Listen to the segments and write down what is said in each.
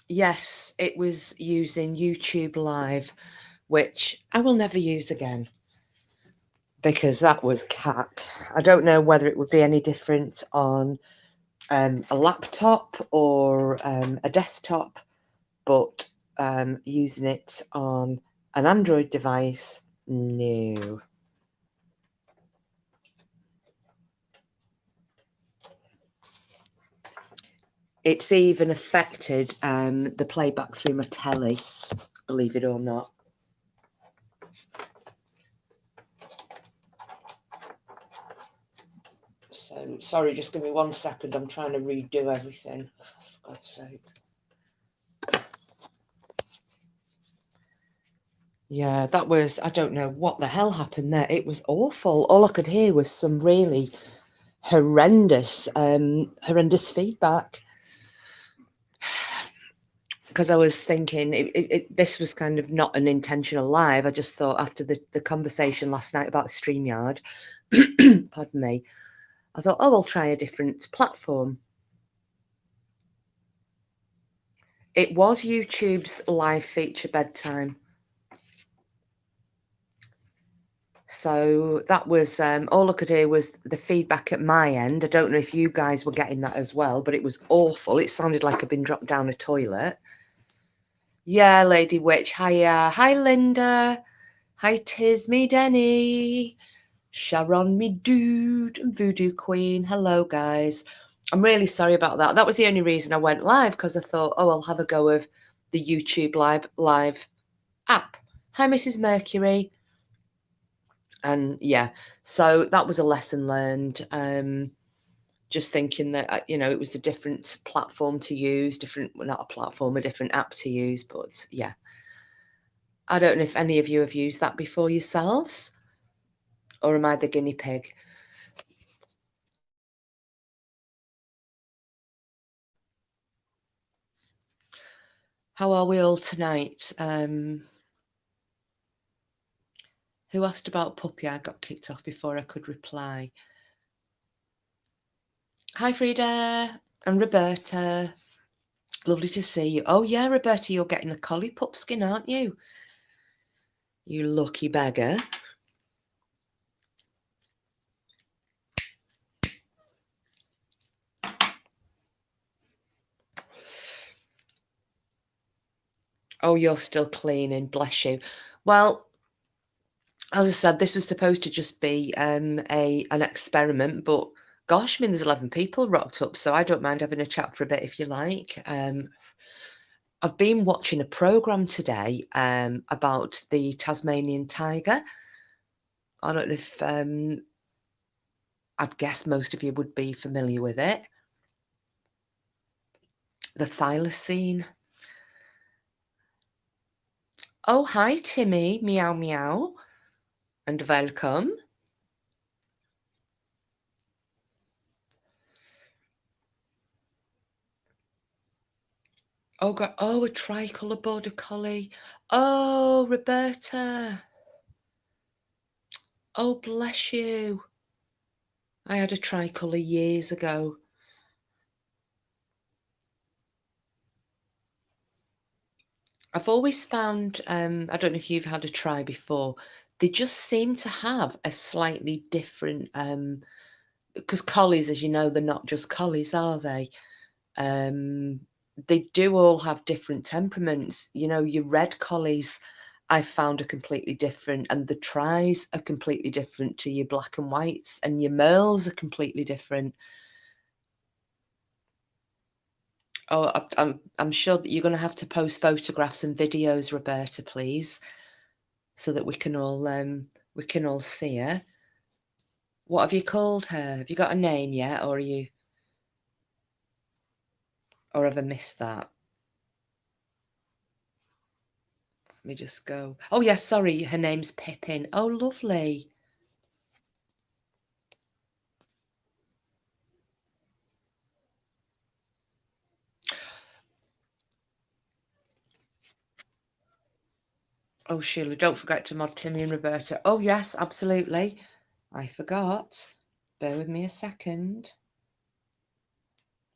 Yes, it was using YouTube Live, which I will never use again because that was cack. I don't know whether it would be any different on a laptop or a desktop, but using it on an Android device, no. It's even affected the playback through my telly, believe it or not. So, sorry, just give me 1 second. I'm trying to redo everything, for God's sake. Yeah, that was, I don't know what the hell happened there. It was awful. All I could hear was some really horrendous feedback. Because I was thinking this was kind of not an intentional live. I just thought after the conversation last night about StreamYard, pardon me, I thought, oh, I'll try a different platform. It was YouTube's live feature bedtime. So that was, all I could hear was the feedback at my end. I don't know if you guys were getting that as well, but it was awful. It sounded like I'd been dropped down a toilet. Yeah, Lady Witch. Hiya. Hi, Linda. Hi, Tis me, Denny. Sharon, me dude, and Voodoo Queen. Hello, guys. I'm really sorry about that. That was the only reason I went live, because I thought, oh, I'll have a go of the YouTube live app. Hi, Mrs. Mercury. And yeah, so that was a lesson learned. Just thinking that, it was a different platform to use, well, not a platform, a different app to use. But yeah, I don't know if any of you have used that before yourselves, or am I the guinea pig? How are we all tonight? Who asked about Puppy? I got kicked off before I could reply. Hi, Frida and Roberta. Lovely to see you. Oh, yeah, Roberta, you're getting a collie pup skin, aren't you? You lucky beggar. Oh, you're still cleaning. Bless you. Well, as I said, this was supposed to just be an experiment, but gosh, I mean, there's 11 people rocked up, so I don't mind having a chat for a bit if you like. I've been watching a programme today about the Tasmanian tiger. I don't know if I'd guess most of you would be familiar with it. The thylacine. Oh, hi, Timmy. Meow, meow. And welcome. Oh, God. Oh, a tricolour border collie. Oh, Roberta. Oh, bless you. I had a tricolour years ago. I've always found, I don't know if you've had a try before, they just seem to have a slightly different, because collies, as you know, they're not just collies, are they? They do all have different temperaments. Your red collies I found are completely different, and the tries are completely different to your black and whites, and your merles are completely different. Oh, I'm sure that you're going to have to post photographs and videos, Roberta, please, so that we can all see her. What have you called her? Have you got a name yet, or have I missed that? Let me just go. Oh yes, sorry, her name's Pippin. Oh, lovely. Oh, Sheila, don't forget to mod Timmy and Roberta. Oh, yes, absolutely. I forgot. Bear with me a second.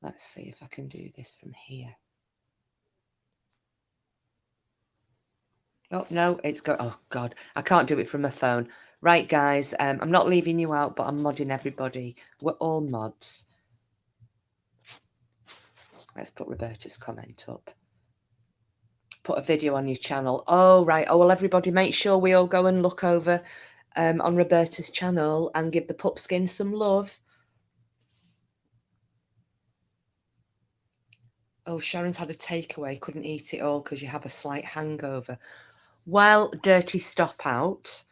Let's see if I can do this from here. Oh, no, it's go. Oh, God, I can't do it from my phone. Right, guys, I'm not leaving you out, but I'm modding everybody. We're all mods. Let's put Roberta's comment up. Put a video on your channel. Oh, right. Oh, well, everybody, make sure we all go and look over on Roberta's channel and give the Pupskin some love. Oh, Sharon's had a takeaway, couldn't eat it all because you have a slight hangover. Well, dirty stop out.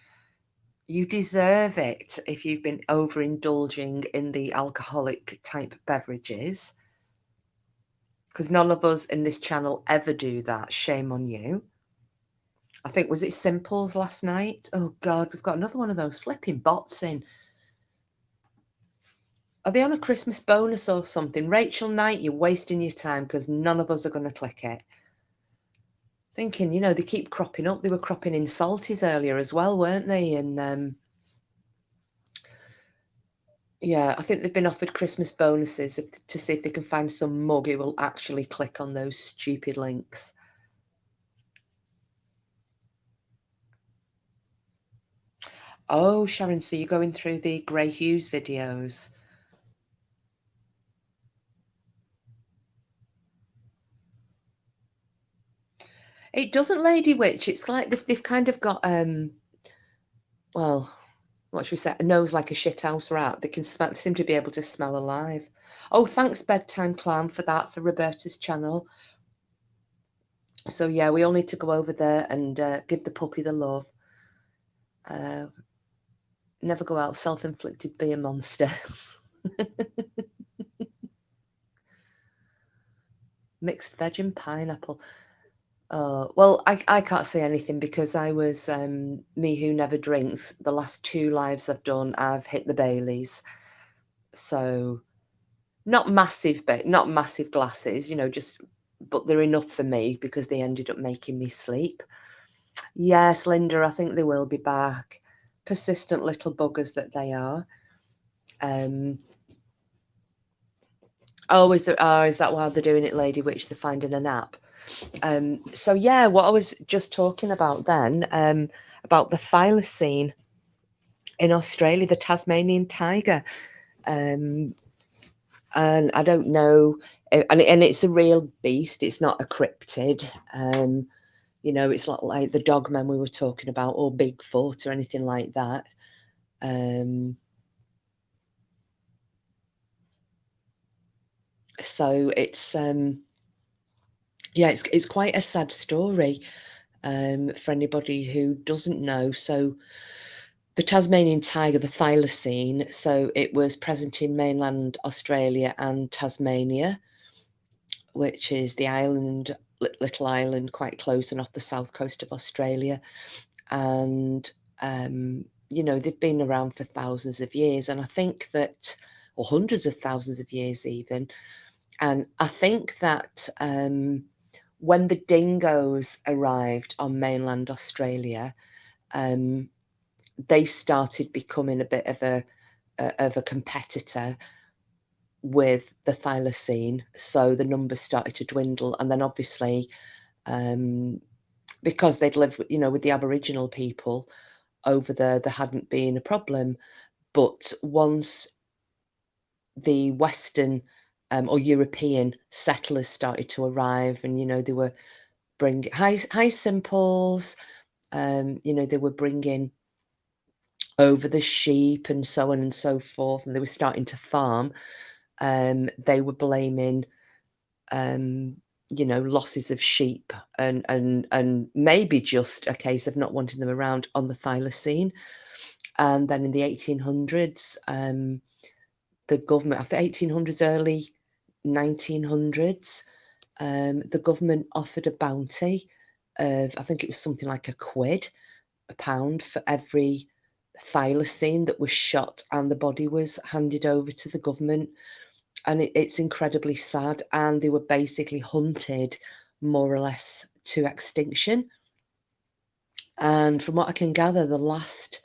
You deserve it if you've been overindulging in the alcoholic type beverages. Because none of us in this channel ever do that. Shame on you. I think, was it Simples last night? Oh, God, we've got another one of those flipping bots in. Are they on a Christmas bonus or something? Rachel Knight, you're wasting your time because none of us are going to click it. Thinking, you know, they keep cropping up. They were cropping in salties earlier as well, weren't they? And yeah, I think they've been offered Christmas bonuses to see if they can find some mug who will actually click on those stupid links. Oh, Sharon, so you're going through the Grey Hughes videos. It doesn't, Lady Witch. It's like they've kind of got, well, what should we say? A nose like a shithouse rat. They can smell, seem to be able to smell alive. Oh, thanks, Bedtime Clown, for that, for Roberta's channel. So, yeah, we all need to go over there and give the puppy the love. Never go out, self-inflicted beer monster. Mixed veg and pineapple. Well, I can't say anything because I was me who never drinks. The last 2 lives I've done, I've hit the Baileys. So not massive, but not massive glasses, you know, just, but they're enough for me because they ended up making me sleep. Yes, Linda, I think they will be back. Persistent little buggers that they are. Oh, is that why they're doing it, Lady Witch? They're finding a nap. So yeah, what I was just talking about then, about the thylacine in Australia, the Tasmanian tiger. And I don't know, and it's a real beast. It's not a cryptid. You know, it's not like the dogman we were talking about or Bigfoot or anything like that. So it's yeah, it's quite a sad story for anybody who doesn't know. So the Tasmanian tiger, the thylacine, so it was present in mainland Australia and Tasmania, which is the island, little island quite close and off the south coast of Australia. And you know, they've been around for thousands of years, and I think that, or hundreds of thousands of years even. And I think that when the dingoes arrived on mainland Australia, they started becoming a bit of a competitor with the thylacine. So the numbers started to dwindle, and then obviously, because they'd lived, you know, with the Aboriginal people over there hadn't been a problem. But once the Western or European settlers started to arrive, and you know, they were bringing hi Simples, you know, they were bringing over the sheep and so on and so forth, and they were starting to farm. They were blaming, you know, losses of sheep and maybe just a case of not wanting them around on the thylacine. And then in the 1800s, the government, after 1800s, early 1900s, the government offered a bounty of, I think it was something like a pound for every thylacine that was shot, and the body was handed over to the government. And it's incredibly sad. And they were basically hunted more or less to extinction. And from what I can gather, the last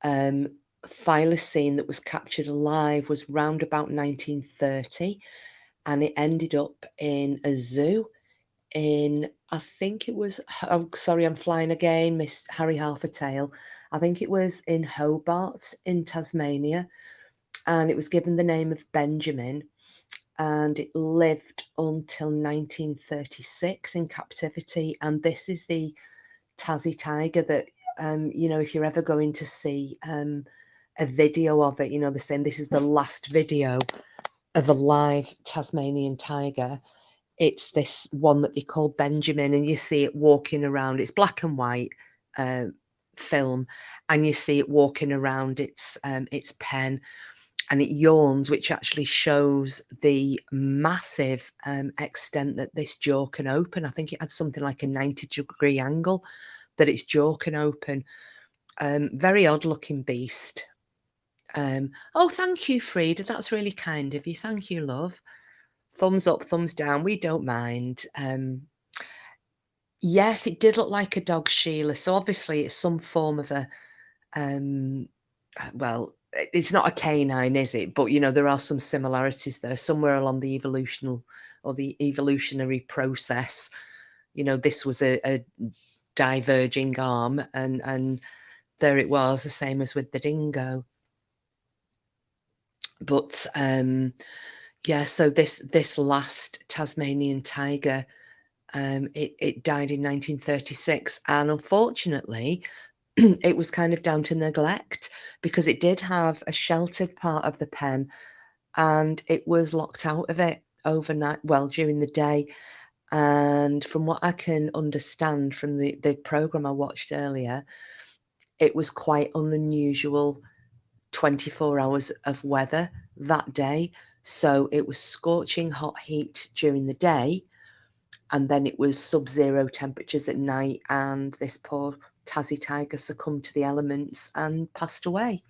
thylacine that was captured alive was round about 1930, and it ended up in a zoo in, I think it was, oh, sorry, I'm flying again, Miss Harry Half-a-Tail. I think it was in Hobart in Tasmania, and it was given the name of Benjamin, and it lived until 1936 in captivity. And this is the Tassie tiger that, you know, if you're ever going to see a video of it, you know, they're saying this is the last video of a live Tasmanian tiger. It's this one that they call Benjamin, and you see it walking around. It's black and white film, and you see it walking around its pen, and it yawns, which actually shows the massive extent that this jaw can open. I think it had something like a 90-degree angle that its jaw can open. Very odd looking beast. Oh, thank you, Frida. That's really kind of you. Thank you, love. Thumbs up, thumbs down. We don't mind. Yes, it did look like a dog, Sheila. So obviously it's some form of a, well, it's not a canine, is it? But, you know, there are some similarities there somewhere along the evolutionary process. You know, this was a diverging arm, and there it was, the same as with the dingo. But yeah, so this last Tasmanian tiger, it died in 1936, and unfortunately it was kind of down to neglect, because it did have a sheltered part of the pen, and it was locked out of it overnight, well, during the day. And from what I can understand from the program I watched earlier, it was quite an unusual 24 hours of weather that day. So it was scorching hot heat during the day, and then it was sub-zero temperatures at night, and this poor Tassie tiger succumbed to the elements and passed away.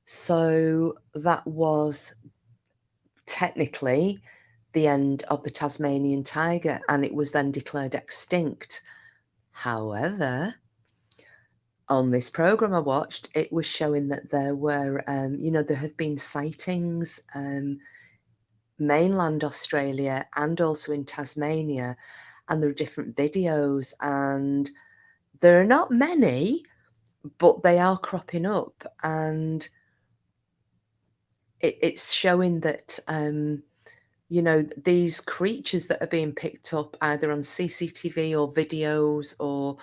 So that was technically the end of the Tasmanian tiger, and it was then declared extinct. However, on this program I watched, it was showing that there were, you know, there have been sightings, mainland Australia and also in Tasmania, and there are different videos, and there are not many, but they are cropping up, and it's showing that, you know, these creatures that are being picked up either on CCTV or videos or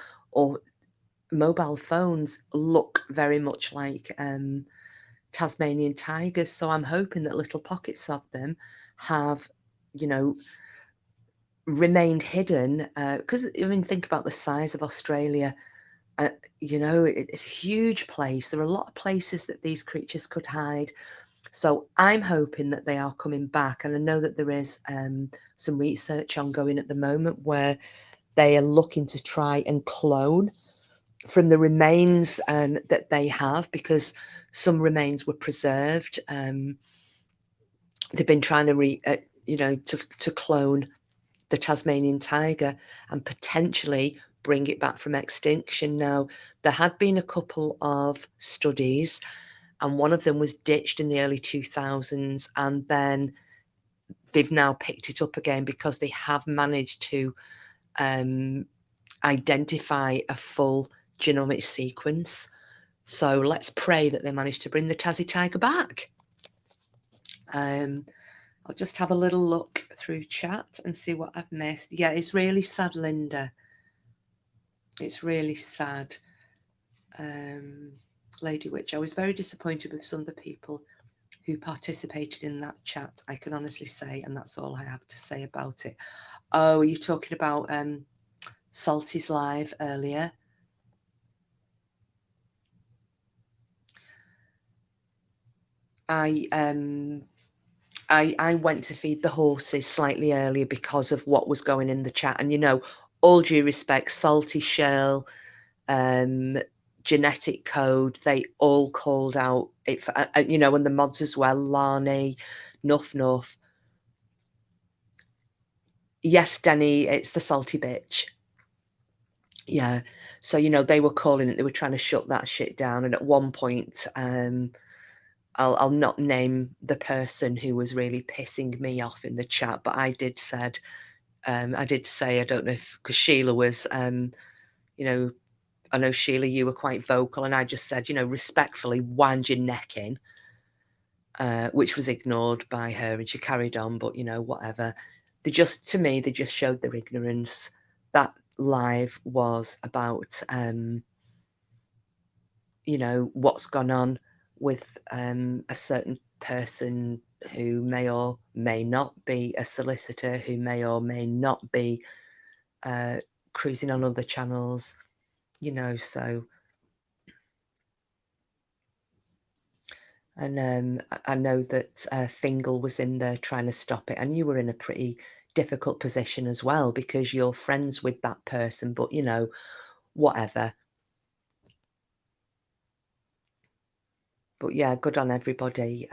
mobile phones look very much like Tasmanian tigers. So I'm hoping that little pockets of them have, you know, remained hidden, because I mean, think about the size of Australia. You know, it's a huge place. There are a lot of places that these creatures could hide. So I'm hoping that they are coming back, and I know that there is some research ongoing at the moment where they are looking to try and clone from the remains that they have, because some remains were preserved. They've been trying to you know, to clone the Tasmanian tiger and potentially bring it back from extinction. Now, there had been a couple of studies, and one of them was ditched in the early 2000s, and then they've now picked it up again because they have managed to identify a full genomic sequence. So let's pray that they manage to bring the Tassie tiger back. I'll just have a little look through chat and see what I've missed. Yeah, it's really sad, Linda. It's really sad. Lady Witch, I was very disappointed with some of the people who participated in that chat, I can honestly say, and that's all I have to say about it. Oh, are you talking about Salty's live earlier? I went to feed the horses slightly earlier because of what was going in the chat, and you know, all due respect, Salty, Shell, Genetic Code, they all called out it for, you know, and the mods as well, Lani, Nuff Nuff. Yes, Danny, it's the Salty bitch. Yeah, so you know, they were calling it, they were trying to shut that shit down, and at one point, I'll not name the person who was really pissing me off in the chat, but I did said, I did say, I don't know if, because Sheila was, you know, I know Sheila, you were quite vocal, and I just said, you know, respectfully, wind your neck in, which was ignored by her, and she carried on. But you know, whatever. They just, to me, they just showed their ignorance. That live was about, you know, what's gone on with a certain person who may or may not be a solicitor, who may or may not be cruising on other channels, you know. So, and I know that Fingal was in there trying to stop it, and you were in a pretty difficult position as well because you're friends with that person, but you know, whatever. But yeah, good on everybody.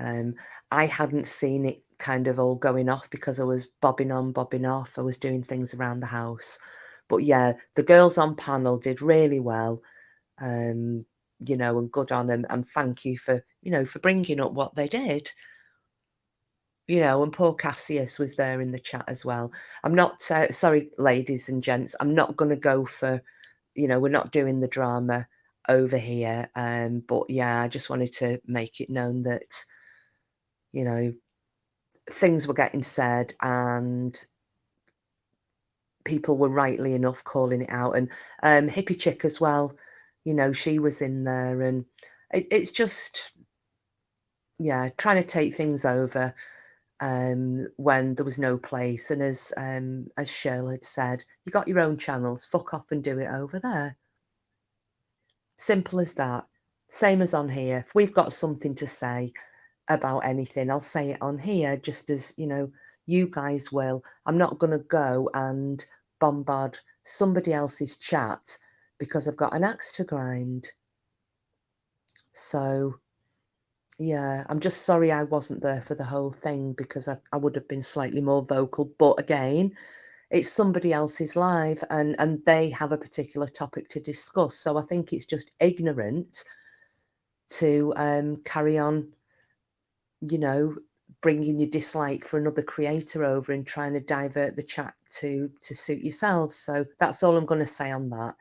I hadn't seen it kind of all going off because I was bobbing on, bobbing off. I was doing things around the house. But yeah, the girls on panel did really well, you know, and good on them. And thank you for, you know, for bringing up what they did. You know, and poor Cassius was there in the chat as well. I'm not, sorry, ladies and gents, I'm not going to go for, you know, we're not doing the drama over here. But yeah, I just wanted to make it known that, you know, things were getting said and people were rightly enough calling it out. And Hippie Chick as well, you know, she was in there, and it's just, yeah, trying to take things over when there was no place. And as Cheryl had said, you got your own channels, fuck off and do it over there. Simple as that. Same as on here. If we've got something to say about anything, I'll say it on here, just as, you know, you guys will. I'm not going to go and bombard somebody else's chat because I've got an axe to grind. So, yeah, I'm just sorry I wasn't there for the whole thing because I would have been slightly more vocal. But again, it's somebody else's live, and they have a particular topic to discuss. So I think it's just ignorant to carry on, you know, bringing your dislike for another creator over and trying to divert the chat to suit yourselves. So that's all I'm going to say on that.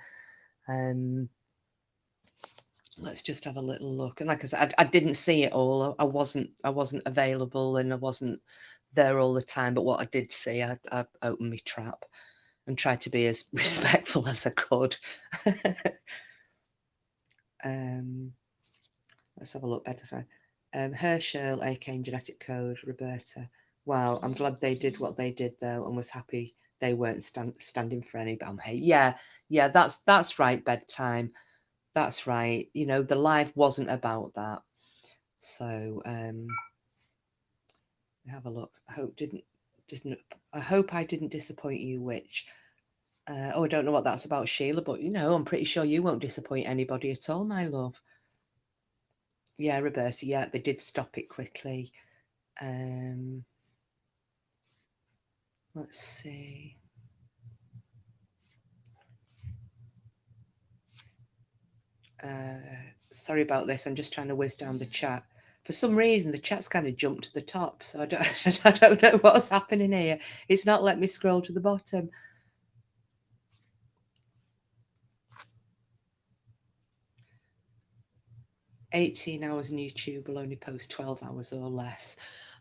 Let's just have a little look. And like I said, I didn't see it all. I wasn't available, and I wasn't there all the time. But what I did see, I opened my trap and tried to be as respectful as I could. Let's have a look better. Herschel, AK Genetic Code, Roberta. Wow, I'm glad they did what they did though, and was happy they weren't standing for any bam hate. Yeah, that's right, bedtime. That's right. You know, the live wasn't about that. So have a look. I hope I didn't disappoint you, Witch. Oh, I don't know what that's about, Sheila, but you know, I'm pretty sure you won't disappoint anybody at all, my love. Yeah, Roberta, yeah, they did stop it quickly. Let's see. Sorry about this. I'm just trying to whiz down the chat. For some reason, the chat's kind of jumped to the top, so I don't, I don't know what's happening here. It's not let me scroll to the bottom. "18 hours on YouTube will only post 12 hours or less."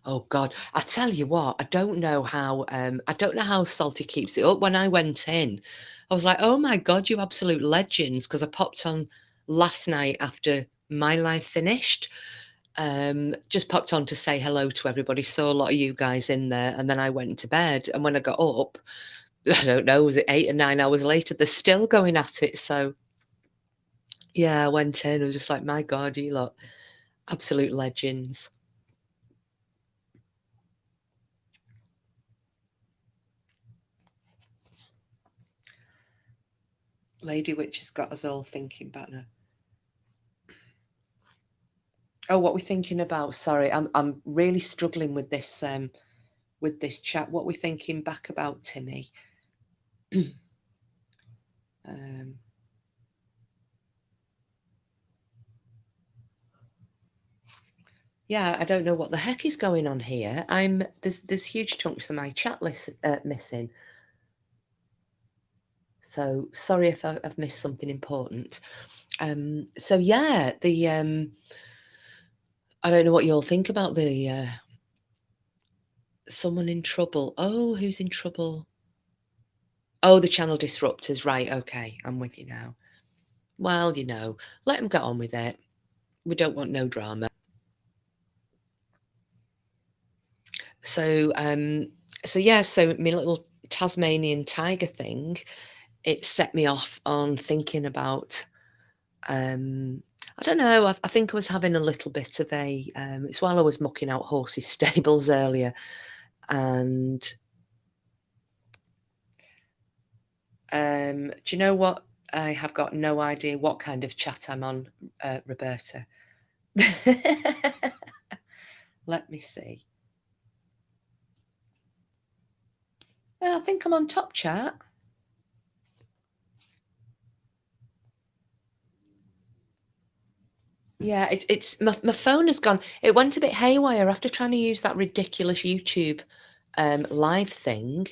Oh God, I tell you what, I don't know how Salty keeps it up. When I went in, I was like, oh my God, you absolute legends, because I popped on last night after my live finished. Just popped on to say hello to everybody, saw a lot of you guys in there, and then I went to bed. And when I got up, I don't know, was it 8 or 9 hours later, they're still going at it. So yeah, I went in, I was just like, my God, you lot, absolute legends. Lady Witch has got us all thinking back now. Oh, what we're thinking about? Sorry, I'm really struggling with this chat. What we're thinking back about, Timmy? Yeah, I don't know what the heck is going on here. There's huge chunks of my chat list missing. So sorry if I've missed something important. So yeah, the I don't know what you all think about the someone in trouble. Oh, who's in trouble? Oh, the channel disruptors. Right. Okay, I'm with you now. Well, you know, let them get on with it. We don't want no drama. So, so yeah, so my little Tasmanian tiger thing, it set me off on thinking about, I don't know, I think I was having a little bit of a, it's while I was mucking out horses' stables earlier, and do you know what? I have got no idea what kind of chat I'm on, Roberta. Let me see. I think I'm on Top Chat. Yeah, it's my phone has gone. It went a bit haywire after trying to use that ridiculous YouTube live thing.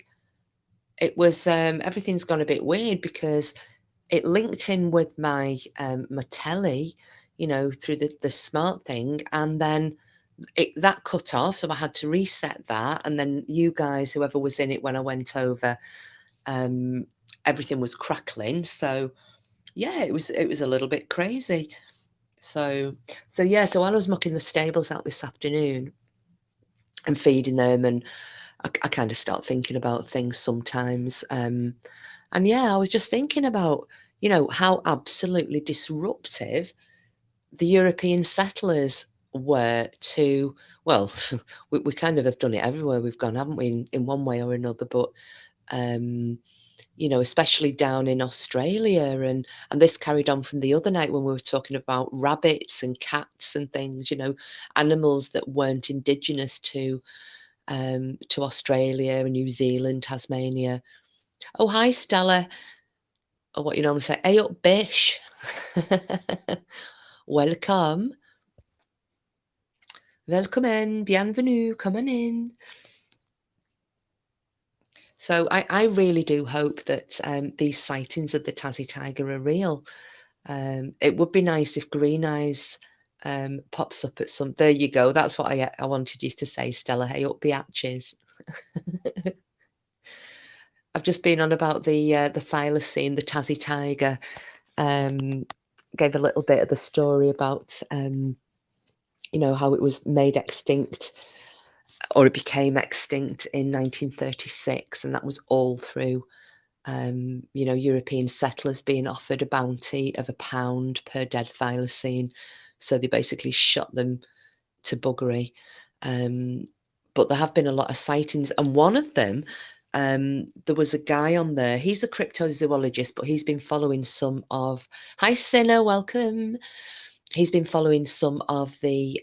It was everything's gone a bit weird because it linked in with my telly, you know, through the smart thing, and then that cut off, so I had to reset that, and then you guys, whoever was in it when I went over, um, everything was crackling. So yeah, it was a little bit crazy. So yeah, so while I was mucking the stables out this afternoon and feeding them, and I kind of start thinking about things sometimes. And yeah, I was just thinking about, you know, how absolutely disruptive the European settlers were to, well, we kind of have done it everywhere we've gone, haven't we, in one way or another, but um, you know, especially down in Australia, and this carried on from the other night when we were talking about rabbits and cats and things, you know, animals that weren't indigenous to Australia and New Zealand, Tasmania. Oh, hi, Stella. Or what you normally say, hey up, bish. Welcome. Welcome in. Bienvenue. Come on in. So I really do hope that these sightings of the Tassie tiger are real. It would be nice if Green Eyes pops up at some. There you go. That's what I wanted you to say, Stella. Hey up, biatches. I've just been on about the thylacine, the Tassie tiger. Gave a little bit of the story about you know, how it was made extinct, or it became extinct in 1936, and that was all through you know, European settlers being offered a bounty of £1 per dead thylacine. So they basically shot them to buggery. But there have been a lot of sightings, and one of them, there was a guy on there. He's a cryptozoologist, but he's been following some of. Hi, Sinner, welcome. He's been following some of the.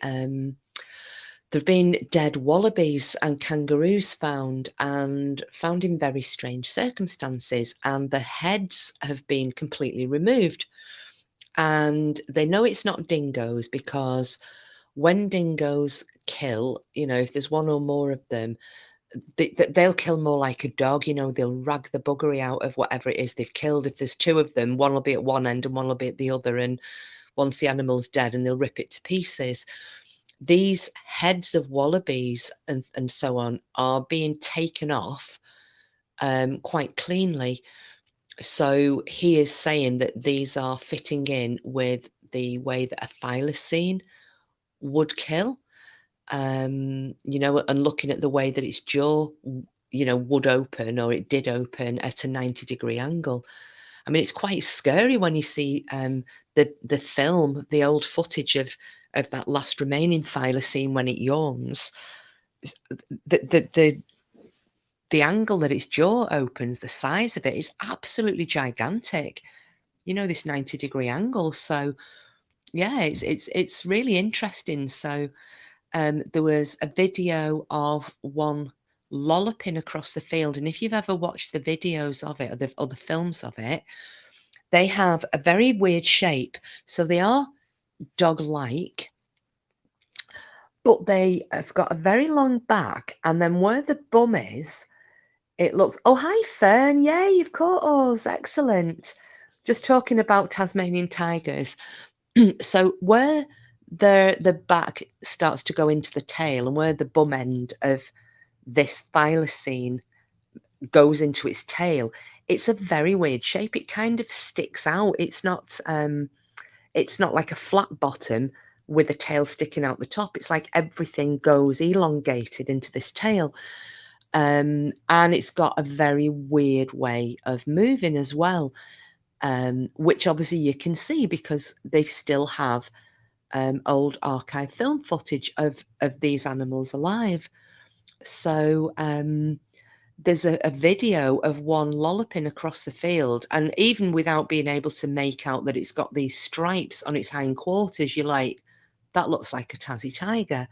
There've been dead wallabies and kangaroos found, and found in very strange circumstances, and the heads have been completely removed. And they know it's not dingoes because when dingoes kill, you know, if there's one or more of them, they'll kill more like a dog, you know, they'll rag the buggery out of whatever it is they've killed. If there's two of them, one will be at one end and one will be at the other. And once the animal's dead, and they'll rip it to pieces. These heads of wallabies and so on are being taken off quite cleanly. So he is saying that these are fitting in with the way that a thylacine would kill, you know, and looking at the way that its jaw, you know, would open, or it did open at a 90-degree angle. I mean, it's quite scary when you see the film, the old footage of that last remaining thylacine when it yawns. The the angle that its jaw opens, the size of it is absolutely gigantic. You know, this 90-degree angle. So yeah, it's really interesting. So there was a video of one lolloping across the field, and if you've ever watched the videos of it, or the films of it, they have a very weird shape. So they are dog-like, but they have got a very long back, and then where the bum is, It looks, oh, hi, Fern. Yay, you've caught us. Excellent. Just talking about Tasmanian tigers. So where the back starts to go into the tail and where the bum end of this thylacine goes into its tail, it's a very weird shape. It kind of sticks out. It's not like a flat bottom with a tail sticking out the top. It's like everything goes elongated into this tail. And it's got a very weird way of moving as well, which obviously you can see because they still have old archive film footage of these animals alive. So there's a video of one lolloping across the field, and even without being able to make out that it's got these stripes on its hindquarters, you're like, that looks like a Tassie tiger.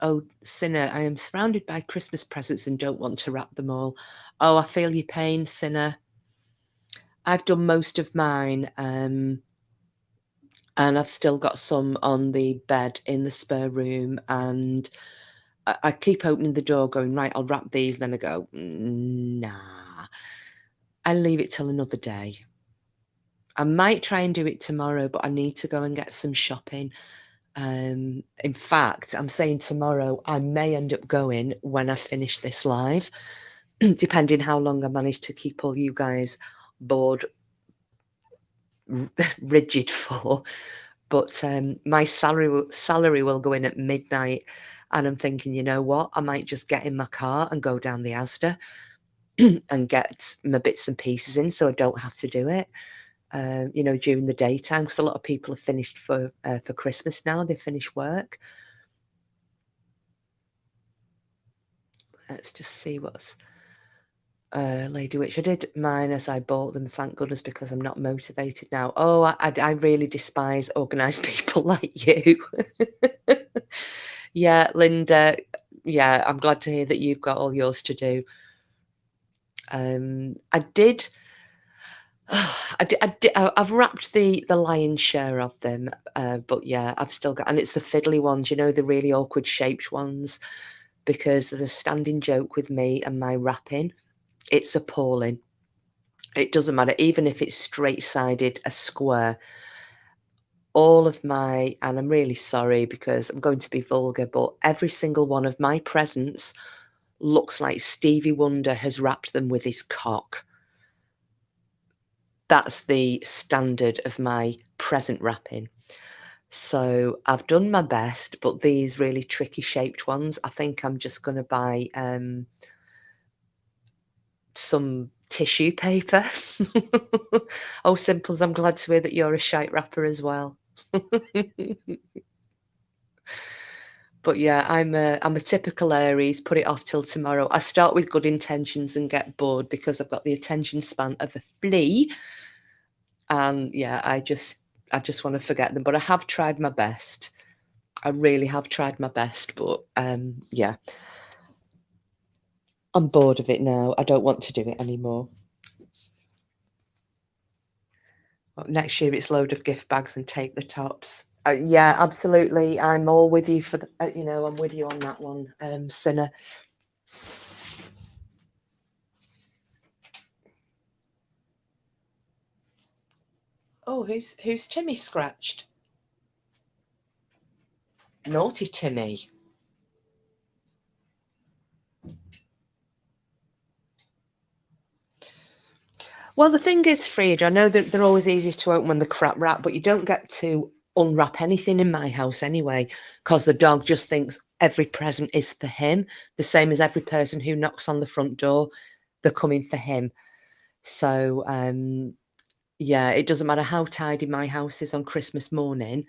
Oh, Sinner, I am surrounded by Christmas presents and don't want to wrap them all. Oh, I feel your pain, Sinner. I've done most of mine, and I've still got some on the bed in the spare room, and I keep opening the door going, right, I'll wrap these. Then I go, nah, I'll leave it till another day. I might try and do it tomorrow, but I need to go and get some shopping. In fact, I'm saying tomorrow I may end up going when I finish this live, depending how long I manage to keep all you guys bored rigid for. But my salary will go in at midnight, and I'm thinking, you know what, I might just get in my car and go down the Asda and get my bits and pieces in so I don't have to do it. You know, during the daytime, because a lot of people have finished for Christmas now. They finish work. Let's just see what's Lady Witch. I did mine as I bought them, thank goodness, because I'm not motivated now. Oh, I really despise organised people like you. Yeah, Linda. Yeah, I'm glad to hear that you've got all yours to do. I did. I've wrapped the lion's share of them, but yeah, I've still got, and it's the fiddly ones, you know, the really awkward shaped ones, because there's a standing joke with me and my wrapping. It's appalling. It doesn't matter, even if it's straight-sided, a square. All of my, and I'm really sorry because I'm going to be vulgar, but every single one of my presents looks like Stevie Wonder has wrapped them with his cock. That's the standard of my present wrapping. So I've done my best, but these really tricky shaped ones, I think I'm just going to buy some tissue paper. Oh, Simples, I'm glad to hear that you're a shite wrapper as well. But yeah, I'm a typical Aries. Put it off till tomorrow. I start with good intentions and get bored because I've got the attention span of a flea. And yeah, I just want to forget them. But I have tried my best. I really have tried my best. But yeah, I'm bored of it now. I don't want to do it anymore. Next year it's load of gift bags and take the tops. Yeah, absolutely. I'm all with you for the, you know, I'm with you on that one, Sinner. Oh, who's Timmy scratched? Naughty Timmy. Well, the thing is, Frieda, I know that they're always easy to open when the crap wrap, but you don't get to unwrap anything in my house anyway, because the dog just thinks every present is for him, the same as every person who knocks on the front door, they're coming for him. So, yeah, it doesn't matter how tidy my house is on Christmas morning.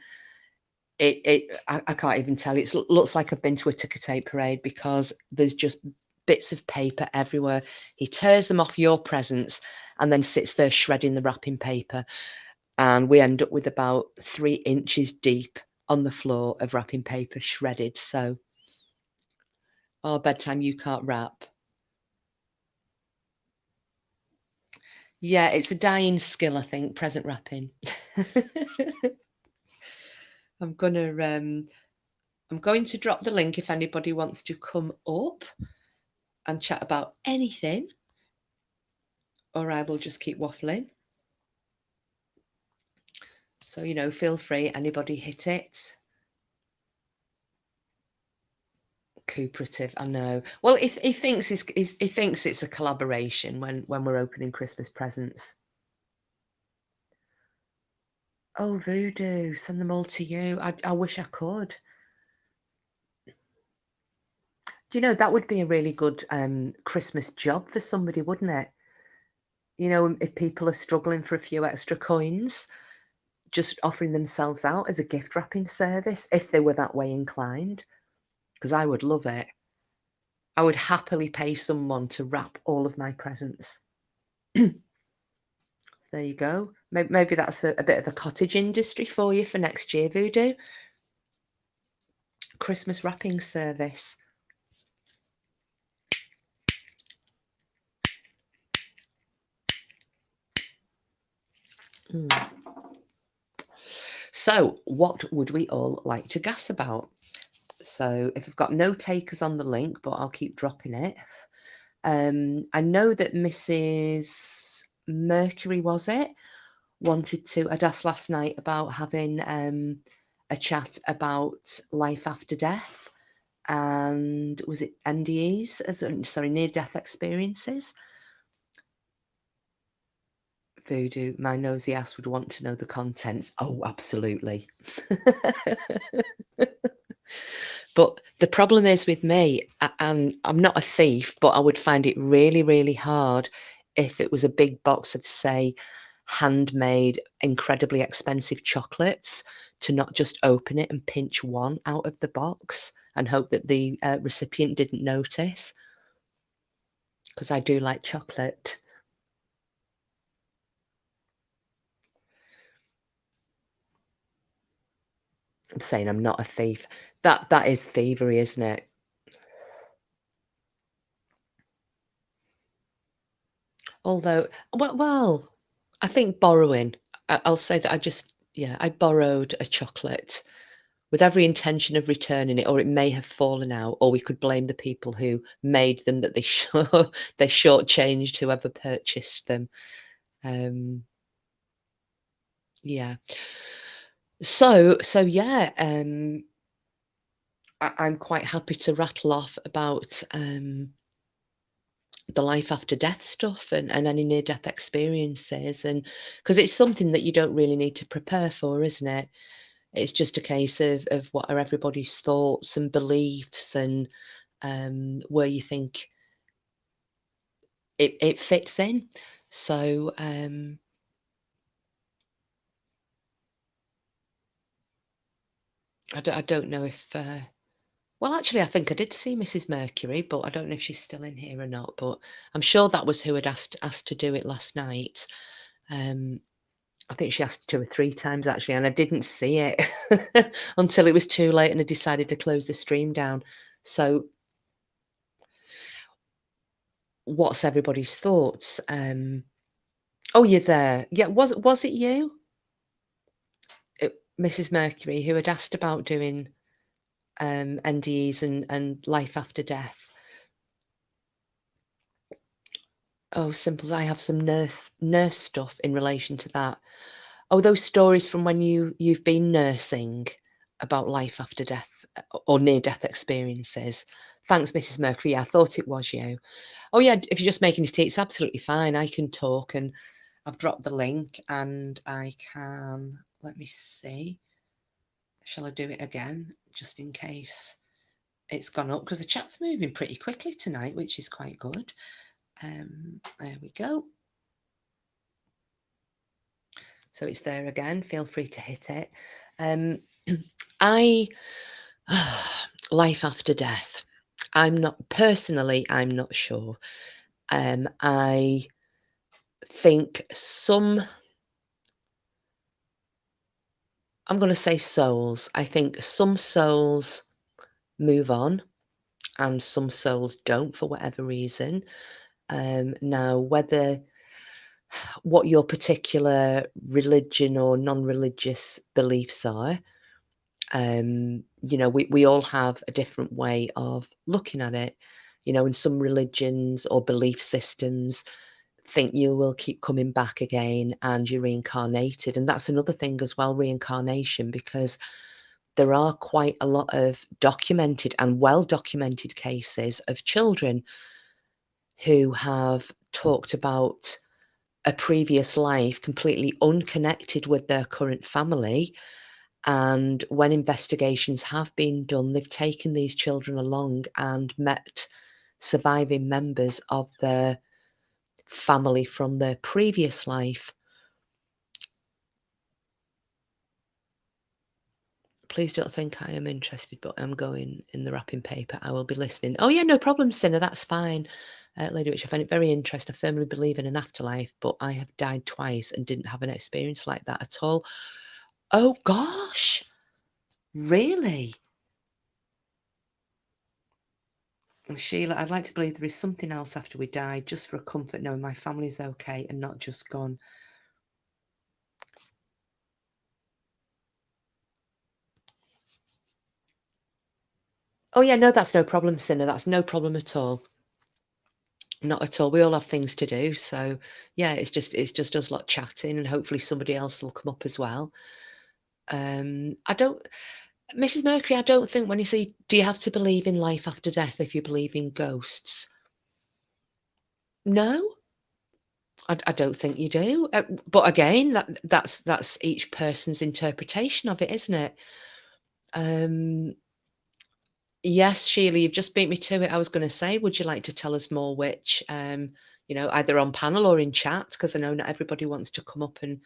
I can't even tell. It looks like I've been to a ticker tape parade because there's just bits of paper everywhere. He tears them off your presents and then sits there shredding the wrapping paper. And we end up with about 3 inches deep on the floor of wrapping paper shredded. So, oh, bedtime, you can't wrap. Yeah, it's a dying skill, I think, present wrapping. I'm gonna I'm going to drop the link if anybody wants to come up and chat about anything, or I will just keep waffling. So, you know, feel free, anybody hit it. Cooperative, I know. Well, he thinks he thinks it's a collaboration when we're opening Christmas presents. Oh, Voodoo, send them all to you. I wish I could. Do you know, that would be a really good Christmas job for somebody, wouldn't it? You know, if people are struggling for a few extra coins, just offering themselves out as a gift wrapping service if they were that way inclined, because I would love it. I would happily pay someone to wrap all of my presents. There you go. Maybe that's a bit of a cottage industry for you for next year, Voodoo. Christmas wrapping service. So, what would we all like to gas about? So, if I've got no takers on the link, but I'll keep dropping it. I know that Mrs. Mercury, was it, wanted to. I'd asked last night about having a chat about life after death, and was it NDEs? Sorry, near-death experiences. Voodoo, my nosy ass would want to know the contents. Oh, absolutely. But the problem is with me, and I'm not a thief, but I would find it really, really hard if it was a big box of, say, handmade, incredibly expensive chocolates, to not just open it and pinch one out of the box and hope that the recipient didn't notice. Because I do like chocolate. I'm saying I'm not a thief. That is thievery, isn't it? Although, well, I think borrowing. I'll say that I borrowed a chocolate with every intention of returning it, or it may have fallen out, or we could blame the people who made them, that they they shortchanged whoever purchased them. Yeah. So yeah. I'm quite happy to rattle off about the life after death stuff, and any near death experiences, and because it's something that you don't really need to prepare for, isn't it? It's just a case of what are everybody's thoughts and beliefs, and where you think it fits in. So I don't know if well, actually, I think I did see Mrs. Mercury, but I don't know if she's still in here or not. But I'm sure that was who had asked to do it last night. Um, I think she asked 2 or 3 times actually, and I didn't see it until it was too late, and I decided to close the stream down. So, what's everybody's thoughts? Oh, you're there. Yeah, was it you, Mrs. Mercury, who had asked about doing NDEs and life after death? Oh, simple. I have some nurse stuff in relation to that. Oh, those stories from when you've been nursing about life after death, or near death experiences. Thanks, Mrs. Mercury. Yeah, I thought it was you. Oh yeah, if you're just making a tea, it's absolutely fine. I can talk, and I've dropped the link, and I can. Let me see. Shall I do it again, just in case it's gone up? Because the chat's moving pretty quickly tonight, which is quite good. There we go. So it's there again. Feel free to hit it. I life after death. I'm not sure. I think I'm going to say souls. I think some souls move on and some souls don't for whatever reason. Now, what your particular religion or non-religious beliefs are, We all have a different way of looking at it. In some religions or belief systems, think you will keep coming back again and you're reincarnated. And that's another thing as well, reincarnation, because there are quite a lot of documented and well documented cases of children who have talked about a previous life completely unconnected with their current family. And when investigations have been done, they've taken these children along and met surviving members of their family from their previous life. Please don't think I am interested, but I'm going in the wrapping paper. I will be listening. Oh, yeah, no problem, Sinner. That's fine. Lady Witch, I find it very interesting. I firmly believe in an afterlife, but I have died twice and didn't have an experience like that at all. Oh, gosh. Really? Sheila, I'd like to believe there is something else after we die, just for a comfort knowing my family's okay and not just gone. Oh, yeah, no, that's no problem, Sinner. That's no problem at all. Not at all. We all have things to do. So, yeah, it's just us lot chatting, and hopefully somebody else will come up as well. I don't, Mrs. Mercury, I don't think when you say, do you have to believe in life after death if you believe in ghosts? No, I don't think you do. But again, that's each person's interpretation of it, isn't it? Yes, Sheila, you've just beat me to it. I was going to say, would you like to tell us more, which, either on panel or in chat, because I know not everybody wants to come up and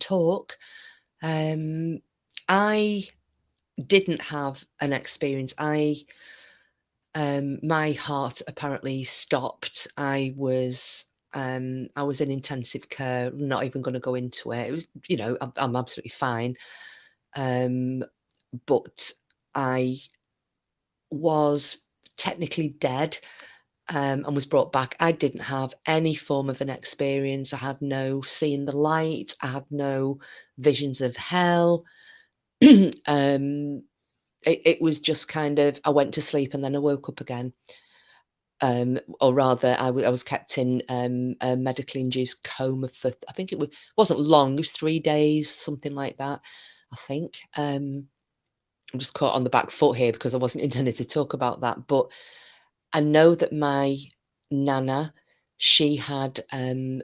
talk. I didn't have an experience. My heart apparently stopped. I was in intensive care. I'm not even going to go into it. It was, I'm absolutely fine. But I was technically dead, and was brought back. I didn't have any form of an experience. I had no seeing the light. I had no visions of hell. It was just kind of, I went to sleep and then I woke up again. Or rather, I was kept in a medically induced coma for, I think wasn't long, it was 3 days, something like that, I think. I'm just caught on the back foot here because I wasn't intending to talk about that. But I know that my nana, she had a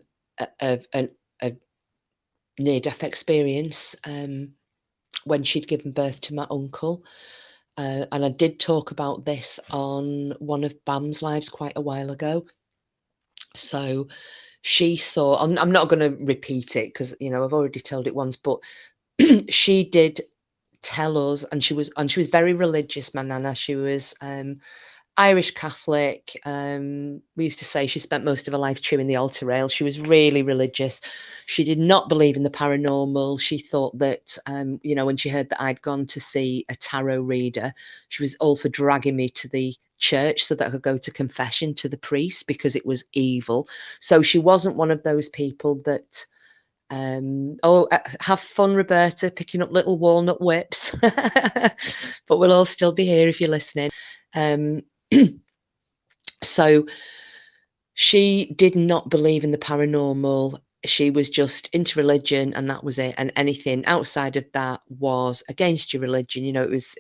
near-death experience when she'd given birth to my uncle. And I did talk about this on one of Bam's lives quite a while ago. So she saw, I'm not going to repeat it because, I've already told it once, but she did tell us, and she was very religious, my nana. She was Irish Catholic. We used to say she spent most of her life chewing the altar rail. She was really religious. She did not believe in the paranormal. She thought that, when she heard that I'd gone to see a tarot reader, she was all for dragging me to the church so that I could go to confession to the priest because it was evil. So she wasn't one of those people that, have fun, Roberta, picking up little walnut whips. But we'll all still be here if you're listening. So she did not believe in the paranormal. She was just into religion, and that was it. And anything outside of that was against your religion. It was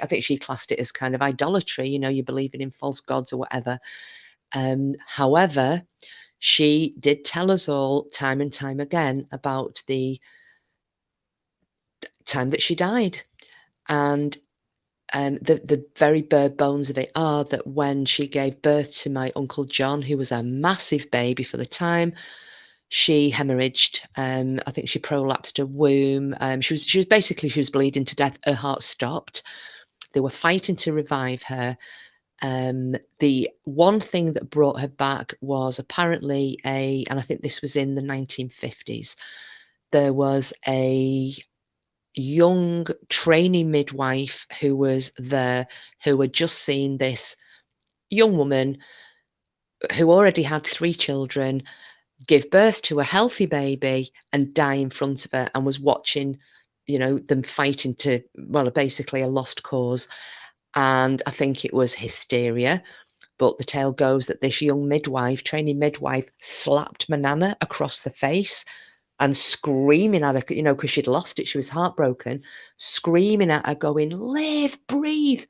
I think she classed it as kind of idolatry. You're believing in false gods or whatever. However, she did tell us all time and time again about the time that she died. And the very bare bones of it are that when she gave birth to my Uncle John, who was a massive baby for the time, she hemorrhaged. I think she prolapsed her womb. She was bleeding to death. Her heart stopped. They were fighting to revive her. The one thing that brought her back was apparently and I think this was in the 1950s, there was a young trainee midwife who was there, who had just seen this young woman who already had 3 children give birth to a healthy baby and die in front of her, and was watching you know, them fighting to, well, basically a lost cause. And I think it was hysteria. But the tale goes that this young midwife, training midwife, slapped my nana across the face and screaming at her, you know, because she'd lost it. She was heartbroken, screaming at her, going, "Live, breathe."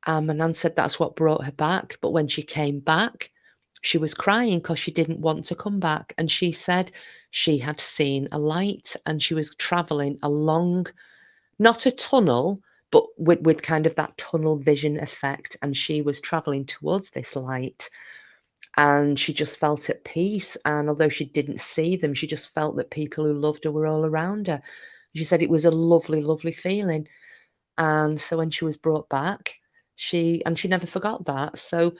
My nan said that's what brought her back. But when she came back, she was crying because she didn't want to come back. And she said she had seen a light and she was traveling along, not a tunnel, but with kind of that tunnel vision effect. And she was traveling towards this light and she just felt at peace. And although she didn't see them, she just felt that people who loved her were all around her. She said it was a lovely, lovely feeling. And so when she was brought back, she never forgot that. So,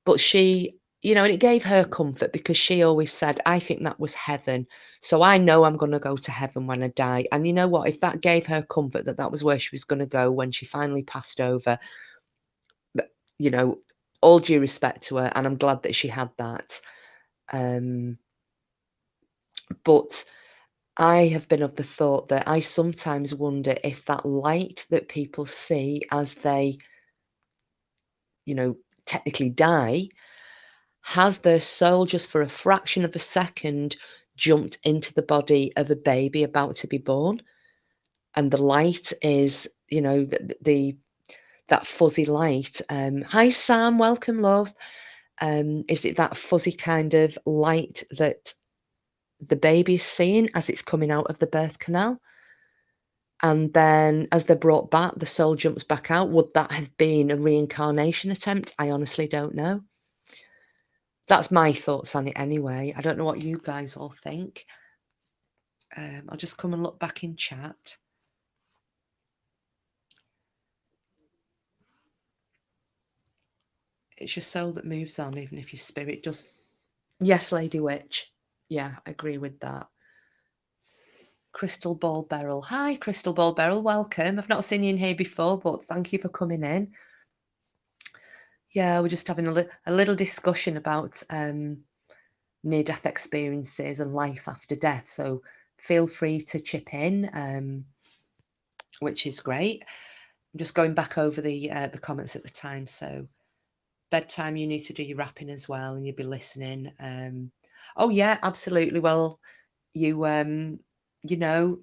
but she, you know, and it gave her comfort because she always said, I think that was heaven. So I know I'm going to go to heaven when I die. And you know what? If that gave her comfort that that was where she was going to go when she finally passed over, you know, all due respect to her, and I'm glad that she had that. But I have been of the thought that I sometimes wonder if that light that people see as they, you know, technically die, has their soul just for a fraction of a second jumped into the body of a baby about to be born. And the light is, you know, that fuzzy light. Hi, Sam. Welcome, love. Is it that fuzzy kind of light that the baby's seeing as it's coming out of the birth canal? And then as they're brought back, the soul jumps back out. Would that have been a reincarnation attempt? I honestly don't know. That's my thoughts on it anyway. I don't know what you guys all think. I'll just come and look back in chat. It's your soul that moves on, even if your spirit does. Yes, Lady Witch. Yeah, I agree with that. Crystal Ball Beryl. Hi, Crystal Ball Beryl. Welcome. I've not seen you in here before, but thank you for coming in. Yeah, we're just having a little discussion about near-death experiences and life after death. So feel free to chip in, which is great. I'm just going back over the comments at the time. So bedtime, you need to do your wrapping as well, and you'll be listening. Oh yeah, absolutely. Well, you you know,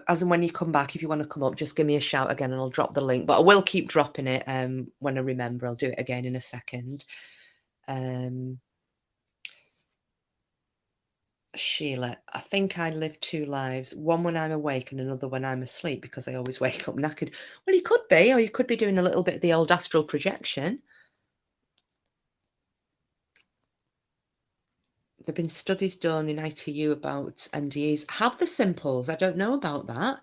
as and when you come back, if you want to come up, just give me a shout again, and I'll drop the link. But I will keep dropping it when I remember. I'll do it again in a second. Sheila, I think I live two lives, one when I'm awake and another when I'm asleep, because I always wake up knackered. Well, you could be, or you could be doing a little bit of the old astral projection. There've been studies done in ITU about NDEs. Have the simples? I don't know about that.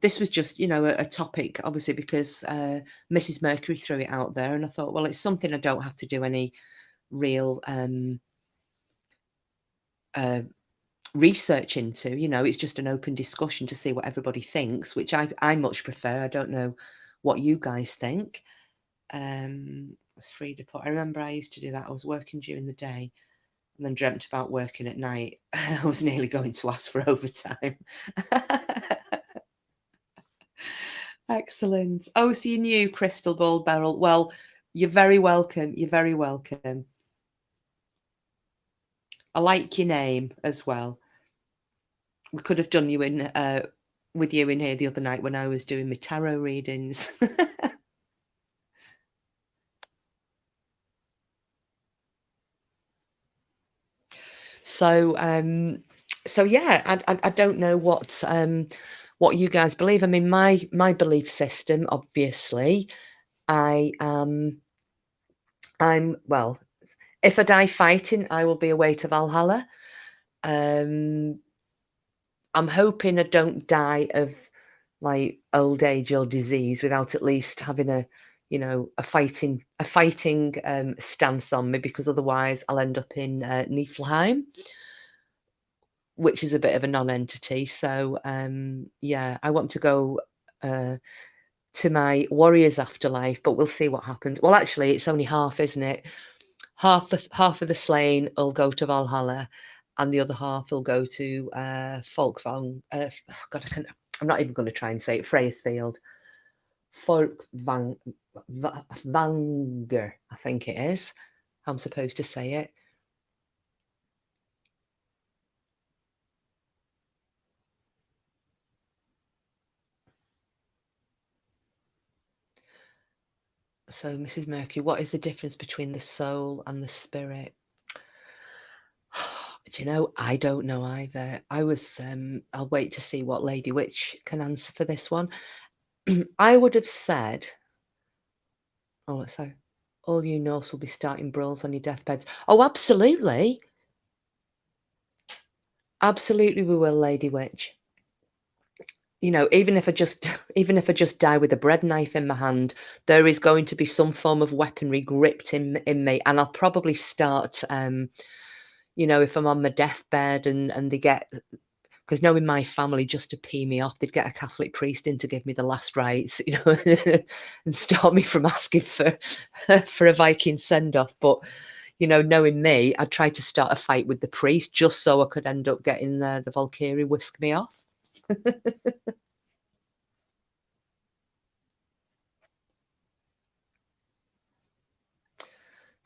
This was just, you know, a topic, obviously, because Mrs. Mercury threw it out there, and I thought, well, it's something I don't have to do any real research into. You know, it's just an open discussion to see what everybody thinks, which I much prefer. I don't know what you guys think. It's free to put. I remember I used to do that. I was working during the day and then dreamt about working at night. I was nearly going to ask for overtime. Excellent. Oh, so you knew Crystal Ball Beryl. Well, you're very welcome. You're very welcome. I like your name as well. We could have done you in with you in here the other night when I was doing my tarot readings. So so yeah, I don't know what you guys believe. I mean, my belief system, obviously, I'm well, if I die fighting, I will be away to Valhalla. I'm hoping I don't die of like old age or disease without at least having a, you know, a fighting stance on me, because otherwise I'll end up in Niflheim, which is a bit of a non-entity. So yeah, I want to go to my warrior's afterlife, but we'll see what happens. Well, actually, it's only half, isn't it? Half of the slain will go to Valhalla, and the other half will go to Volkswagen. God, I'm not even going to try and say it. Freyesfield. Volkwanger, I think it is. I'm supposed to say it. So, Mrs. Mercury, what is the difference between the soul and the spirit? Do you know, I don't know either. I'll wait to see what Lady Witch can answer for this one. I would have said, oh, so all you Norse will be starting brawls on your deathbeds. Oh, absolutely. Absolutely we will, Lady Witch. You know, even if I just die with a bread knife in my hand, there is going to be some form of weaponry gripped in me, and I'll probably start, you know, if I'm on my deathbed and they get, because knowing my family, just to pee me off, they'd get a Catholic priest in to give me the last rites, you know, and stop me from asking for for a Viking send off. But you know, knowing me, I'd try to start a fight with the priest just so I could end up getting the Valkyrie whisk me off.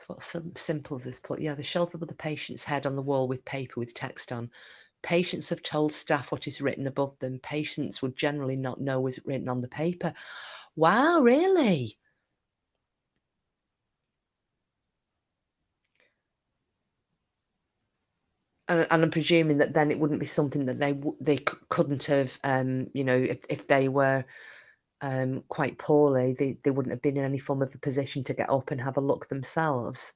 What Simples has put. Yeah, the shelf above the patient's head on the wall with paper with text on. Patients have told staff what is written above them. Patients would generally not know what's written on the paper. Wow, really? And I'm presuming that then it wouldn't be something that they couldn't have, you know, if they were quite poorly, they wouldn't have been in any form of a position to get up and have a look themselves.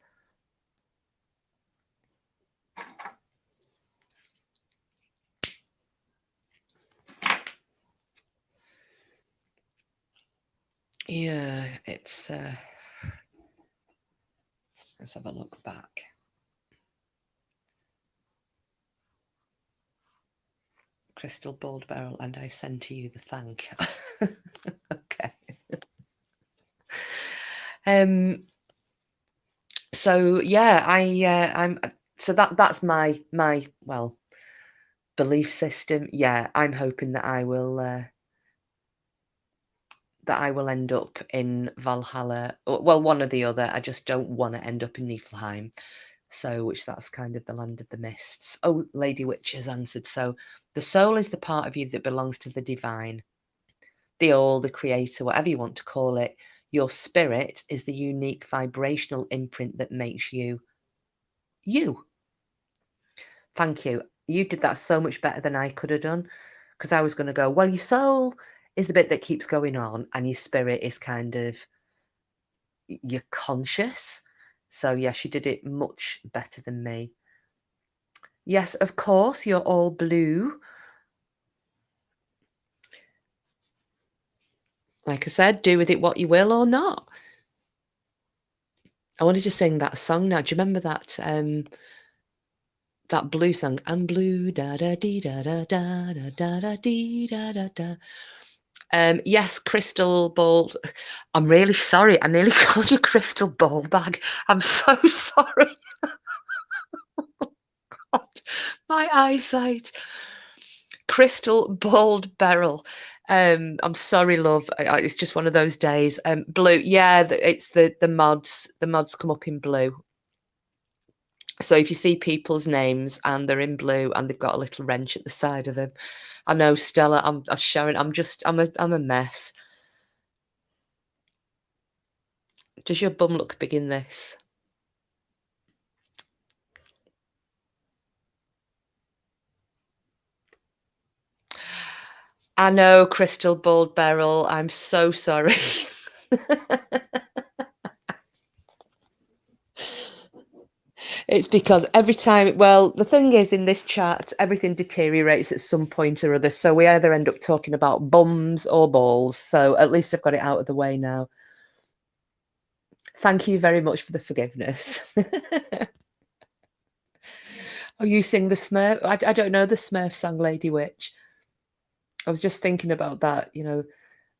Yeah, it's let's have a look back. Crystal Bald Barrel, and I send to you the thank. Okay. So yeah, I'm so that's my well belief system. Yeah, I'm hoping that I will end up in Valhalla. Well, one or the other. I just don't want to end up in Niflheim. So, which that's kind of the land of the mists. Oh, Lady Witch has answered. So, the soul is the part of you that belongs to the divine, the all, the creator, whatever you want to call it. Your spirit is the unique vibrational imprint that makes you you. Thank you. You did that so much better than I could have done, because I was going to go, well, your soul is the bit that keeps going on, and your spirit is kind of your conscious. So, yes, you did it much better than me. Yes, of course, you're all blue. Like I said, do with it what you will or not. I wanted to sing that song now. Do you remember that that blue song? I'm blue, da da dee da da da da da da dee da da da. Yes, Crystal Ball. I'm really sorry. I nearly called you Crystal Ball Bag. I'm so sorry. God, my eyesight. Crystal Bald Beryl. I'm sorry, love. It's just one of those days. Blue. Yeah, it's the mods. The mods come up in blue. So if you see people's names and they're in blue and they've got a little wrench at the side of them, I know, Stella. I'm Sharon. I'm a mess. Does your bum look big in this? I know, Crystal Bald Beryl. I'm so sorry. It's because every time, well, the thing is, in this chat, everything deteriorates at some point or other. So we either end up talking about bums or balls. So at least I've got it out of the way now. Thank you very much for the forgiveness. Oh, you sing the Smurf? I don't know the Smurf song, Lady Witch. I was just thinking about that, you know.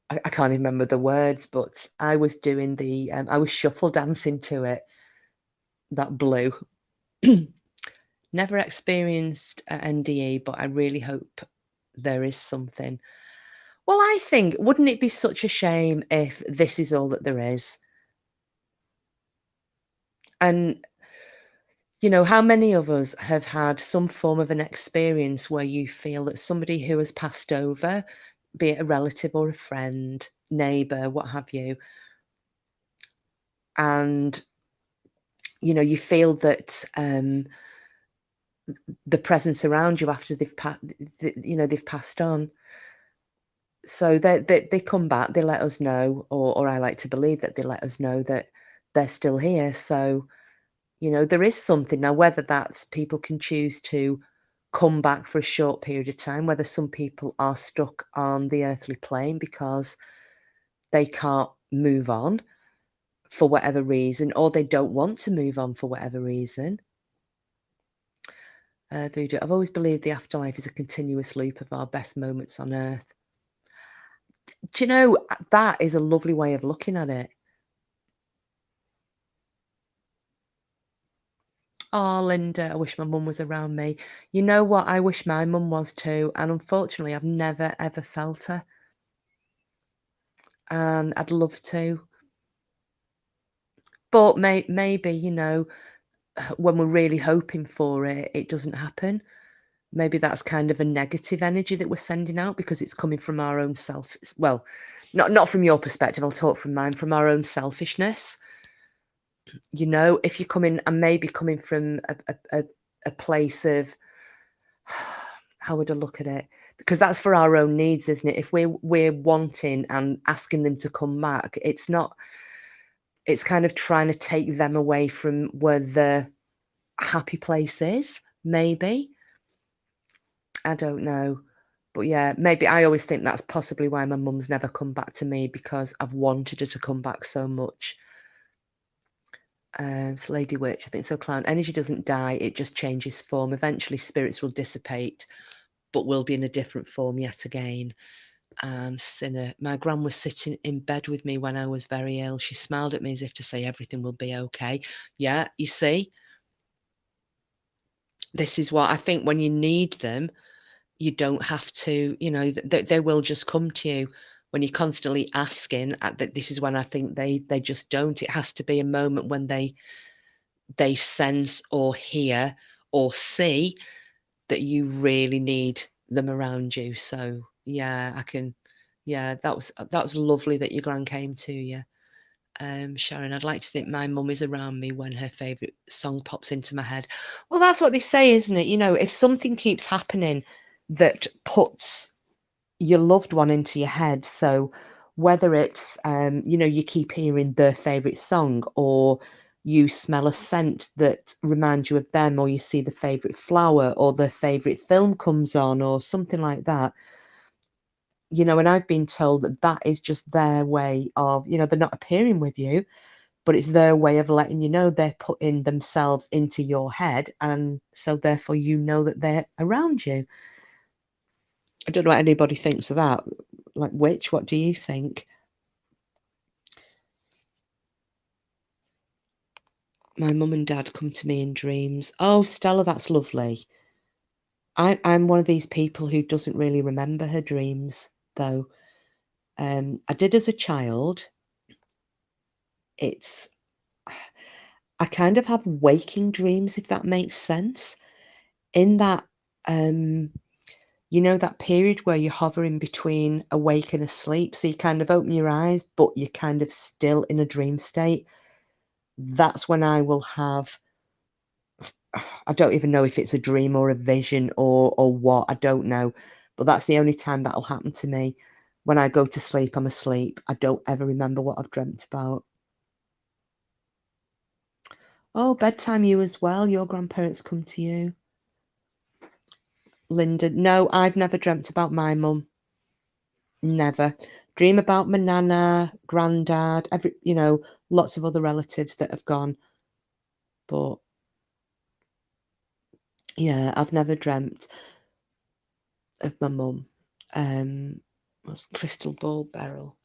I can't even remember the words, but I was doing I was shuffle dancing to it. That blue. Never experienced a NDE, but I really hope there is something. Well, I think, wouldn't it be such a shame if this is all that there is? And, you know, how many of us have had some form of an experience where you feel that somebody who has passed over, be it a relative or a friend, neighbour, what have you, and, you know, you feel that the presence around you after they've passed on. So they come back, they let us know, or I like to believe that they let us know that they're still here. So, you know, there is something now, whether that's people can choose to come back for a short period of time, whether some people are stuck on the earthly plane because they can't move on for whatever reason, or they don't want to move on for whatever reason. Voodoo, I've always believed the afterlife is a continuous loop of our best moments on earth. Do you know, that is a lovely way of looking at it. Oh, Linda, I wish my mum was around me. You know what? I wish my mum was too. And unfortunately, I've never ever felt her. And I'd love to. But maybe, you know, when we're really hoping for it, it doesn't happen. Maybe that's kind of a negative energy that we're sending out because it's coming from our own self. Well, not from your perspective, I'll talk from mine, from our own selfishness. You know, if you're coming and maybe coming from a place of, how would I look at it? Because that's for our own needs, isn't it? If we're wanting and asking them to come back, it's not. It's kind of trying to take them away from where the happy place is. Maybe, I don't know, but yeah, maybe I always think that's possibly why my mum's never come back to me, because I've wanted her to come back so much. So Lady Witch, I think so. Clown energy doesn't die; it just changes form. Eventually, spirits will dissipate, but will be in a different form yet again. And Sinner, my gran was sitting in bed with me when I was very ill. She smiled at me as if to say everything will be okay. Yeah, you see, this is what I think. When you need them, you don't have to, you know, they will just come to you. When you're constantly asking, that this is when I think they just don't. It has to be a moment when they sense or hear or see that you really need them around you. So yeah, I can. Yeah, that was lovely that your gran came to you. Sharon, I'd like to think my mum is around me when her favourite song pops into my head. Well, that's what they say, isn't it? You know, if something keeps happening that puts your loved one into your head, so whether it's, you know, you keep hearing their favourite song, or you smell a scent that reminds you of them, or you see the favourite flower, or their favourite film comes on, or something like that, you know, and I've been told that that is just their way of, you know, they're not appearing with you, but it's their way of letting you know they're putting themselves into your head, and so therefore you know that they're around you. I don't know what anybody thinks of that. Like, Witch, what do you think? My mum and dad come to me in dreams. Oh, Stella, that's lovely. I'm one of these people who doesn't really remember her dreams, though. I did as a child. It's I kind of have waking dreams, if that makes sense. In that, you know, that period where you're hovering between awake and asleep, so you kind of open your eyes, but you're kind of still in a dream state. That's when I will have, I don't even know if it's a dream or a vision or what, I don't know. But that's the only time that'll happen to me. When I go to sleep, I'm asleep. I don't ever remember what I've dreamt about. Oh, bedtime, you as well. Your grandparents come to you. Linda, no, I've never dreamt about my mum. Never. Dream about my nana, granddad, you know, lots of other relatives that have gone. But yeah, I've never dreamt of my mum. What's Crystal Ball Barrel?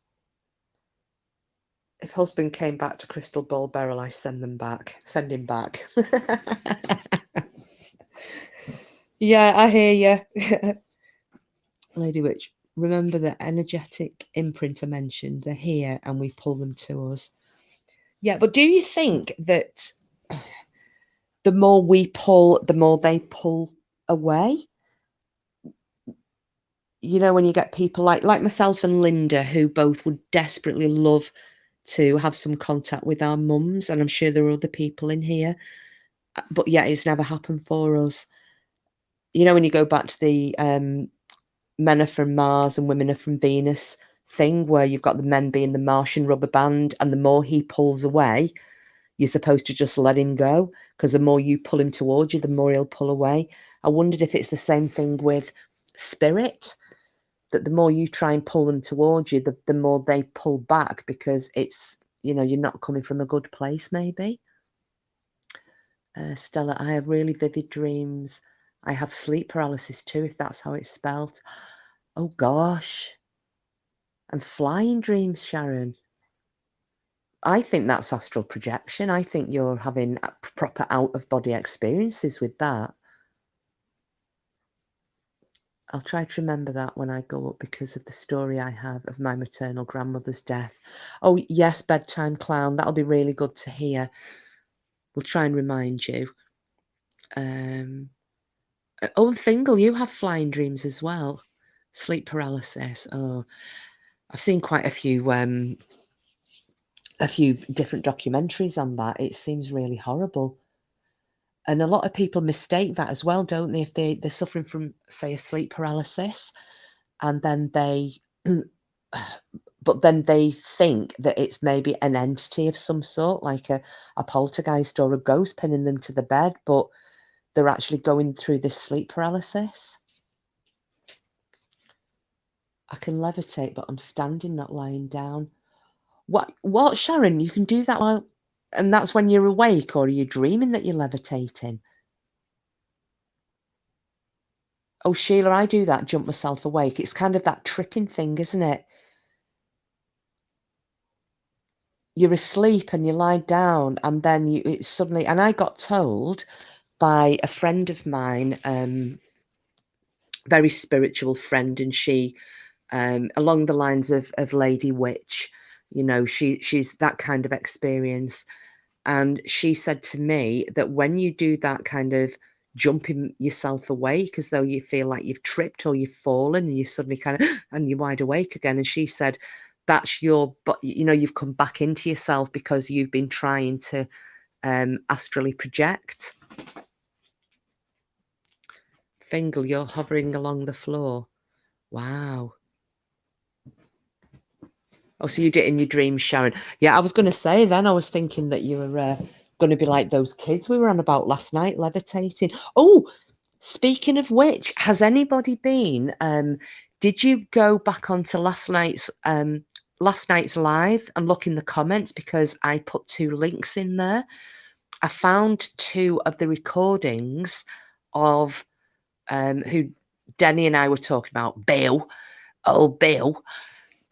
If husband came back to Crystal Ball Barrel, I send him back. Send him back. Yeah, I hear you. Lady Witch, remember the energetic imprint I mentioned? They're here and we pull them to us. Yeah, but do you think that the more we pull, the more they pull away? You know, when you get people like myself and Linda, who both would desperately love to have some contact with our mums, and I'm sure there are other people in here, but yeah, it's never happened for us. You know, when you go back to the men are from Mars and women are from Venus thing, where you've got the men being the Martian rubber band, and the more he pulls away, you're supposed to just let him go, because the more you pull him towards you, the more he'll pull away. I wondered if it's the same thing with spirit, that the more you try and pull them towards you, the more they pull back, because it's, you know, you're not coming from a good place, maybe. Stella, I have really vivid dreams. I have sleep paralysis too, if that's how it's spelt. Oh gosh. And flying dreams, Sharon. I think that's astral projection. I think you're having proper out-of-body experiences with that. I'll try to remember that when I go up, because of the story I have of my maternal grandmother's death. Oh, yes, bedtime clown. That'll be really good to hear. We'll try and remind you. Oh, and Fingal, you have flying dreams as well. Sleep paralysis. Oh, I've seen quite a few different documentaries on that. It seems really horrible. And a lot of people mistake that as well, don't they? If they're suffering from, say, a sleep paralysis, and then they, but then they think that it's maybe an entity of some sort, like a poltergeist or a ghost pinning them to the bed, but they're actually going through this sleep paralysis. I can levitate, but I'm standing, not lying down. What, Sharon? You can do that while, and that's when you're awake, or are you dreaming that you're levitating? Oh, Sheila, I do that, jump myself awake. It's kind of that tripping thing, isn't it? You're asleep and you lie down, and then it's suddenly, and I got told by a friend of mine, very spiritual friend, and she, along the lines of Lady Witch, you know, she's that kind of experience. And she said to me that when you do that kind of jumping yourself awake, as though you feel like you've tripped or you've fallen, and you suddenly kind of, and you're wide awake again. And she said, that's but you know, you've come back into yourself because you've been trying to astrally project. Fingal, you're hovering along the floor. Wow. Oh, so you did in your dreams, Sharon. Yeah, I was going to say then, I was thinking that you were going to be like those kids we were on about last night, levitating. Oh, speaking of which, has anybody been, did you go back onto last night's live and look in the comments, because I put 2 links in there. I found 2 of the recordings of who Denny and I were talking about, Bill, old Bill,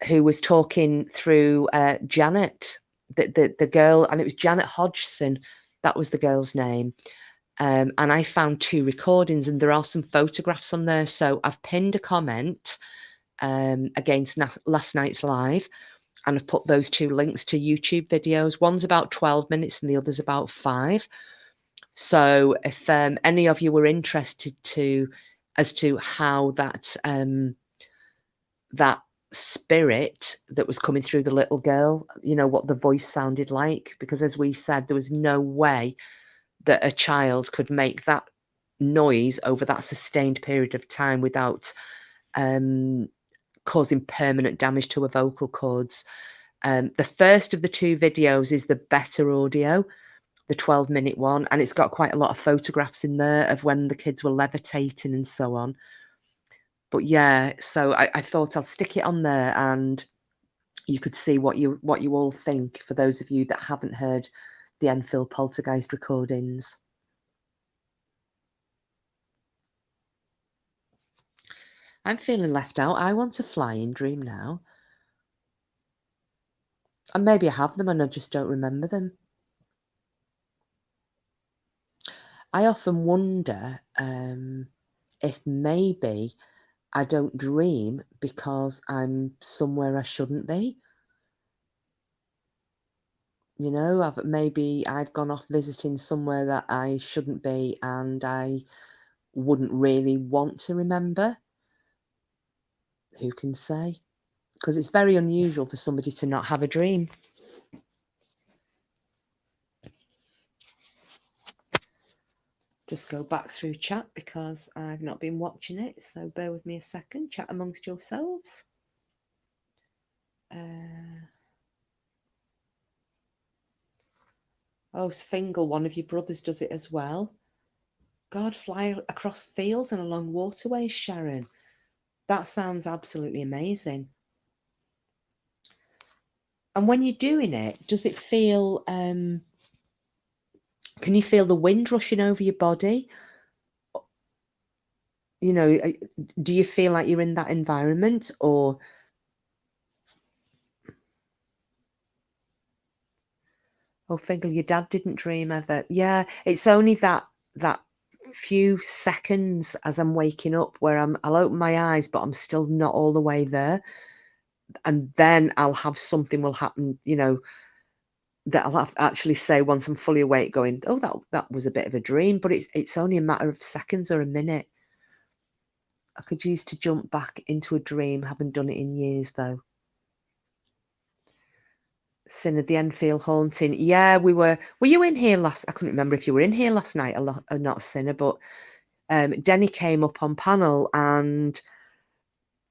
who was talking through Janet, the girl, and it was Janet Hodgson. That was the girl's name. And I found 2 recordings, and there are some photographs on there. So I've pinned a comment against last night's live, and I've put those 2 links to YouTube videos. One's about 12 minutes and the other's about 5. So if any of you were interested as to how that that spirit that was coming through the little girl, you know, what the voice sounded like, because as we said, there was no way that a child could make that noise over that sustained period of time without causing permanent damage to her vocal cords. The first of the 2 videos is the better audio, the 12-minute one, and it's got quite a lot of photographs in there of when the kids were levitating and so on. But yeah, so I thought I'll stick it on there, and you could see what you all think, for those of you that haven't heard the Enfield Poltergeist recordings. I'm feeling left out. I want a flying dream now. And maybe I have them and I just don't remember them. I often wonder if maybe I don't dream because I'm somewhere I shouldn't be. You know, maybe I've gone off visiting somewhere that I shouldn't be and I wouldn't really want to remember. Who can say? Because it's very unusual for somebody to not have a dream. Just go back through chat because I've not been watching it, so bear with me a second. Chat amongst yourselves. Oh, Sfingal, one of your brothers does it as well. God, fly across fields and along waterways, Sharon. That sounds absolutely amazing. And when you're doing it, does it feel, can you feel the wind rushing over your body? You know, do you feel like you're in that environment or... Oh, Fingal, your dad didn't dream ever. Yeah, it's only that few seconds as I'm waking up where I'll open my eyes, but I'm still not all the way there. And then I'll have something will happen, you know, that I'll have to actually say once I'm fully awake going, oh, that was a bit of a dream, but it's only a matter of seconds or a minute. I could use to jump back into a dream. Haven't done it in years though. Sin of the Enfield haunting. Yeah, we were you in here last? I couldn't remember if you were in here last night or not, Sinner, but Denny came up on panel and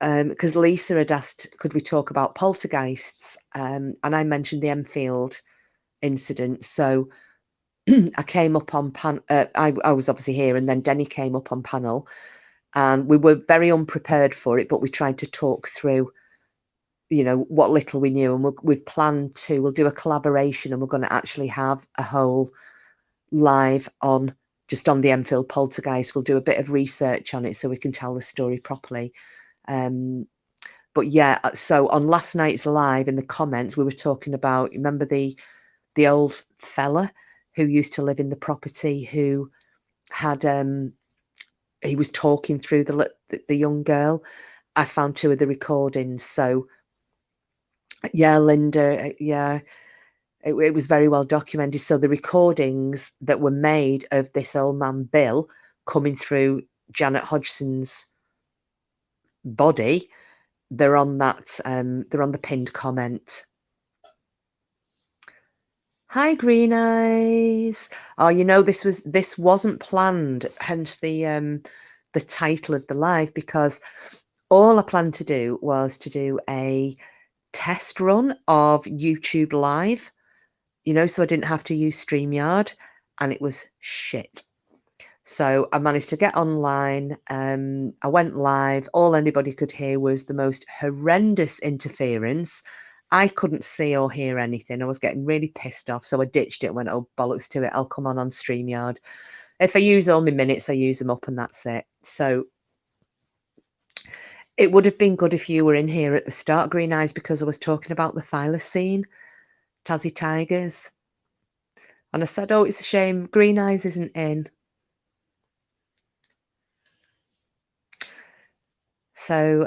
because Lisa had asked, could we talk about poltergeists? And I mentioned the Enfield incident. So I came up on I was obviously here, and then Denny came up on panel, and we were very unprepared for it, but we tried to talk through, you know, what little we knew, and we've planned to, we'll do a collaboration, and we're going to actually have a whole live on just on the Enfield poltergeist. We'll do a bit of research on it so we can tell the story properly. But yeah, so on last night's live in the comments, we were talking about, remember the old fella who used to live in the property who had he was talking through the young girl. I found 2 of the recordings. So yeah, Linda, yeah, it was very well documented. So the recordings that were made of this old man Bill coming through Janet Hodgson's body, they're on that they're on the pinned comment. Hi, Green Eyes. Oh, you know, this wasn't planned, hence the title of the live, because all I planned to do was to do a test run of YouTube Live, you know, so I didn't have to use StreamYard, and it was shit. So I managed to get online. I went live. All anybody could hear was the most horrendous interference. I couldn't see or hear anything. I was getting really pissed off. So I ditched it and went, oh, bollocks to it. I'll come on StreamYard. If I use all my minutes, I use them up and that's it. So it would have been good if you were in here at the start, Green Eyes, because I was talking about the thylacine, Tassie Tigers. And I said, oh, it's a shame Green Eyes isn't in. So,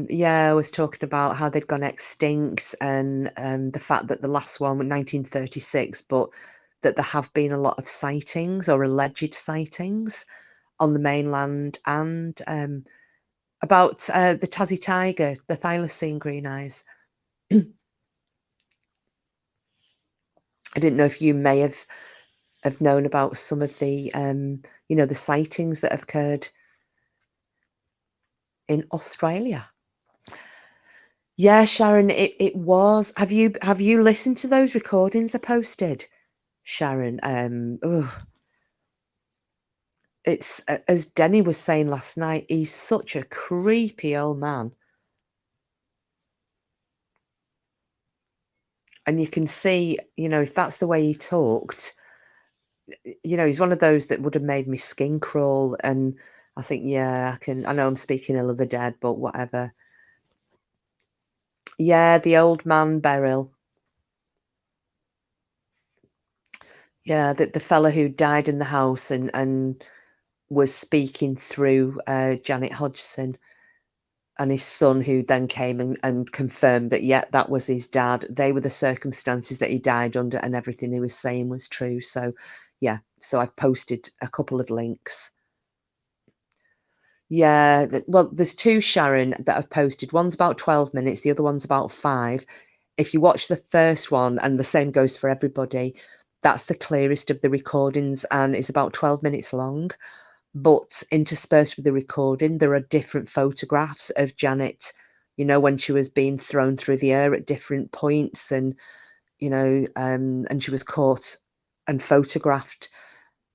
yeah, I was talking about how they'd gone extinct and the fact that the last one was 1936, but that there have been a lot of sightings or alleged sightings on the mainland, and about the Tassie tiger, the thylacine, Green Eyes. I didn't know if you may have known about some of the, you know, the sightings that have occurred in Australia. Yeah, Sharon, it was. Have you listened to those recordings I posted, Sharon? It's as Denny was saying last night, he's such a creepy old man. And you can see, you know, if that's the way he talked, you know, he's one of those that would have made me skin crawl. And I think, yeah, I know I'm speaking ill of the dead, but whatever. Yeah, the old man Beryl. Yeah, the fella who died in the house and was speaking through Janet Hodgson, and his son, who then came and confirmed that, yeah, that was his dad. They were the circumstances that he died under, and everything he was saying was true. So, yeah, so I've posted a couple of links. Yeah, well, there's two, Sharon, that I've posted. One's about 12 minutes, the other one's about 5. If you watch the first one, and the same goes for everybody, that's the clearest of the recordings, and it's about 12 minutes long. But interspersed with the recording, there are different photographs of Janet, you know, when she was being thrown through the air at different points, and, you know, and she was caught and photographed.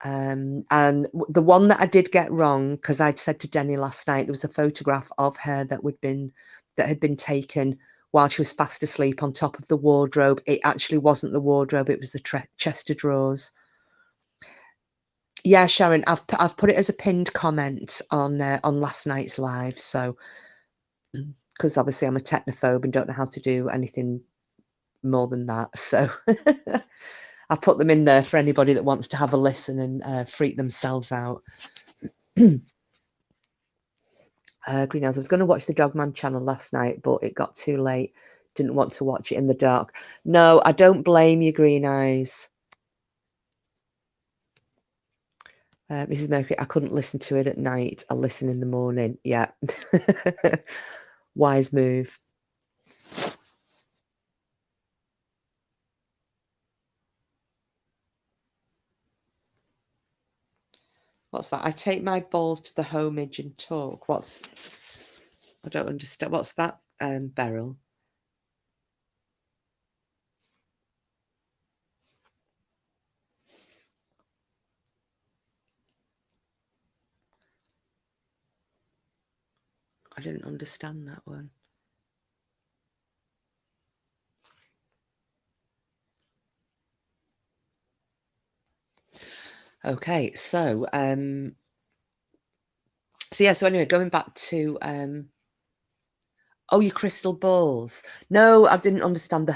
And the one that I did get wrong, because I'd said to Denny last night, there was a photograph of her that had been taken while she was fast asleep on top of the wardrobe. It actually wasn't the wardrobe; it was the chest of drawers. Yeah, Sharon, I've put it as a pinned comment on last night's live. So, because obviously I'm a technophobe and don't know how to do anything more than that, so I put them in there for anybody that wants to have a listen and freak themselves out. Greenhouse, I was going to watch the Dogman channel last night, but it got too late. Didn't want to watch it in the dark. No, I don't blame you, Green Eyes. Mrs. Mercury, I couldn't listen to it at night. I'll listen in the morning. Yeah. Wise move. What's that? I take my balls to the homage and talk. I don't understand. What's that, Beryl? I didn't understand that one. Okay, so so anyway, going back to oh, your crystal balls. No, I didn't understand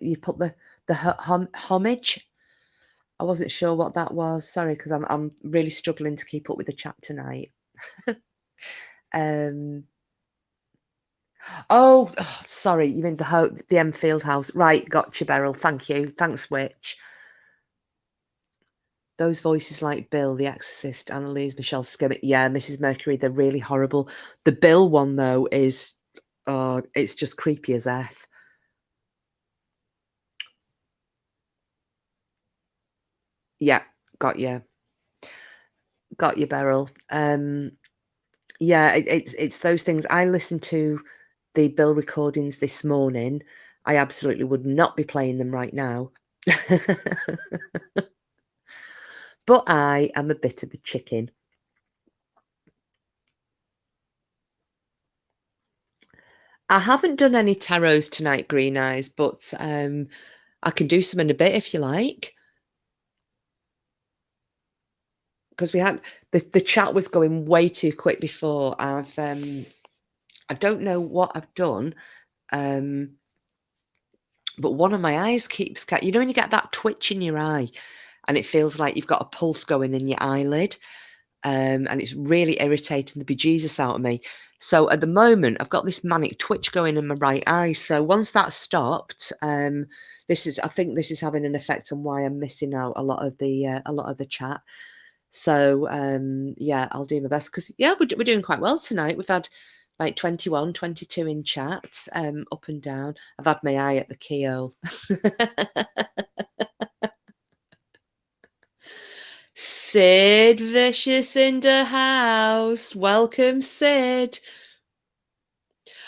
you put the homage. I wasn't sure what that was. Sorry, because I'm really struggling to keep up with the chat tonight. Oh, sorry, you mean the Enfield house. Right, gotcha, Beryl. Thank you. Thanks, Witch. Those voices like Bill, The Exorcist, Annalise, Michelle Skimmett. Yeah, Mrs. Mercury, they're really horrible. The Bill one, though, is, it's just creepy as F. Yeah, got you. Got you, Beryl. Yeah, it's those things. I listened to the Bill recordings this morning. I absolutely would not be playing them right now. But I am a bit of a chicken. I haven't done any tarots tonight, Green Eyes, but I can do some in a bit if you like. Because we had the chat was going way too quick before. I don't know what I've done, but one of my eyes keeps you know when you get that twitch in your eye, and it feels like you've got a pulse going in your eyelid, and it's really irritating the bejesus out of me. So at the moment, I've got this manic twitch going in my right eye. So once that's stopped, I think this is having an effect on why I'm missing out a lot of the chat. So yeah, I'll do my best, because yeah, we're doing quite well tonight. We've had like 21, 22 in chat, up and down. I've had my eye at the keyhole. Sid Vicious in the house. Welcome, Sid.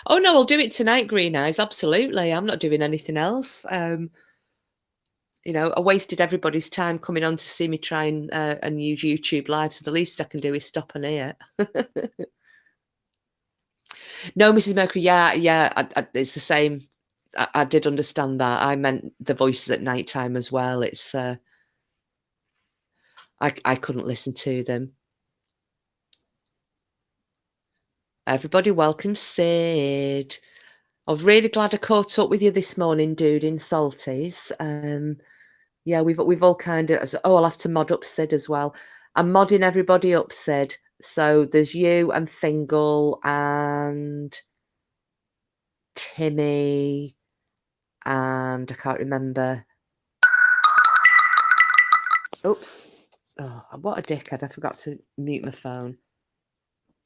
Oh no, I'll do it tonight, Green Eyes. Absolutely. I'm not doing anything else. You know, I wasted everybody's time coming on to see me try and use YouTube Live, so the least I can do is stop and hear. No, Mrs. Mercury, yeah, it's the same. I did understand that. I meant the voices at night time as well. It's I couldn't listen to them. Everybody welcome Sid. I'm really glad I caught up with you this morning, dude, in Salties. Yeah, we've all kind of. Oh, I'll have to mod up Sid as well. I'm modding everybody up, Sid. So there's you and Fingal and Timmy and I can't remember. Oops. Oh, what a dickhead. I forgot to mute my phone.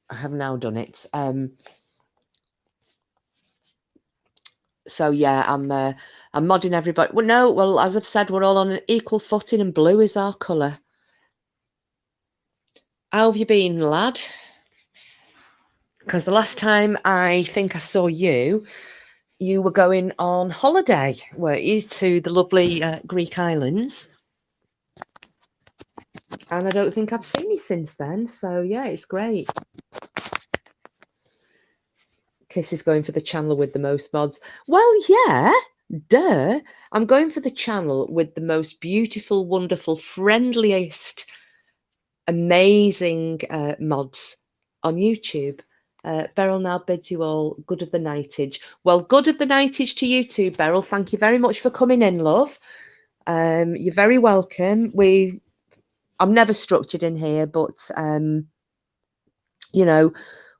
I have now done it. So yeah, I'm modding everybody. Well, no, well, as I've said, we're all on an equal footing and blue is our colour. How have you been, lad? Because the last time I think I saw you, you were going on holiday, weren't you, to the lovely Greek islands? And I don't think I've seen you since then. So yeah, it's great. Kiss is going for the channel with the most mods. Well, yeah, duh. I'm going for the channel with the most beautiful, wonderful, friendliest, amazing mods on YouTube. Beryl now bids you all good of the nightage. Well, good of the nightage to you too, Beryl. Thank you very much for coming in, love. You're very welcome. I'm never structured in here, but you know,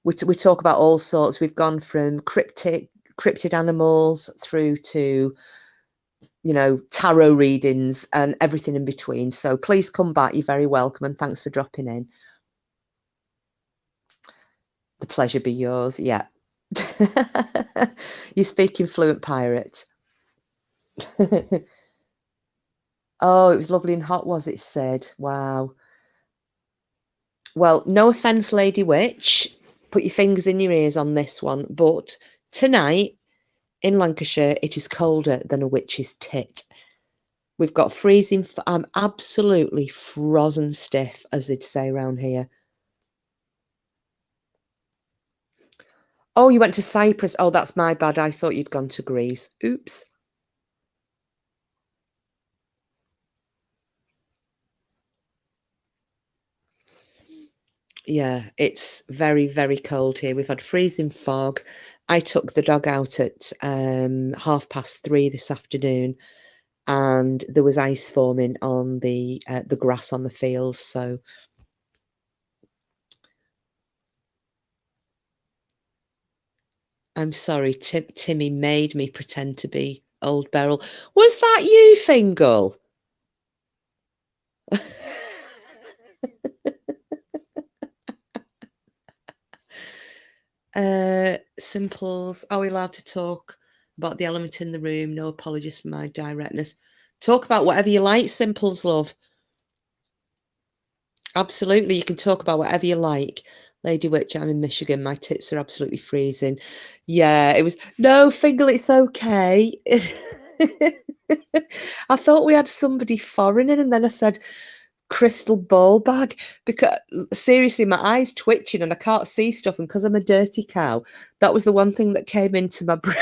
we talk about all sorts. We've gone from cryptid animals through to, you know, tarot readings and everything in between. So please come back. You're very welcome, and thanks for dropping in. The pleasure be yours. Yeah. You speaking fluent pirate. Oh, it was lovely and hot, was it, Sid? Wow. Well, no offence, Lady Witch. Put your fingers in your ears on this one. But tonight in Lancashire, it is colder than a witch's tit. We've got freezing. I'm absolutely frozen stiff, as they'd say around here. Oh, you went to Cyprus. Oh, that's my bad. I thought you'd gone to Greece. Oops. Yeah, it's very, very cold here. We've had freezing fog. I took the dog out at 3:30 this afternoon, and there was ice forming on the grass on the fields. So I'm sorry, Timmy made me pretend to be old Beryl. Was that you, Fingal? Simples. Are we allowed to talk about the element in the room? No apologies for my directness. Talk about whatever you like, Simples, love. Absolutely, you can talk about whatever you like. Lady Witch, I'm in Michigan. My tits are absolutely freezing. Yeah, it was. No, Fingal, it's okay. I thought we had somebody foreign in, and then I said, crystal ball bag, because seriously my eyes twitching and I can't see stuff, and because I'm a dirty cow, that was the one thing that came into my brain.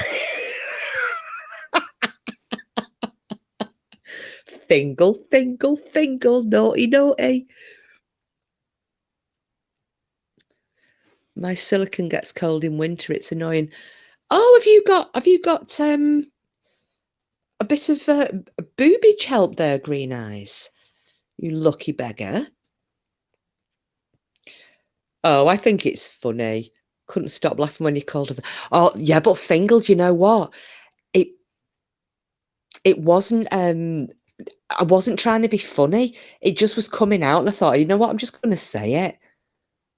Fingal, Fingal, Fingal, naughty, naughty. My silicone gets cold in winter, it's annoying. Oh, have you got a bit of boobage help there, Green Eyes, you lucky beggar? Oh, I think it's funny. Couldn't stop laughing when you called her. Oh, yeah, but Fingal, do you know what? It wasn't. I wasn't trying to be funny. It just was coming out, and I thought, you know what? I'm just going to say it.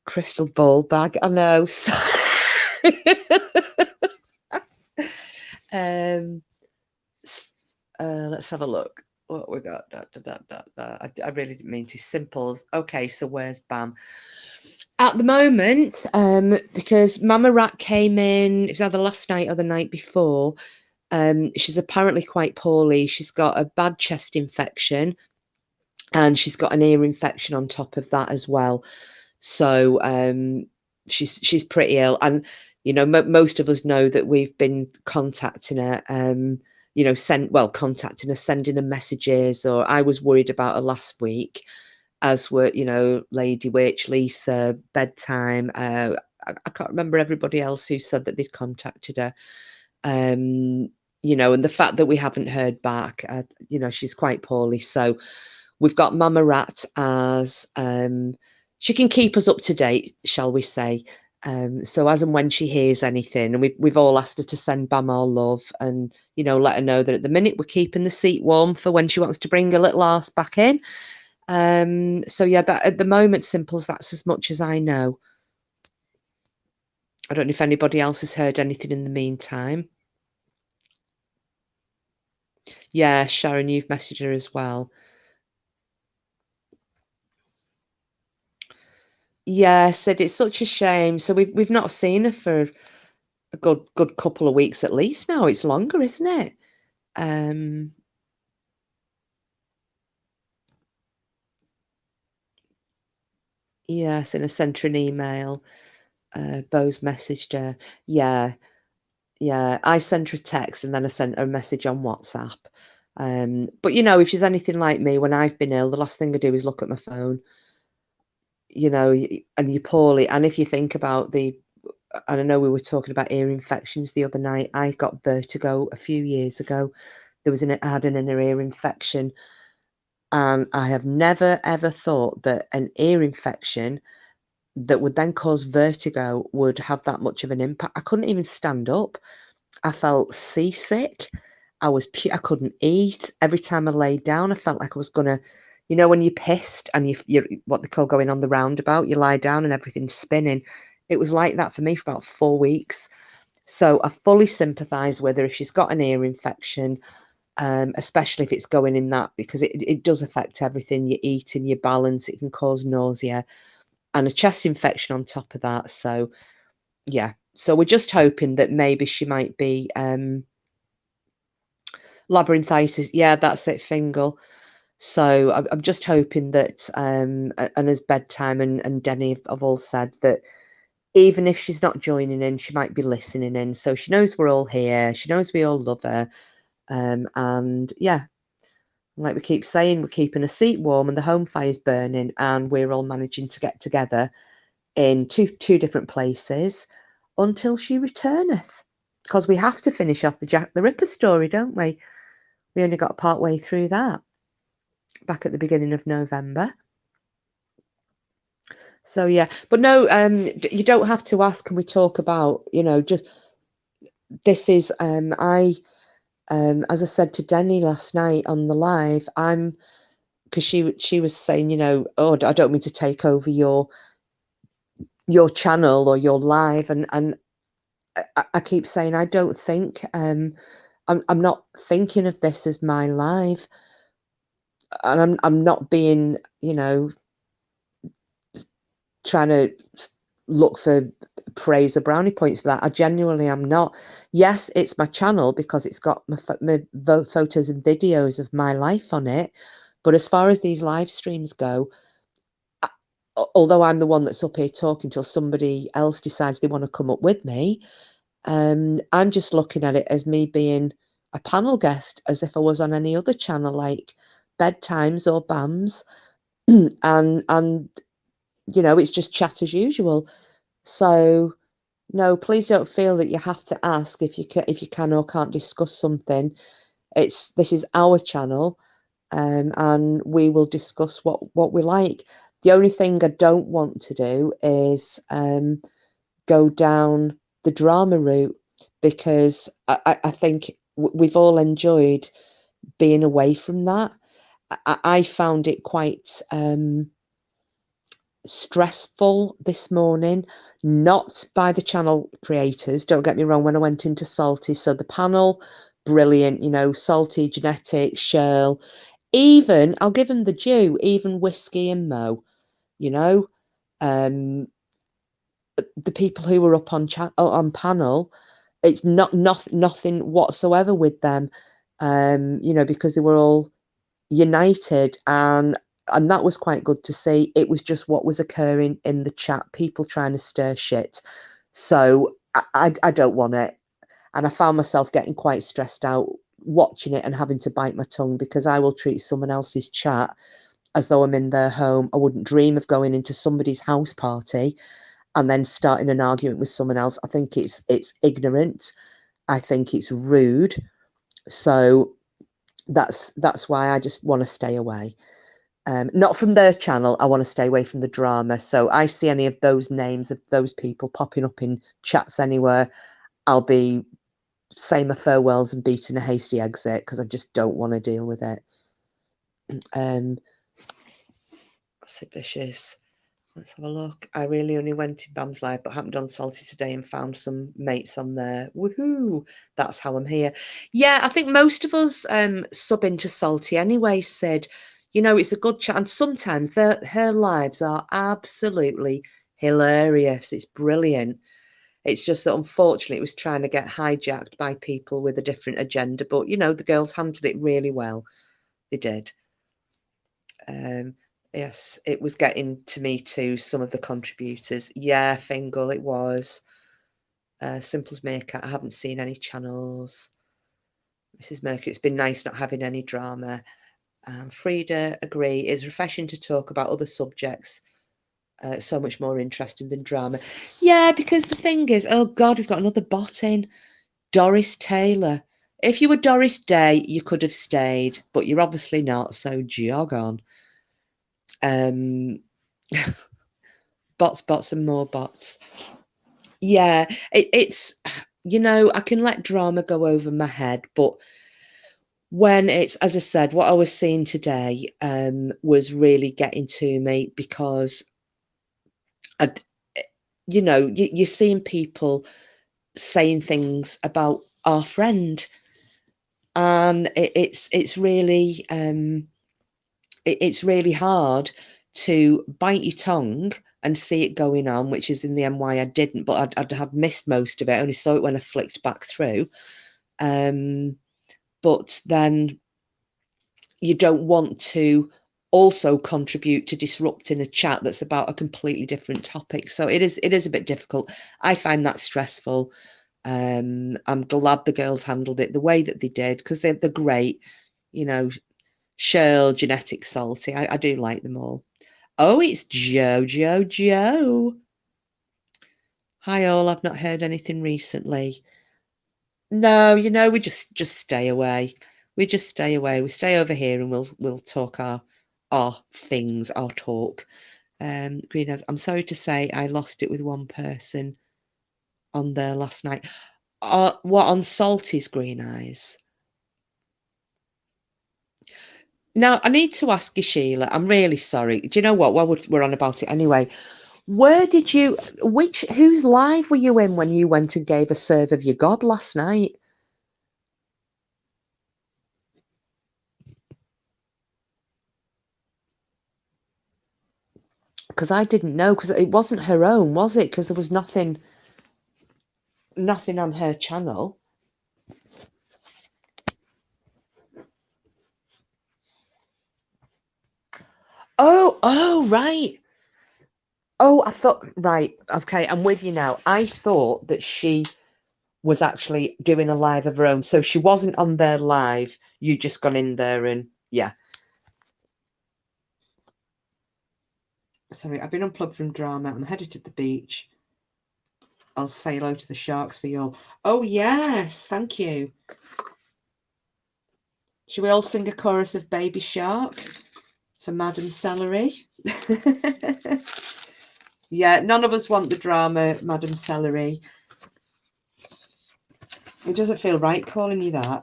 Crystal ball bag. I know. So let's have a look. What we got? I really didn't mean to. Simple. Okay, so where's Bam? At the moment, because Mama Rat came in, it was either last night or the night before. She's apparently quite poorly. She's got a bad chest infection, and she's got an ear infection on top of that as well. So she's pretty ill, and you know most of us know that we've been contacting her. You know, contacting her, sending her messages. Or I was worried about her last week, as were, you know, Lady Witch, Lisa, Bedtime. I can't remember everybody else who said that they'd contacted her. you know, and the fact that we haven't heard back, you know, she's quite poorly. So we've got Mama Rat as, she can keep us up to date, shall we say. So as and when she hears anything, and we've all asked her to send Bam our love, and, you know, let her know that at the minute we're keeping the seat warm for when she wants to bring her little arse back in. So yeah, that at the moment, Simples, that's as much as I know. I don't know if anybody else has heard anything in the meantime. Yeah, Sharon, you've messaged her as well. Yeah, said it's such a shame. So we've not seen her for a good couple of weeks at least now. It's longer, isn't it? Yes, and I sent her an email. Bo's messaged her. Yeah, yeah. I sent her a text and then I sent her a message on WhatsApp. But you know, if she's anything like me, when I've been ill, the last thing I do is look at my phone. You know, and you're poorly. And if you think about and I know we were talking about ear infections the other night. I got vertigo a few years ago. I had an inner ear infection, and I have never ever thought that an ear infection that would then cause vertigo would have that much of an impact. I couldn't even stand up. I felt seasick. I couldn't eat. Every time I laid down, I felt like I was gonna, you know, when you're pissed and you're what they call going on the roundabout, you lie down and everything's spinning. It was like that for me for about 4 weeks. So I fully sympathise with her if she's got an ear infection, especially if it's going in that, because it does affect everything, your eating, your balance, it can cause nausea, and a chest infection on top of that. So yeah, so we're just hoping that maybe she might be labyrinthitis. Yeah, that's it, fingal. So I'm just hoping that, and as Bedtime and Denny have all said, that even if she's not joining in, she might be listening in. So she knows we're all here. She knows we all love her. And yeah, like we keep saying, we're keeping a seat warm and the home fire's burning, and we're all managing to get together in two different places until she returneth. Because we have to finish off the Jack the Ripper story, don't we? We only got part way through that back at the beginning of November. So yeah, but no, you don't have to ask. Can we talk about, you know, just this is as I said to Denny last night on the live, because she was saying, you know, oh, I don't mean to take over your channel or your live, and I keep saying I don't think I'm not thinking of this as my live, and I'm not being, you know, trying to look for praise or brownie points for that. I genuinely am not. Yes, it's my channel because it's got my photos and videos of my life on it, but as far as these live streams go, although I'm the one that's up here talking till somebody else decides they want to come up with me, I'm just looking at it as me being a panel guest, as if I was on any other channel like Bedtimes or BAMS, and you know, it's just chat as usual. So no, please don't feel that you have to ask if you can or can't discuss something. This is our channel, and we will discuss what we like. The only thing I don't want to do is go down the drama route, because I think we've all enjoyed being away from that. I found it quite stressful this morning, not by the channel creators, don't get me wrong. When I went into Salty, so the panel, brilliant, you know, Salty, Genetics, Shirl, even, I'll give them the due, even Whiskey and Mo, you know, the people who were up on panel, it's nothing whatsoever with them, you know, because they were all united, and that was quite good to see. It was just what was occurring in the chat, people trying to stir shit. So I don't want it, and I found myself getting quite stressed out watching it and having to bite my tongue, because I will treat someone else's chat as though I'm in their home. I wouldn't dream of going into somebody's house party and then starting an argument with someone else. I think it's ignorant. I think it's rude. So that's why I just want to stay away. Not from their channel. I want to stay away from the drama. So I see any of those names of those people popping up in chats anywhere, I'll be saying my farewells and beating a hasty exit because I just don't want to deal with it. Suspicious. Let's have a look. I really only went to Bam's Live, but happened on Salty today and found some mates on there. Woohoo! That's how I'm here. Yeah, I think most of us sub into Salty anyway, Sid. You know, it's a good chat. And sometimes her lives are absolutely hilarious. It's brilliant. It's just that unfortunately it was trying to get hijacked by people with a different agenda. But, you know, the girls handled it really well. They did. Yes, it was getting to me too, some of the contributors. Yeah, Fingal, it was. Simple's Maker, I haven't seen any channels. Mrs. Mercury, it's been nice not having any drama. Frida, agree. It's refreshing to talk about other subjects. So much more interesting than drama. Yeah, because the thing is, oh God, we've got another bot in. Doris Taylor. If you were Doris Day, you could have stayed, but you're obviously not, so jog on. Bots and more bots. Yeah, it's, you know, I can let drama go over my head, but when it's, as I said, what I was seeing today was really getting to me because, you know, you're seeing people saying things about our friend, and it's really it's really hard to bite your tongue and see it going on, which is in the NY I didn't, but I'd have missed most of it. I only saw it when I flicked back through. But then you don't want to also contribute to disrupting a chat that's about a completely different topic. So it is a bit difficult. I find that stressful. I'm glad the girls handled it the way that they did because they're great. You know, Shirl, Genetic, Salty. I do like them all. Oh, it's Joe. Hi all, I've not heard anything recently. No, you know, we just stay away. We just stay away. We stay over here and we'll talk our things, our talk. Greenhouse, I'm sorry to say I lost it with one person on there last night. What, on Salty's Green Eyes? Now, I need to ask you, Sheila, I'm really sorry. Do you know what? Well, we're on about it anyway. Where did you, whose live were you in when you went and gave a serve of your God last night? Because I didn't know, because it wasn't her own, was it? Because there was nothing on her channel. Oh, right. Oh, I thought, right, okay, I'm with you now. I thought that she was actually doing a live of her own. So she wasn't on there live. You just gone in there and, yeah. Sorry, I've been unplugged from drama. I'm headed to the beach. I'll say hello to the sharks for you all. Oh, yes, thank you. Should we all sing a chorus of Baby Shark for Madam Celery? Yeah, none of us want the drama, Madam Celery. It doesn't feel right calling you that.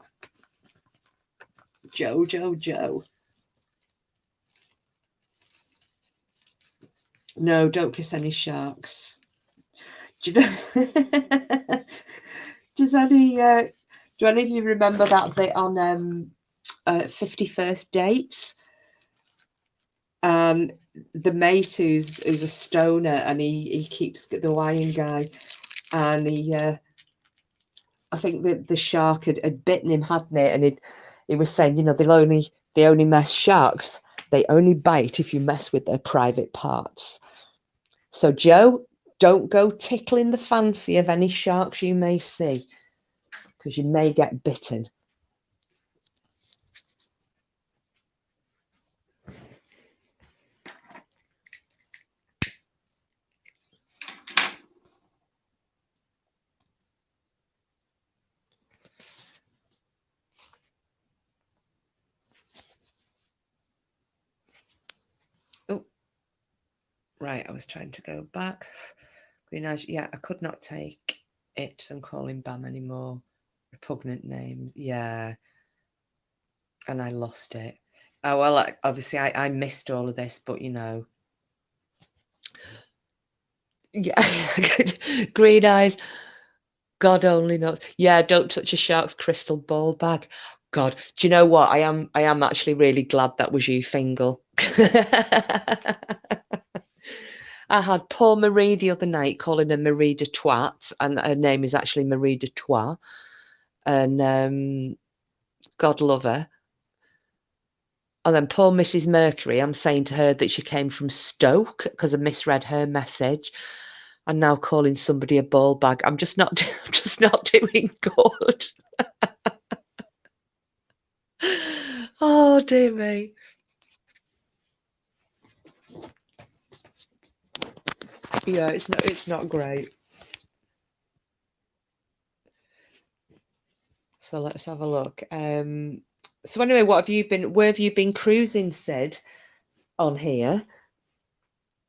Joe. No, don't kiss any sharks. Do you know? Do any of you remember that bit on 51st Dates? The mate who's a stoner and he keeps the Hawaiian guy, and I think that the shark had bitten him, hadn't it? And he was saying, you know, they only mess sharks. They only bite if you mess with their private parts. So Joe, don't go tickling the fancy of any sharks you may see, because you may get bitten. Right, I was trying to go back. Green eyes, yeah, I could not take it and call him Bam anymore. Repugnant name, yeah. And I lost it. Oh, well, obviously I missed all of this, but you know. Yeah, green eyes. God only knows. Yeah, don't touch a shark's crystal ball bag. God, do you know what? I am actually really glad that was you, Fingal. I had poor Marie the other night calling her Marie de Twat, and her name is actually Marie de Trois. And God love her. And then poor Mrs. Mercury, I'm saying to her that she came from Stoke because I misread her message. And now calling somebody a ball bag. I'm just not doing good. Oh dear me. Yeah, it's not great. So let's have a look. So anyway, where have you been cruising, Sid, on here?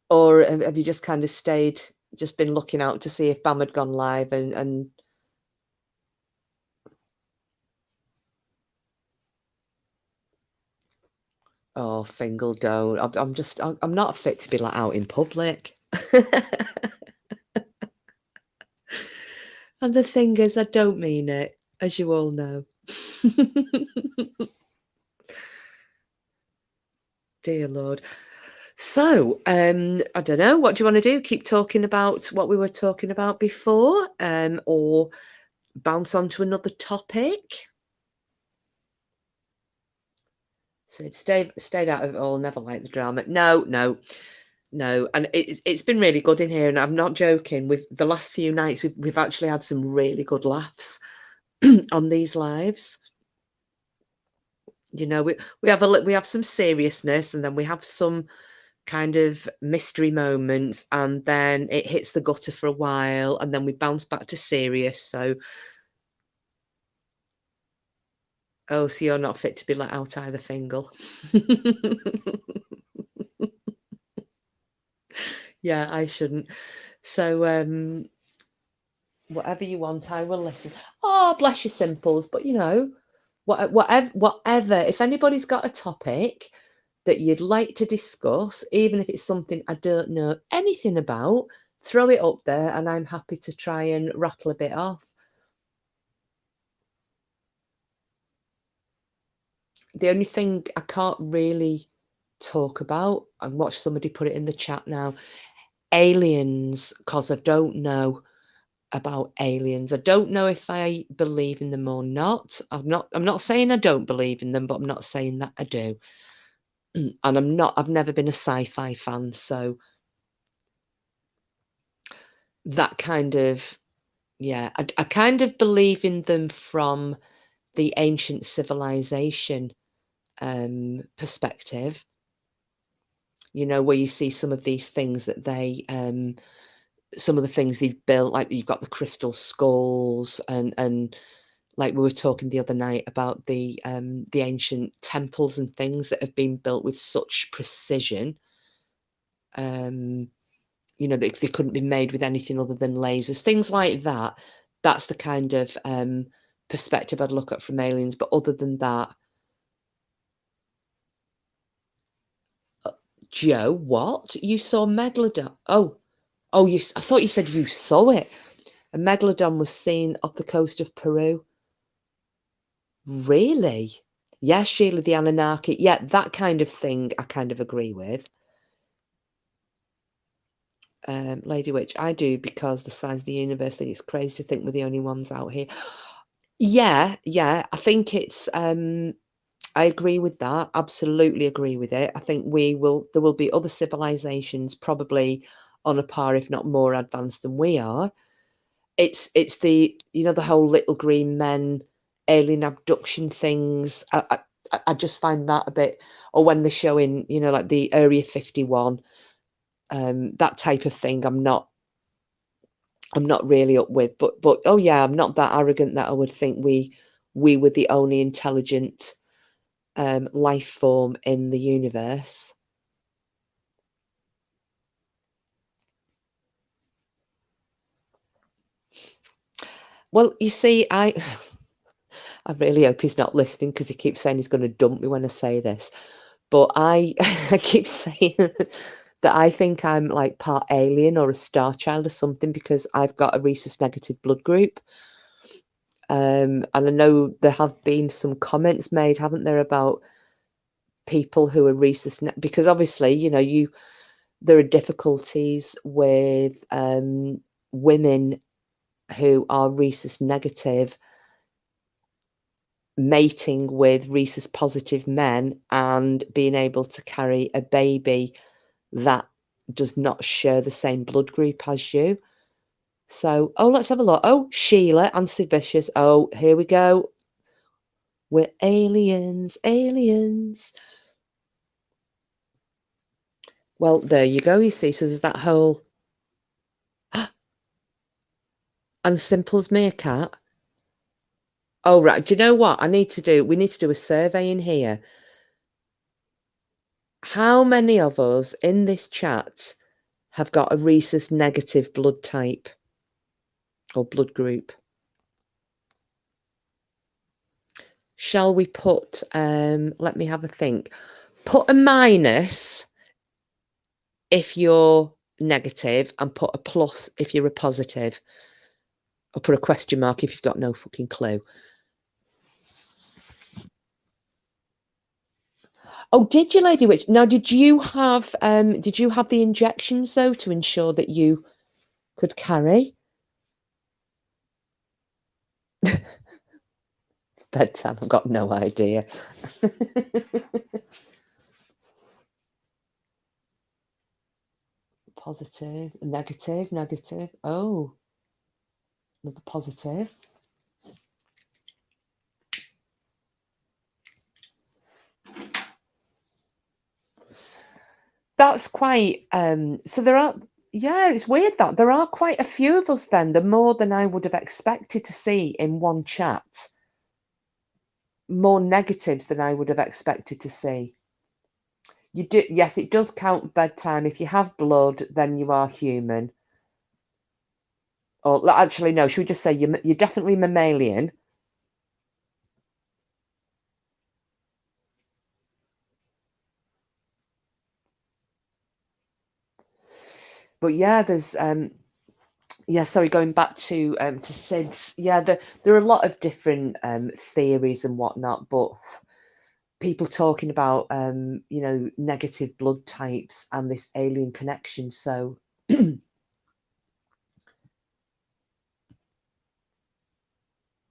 Or have you just kind of just been looking out to see if Bam had gone live and oh, Fingal, don't. I'm not fit to be like out in public. And the thing is, I don't mean it, as you all know. Dear Lord. So, I don't know. What do you want to do? Keep talking about what we were talking about before, or bounce on to another topic? So stayed out of it all. Never liked the drama. No. And it's been really good in here, and I'm not joking. With the last few nights, we've actually had some really good laughs on these lives. You know, we have some seriousness, and then we have some kind of mystery moments, and then it hits the gutter for a while, and then we bounce back to serious. So, oh, so you're not fit to be let out either, Fingal. Yeah, I shouldn't. So, whatever you want, I will listen. Oh, bless your simples. But you know, whatever. If anybody's got a topic that you'd like to discuss, even if it's something I don't know anything about, throw it up there, and I'm happy to try and rattle a bit off. The only thing I can't really talk about, and watch somebody put it in the chat now, aliens, because I don't know about aliens. I don't know if I believe in them or not. I'm not saying I don't believe in them, but I'm not saying that I do. And I've never been a sci-fi fan, so that kind of, yeah, I kind of believe in them from the ancient civilization perspective, you know, where you see some of these things that some of the things they've built, like you've got the crystal skulls, and like we were talking the other night about the ancient temples and things that have been built with such precision. You know, they couldn't be made with anything other than lasers, things like that. That's the kind of perspective I'd look at from aliens. But other than that, Joe, what? You saw Megalodon? Oh, I thought you said you saw it. A megalodon was seen off the coast of Peru. Really? Yes, Sheila the Anunnaki. Yeah, that kind of thing I kind of agree with. Lady Witch, I do, because the size of the universe, I think it's crazy to think we're the only ones out here. Yeah, I think it's I agree with that. Absolutely agree with it. I think there will be other civilizations probably on a par, if not more advanced than we are. It's the, you know, the whole little green men alien abduction things. I just find that a bit, or when they're showing, you know, like the Area 51, that type of thing. I'm not really up with. But oh yeah, I'm not that arrogant that I would think we were the only intelligent life form in the universe. Well, you see, I I really hope he's not listening because he keeps saying he's going to dump me when I say this. But I I keep saying that I think I'm like part alien or a star child or something because I've got a rhesus negative blood group. And I know there have been some comments made, haven't there, about people who are rhesus because obviously, you know, there are difficulties with women who are rhesus negative mating with rhesus positive men and being able to carry a baby that does not share the same blood group as you. So, oh, let's have a look. Oh, Sheila and Sid Vicious. Oh, here we go. We're aliens, aliens. Well, there you go, you see. So there's that whole and simple as meerkat. Oh, right. Do you know what I need to do? We need to do a survey in here. How many of us in this chat have got a rhesus negative blood type or blood group? Shall we put, let me have a think. Put a minus if you're negative and put a plus if you're a positive. Or put a question mark if you've got no fucking clue. Oh, did you, Lady Witch? Now, did you have the injections though to ensure that you could carry? Bedtime, I've got no idea. Positive, negative, negative. Oh, another positive. That's quite, so there are, yeah, it's weird that there are quite a few of us then, the more than I would have expected to see in one chat. More negatives than I would have expected to see. You do, yes, it does count bedtime. If you have blood, then you are human. Or actually, no, should we just say you're definitely mammalian? But yeah, there's yeah, sorry, going back to Sid's, yeah, there are a lot of different theories and whatnot, but people talking about you know, negative blood types and this alien connection. So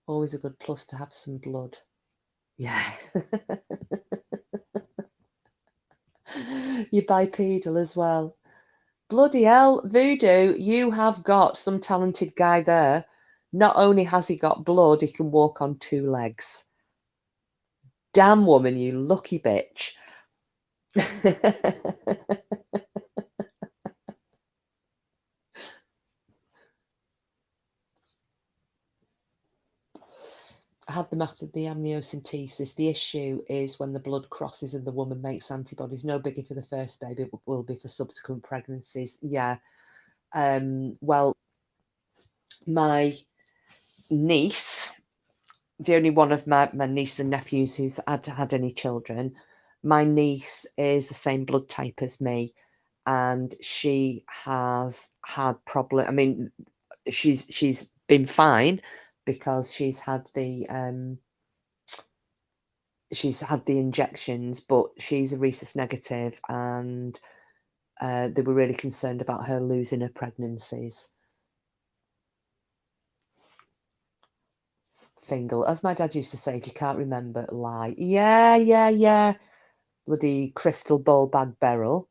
always a good plus to have some blood. Yeah. You're bipedal as well. Bloody hell, Voodoo, you have got some talented guy there. Not only has he got blood, he can walk on two legs. Damn woman, you lucky bitch. I had them after the amniocentesis. The issue is when the blood crosses and the woman makes antibodies. No biggie for the first baby, but will be for subsequent pregnancies. Yeah. Well, my niece, the only one of my nieces and nephews who's had any children, my niece is the same blood type as me, and she has had problem. I mean, she's been fine because she's had the injections, but she's a rhesus negative, and they were really concerned about her losing her pregnancies. Fingal, as my dad used to say, if you can't remember, lie. Yeah, yeah, yeah. Bloody crystal ball bag Beryl.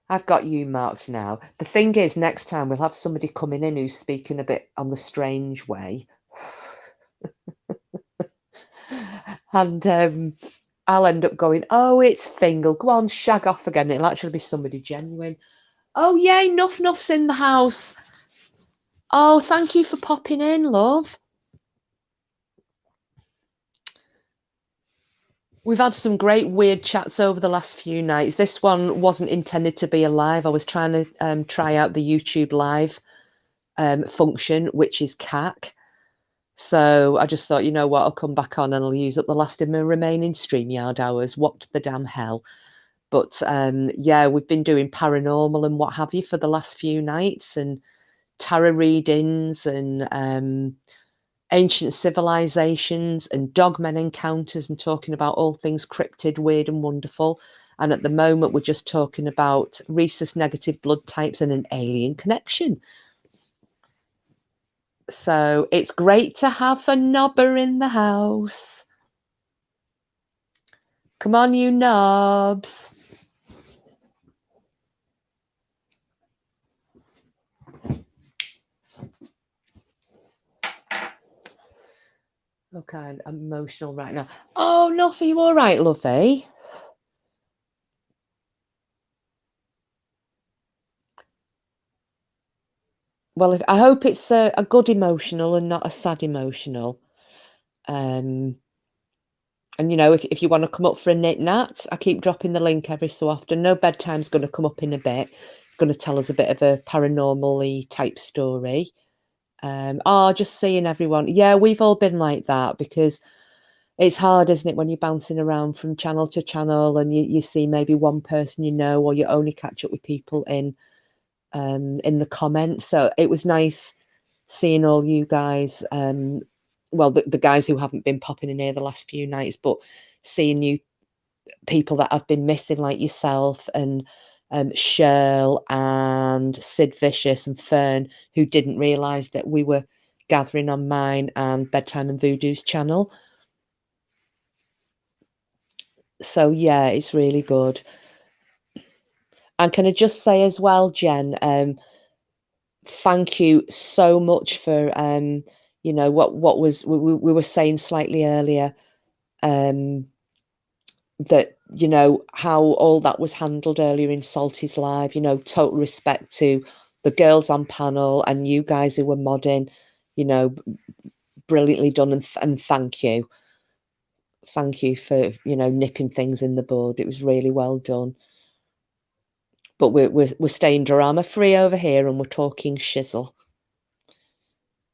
I've got you marked now. The thing is, next time we'll have somebody coming in who's speaking a bit on the strange way. And I'll end up going, oh, it's Fingal. Go on, shag off again. It'll actually be somebody genuine. Oh, yay, Nuff's in the house. Oh, thank you for popping in, love. We've had some great weird chats over the last few nights. This one wasn't intended to be a live. I was trying to try out the YouTube live function, which is CAC. So I just thought, you know what, I'll come back on and I'll use up the last of my remaining StreamYard hours. What the damn hell? But yeah, we've been doing paranormal and what have you for the last few nights, and tarot readings and ancient civilizations and dogmen encounters, and talking about all things cryptid, weird and wonderful. And at the moment, we're just talking about rhesus negative blood types and an alien connection. So it's great to have a knobber in the house. Come on, you knobs. Okay, I'm emotional right now. Oh, Nuffy, you all right, lovey? Well, I hope it's a good emotional and not a sad emotional. And, you know, if you want to come up for a knit nat, I keep dropping the link every so often. No Bedtime's going to come up in a bit. It's going to tell us a bit of a paranormal-y type story. Just seeing everyone. Yeah, we've all been like that, because it's hard, isn't it, when you're bouncing around from channel to channel and you see maybe one person you know, or you only catch up with people in the comments. So it was nice seeing all you guys, well, the guys who haven't been popping in here the last few nights, but seeing you people that I've been missing, like yourself and Shirl and Sid Vicious and Fern, who didn't realise that we were gathering on mine and Bedtime and Voodoo's channel. So yeah, it's really good. And can I just say as well, Jen, thank you so much for you know, what was we were saying slightly earlier, that, you know, how all that was handled earlier in Salty's live, you know, total respect to the girls on panel and you guys who were modding, you know, brilliantly done, and thank you for, you know, nipping things in the bud. It was really well done. But we're staying drama free over here, and we're talking shizzle.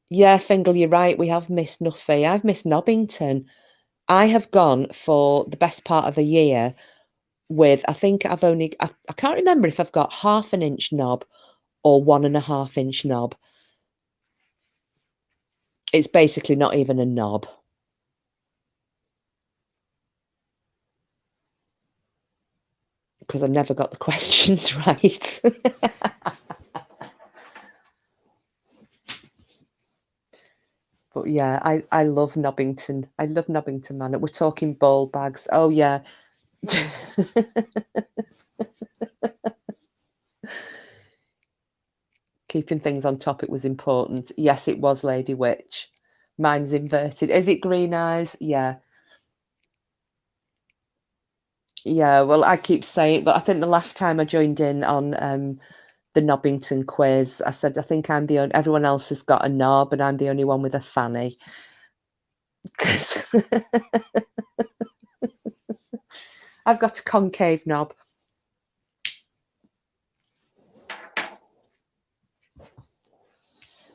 Yeah, Fingal, you're right. We have missed Nuffy. I've missed Nobbington. I have gone for the best part of the year with, I think I can't remember if I've got 1/2 inch knob or 1.5 inch knob. It's basically not even a knob. Because I never got the questions right. But yeah, I love Nobbington. I love Nobbington Manor. We're talking ball bags. Oh yeah. Keeping things on topic was important. Yes, it was, Lady Witch. Mine's inverted. Is it green eyes? Yeah. Yeah, well, I keep saying, but I think the last time I joined in on the Nobbington quiz, I said, I think I'm the only, everyone else has got a knob and I'm the only one with a fanny. I've got a concave knob.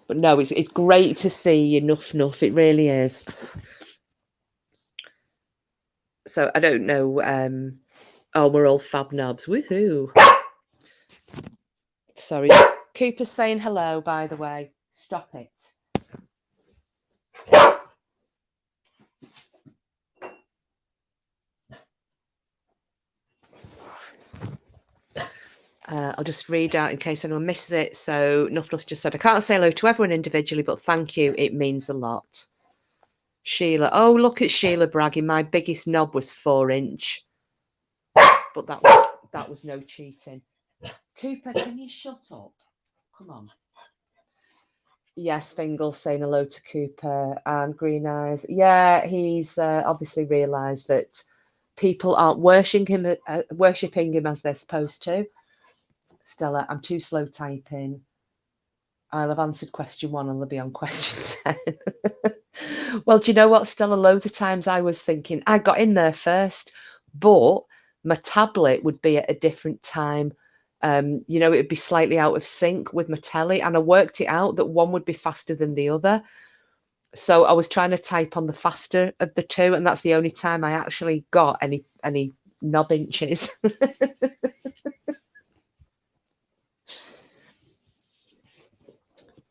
But no, it's great to see you, Nuff. It really is. So I don't know. Oh, we're all fab knobs. Woohoo. Sorry. Cooper's saying hello, by the way. Stop it. I'll just read out in case anyone misses it. So Nuff just said, I can't say hello to everyone individually, but thank you. It means a lot. Sheila. Oh, look at Sheila bragging. My biggest knob was 4 inch. But that was no cheating. Cooper, can you shut up? Come on. Yes, Fingal saying hello to Cooper and Green Eyes. Yeah, he's obviously realised that people aren't worshipping him as they're supposed to. Stella, I'm too slow typing. I'll have answered question 1 and they'll be on question 10. Well, do you know what, Stella? Loads of times I was thinking I got in there first, but my tablet would be at a different time. You know, it would be slightly out of sync with my telly, and I worked it out that one would be faster than the other. So I was trying to type on the faster of the two, and that's the only time I actually got any knob inches.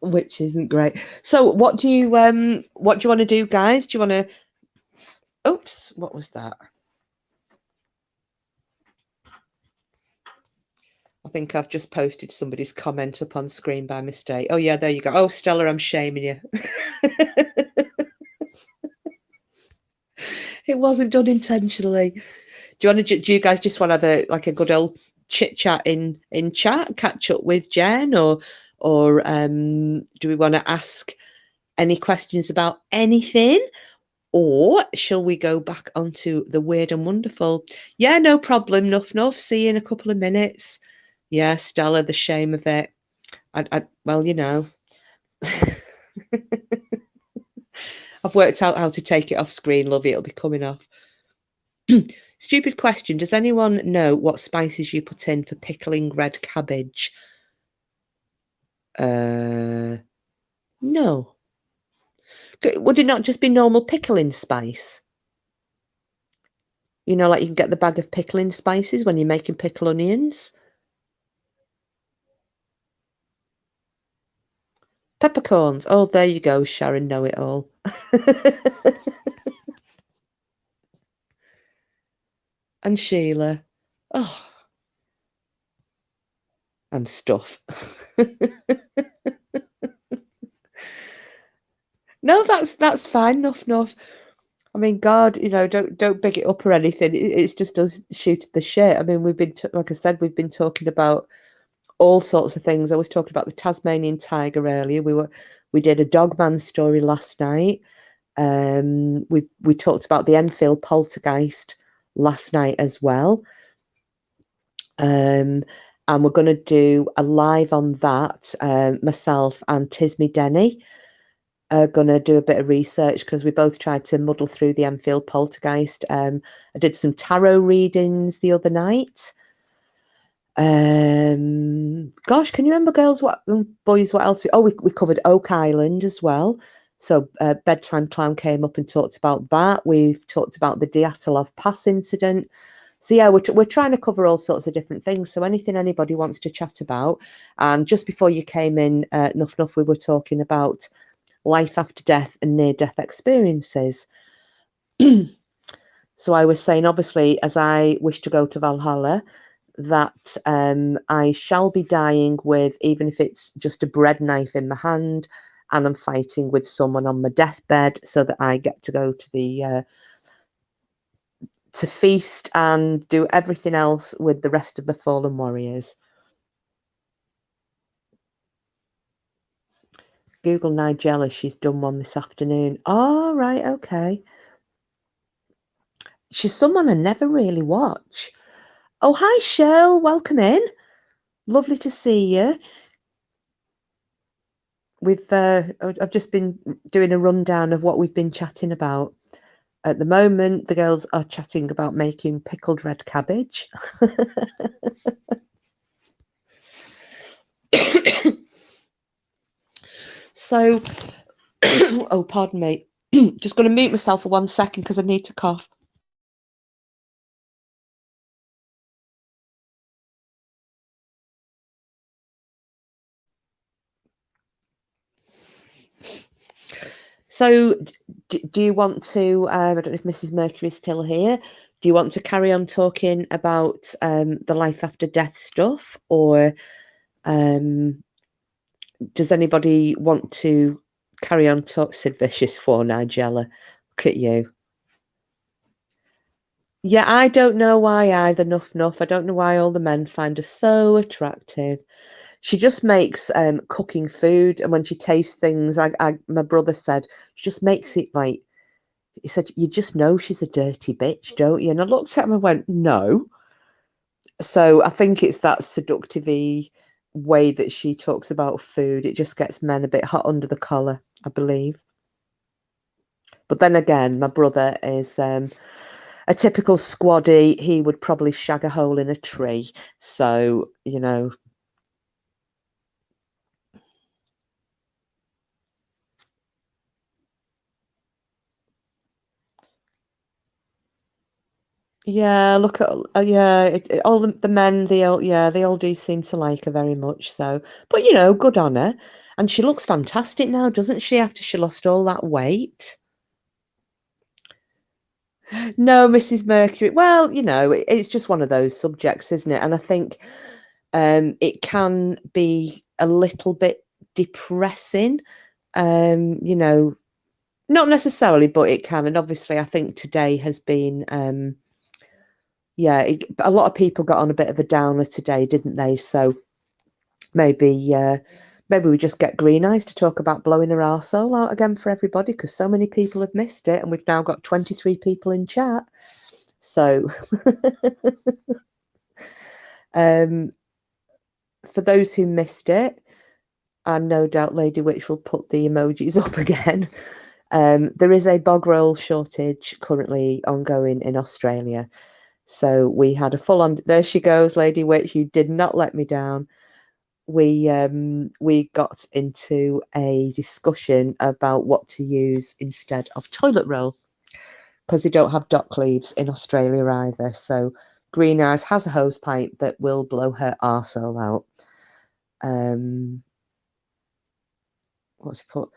Which isn't great. So what do you want to do, guys? Do you want to oops, what was that? I think I've just posted somebody's comment up on screen by mistake. Oh yeah, there you go. Oh Stella, I'm shaming you. It wasn't done intentionally. Do you guys just want to have a good old chit chat in chat, catch up with Jen, or do we want to ask any questions about anything? Or shall we go back onto the weird and wonderful? Yeah, no problem. Nuff. See you in a couple of minutes. Yeah, Stella, the shame of it. Well, you know, I've worked out how to take it off screen, love it. It'll be coming off. Stupid question. Does anyone know what spices you put in for pickling red cabbage? No. Would it not just be normal pickling spice? You know, like you can get the bag of pickling spices when you're making pickle onions. Peppercorns. Oh, there you go, Sharon, know it all. And Sheila. Oh. And stuff. No, that's fine. Enough. I mean, God, you know, don't big it up or anything. It's just us shooting the shit. I mean, we've been like I said, we've been talking about all sorts of things. I was talking about the Tasmanian tiger earlier. We did a Dogman story last night. We talked about the Enfield poltergeist last night as well. And we're going to do a live on that. Myself and Tismy Denny are going to do a bit of research because we both tried to muddle through the Enfield poltergeist. I did some tarot readings the other night. Gosh, can you remember, girls? Boys? What else? We covered Oak Island as well. So Bedtime Clown came up and talked about that. We've talked about the Dyatlov Pass incident. So yeah, we're trying to cover all sorts of different things. So anything anybody wants to chat about. And just before you came in, Nuff, we were talking about life after death and near-death experiences. So I was saying, obviously, as I wish to go to Valhalla, that I shall be dying with, even if it's just a bread knife in my hand, and I'm fighting with someone on my deathbed, so that I get to go to the to feast and do everything else with the rest of the fallen warriors. Google Nigella, she's done one this afternoon. Oh, right, okay. She's someone I never really watch. Oh, hi, Cheryl. Welcome in. Lovely to see you. I've just been doing a rundown of what we've been chatting about. At the moment, the girls are chatting about making pickled red cabbage. So, oh, pardon me. Just going to mute myself for 1 second because I need to cough. So, do you want to? I don't know if Mrs. Mercury is still here. Do you want to carry on talking about the life after death stuff, or does anybody want to carry on talk? Sid Vicious for Nigella. Look at you. Yeah, I don't know why either. Nuff. I don't know why all the men find her so attractive. She just makes cooking food, and when she tastes things, my brother said she just makes it like, he said, you just know she's a dirty bitch, don't you? And I looked at him and went, no. So I think it's that seductive way that she talks about food. It just gets men a bit hot under the collar, I believe. But then again, my brother is a typical squaddy. He would probably shag a hole in a tree. So, you know. Yeah, look at all the men. They all do seem to like her very much. So, but you know, good on her, and she looks fantastic now, doesn't she? After she lost all that weight. No, Mrs. Mercury. Well, you know, it's just one of those subjects, isn't it? And I think it can be a little bit depressing. You know, not necessarily, but it can. And obviously, I think today has been. Yeah, a lot of people got on a bit of a downer today, didn't they? So maybe maybe we just get Green Eyes to talk about blowing her arsehole out again for everybody, because so many people have missed it, and we've now got 23 people in chat. So for those who missed it, and no doubt Lady Witch will put the emojis up again, there is a bog roll shortage currently ongoing in Australia. So we had a full-on. There she goes, Lady Witch. You did not let me down. We got into a discussion about what to use instead of toilet roll, because they don't have dock leaves in Australia either. So Green Eyes has a hose pipe that will blow her arsehole out. What's she put?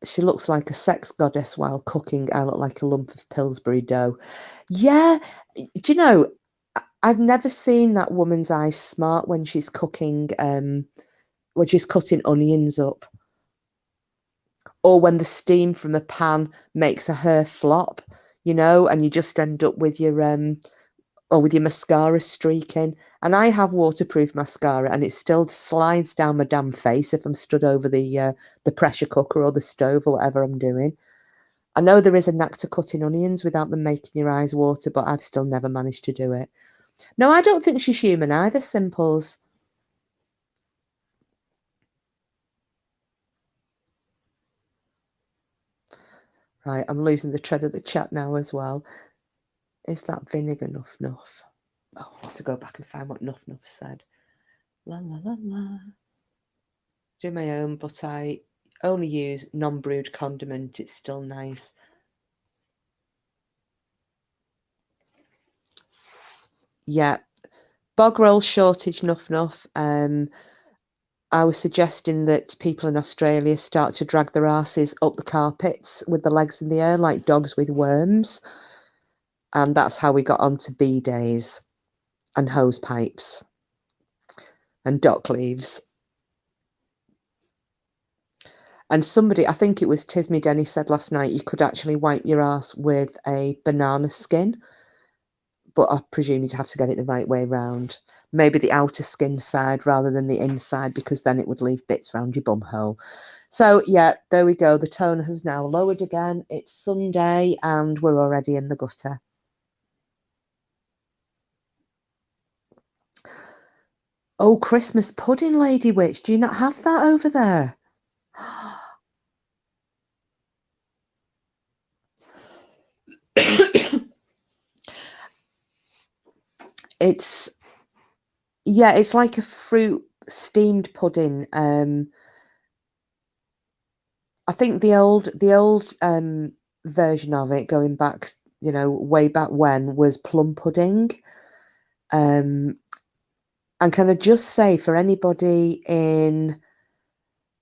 She looks like a sex goddess while cooking. I look like a lump of Pillsbury dough. Yeah, do you know? I've never seen that woman's eyes smart when she's cooking, when she's cutting onions up, or when the steam from a pan makes her hair flop, you know, and you just end up with your or with your mascara streaking. And I have waterproof mascara, and it still slides down my damn face if I'm stood over the pressure cooker or the stove or whatever I'm doing. I know there is a knack to cutting onions without them making your eyes water, but I've still never managed to do it. No, I don't think she's human either, Simples. Right, I'm losing the thread of the chat now as well. Is that vinegar nuff nuff? Oh, I'll have to go back and find what nuff nuff said. La la la la. Do my own, but I only use non-brewed condiment. It's still nice. Yeah, bog roll shortage nuff nuff. I was suggesting that people in Australia start to drag their asses up the carpets with the legs in the air like dogs with worms. And that's how we got onto bidets and hose pipes and dock leaves. And somebody, I think it was Tismy Denny, said last night you could actually wipe your ass with a banana skin, but I presume you'd have to get it the right way round. Maybe the outer skin side rather than the inside, because then it would leave bits around your bum hole. So yeah, there we go. The tone has now lowered again. It's Sunday and we're already in the gutter. Oh, Christmas pudding, Lady Witch. Do you not have that over there? It's, yeah, it's like a fruit steamed pudding. I think the old version of it, going back, you know, way back when, was plum pudding. And can I just say, for anybody in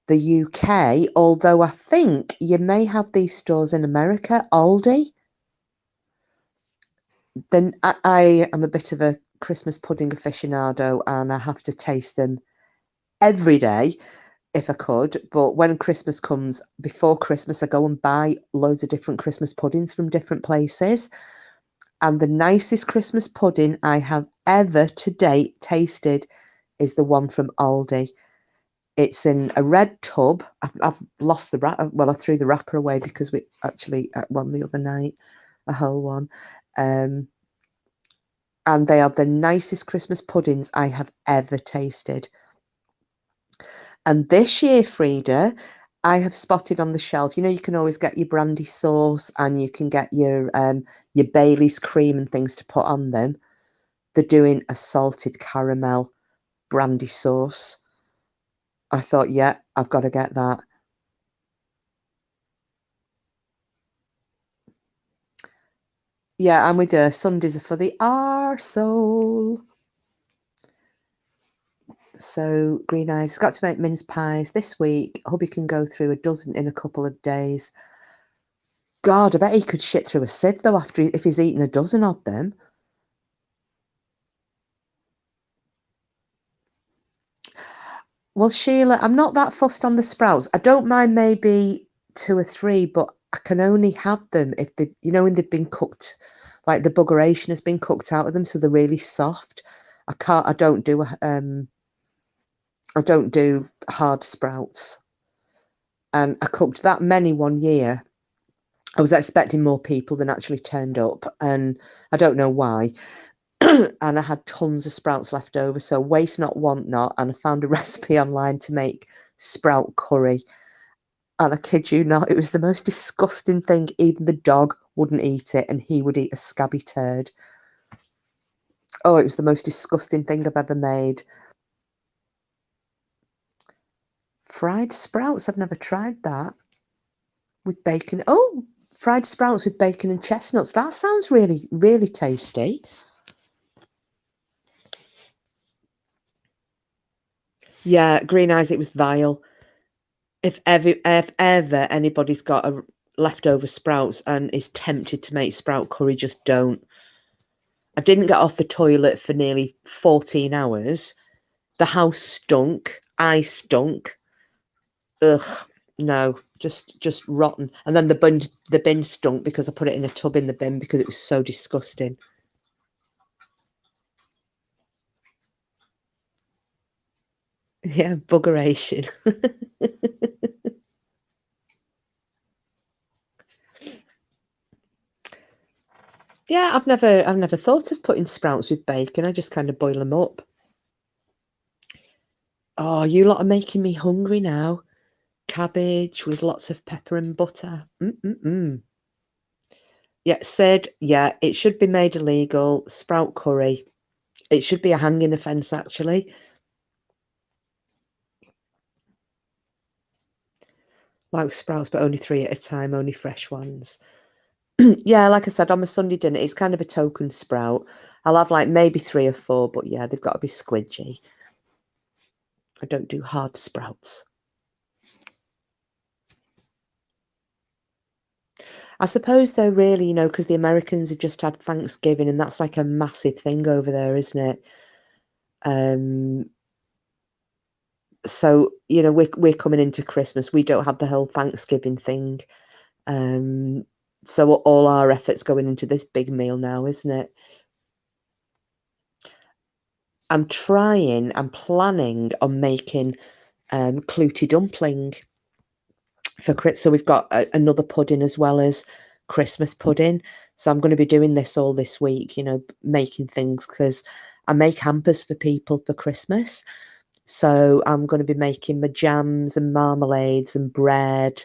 the UK, although I think you may have these stores in America, Aldi, then I am a bit of a Christmas pudding aficionado, and I have to taste them every day if I could. But when Christmas comes, before Christmas, I go and buy loads of different Christmas puddings from different places. And the nicest Christmas pudding I have ever to date tasted is the one from Aldi. It's in a red tub. I've lost the wrapper. Well, I threw the wrapper away because we actually ate one the other night, a whole one. And they are the nicest Christmas puddings I have ever tasted. And this year, Frida, I have spotted on the shelf, you know, you can always get your brandy sauce and you can get your Bailey's cream and things to put on them. They're doing a salted caramel brandy sauce. I thought, yeah, I've got to get that. Yeah, I'm with you. Sundays are for the arsehole. So Green Eyes got to make mince pies this week. Hubby can go through a dozen in a couple of days. God, I bet he could shit through a sieve though if he's eaten a dozen of them. Well, Sheila, I'm not that fussed on the sprouts. I don't mind maybe 2 or 3, but I can only have them if they, you know, when they've been cooked, like the buggeration has been cooked out of them, so they're really soft. I don't do hard sprouts. And I cooked that many one year. I was expecting more people than actually turned up, and I don't know why. And I had tons of sprouts left over, so waste not, want not. And I found a recipe online to make sprout curry. And I kid you not, it was the most disgusting thing. Even the dog wouldn't eat it, and he would eat a scabby turd. Oh, it was the most disgusting thing I've ever made. Fried sprouts, I've never tried that. With bacon. Oh, fried sprouts with bacon and chestnuts. That sounds really, really tasty. Yeah, Green Eyes, it was vile. If ever anybody's got a leftover sprouts and is tempted to make sprout curry, just don't. I didn't get off the toilet for nearly 14 hours. The house stunk. I stunk. Ugh, no, just rotten. And then the bin stunk because I put it in a tub in the bin because it was so disgusting. Yeah, buggeration. Yeah, I've never thought of putting sprouts with bacon. I just kind of boil them up. Oh, you lot are making me hungry now. Cabbage with lots of pepper and butter. Yeah, said, yeah, it should be made illegal. Sprout curry. It should be a hanging offence, actually. Like sprouts, but only 3 at a time, only fresh ones. Yeah, like I said, on my Sunday dinner, it's kind of a token sprout. I'll have like maybe 3 or 4, but yeah, they've got to be squidgy. I don't do hard sprouts. I suppose though, really, you know, because the Americans have just had Thanksgiving, and that's like a massive thing over there, isn't it? So you know, we're coming into Christmas. We don't have the whole Thanksgiving thing. So all our efforts going into this big meal now, isn't it? I'm planning on making clootie dumpling for Chris. So we've got another pudding as well as Christmas pudding. So I'm going to be doing this all this week, you know, making things because I make hampers for people for Christmas. So I'm going to be making my jams and marmalades and bread.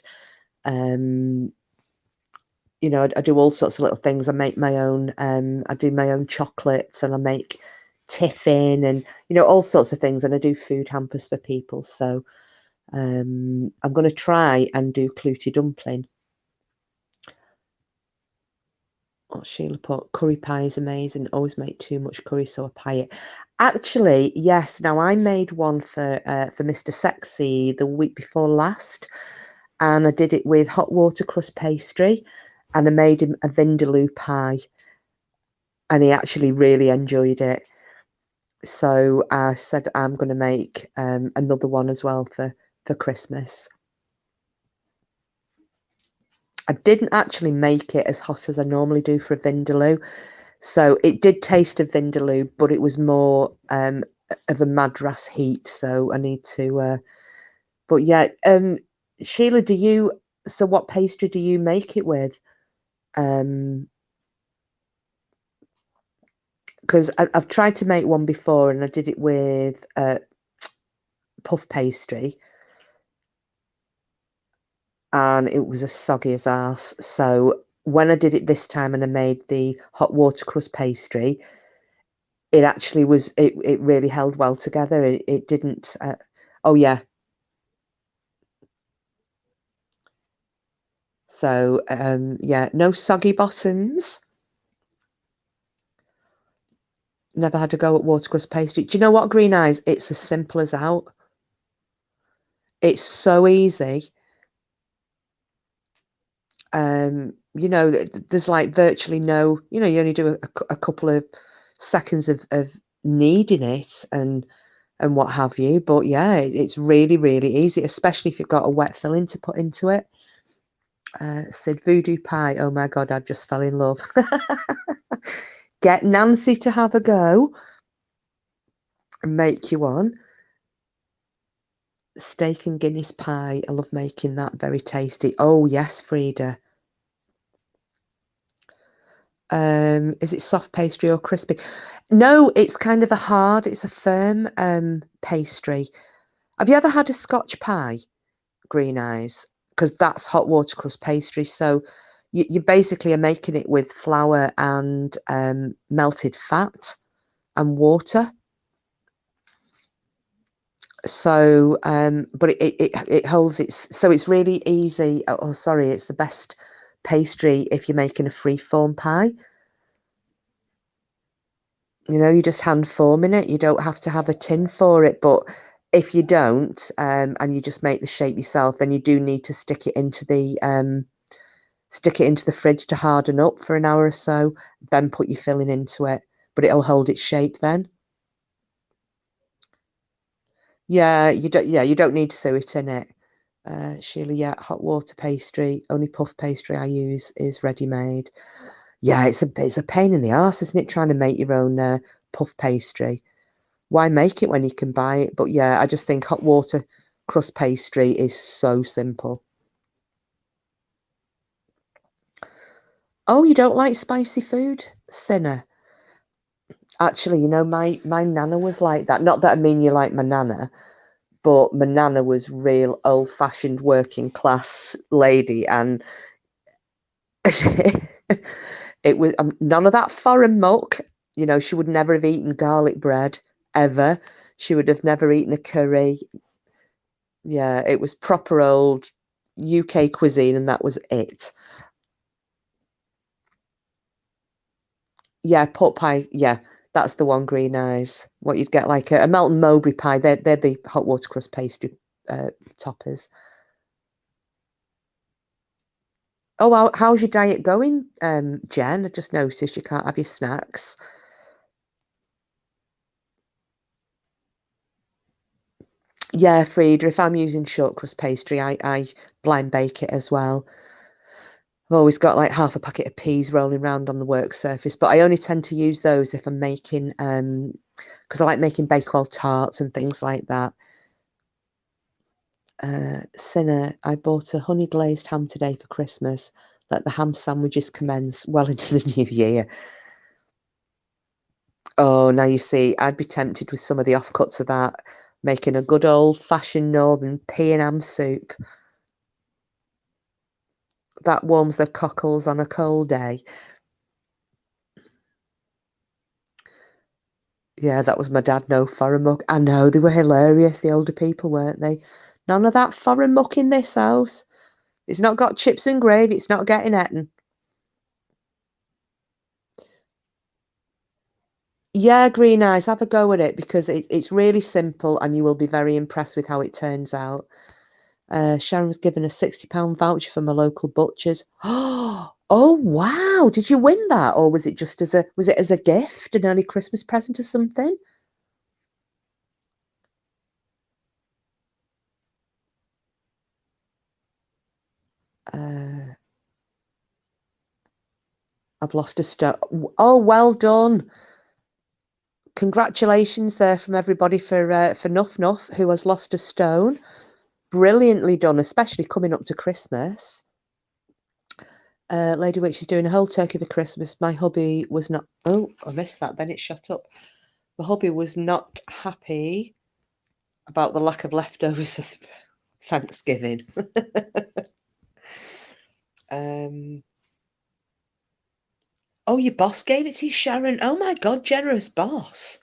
You know, I do all sorts of little things. I make my own, I do my own chocolates, and I make tiffin and, you know, all sorts of things. And I do food hampers for people. So I'm going to try and do clootie dumpling. Oh, Sheila put, curry pie is amazing. Always make too much curry, so I pie it. Actually, yes. Now I made one for Mr. Sexy the week before last, and I did it with hot water crust pastry, and I made him a vindaloo pie, and he actually really enjoyed it. So I said I'm going to make another one as well for Christmas. I didn't actually make it as hot as I normally do for a vindaloo. So it did taste of vindaloo, but it was more of a Madras heat. So I need to, but yeah, Sheila, so what pastry do you make it with? Because I've tried to make one before and I did it with puff pastry. and it was as soggy as arse. So when I did it this time and I made the hot water crust pastry, it actually was, it really held well together. It didn't, oh yeah. So, yeah, no soggy bottoms. Never had a go at water crust pastry. Do you know what, Green Eyes? It's as simple as out. It's so easy. You know, there's like virtually no, you know, you only do a couple of seconds of kneading it and what have you. But yeah, it's really, really easy, especially if you've got a wet filling to put into it. Said voodoo pie. Oh my God, I just fell in love. Get Nancy to have a go and make you one. Steak and Guinness pie. I love making that. Very tasty. Oh yes, Frida. Is it soft pastry or crispy? No, it's kind of it's a firm pastry. Have you ever had a Scotch pie, Green Eyes? Because that's hot water crust pastry. So you basically are making it with flour and melted fat and water. So, but it holds its, so it's really easy. Oh, sorry, it's the best pastry if you're making a free form pie. You know, you just hand forming it. You don't have to have a tin for it. But if you don't, and you just make the shape yourself, then you do need to stick it into the fridge to harden up for an hour or so. Then put your filling into it, but it'll hold its shape then. Yeah, you don't. Yeah, you don't need to sew it in it. Sheila, yeah, hot water pastry. Only puff pastry I use is ready made. Yeah, it's a pain in the arse, isn't it? Trying to make your own puff pastry. Why make it when you can buy it? But yeah, I just think hot water crust pastry is so simple. Oh, you don't like spicy food, Sinner? Actually, you know, my nana was like that. Not that I mean you like my nana, but my nana was real old-fashioned working class lady, and it was none of that foreign muck. You know, she would never have eaten garlic bread ever. She would have never eaten a curry. Yeah, it was proper old UK cuisine, and that was it. Yeah, pot pie. Yeah, that's the one. Green Eyes. What you'd get like a Melton Mowbray pie. They're the hot water crust pastry toppers. Oh, how's your diet going, Jen? I just noticed you can't have your snacks. Yeah, Frida, if I'm using short crust pastry, I blind bake it as well. I've always got like half a packet of peas rolling around on the work surface, but I only tend to use those if I'm making because I like making Bakewell tarts and things like that. Sinner, I bought a honey glazed ham today for Christmas. Let the ham sandwiches commence well into the new year. Oh, now you see, I'd be tempted with some of the offcuts of that, making a good old fashioned northern pea and ham soup. That warms the cockles on a cold day. Yeah, that was my dad. No foreign muck. I know, they were hilarious, the older people, weren't they? None of that foreign muck in this house. It's not got chips and gravy. It's not getting eaten. Yeah, Green Eyes, have a go at it because it's really simple and you will be very impressed with how it turns out. Sharon was given a £60 voucher from a local butcher's. Oh wow! Did you win that, or was it just as a gift, an early Christmas present or something? Uh, I've lost a stone. Oh, well done! Congratulations there from everybody for Nuff Nuff, who has lost a stone. Brilliantly done, especially coming up to Christmas. Lady Witch is doing a whole turkey for Christmas. My hubby was not. Oh, I missed that. Then it shut up. My hubby was not happy about the lack of leftovers of Thanksgiving. Oh, your boss gave it to you, Sharon. Oh my God, generous boss.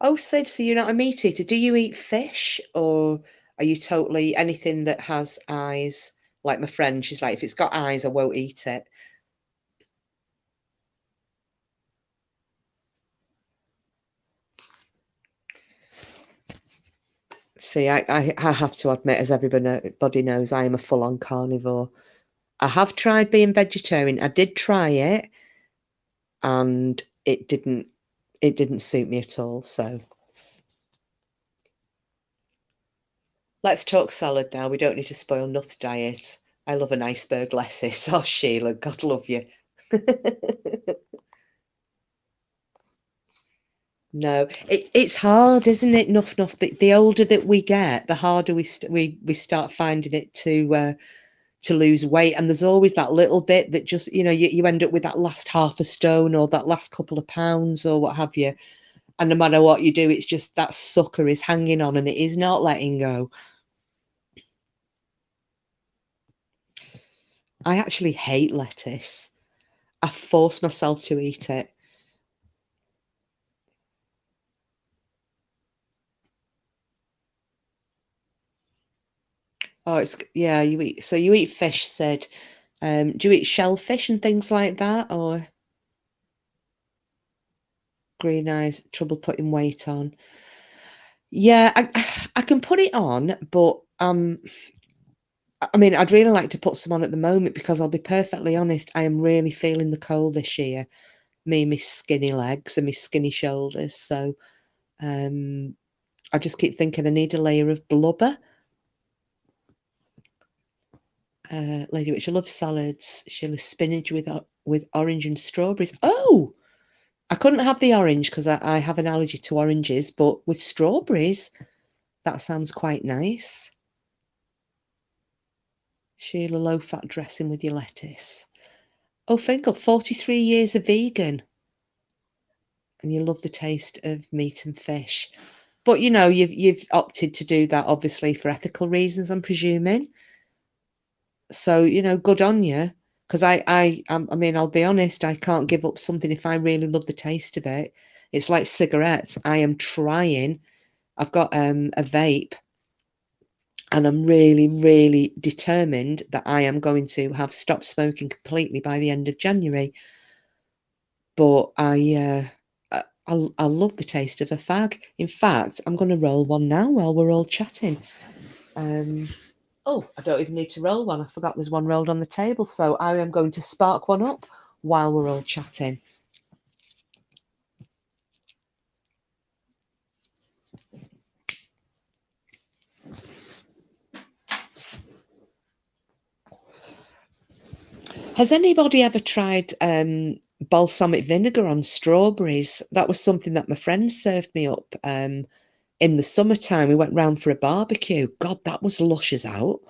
Oh, Sid, so you're not a meat eater. Do you eat fish, or are you totally anything that has eyes? Like my friend, she's like, if it's got eyes, I won't eat it. See, I have to admit, as everybody knows, I am a full-on carnivore. I have tried being vegetarian. I did try it, and it didn't suit me at all. So let's talk salad now. We don't need to spoil Nuth's diet. I love an iceberg lettuce. Oh, Sheila, God love you. No, it's hard, isn't it? Nuff. The older that we get, the harder we start finding it to lose weight. And there's always that little bit that just, you end up with that last half a stone or that last couple of pounds or what have you. And no matter what you do, it's just that sucker is hanging on and it is not letting go. I actually hate lettuce. I force myself to eat it. Oh, yeah, you eat fish, Sid. Do you eat shellfish and things like that, or green eyes, trouble putting weight on? Yeah, I can put it on, but I mean, I'd really like to put some on at the moment because I'll be perfectly honest, I am really feeling the cold this year. Me, my skinny legs and my skinny shoulders. So I just keep thinking I need a layer of blubber. Lady Witch, I love salads. She loves spinach with orange and strawberries. Oh, I couldn't have the orange because I have an allergy to oranges, but with strawberries, that sounds quite nice. Sheila, low-fat dressing with your lettuce. Oh, Finkel, 43 years a vegan, and you love the taste of meat and fish. But you've opted to do that obviously for ethical reasons, I'm presuming. So good on you. Because I mean, I'll be honest, I can't give up something if I really love the taste of it. It's like cigarettes. I am trying. I've got a vape, and I'm really, really determined that I am going to have stopped smoking completely by the end of January. But I love the taste of a fag. In fact, I'm going to roll one now while we're all chatting. Oh, I don't even need to roll one. I forgot there's one rolled on the table. So I am going to spark one up while we're all chatting. Has anybody ever tried balsamic vinegar on strawberries? That was something that my friend served me up in the summertime. We went round for a barbecue. God, that was lush as out.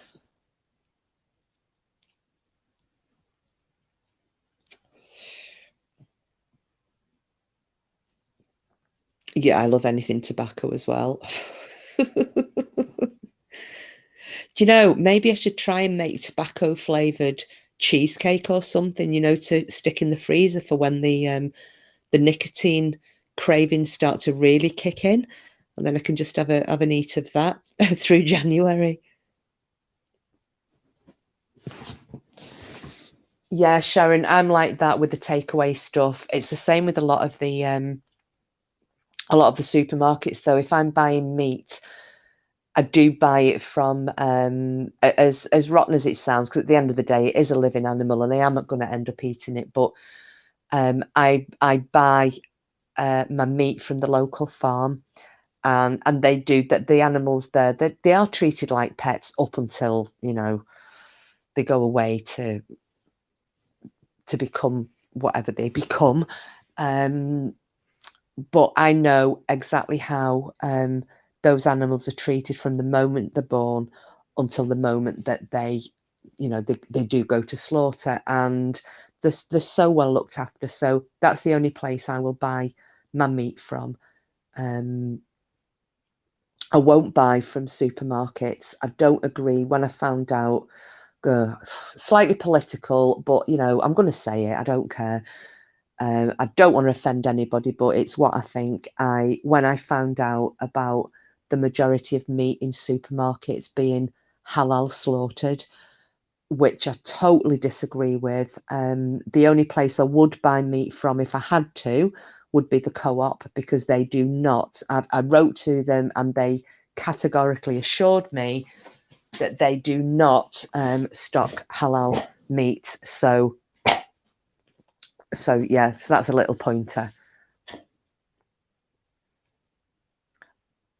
Yeah, I love anything tobacco as well. Do you know, maybe I should try and make tobacco flavored cheesecake or something, to stick in the freezer for when the nicotine cravings start to really kick in, and then I can just have an eat of that through January. Yeah, Sharon, I'm like that with the takeaway stuff. It's the same with a lot of the supermarkets. So if I'm buying meat, I do buy it from as rotten as it sounds, because at the end of the day, it is a living animal, and I am going to end up eating it. But I buy my meat from the local farm, and they do that. The animals there, they are treated like pets up until they go away to become whatever they become. But I know exactly how those animals are treated from the moment they're born until the moment that they do go to slaughter, and they're so well looked after. So that's the only place I will buy my meat from. I won't buy from supermarkets. I don't agree. When I found out, slightly political, but I'm going to say it. I don't care. I don't want to offend anybody, but it's what I think. When I found out about the majority of meat in supermarkets being halal slaughtered, which I totally disagree with. The only place I would buy meat from if I had to would be the Co-op, because they do not. I wrote to them and they categorically assured me that they do not stock halal meat. So yeah, so that's a little pointer.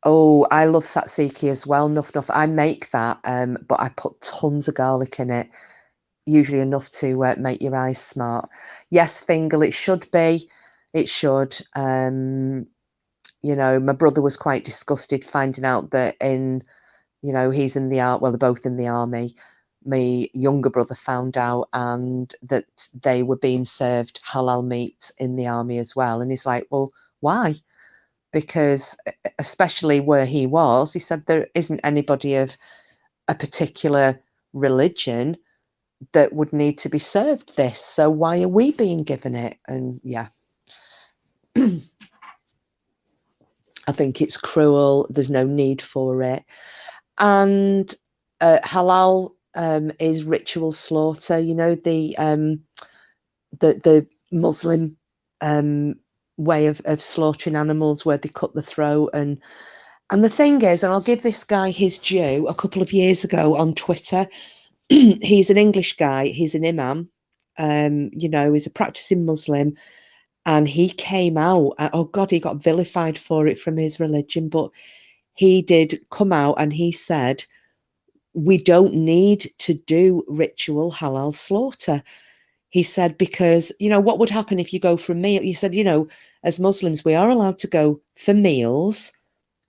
Oh, I love tzatziki as well. Nuff. I make that, but I put tons of garlic in it, usually enough to make your eyes smart. Yes, Fingal, it should be. It should. My brother was quite disgusted finding out that he's in the art. Well, they're both in the army. My younger brother found out, and that they were being served halal meat in the army as well. And he's like, well, why? Because especially where he was, he said there isn't anybody of a particular religion that would need to be served this. So why are we being given it? And yeah, I think it's cruel. There's no need for it. And halal is ritual slaughter. The Muslim way of slaughtering animals, where they cut the throat. And the thing is, and I'll give this guy his due, a couple of years ago on Twitter, he's an English guy, he's an imam, he's a practicing Muslim, and he came out, oh God, he got vilified for it from his religion, but he did come out and he said, we don't need to do ritual halal slaughter. He said, because, what would happen if you go for a meal? He said, as Muslims, we are allowed to go for meals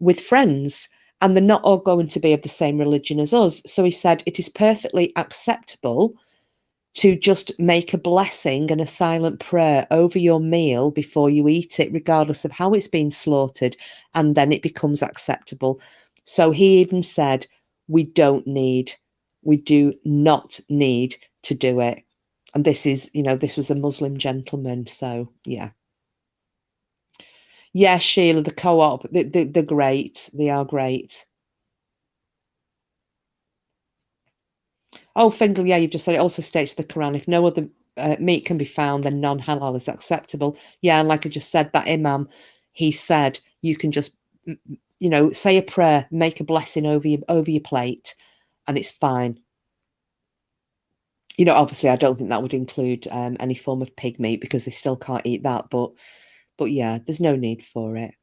with friends, and they're not all going to be of the same religion as us. So he said, it is perfectly acceptable to just make a blessing and a silent prayer over your meal before you eat it, regardless of how it's been slaughtered, and then it becomes acceptable. So he even said, we do not need to do it. And this was a Muslim gentleman. So yeah. Yeah, Sheila, the Co-op, they're great. They are great. Oh, Fingal, yeah, you've just said it also states the Quran, if no other meat can be found, then non-halal is acceptable. Yeah, and like I just said, that imam, he said you can just, say a prayer, make a blessing over your plate, and it's fine. Obviously, I don't think that would include any form of pig meat, because they still can't eat that. But yeah, there's no need for it.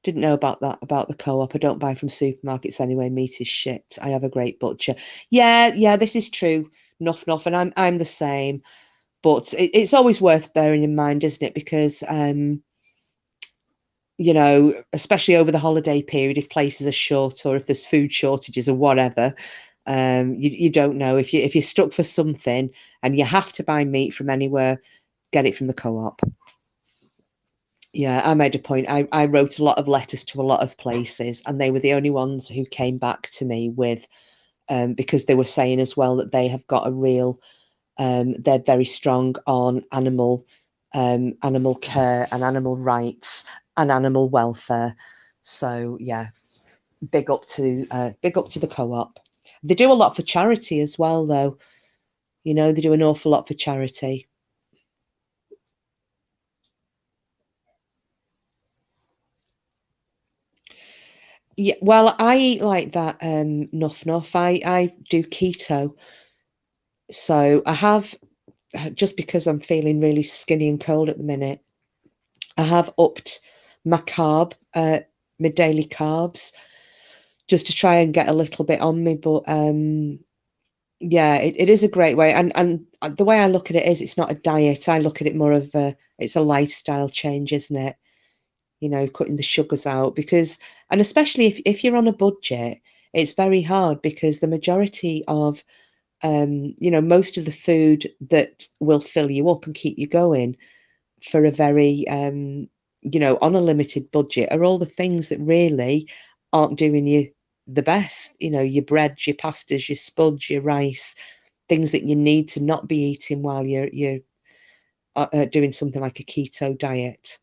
Didn't know about that, about the Co-op. I don't buy from supermarkets anyway. Meat is shit. I have a great butcher. Yeah, this is true. Nuff, and I'm the same. But it's always worth bearing in mind, isn't it? Because especially over the holiday period, if places are short or if there's food shortages or whatever, you don't know. If you're stuck for something and you have to buy meat from anywhere, get it from the Co-op. Yeah, I made a point. I wrote a lot of letters to a lot of places, and they were the only ones who came back to me with, because they were saying as well that they have got a real, they're very strong on animal care and animal rights and animal welfare. So yeah, big up to the Co-op. They do a lot for charity as well, though. They do an awful lot for charity. Yeah, well, I eat like that, nuff. I do keto. So I have, just because I'm feeling really skinny and cold at the minute, I have upped my my daily carbs, just to try and get a little bit on me. But yeah, it is a great way. And the way I look at it is, it's not a diet. I look at it more of it's a lifestyle change, isn't it? Cutting the sugars out, because, and especially if you're on a budget, it's very hard, because the majority of, most of the food that will fill you up and keep you going for a very, on a limited budget, are all the things that really aren't doing you the best. You know, your breads, your pastas, your spuds, your rice, things that you need to not be eating while you're doing something like a keto diet.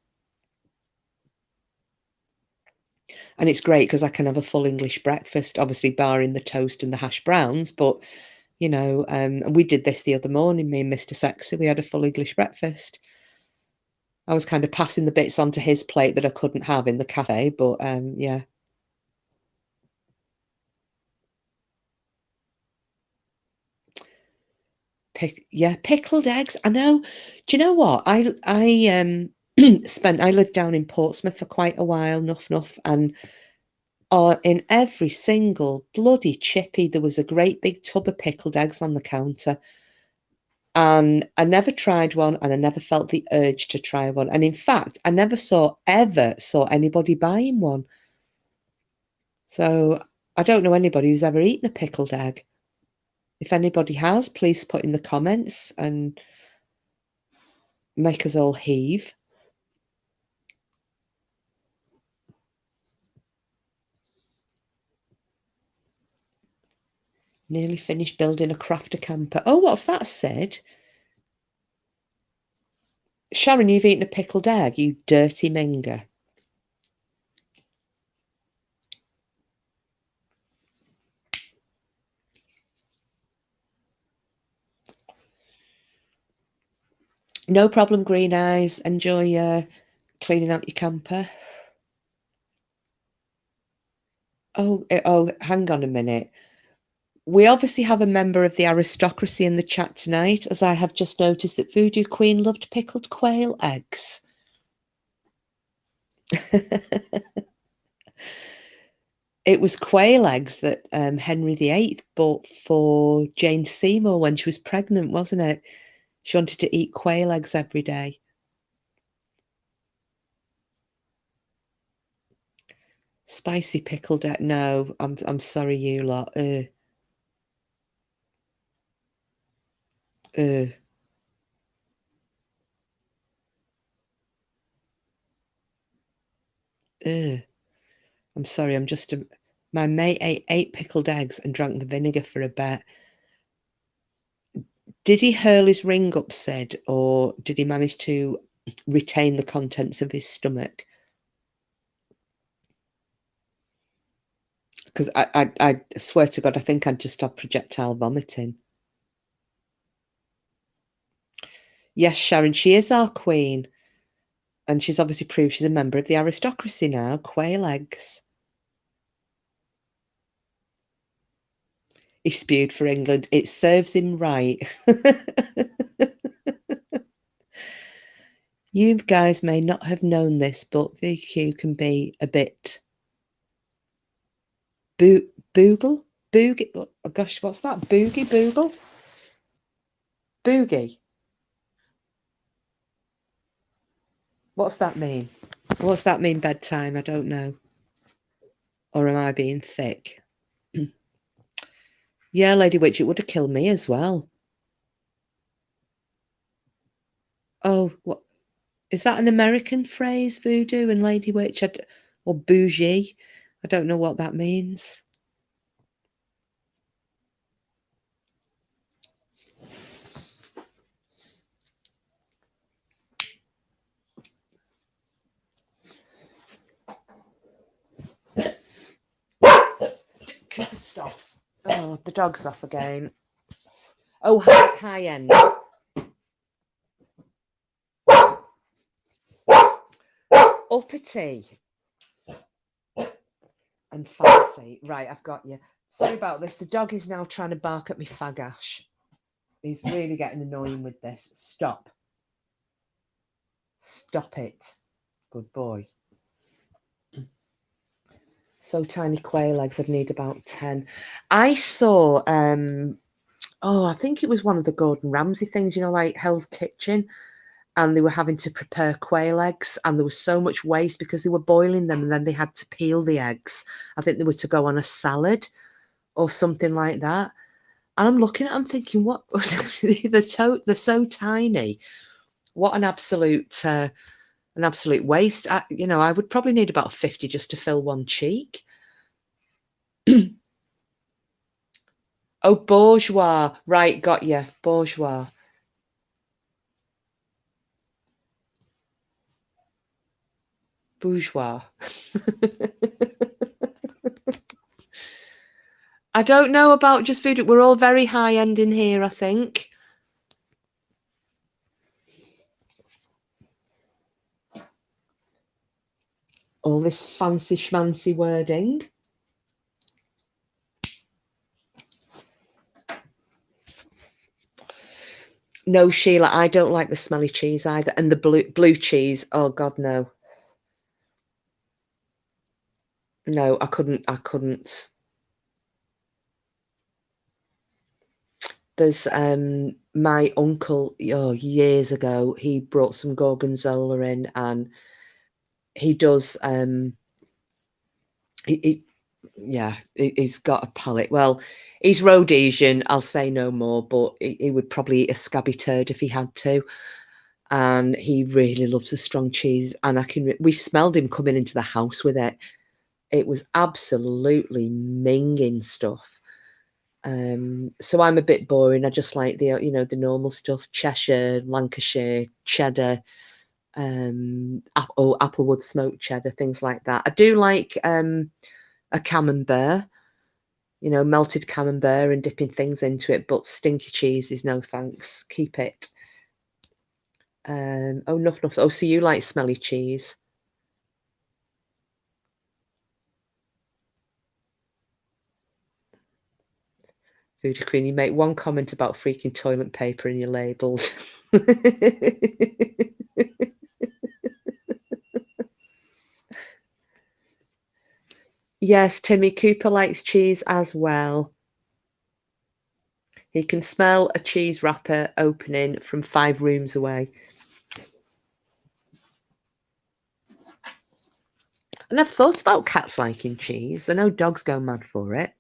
And it's great because I can have a full English breakfast, obviously barring the toast and the hash browns. But, you know, we did this the other morning, me and Mr. Sexy. We had a full English breakfast. I was kind of passing the bits onto his plate that I couldn't have in the cafe. But, yeah. Pickled eggs. I know. Do you know what? I I lived down in Portsmouth for quite a while, nuff, and in every single bloody chippy, there was a great big tub of pickled eggs on the counter. And I never tried one, and I never felt the urge to try one. And in fact, I never ever saw anybody buying one. So I don't know anybody who's ever eaten a pickled egg. If anybody has, please put in the comments and make us all heave. Nearly finished building a crafter camper. Oh, what's that, Sid? Sharon, you've eaten a pickled egg, you dirty minger. No problem, Green Eyes. Enjoy cleaning out your camper. Oh, hang on a minute. We obviously have a member of the aristocracy in the chat tonight, as I have just noticed that Voodoo Queen loved pickled quail eggs. It was quail eggs that Henry VIII bought for Jane Seymour when she was pregnant, wasn't it? She wanted to eat quail eggs every day. Spicy pickled egg. No, I'm sorry, you lot. I'm sorry. My mate ate 8 pickled eggs and drank the vinegar for a bet. Did he hurl his ring up, Sid, or did he manage to retain the contents of his stomach? Because I swear to God, I think I'd just stop projectile vomiting. Yes, Sharon, she is our queen. And she's obviously proved she's a member of the aristocracy now. Quail eggs. He spewed for England. It serves him right. You guys may not have known this, but VQ can be a bit boogie. Oh gosh, what's that? Boogie? Boogie. What's that mean? What's that mean, bedtime? I don't know. Or am I being thick? Yeah, Lady Witch, it would have killed me as well. Oh, what? Is that an American phrase, voodoo and Lady Witch? Or bougie? I don't know what that means. Cooper, stop. Oh, the dog's off again. Oh, high end. Uppity and fancy. Right, I've got you. Sorry about this. The dog is now trying to bark at me fagash. He's really getting annoying with this. Stop. Stop it. Good boy. So tiny quail eggs, I'd need about 10. I saw, I think it was one of the Gordon Ramsay things, you know, like Hell's Kitchen. And they were having to prepare quail eggs, and there was so much waste because they were boiling them and then they had to peel the eggs. I think they were to go on a salad or something like that. And I'm looking at them thinking, what? They're so tiny. What an absolute waste. I would probably need about 50 just to fill one cheek. Oh, bourgeois. Right, got you. Bourgeois. Bourgeois. I don't know about Just Food. We're all very high end in here, I think. All this fancy schmancy wording. No, Sheila, I don't like the smelly cheese either. And the blue cheese, oh God, no. No, I couldn't. There's my uncle, years ago, he brought some gorgonzola in, and he does he's got a palate. Well, he's Rhodesian, I'll say no more, but he would probably eat a scabby turd if he had to. And he really loves a strong cheese, and we smelled him coming into the house with it. It was absolutely minging stuff. So I'm a bit boring. I just like the the normal stuff: Cheshire, Lancashire, cheddar, Applewood smoked cheddar, things like that. I do like a camembert, melted camembert and dipping things into it, but stinky cheese is no thanks. Keep it. Oh, nuff. Oh, so you like smelly cheese? Foodie Queen, you make one comment about freaking toilet paper in your labels. Yes, Timmy Cooper likes cheese as well. He can smell a cheese wrapper opening from 5 rooms away. And I've thought about cats liking cheese. I know dogs go mad for it.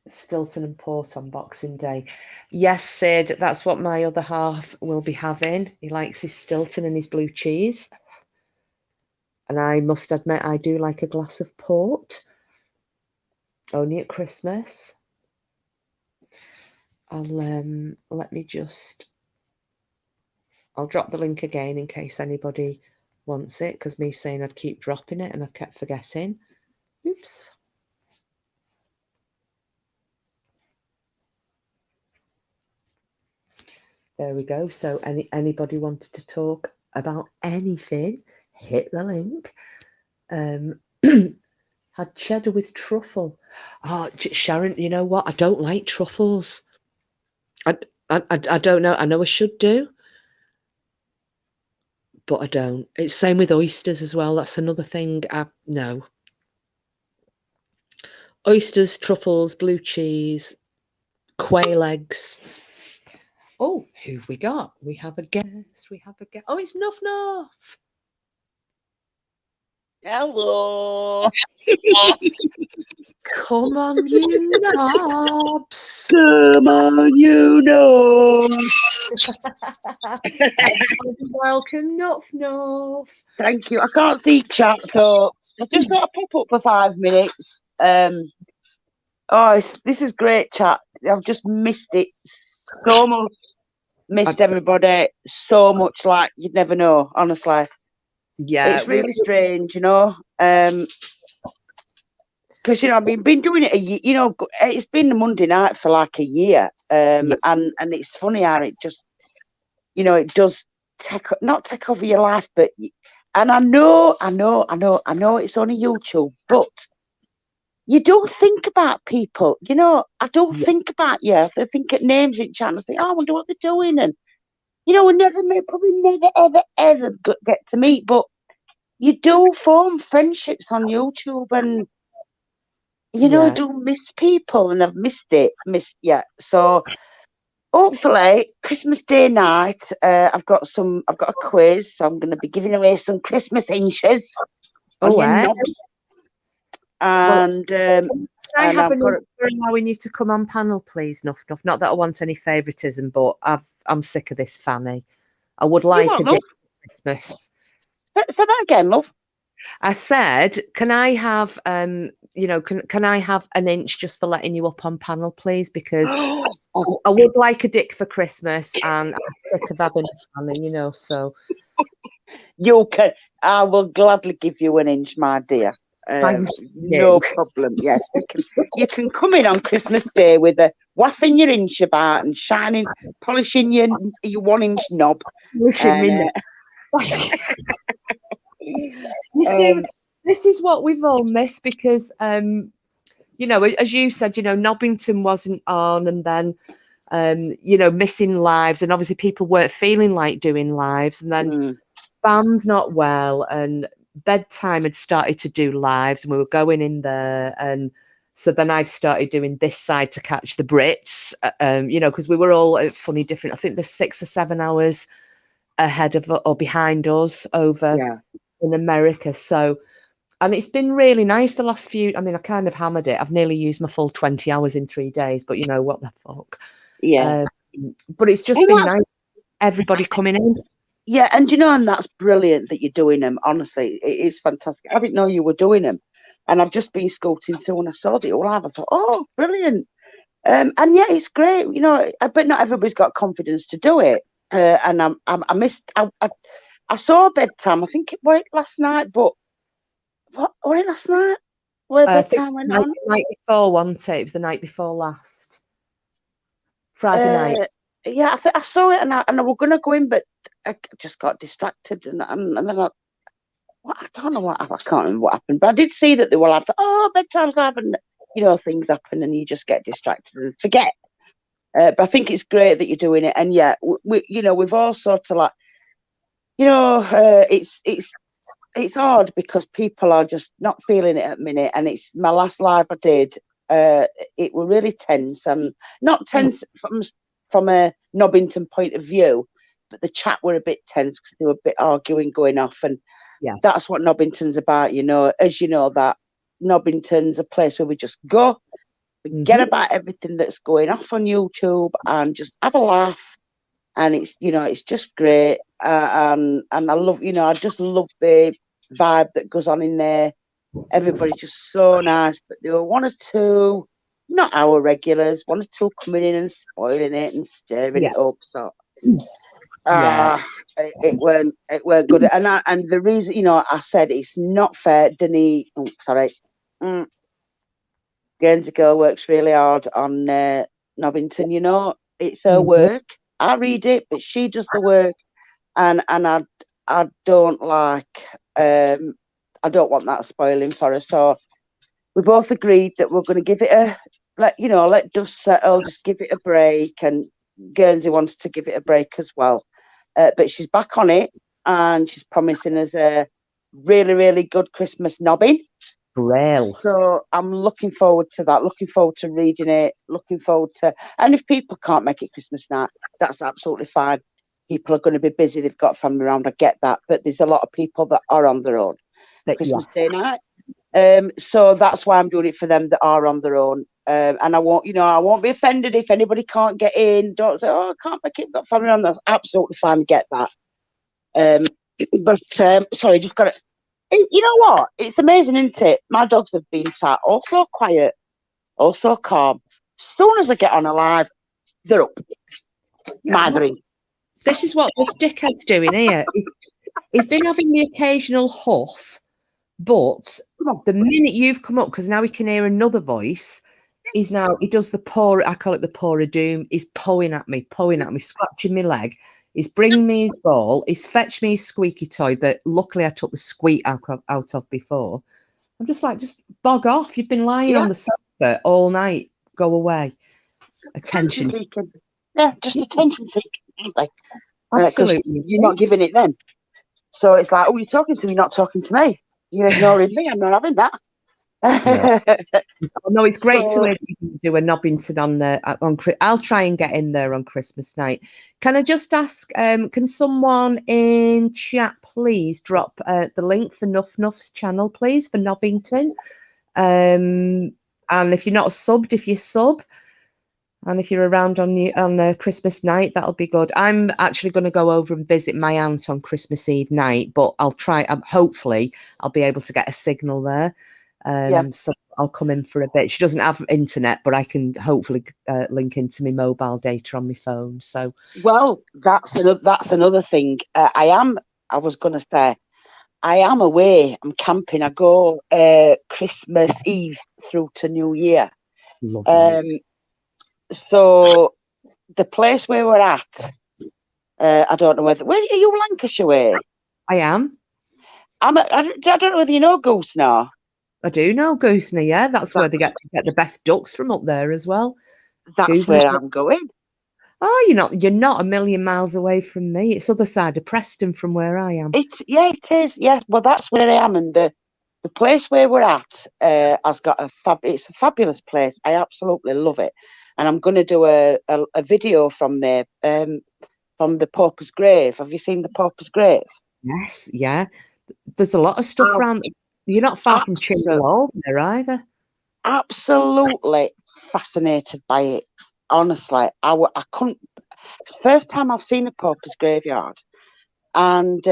Stilton and Port on Boxing Day. Yes, Sid, that's what my other half will be having. He likes his Stilton and his blue cheese. And I must admit, I do like a glass of port. Only at Christmas. I'll drop the link again in case anybody wants it, because me saying I'd keep dropping it and I kept forgetting. Oops. There we go. So anybody wanted to talk about anything, hit the link. Had cheddar with truffle. Oh, Sharon, you know what? I don't like truffles. I don't know. I know I should do, but I don't. It's same with oysters as well. That's another thing. No. Oysters, truffles, blue cheese, quail eggs. Oh, who've we got? We have a guest. Oh, it's Nuff Nuff. Hello. Come on, you knobs. Come on, you knobs. Welcome, Nuff Nuff. Thank you. I can't see chat, so I just got to pop up for 5 minutes. This is great chat. I've just missed it so much. Missed everybody so much, like you'd never know, honestly. Yeah. It's really strange, because, I've been doing it a year, it's been a Monday night for like a year. And it's funny how it just, it does not take over your life, but, and I know it's only YouTube, but you don't think about people, I don't think about you. I think at names in chat and I think, I wonder what they're doing. And, we probably never, ever get to meet, but you do form friendships on YouTube, and, I do miss people, and I've missed it. So hopefully Christmas Day night, I've got a quiz, so I'm going to be giving away some Christmas inches on your knobs. And I and have I've an got inch for allowing you to come on panel, please? Nuff, nuff. Not that I want any favouritism, but I'm sick of this, Fanny. I would you like what, a love? dick for Christmas. Say that again, love. I said, can I have can I have an inch just for letting you up on panel, please? Because I would like a dick for Christmas, and I'm sick of having a Fanny, so. You can. I will gladly give you an inch, my dear. Thank No you. problem. Yes, you can come in on Christmas Day with a waffing your inch about and polishing your 1 inch knob. Wishing me And, you see, this is what we've all missed because, as you said, Nobbington wasn't on, and then, missing lives, and obviously people weren't feeling like doing lives, and then Bam's not well, and Bedtime had started to do lives, and we were going in there, and so then I've started doing this side to catch the Brits, because we were all funny different. I think there's 6 or 7 hours ahead of or behind us over in America. So, and it's been really nice the last few. I mean, I kind of hammered it. I've nearly used my full 20 hours in 3 days, but what the fuck? yeah. But it's just been nice. Everybody coming in. Yeah, and and that's brilliant that you're doing them. Honestly, it is fantastic. I didn't know you were doing them, and I've just been scouting through, and I saw the all live. I thought, oh, brilliant. And yeah, it's great. But not everybody's got confidence to do it. And I missed. I saw Bedtime. I think it was last night, but what was it last night? Where Bedtime went on? The night before, wasn't it? It was the night before last. Friday night. Yeah, I saw it, and I was gonna go in, but I just got distracted, and then I don't know I can't remember what happened, but I did see that they were like, oh, Bedtime's happened. Things happen, and you just get distracted and forget. But I think it's great that you're doing it, and yeah, we've all sort of like, it's hard because people are just not feeling it at the minute, and it's my last live I did. It were really tense, and not tense from a Nobbington point of view, but the chat were a bit tense because they were a bit arguing going off, and that's what Nobbington's about. As you know, that Nobbington's a place where we just go, forget about everything that's going off on YouTube, and just have a laugh. And it's just great, and I love, I just love the vibe that goes on in there. Everybody's just so nice, but there were 1 or 2, not our regulars, 1 or 2 coming in and spoiling it and stirring it up. So it weren't good. And the reason, I said it's not fair. Denise, Guernsey Girl works really hard on Nobbington. It's her work. I read it, but she does the work, and I don't like. I don't want that spoiling for her. So we both agreed that we're going to give it let dust settle, just give it a break. And Guernsey wants to give it a break as well, but she's back on it, and she's promising us a really, really good Christmas nobbing. Brill. So I'm looking forward to that, looking forward to reading it, and if people can't make it Christmas night, that's absolutely fine. People are going to be busy, they've got family around, I get that, but there's a lot of people that are on their own Christmas Day night. So that's why I'm doing it for them that are on their own. And I won't be offended if anybody can't get in. Don't say, oh, I can't make it, got family around. That's absolutely fine, get that. But sorry, just got it. You know what? It's amazing, isn't it? My dogs have been sat all so quiet, all so calm. As soon as I get on a live, they're up. Mothering. This is what this dickhead's doing here. He's been having the occasional huff, but the minute you've come up, because now he can hear another voice, he does the paw, I call it the paw of doom. He's pawing at me, scratching my leg. He's bringing me his ball. He's fetched me his squeaky toy that luckily I took the squeak out of before. I'm just like, just bog off. You've been lying on the sofa all night. Go away. Attention. Yeah, just attention seeking, aren't they? Absolutely. You're not giving it them. So it's like, oh, you're talking to me, not talking to me. You're ignoring me. I'm not having that. No, it's great to do a Nobbington on. I'll try and get in there on Christmas night. Can I just ask? Can someone in chat please drop the link for Nuff Nuff's channel, please, for Nobbington? And if you're not subbed, if you sub, and if you're around on Christmas night, that'll be good. I'm actually going to go over and visit my aunt on Christmas Eve night, but I'll try. Hopefully, I'll be able to get a signal there. So I'll come in for a bit. She doesn't have internet, but I can hopefully link into my mobile data on my phone. So, well, that's another thing. I was going to say, I am away. I'm camping. I go Christmas Eve through to New Year. lovely. So the place where we're at, I don't know whether. Where are you, Lancashire way? I am. I don't know whether you know Goosnarr. I do know Goosnarr. Yeah, that's where they get the best ducks from up there as well. That's where I'm going. Oh, you're not a million miles away from me. It's other side of Preston from where I am. It is. Yeah, well, that's where I am, and the place where we're at has got it's a fabulous place. I absolutely love it, and I'm going to do a video from there, from the Pauper's Grave. Have you seen the Pauper's Grave? Yes, yeah. There's a lot of stuff around. You're not far from Chingwell there either. Absolutely fascinated by it. Honestly, I couldn't. First time I've seen a Pauper's Graveyard, and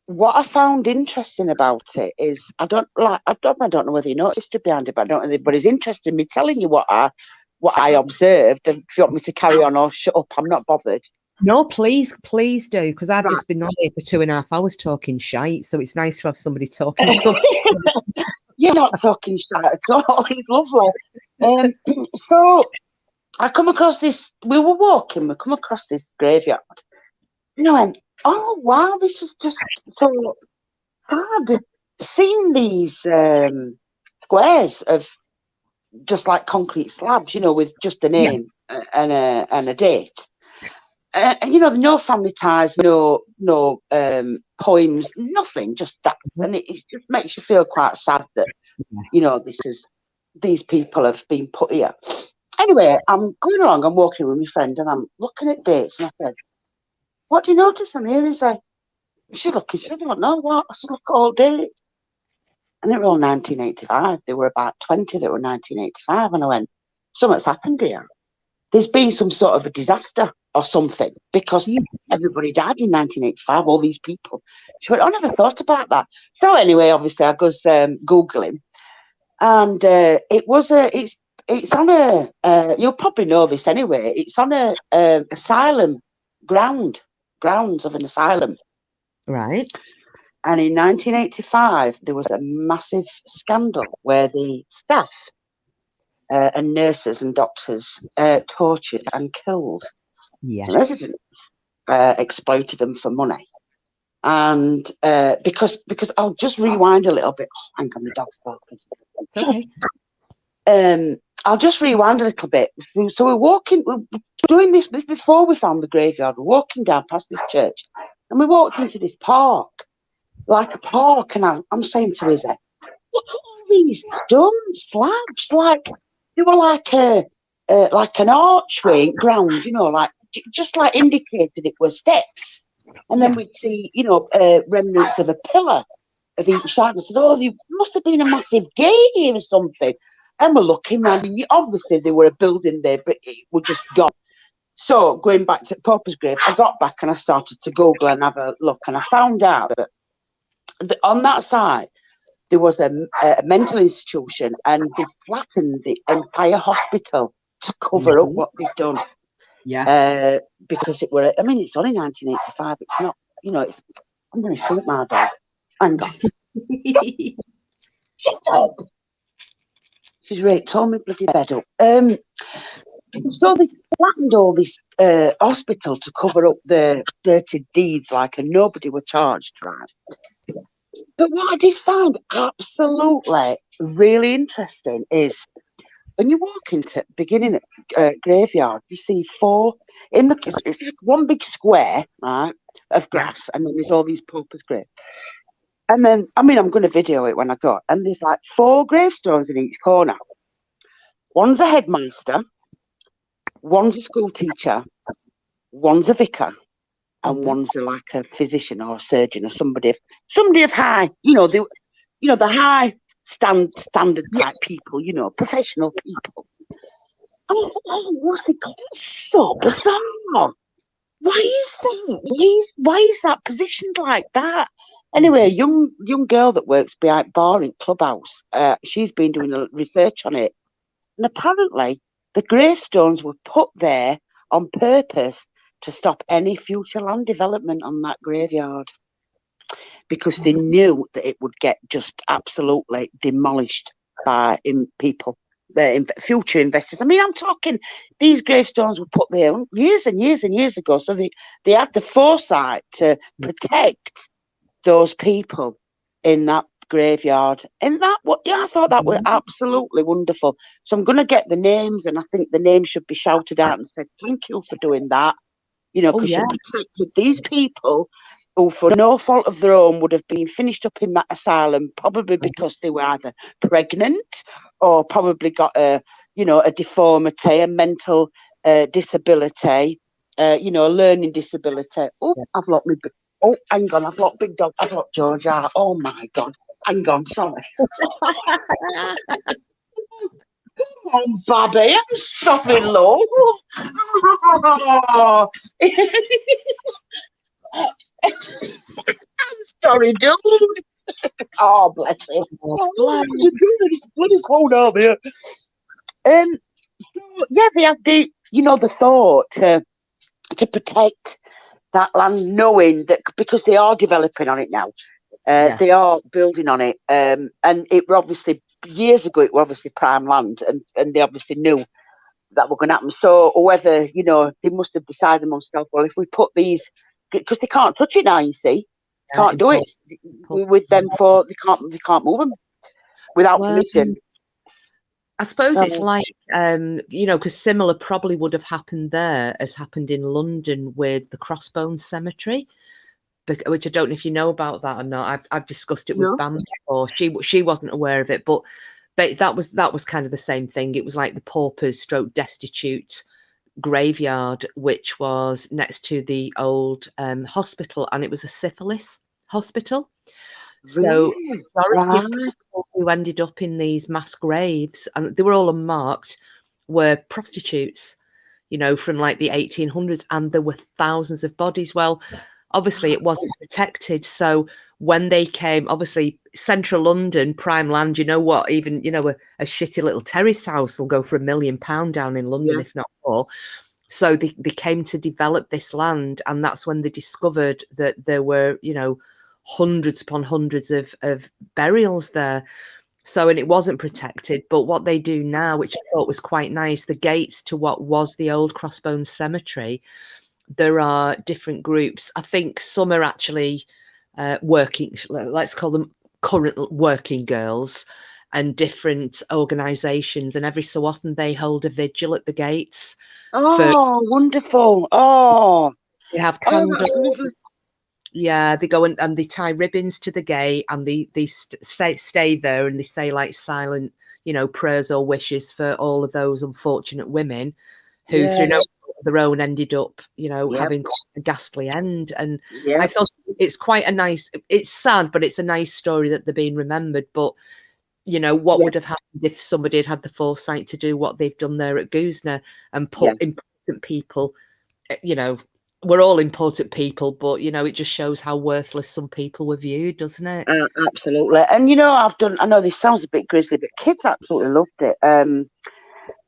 what I found interesting about it is I don't know whether you noticed it behind it, but but it's interesting me telling you what I observed. And if you want me to carry on or shut up, I'm not bothered. No, please do, because I've just been on here for 2.5 hours talking shite, so it's nice to have somebody talking something. You're not talking shite at all. It's lovely. So I come across this. We were walking. We come across this graveyard. And I went, "Oh wow, this is just so hard." Seeing these squares of just like concrete slabs, with just a name and a date. No family ties, no poems, nothing, just that. And it just makes you feel quite sad that, these people have been put here. Anyway, I'm going along, I'm walking with my friend, and I'm looking at dates, and I said, "What do you notice on here?" He said, "She's looking, I don't know what." I said, "Look at all dates." And they were all 1985. There were about 20 that were 1985. And I went, "Something's happened here. There's been some sort of a disaster or something, because everybody died in 1985, all these people." She went, "I never thought about that." So anyway, obviously I goes Googling, and it's on a, you'll probably know this anyway, it's on a asylum grounds of an asylum. Right. And in 1985, there was a massive scandal where the staff and nurses and doctors tortured and killed residents, exploited them for money. And because I'll just rewind a little bit. Oh, hang on, the dog's barking. Okay. I'll just rewind a little bit. So we're doing this before we found the graveyard. We're walking down past this church, and we walked into this park, like a park, and I'm saying to Izzy, "Look at all these stone slabs, like they were like an archway ground, like just like indicated it were steps, and then we'd see, remnants of a pillar of each side." I said, "Oh, there must have been a massive gate here or something." And we're looking, and obviously they were a building there, but it was just gone. So going back to Pauper's Grave, I got back and I started to Google and have a look, and I found out that on that side there was a mental institution, and they flattened the entire hospital to cover up what they've done. Yeah. Because it's only 1985. It's not, it's. I'm going to shoot my dog. Hang on. She's right. Told me bloody bed up. So they flattened all this hospital to cover up the dirty deeds, and nobody were charged, right? But what I did find absolutely really interesting is when you walk into beginning at graveyard, you see it's one big square, right, of grass, and then there's all these Pauper's graves. And then, I'm going to video it when I go, and there's like 4 gravestones in each corner. One's a headmaster, one's a school teacher, one's a vicar, and one's like a physician or a surgeon or somebody of high, the high standard type people, you know, professional people. And I thought, oh, what's it called? That's so bizarre. Why is that? Why is that positioned like that? Anyway, a young girl that works behind bar in Clubhouse, she's been doing a research on it, and apparently the gravestones were put there on purpose to stop any future land development on that graveyard, because they knew that it would get just absolutely demolished by people. Future investors. I mean, I'm talking, these gravestones were put there years and years and years ago, so they had the foresight to protect those people in that graveyard. And I thought that was absolutely wonderful. So I'm going to get the names, and I think the names should be shouted out and said, thank you for doing that. You know, because you protected these people who, for no fault of their own, would have been finished up in that asylum, probably because they were either pregnant or probably got a deformity, a mental disability, a learning disability. Oh, I've locked me. Oh, hang on, I've locked Big Dog. I've locked George out. Oh my God. Hang on, sorry. Oh, Bobby, I'm sorry, love. I'm sorry, dude. Oh, bless him. It's bloody cold out there. So, yeah, they have the thought to protect that land, knowing that because they are developing on it now. They are building on it. And it were obviously, years ago, it was obviously prime land, and they obviously knew that were going to happen. So whether, they must have decided amongst themselves, well, if we put these, because they can't touch it now, you see, can't do it with them, for they can't move them without permission. I suppose it's like, because similar probably would have happened there as happened in London with the Crossbones Cemetery, which I don't know if you know about that or not. I've discussed it with Bam before. She wasn't aware of it, but that was kind of the same thing. It was like the paupers / destitute graveyard, which was next to the old hospital, and it was a syphilis hospital. So people who ended up in these mass graves, and they were all unmarked, were prostitutes, from like the 1800s, and there were thousands of bodies. Well, obviously it wasn't protected. So when they came, obviously central London, prime land, you know what, even, a shitty little terraced house will go for £1 million down in London, if not more. So they came to develop this land, and that's when they discovered that there were, hundreds upon hundreds of burials there. So, and it wasn't protected. But what they do now, which I thought was quite nice, the gates to what was the old Crossbones Cemetery, there are different groups. I think some are actually working, let's call them current working girls, and different organisations. And every so often they hold a vigil at the gates. Oh, wonderful. Oh, they have candles. Yeah, they go and they tie ribbons to the gate, and they stay there, and they say like silent, prayers or wishes for all of those unfortunate women who through no fault of their own ended up, having a ghastly end. And I thought it's quite a nice, it's sad, but it's a nice story that they're being remembered. But what would have happened if somebody had had the foresight to do what they've done there at Goosnarr and put important people, we're all important people, but it just shows how worthless some people were viewed, doesn't it? Absolutely. And I know this sounds a bit grisly, but kids absolutely loved it.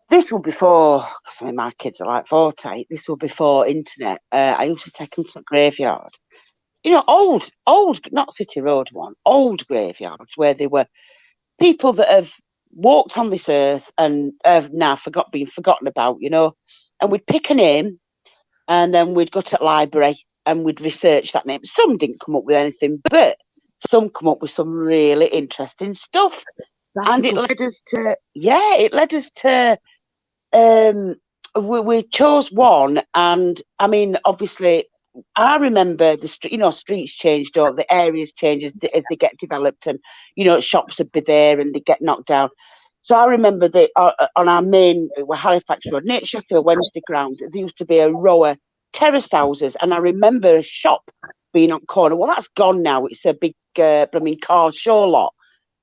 This was before, because my kids are like 40. This was before internet. I used to take them to the graveyard. Old, not City Road one, old graveyards where there were people that have walked on this earth and have now been forgotten about, and we'd pick a name, and then we'd go to the library and we'd research that name. Some didn't come up with anything, but some come up with some really interesting stuff. And it led us to we chose one, and I mean, obviously, I remember the streets changed, or the areas change as they get developed, and shops would be there and they get knocked down. So I remember that on our main Halifax Road, near Sheffield Wednesday ground, there used to be a row of terrace houses, and I remember a shop being on corner. Well, that's gone now. It's a big, car show lot.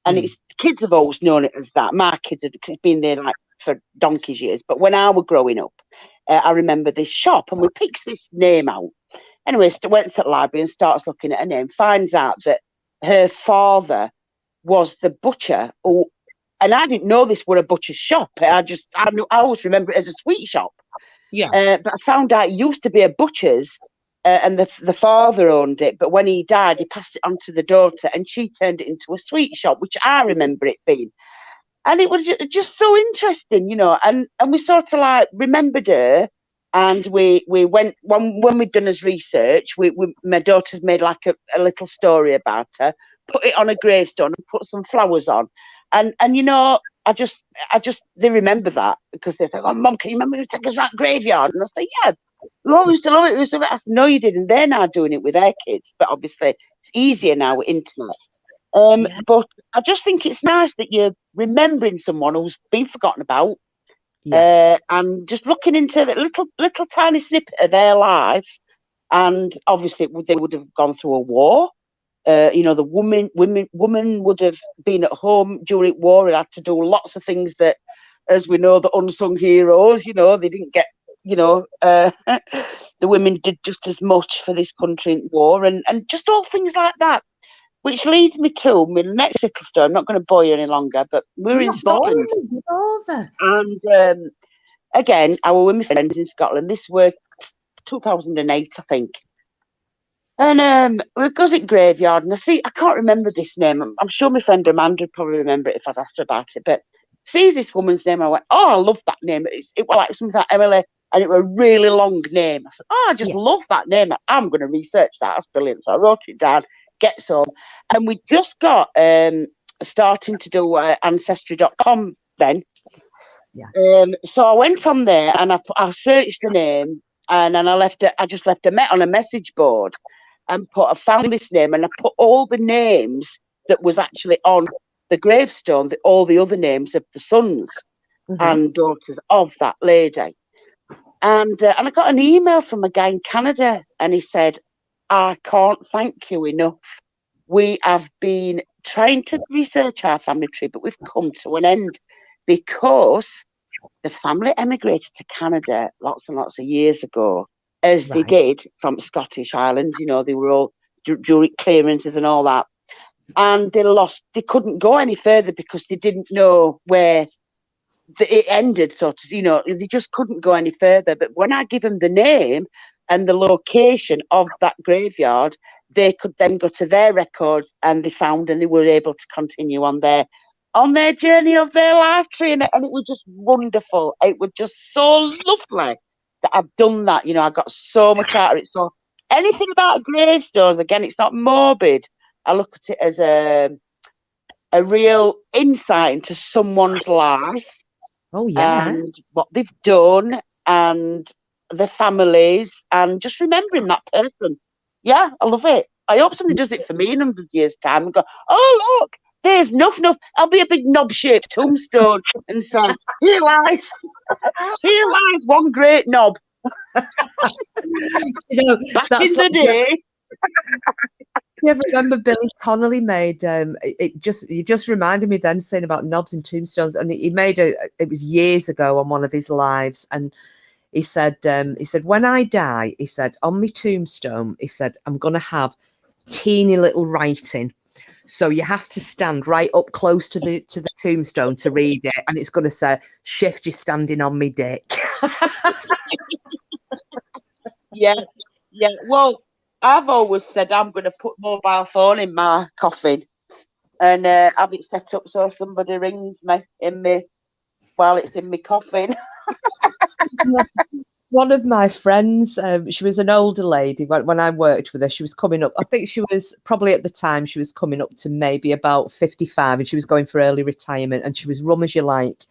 And it's kids have always known it as that. My kids have been there like for donkey's years. But when I was growing up, I remember this shop, and we picked this name out. Anyway, went to the library and starts looking at her name, finds out that her father was the butcher who, and I didn't know this were a butcher's shop. I always remember it as a sweet shop. Yeah. But I found out it used to be a butcher's, and the father owned it. But when he died, he passed it on to the daughter, and she turned it into a sweet shop, which I remember it being. And it was just so interesting, you know. And we sort of like remembered her, and we went when we'd done his research. My daughter's made like a little story about her, put it on a gravestone, and put some flowers on, and you know. I just, they remember that because they think, oh, Mum, can you remember to take us to that graveyard? And I say, yeah, we all used to love it. We used to love it. I said, no, you didn't. They're now doing it with their kids, but obviously it's easier now with internet. But I just think it's nice that you're remembering someone who's been forgotten about, and just looking into that little tiny snippet of their life. And obviously, they would have gone through a war. You know, the woman would have been at home during war and had to do lots of things that, as we know, the unsung heroes, you know, they didn't get, you know, the women did just as much for this country in war, and just all things like that. Which leads me to my next little story. I'm not going to bore you any longer, but we're in Scotland. And again, I was with my friends in Scotland. This was 2008, I think. And we goes at graveyard, and I can't remember this name. I'm sure my friend Amanda would probably remember it if I'd asked her about it. But sees this woman's name, and I went, oh, I love that name. It was like something like Emily, and it was a really long name. I said, oh, I just love that name. I'm going to research that. That's brilliant. So I wrote it down, get some. And we just got starting to do Ancestry.com then. Yeah. So I went on there, and I searched the name, and then I just left on a message board. And I found this name, and I put all the names that was actually on the gravestone, all the other names of the sons and daughters of that lady. And I got an email from a guy in Canada, and he said, I can't thank you enough. We have been trying to research our family tree, but we've come to an end because the family emigrated to Canada lots and lots of years ago. As they did from Scottish Islands, you know, they were all during clearances and all that. And they couldn't go any further because they didn't know where it ended, so to, you know, they just couldn't go any further. But when I give them the name and the location of that graveyard, they could then go to their records, and they found, and they were able to continue on their journey of their life tree. And it was just wonderful. It was just so lovely that I've done that. You know, I got so much out of it. So anything about gravestones, again, it's not morbid. I look at it as a real insight into someone's life. Oh, yeah. And what they've done, and the families, and just remembering that person. Yeah, I love it. I hope somebody does it for me in 100 years' time and go, oh, look, there's enough. I'll be a big knob-shaped tombstone and say, here lies one great knob. You know, back in the day. You ever remember Billy Connolly made you just reminded me then, saying about knobs and tombstones, and he made it was years ago on one of his lives, and he said when I die, he said, on my tombstone, he said, I'm gonna have teeny little writing, so you have to stand right up close to the tombstone to read it, and it's gonna say, shift you standing on me dick. Yeah. Well, I've always said I'm going to put mobile phone in my coffin and have it set up so somebody rings me while it's in my coffin. One of my friends, she was an older lady. When I worked with her, she was coming up. I think she was probably at the time she was coming up to maybe about 55, and she was going for early retirement. And she was rum as you like.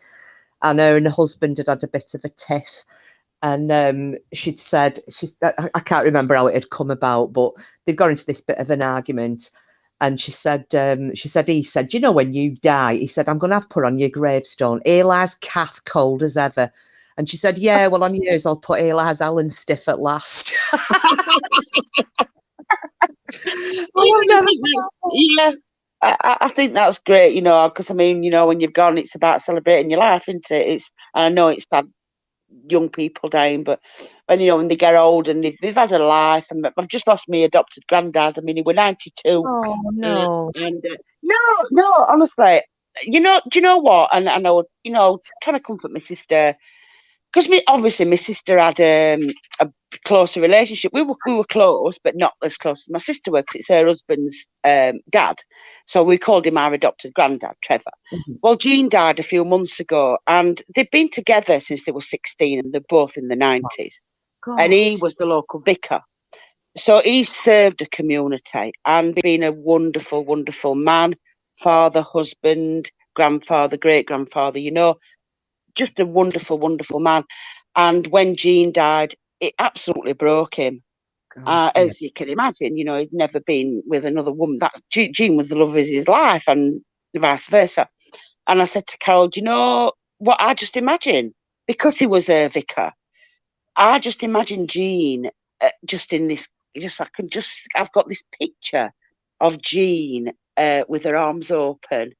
And her and her husband had a bit of a tiff. And she'd said, I can't remember how it had come about, but they'd got into this bit of an argument. And he said, you know, when you die, he said, I'm going to have put on your gravestone, Eli's calf cold as ever. And she said, yeah, well, on yours, I'll put Eli's Alan stiff at last. Yeah. I think that's great, you know, because I mean, you know, when you've gone, it's about celebrating your life, isn't it? And I know it's sad, young people dying, but when, you know, when they get old and they've had a life, and I've just lost my adopted granddad. I mean, he was 92. Oh no. And no, no, honestly, you know, do you know what? And I know, you know, trying to comfort my sister, because obviously my sister had a closer relationship. We were close, but not as close as my sister was, 'cause it's her husband's dad. So we called him our adopted granddad, Trevor. Mm-hmm. Well, Jean died a few months ago, and they've been together since they were 16, and they're both in the 90s. And he Gosh. was the local vicar. So he served the community and been a wonderful, wonderful man, father, husband, grandfather, great grandfather, you know, just a wonderful, wonderful man. And when Jean died, it absolutely broke him. Gosh, yeah. As you can imagine, you know, he'd never been with another woman. That Jean was the love of his life, and vice versa. And I said to Carol, do you know what I just imagine? Because he was a vicar, I just imagine Jean just in this. I've got this picture of Jean with her arms open,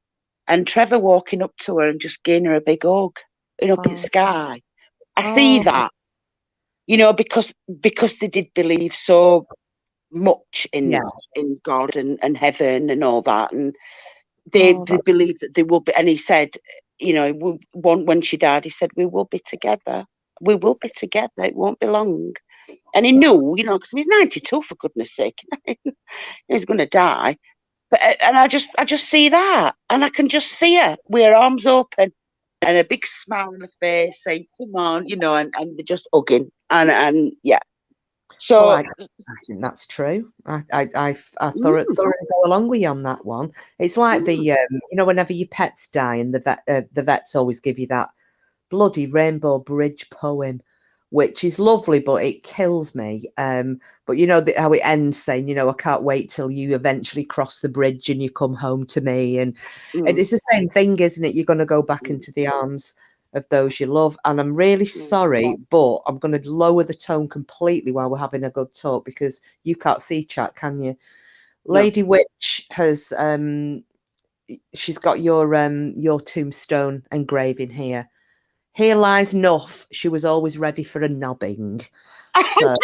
and Trevor walking up to her and just giving her a big hug, up in the Oh, sky. I see oh, that, you know, because they did believe so much yeah. in God and heaven and all that, and they Oh, believed that they will be. And he said, you know, when she died, he said, "We will be together. We will be together. It won't be long." And he knew, you know, because he was 92, for goodness sake, he was going to die. But and I just see that, and I can just see her with her arms open and a big smile on her face, saying, "Come on," you know, and they're just hugging, and yeah. well, So, I think that's true. I thoroughly mm, go along with you on that one. It's like the, mm, you know, whenever your pets die, and the vets always give you that bloody Rainbow Bridge poem, which is lovely, but it kills me. But you know how it ends, saying, you know, I can't wait till you eventually cross the bridge and you come home to me, and mm, it's the same thing, isn't it? You're going to go back into the arms of those you love. And I'm really mm, sorry, but I'm going to lower the tone completely while we're having a good talk, because you can't see chat, can you? no. Lady Witch has she's got your tombstone engraving here. Here lies Nuff. She was always ready for a nobbing. So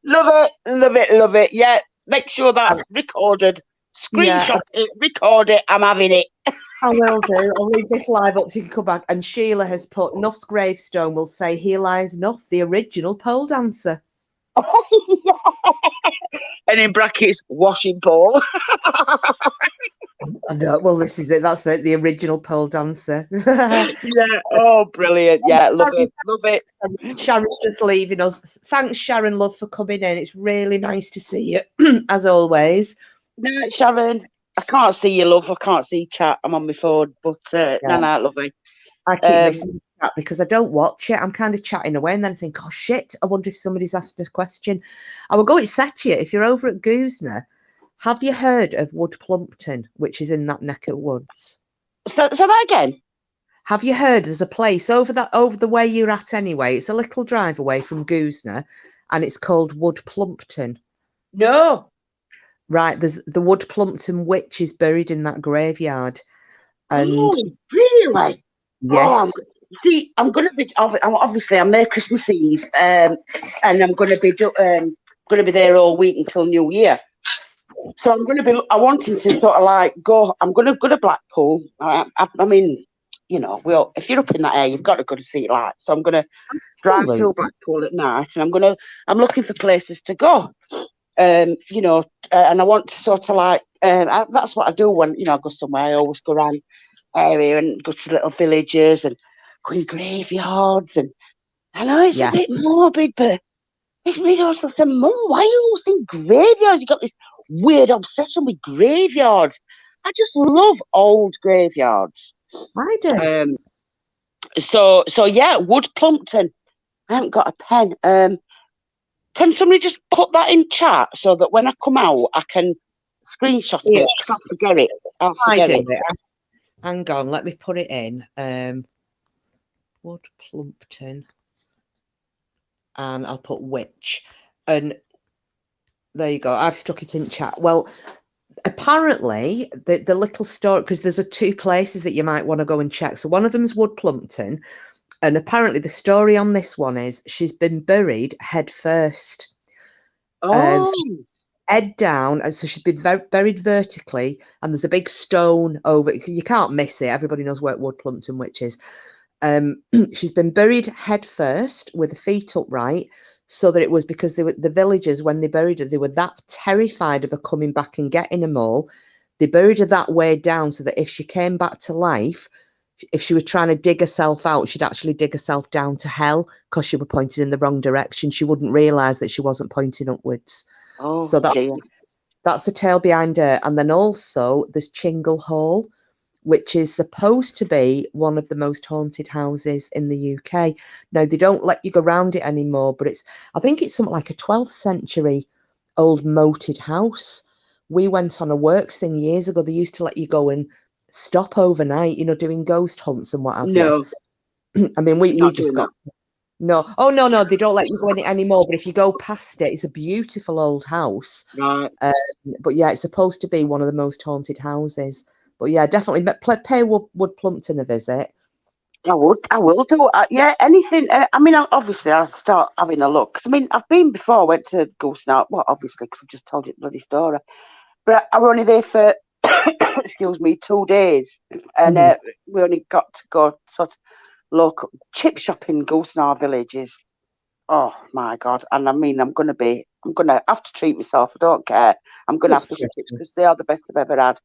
Love it, love it, love it. Yeah, make sure that's recorded. yeah, Screenshot it, record it. I'm having it. I will do. I'll leave this live up so you can come back. And Sheila has put Nuff's gravestone will say, "Here lies Nuff, the original pole dancer." And in brackets, washing pole. I know. Well, this is it. That's it. The original pole dancer. Yeah. Oh, brilliant. Yeah, love it. Love it. Sharon's just leaving us. Thanks, Sharon, love, for coming in. It's really nice to see you, as always. No, Sharon, I can't see you, love. I can't see chat. I'm on my phone, but no, lovely. I keep missing chat because I don't watch it. I'm kind of chatting away and then think, oh shit, I wonder if somebody's asked a question. I will go and say to you, if you're over at Goosner, have you heard of Wood Plumpton, which is in that neck of woods? So that again. Have you heard there's a place over the way you're at anyway? It's a little drive away from Goosner, and it's called Wood Plumpton. No. Right, there's the Wood Plumpton witch is buried in that graveyard. And oh, really? yes. Oh, see, I'm going to be obviously I'm there Christmas Eve, and I'm going to be there all week until New Year. So I'm going to be. I wanted to sort of like go. I'm going to go to Blackpool. I mean, you know, if you're up in that area, you've got to go to see light. So I'm going to drive through Blackpool at night, and I'm looking for places to go. You know, and I want to sort of like. That's what I do when, you know, I go somewhere. I always go around area and go to little villages and go in graveyards. And I know it's a bit morbid, but it's made also some Mum, why are you always in graveyards? You got this weird obsession with graveyards. I just love old graveyards. I do. So yeah, Wood Plumpton. I haven't got a pen. Can somebody just put that in chat so that when I come out, I can screenshot it? Because I'll forget it. I'll forget it. Hang on, let me put it in. Wood Plumpton. And I'll put witch. And there you go. I've stuck it in chat. Well, apparently the little story, because there's 2 places that you might want to go and check. So one of them is Wood Plumpton, and apparently the story on this one is she's been buried head first. Oh, Head down, and so she's been buried vertically, and there's a big stone over. You can't miss it. Everybody knows where Wood Plumpton, which is. She's been buried head first with the feet upright, so that it was because the villagers, when they buried her, they were that terrified of her coming back and getting them all. They buried her that way down, so that if she came back to life, if she was trying to dig herself out, she'd actually dig herself down to hell because she was pointed in the wrong direction. She wouldn't realise that she wasn't pointing upwards. So that's the tale behind her. And then also there's Chingle Hall, which is supposed to be one of the most haunted houses in the UK. Now, they don't let you go around it anymore, but I think it's something like a 12th century old moated house. We went on a works thing years ago. They used to let you go and stop overnight, doing ghost hunts and what have you. I mean, we just got... No. Oh, no, they don't let you go in it anymore. But if you go past it, it's a beautiful old house. right. But yeah, it's supposed to be one of the most haunted houses. But yeah, definitely pay Wood Plumpton a visit. I will do. Yeah, anything. I mean, obviously, I'll start having a look. 'Cause, I mean, I've been before. I went to Ghost Night. Well, obviously, because I've just told you the bloody story. But I was only there for, excuse me, 2 days. And we only got to go sort of local chip shopping. Ghost Night villages. Oh my God! And I mean, I'm gonna have to treat myself. I don't care. I'm gonna have to chips because they are the best I've ever had.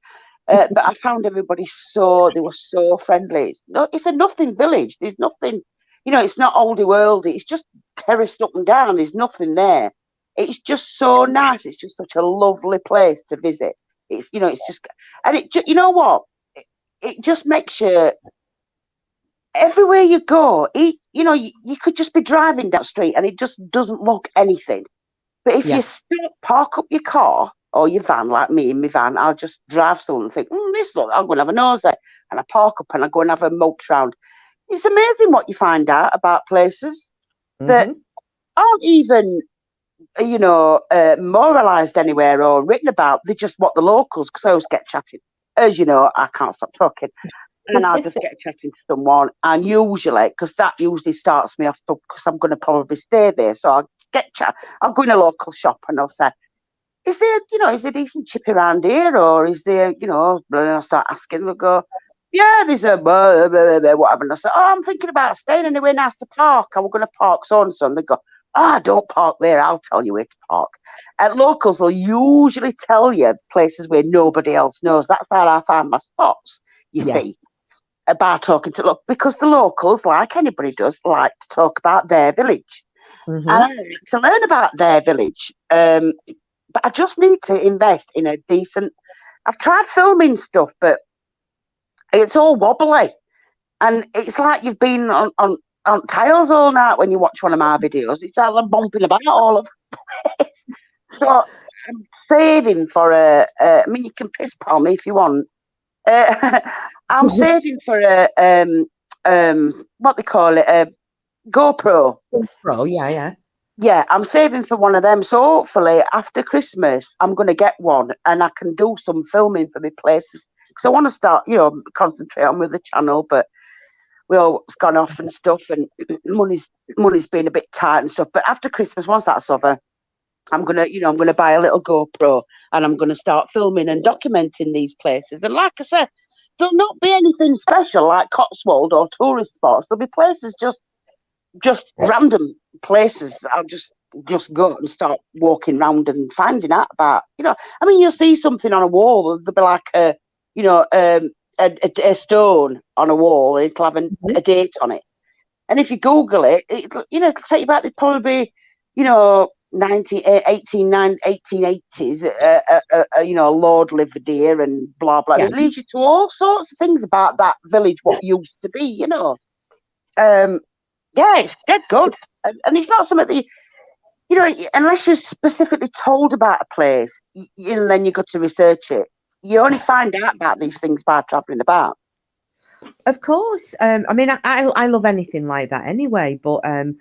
But I found everybody they were so friendly. It's a nothing village. There's nothing, it's not oldie worldy. It's just terraced up and down. There's nothing there. It's just so nice. It's just such a lovely place to visit. It's just, and you know what? It just makes you, everywhere you go, you could just be driving down the street and it just doesn't look anything. But if you park up your car or your van, like me in my van, I'll just drive through and think, this look, I'm going to have a nosy. And I park up and I go and have a moat round. It's amazing what you find out about places that aren't even, moralised anywhere or written about. They're just what the locals, because I always get chatting. As you know, I can't stop talking. And I'll just get chatting to someone. And usually, because that usually starts me off, because I'm going to probably stay there. So I'll go in a local shop and I'll say, is there decent chippy around here? Or is there, and I'll start asking, they'll go, yeah, there's a whatever. And I say, I'm thinking about staying anywhere nice to park. I was going to park so and so. And they go, don't park there. I'll tell you where to park. And locals will usually tell you places where nobody else knows. That's how I find my spots, you see, by talking because the locals, like anybody does, like to talk about their village. And I like to learn about their village. But I just need to invest in a decent... I've tried filming stuff, but it's all wobbly. And it's like you've been on tiles all night when you watch one of my videos. It's like I'm bumping about all over the place. So I'm saving for I mean, you can piss palm me if you want. I'm saving for what they call it, a GoPro. GoPro, yeah, I'm saving for one of them. So hopefully after Christmas, I'm going to get one and I can do some filming for my places. Because I want to start, concentrate on with the channel, but we all gone off and stuff, and money's been a bit tight and stuff. But after Christmas, once that's over, I'm gonna buy a little GoPro and I'm gonna start filming and documenting these places. And like I said, there'll not be anything special like Cotswold or tourist spots. There'll be places just random places that I'll just go and start walking around and finding out about. I mean, you'll see something on a wall. There'll be like a stone on a wall. It'll have a date on it. And if you Google it, it'll take you back. It'd probably be, 1880s. A lord lived here and blah blah. It leads you to all sorts of things about that village, what used to be. It's dead good, and it's not something that unless you're specifically told about a place, and then you got to research it. You only find out about these things by travelling about. Of course. I mean, I love anything like that anyway, but I'm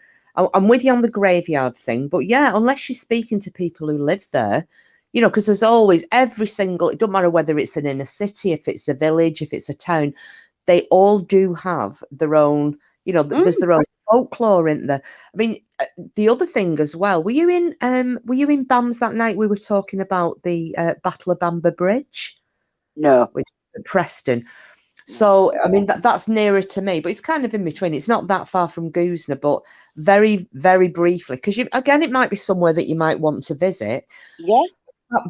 with you on the graveyard thing. But yeah, unless you're speaking to people who live there, you know, because there's always every single, it doesn't matter whether it's an inner city, if it's a village, if it's a town, they all do have their own, you know, there's their own folklore in there. I mean, the other thing as well, were you in BAMS that night we were talking about the Battle of Bamber Bridge? No. Which is at Preston. So, I mean, that's nearer to me, but it's kind of in between. It's not that far from Goosner, but very, very briefly, because again, it might be somewhere that you might want to visit. Yeah.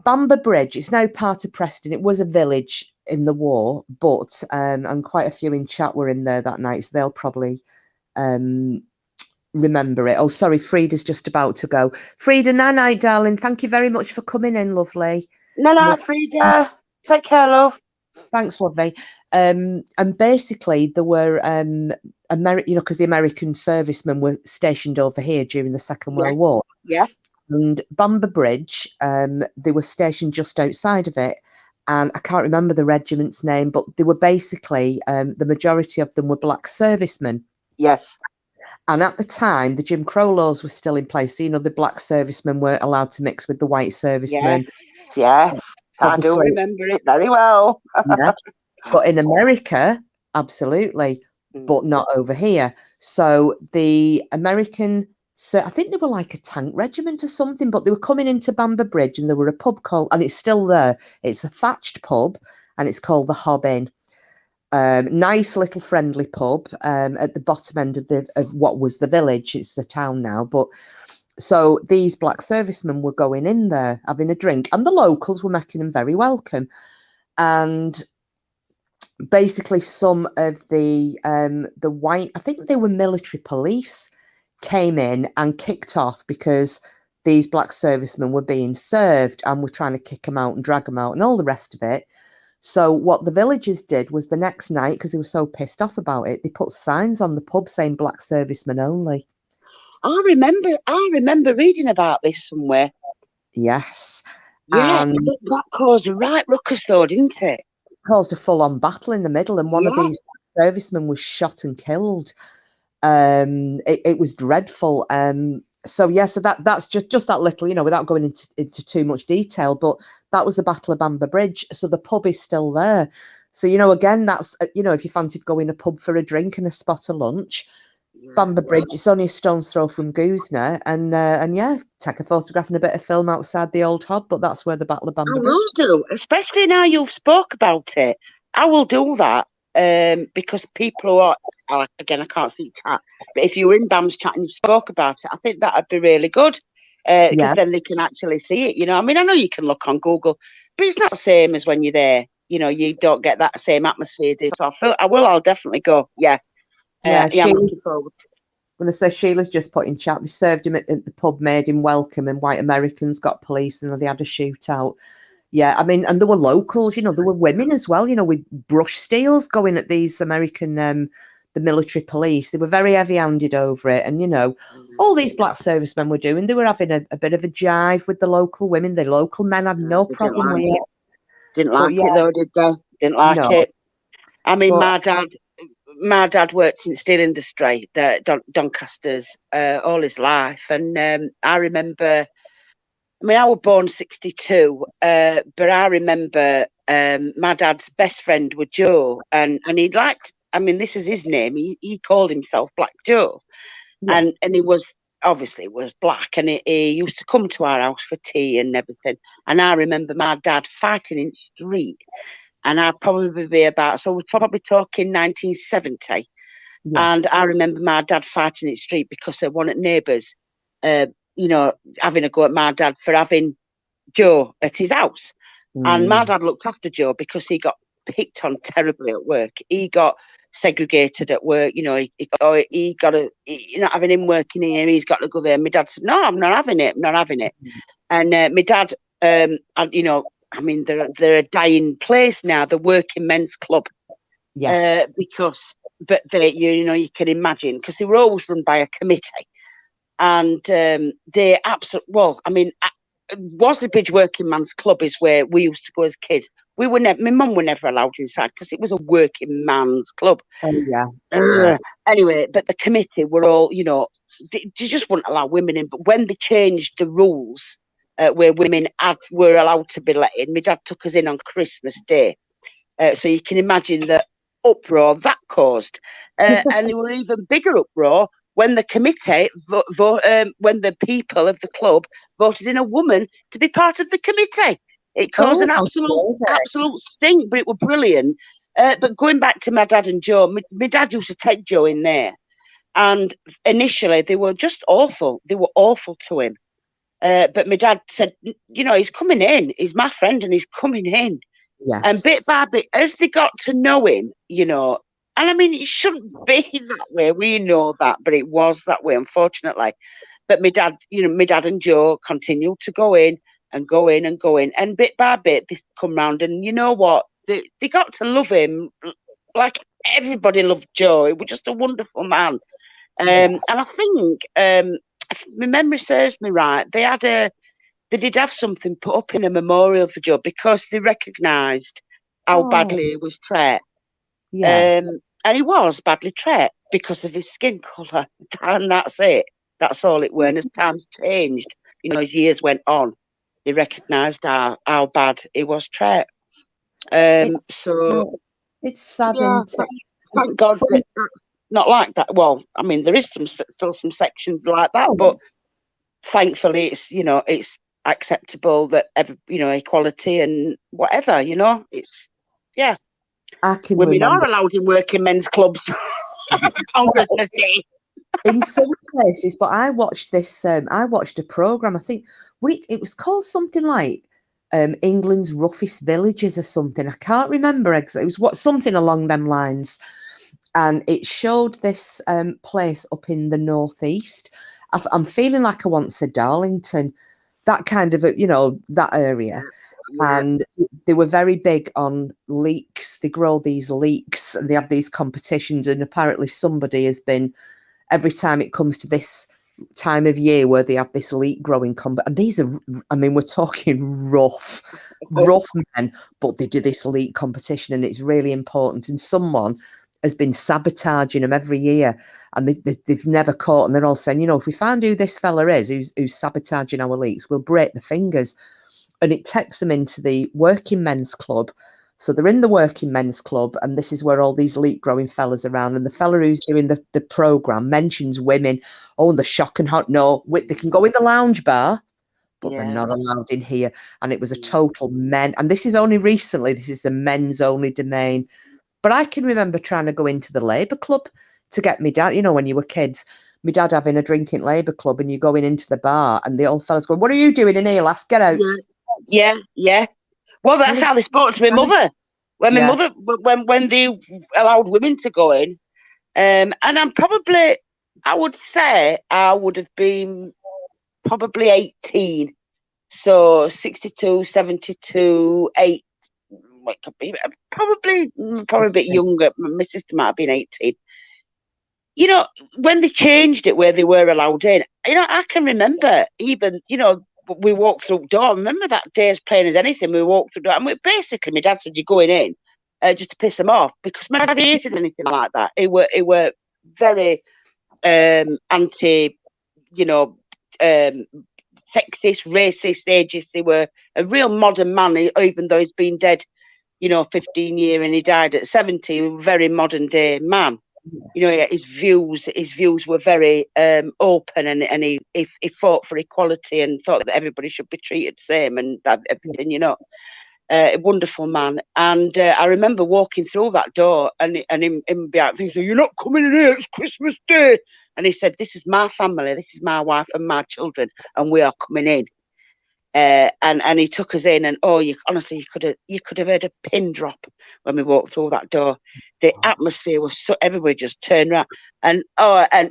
Bamber Bridge, it's now part of Preston. It was a village in the war, but and quite a few in chat were in there that night, so they'll probably remember it. Oh, sorry, Frida's just about to go. Frida, night, darling. Thank you very much for coming in, lovely. No, Frida. Take care, love. Thanks, lovely. And basically, there were you know, because the American servicemen were stationed over here during the Second World War. Yeah. And Bamber Bridge, they were stationed just outside of it. And I can't remember the regiment's name, but they were basically, the majority of them were black servicemen. Yes. And at the time, the Jim Crow laws were still in place. So, you know, the black servicemen weren't allowed to mix with the white servicemen. Yes. I do remember it very well. Yeah. But in America, absolutely, but not over here. So the American, so I think they were like a tank regiment or something, but they were coming into Bamber Bridge and there were a pub called, and it's still there. It's a thatched pub and it's called the Hob Inn. Nice little friendly pub at the bottom end of what was the village. It's the town now, but so these black servicemen were going in there having a drink, and the locals were making them very welcome. And basically, some of the white, I think they were military police, came in and kicked off because these black servicemen were being served and were trying to kick them out and drag them out and all the rest of it. So what the villagers did was the next night, because they were so pissed off about it, they put signs on the pub saying black servicemen only. I remember reading about this somewhere. Yes. Yeah, that caused a right ruckus though, didn't it? Caused a full-on battle in the middle, and one of these servicemen was shot and killed. It was dreadful. So that's just that little, you know, without going into too much detail, but that was the Battle of Bamber Bridge. So the pub is still there. So, you know, again, that's, you know, if you fancied going a pub for a drink and a spot of lunch, Bamber Bridge, it's only a stone's throw from Goosner, and yeah, take a photograph and a bit of film outside the old Hob, but that's where the Battle of Bamber Bridge. I will do, especially now you've spoke about it. I will do that because people who are, again, I can't see chat, but if you were in BAMS chat and you spoke about it, I think that would be really good because then they can actually see it. You know, I mean, I know you can look on Google, but it's not the same as when you're there. You know, you don't get that same atmosphere. So I'll definitely go. Yeah. Yeah, I'm looking forward. I'm going to say Sheila's just put in chat. They served him at the pub, made him welcome, and white Americans got police, and they had a shootout. Yeah, I mean, and there were locals, you know, there were women as well, you know, with brush steels going at these American, the military police. They were very heavy-handed over it. And, you know, all these black servicemen were doing, they were having a bit of a jive with the local women. The local men had no problem with it. Didn't like it though, did they? Didn't like it. I mean, my dad worked in steel industry, Doncaster's, all his life. And I remember, I mean, I was born 62, but I remember my dad's best friend was Joe, and he liked, I mean, this is his name. He called himself Black Joe, and he was obviously was black, and he used to come to our house for tea and everything. And I remember my dad fighting in the street, and I'd probably be about, so we're probably talking 1970. Yeah. And I remember my dad fighting in the street because they wanted neighbours, you know, having a go at my dad for having Joe at his house. And my dad looked after Joe because he got picked on terribly at work. He got segregated at work, you know, he got you're not having him working here, he's got to go there. My dad said, no, I'm not having it. And my dad, you know, I mean, they're a dying place now, the Working Men's Club. Yes. But they, you know, you can imagine, because they were always run by a committee. And they absolutely, well, I mean, Worsley Bridge Working Man's Club is where we used to go as kids. We were never, my mum were never allowed inside because it was a working man's club. Oh, yeah. Anyway, but the committee were all, you know, they just wouldn't allow women in. But when they changed the rules where women were allowed to be let in. My dad took us in on Christmas Day. So you can imagine the uproar that caused. And there were even bigger uproar when the committee, when the people of the club voted in a woman to be part of the committee. It caused an absolute stink, but it was brilliant. But going back to my dad and Joe, my dad used to take Joe in there. And initially, they were just awful. They were awful to him. But my dad said, he's coming in. He's my friend and he's coming in. Yes. And bit by bit, as they got to know him, and I mean, it shouldn't be that way. We know that, but it was that way, unfortunately. But my dad and Joe continued to go in and go in and go in. And bit by bit, they come round. And you know what? They got to love him like everybody loved Joe. He was just a wonderful man. And I think, if my memory serves me right, they did have something put up in a memorial for Joe because they recognised how badly he was treated. Yeah. And he was badly treated because of his skin colour. And that's it. That's all it were. And as times changed, as years went on, they recognised how bad he was treated. So it's sad. Yeah, thank God that not like that. Well, I mean, there is still some sections like that, but thankfully, it's acceptable that equality and whatever. It's women are allowed in working men's clubs on Christmas Day. In some places, but I watched this. I watched a program. I think it was called something like England's Roughest Villages or something. I can't remember exactly. It was something along them lines, and it showed this place up in the northeast. I'm feeling like I want to say Darlington, that kind of that area. Yeah. And they were very big on leeks. They grow these leeks and they have these competitions. And apparently somebody has been, every time it comes to this time of year where they have this leek growing and these are, I mean, we're talking rough men, but they do this leek competition and it's really important. And someone has been sabotaging them every year and they've never caught, and they're all saying, if we find who this fella is who's sabotaging our leeks, we'll break the fingers. And it takes them into the working men's club. So they're in the working men's club, and this is where all these leek growing fellas are around. And the fella who's doing the program mentions women. Oh, the shock and hot. No, they can go in the lounge bar, but they're not allowed in here. And it was a total men. And this is only recently. This is the men's only domain. But I can remember trying to go into the Labour Club to get me dad. When you were kids, my dad having a drink in Labour Club, and you going into the bar, and the old fellas going, "What are you doing in here, lass? Get out!" Yeah. Well, that's how they spoke to my mother. When my mother, when they allowed women to go in, and I would say I would have been probably 18. So 62, 72, 8. Probably a bit younger. My sister might have been 18. When they changed it where they were allowed in, I can remember even, we walked through the door. I remember that day as plain as anything. We walked through the door, and basically my dad said, "You're going in just to piss them off," because my dad hated anything like that. It were very anti, sexist, racist, ageist. They were a real modern man, even though he's been dead, 15 years, and he died at 70. A very modern day man. His views were very open, and he fought for equality and thought that everybody should be treated the same and everything. A wonderful man. And I remember walking through that door and him be out thinking, "You're not coming in here. It's Christmas Day." And he said, "This is my family. This is my wife and my children, and we are coming in." And he took us in, and honestly, you could have heard a pin drop when we walked through that door. The atmosphere was so, everybody just turned around, and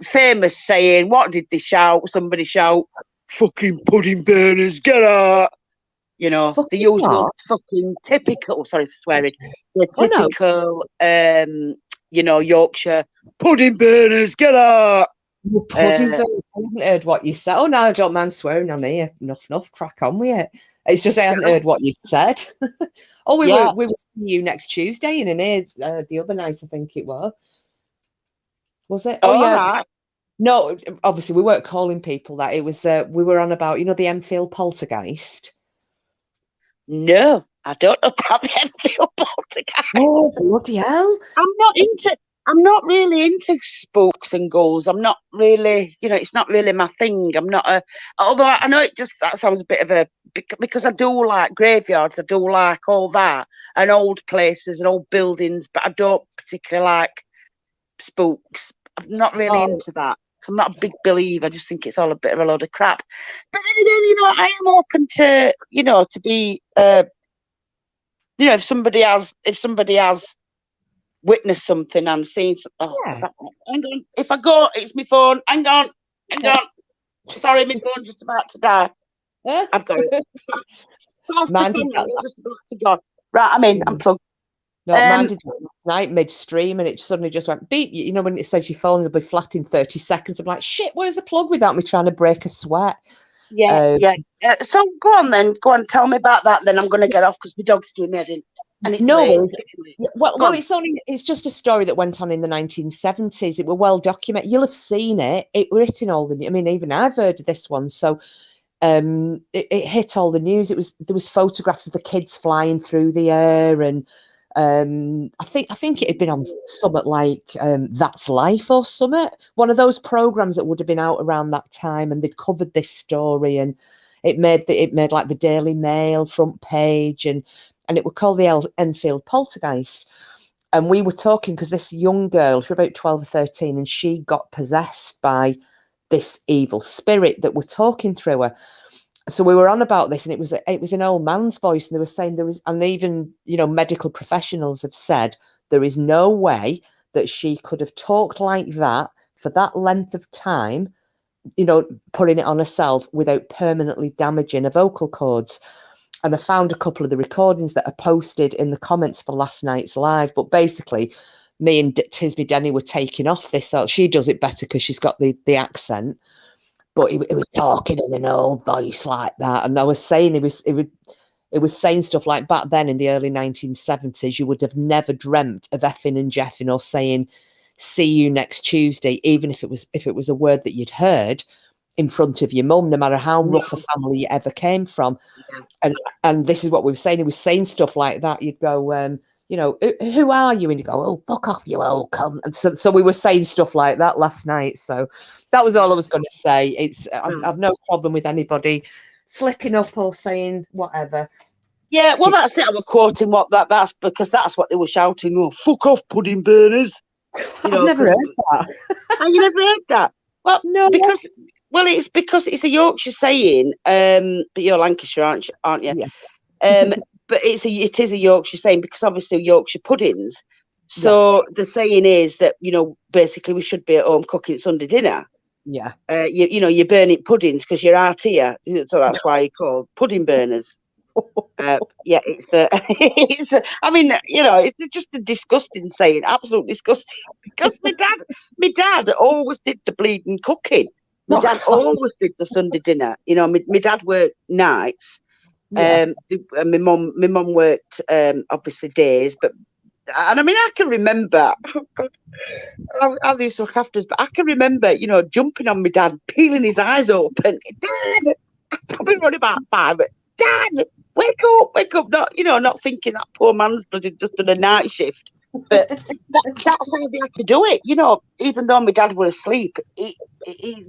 famous saying, what did they shout? Somebody shout, "Fucking pudding burners, get out!" The usual fucking typical. Sorry for swearing. The typical, Yorkshire pudding burners, get out. Pudding burners. I haven't heard what you said. Oh no, I don't mind swearing on here. Enough. Crack on with it. It's just I hadn't heard what you said. We will see you next Tuesday in here the other night. I think it was. Was it? Oh yeah. Right. No, obviously we weren't calling people that. It was we were on about, the Enfield poltergeist. No, I don't know about the Enfield poltergeist. Oh, bloody hell! I'm not really into spooks and ghouls. I'm not really, it's not really my thing. I'm not although I know that sounds a bit of a, because I do like graveyards, I do like all that, and old places and old buildings, but I don't particularly like spooks. I'm not really into that. I'm not a big believer. I just think it's all a bit of a load of crap. But then, I am open to, to be, if somebody has witnessed something and seen something. Oh, Yeah. hang on. If I go, it's my phone. Hang on. Sorry, my phone's just about to die. I've got it. Mine did that. Just about to go. Right, I'm in. I'm plugged. No, mine did that last night midstream, and it suddenly just went beep. When it says your phone will be flat in 30 seconds, I'm like, shit, where's the plug without me trying to break a sweat? Yeah. So go on then. Go on, tell me about that. Then I'm going to get off because the dog's doing me in. And it's well, it's just a story that went on in the 1970s. It were well documented. You'll have seen it. It were hitting all the. I mean, even I've heard of this one. So, it hit all the news. There was photographs of the kids flying through the air, and I think it had been on something like That's Life or something. One of those programs that would have been out around that time, and they'd covered this story, and it made like the Daily Mail front page, and it was called the Enfield Poltergeist. And we were talking because this young girl, she was about 12 or 13, and she got possessed by this evil spirit that were talking through her. So we were on about this, and it was an old man's voice, and they were saying there was, and even medical professionals have said there is no way that she could have talked like that for that length of time, putting it on herself without permanently damaging her vocal cords. And I found a couple of the recordings that are posted in the comments for last night's live. But basically, me and Tisby Denny were taking off this. So she does it better because she's got the accent. But he was talking in an old voice like that. And I was saying it was saying stuff like, back then in the early 1970s, you would have never dreamt of effing and jeffing or saying, see you next Tuesday, even if it was a word that you'd heard in front of your mum, no matter how rough a family you ever came from. And this is what we were saying. He was saying stuff like that. You'd go, who are you? And you go, oh, fuck off, you old cunt. And so we were saying stuff like that last night. So that was all I was going to say. I've no problem with anybody slipping up or saying whatever. Yeah, well, that's it. I was quoting that's because that's what they were shouting. Oh, fuck off, pudding burners. I've never heard that. And you never heard that? Well, no. It's because it's a Yorkshire saying. But you're Lancashire, aren't you? Yeah. But it is a Yorkshire saying, because obviously Yorkshire puddings. So the saying is that basically we should be at home cooking Sunday dinner. Yeah. You're burning puddings because you're out here, so that's why you're called pudding burners. It's I mean, it's just a disgusting saying, absolutely disgusting. Because my dad always did the bleeding cooking. My dad always did the Sunday dinner. My dad worked nights. My mum worked obviously days, and I mean, I can remember. I used to look after us, but I can remember, jumping on my dad, peeling his eyes open. Dad, probably running about 5. Dad, wake up! Not thinking that poor man's bloody just done a night shift. But that's how they had to do it. Even though my dad was asleep, he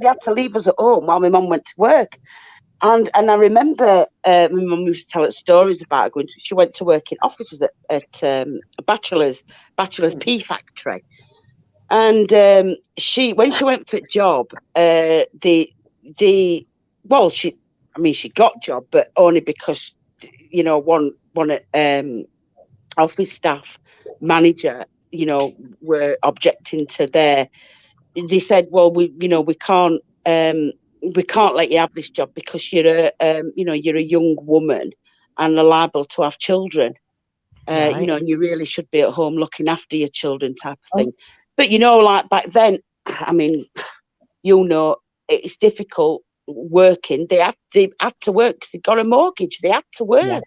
had to leave us at home while my mum went to work. And I remember my mum used to tell us stories about her she went to work in offices at a bachelor's pea factory. And when she went for a job, she got job, but only because one office staff manager, were objecting to their. They said, well, we can't let you have this job because you're a young woman and are liable to have children. And you really should be at home looking after your children, type of thing. But like back then, I mean, it's difficult working. They had to work because they got a mortgage. They had to work.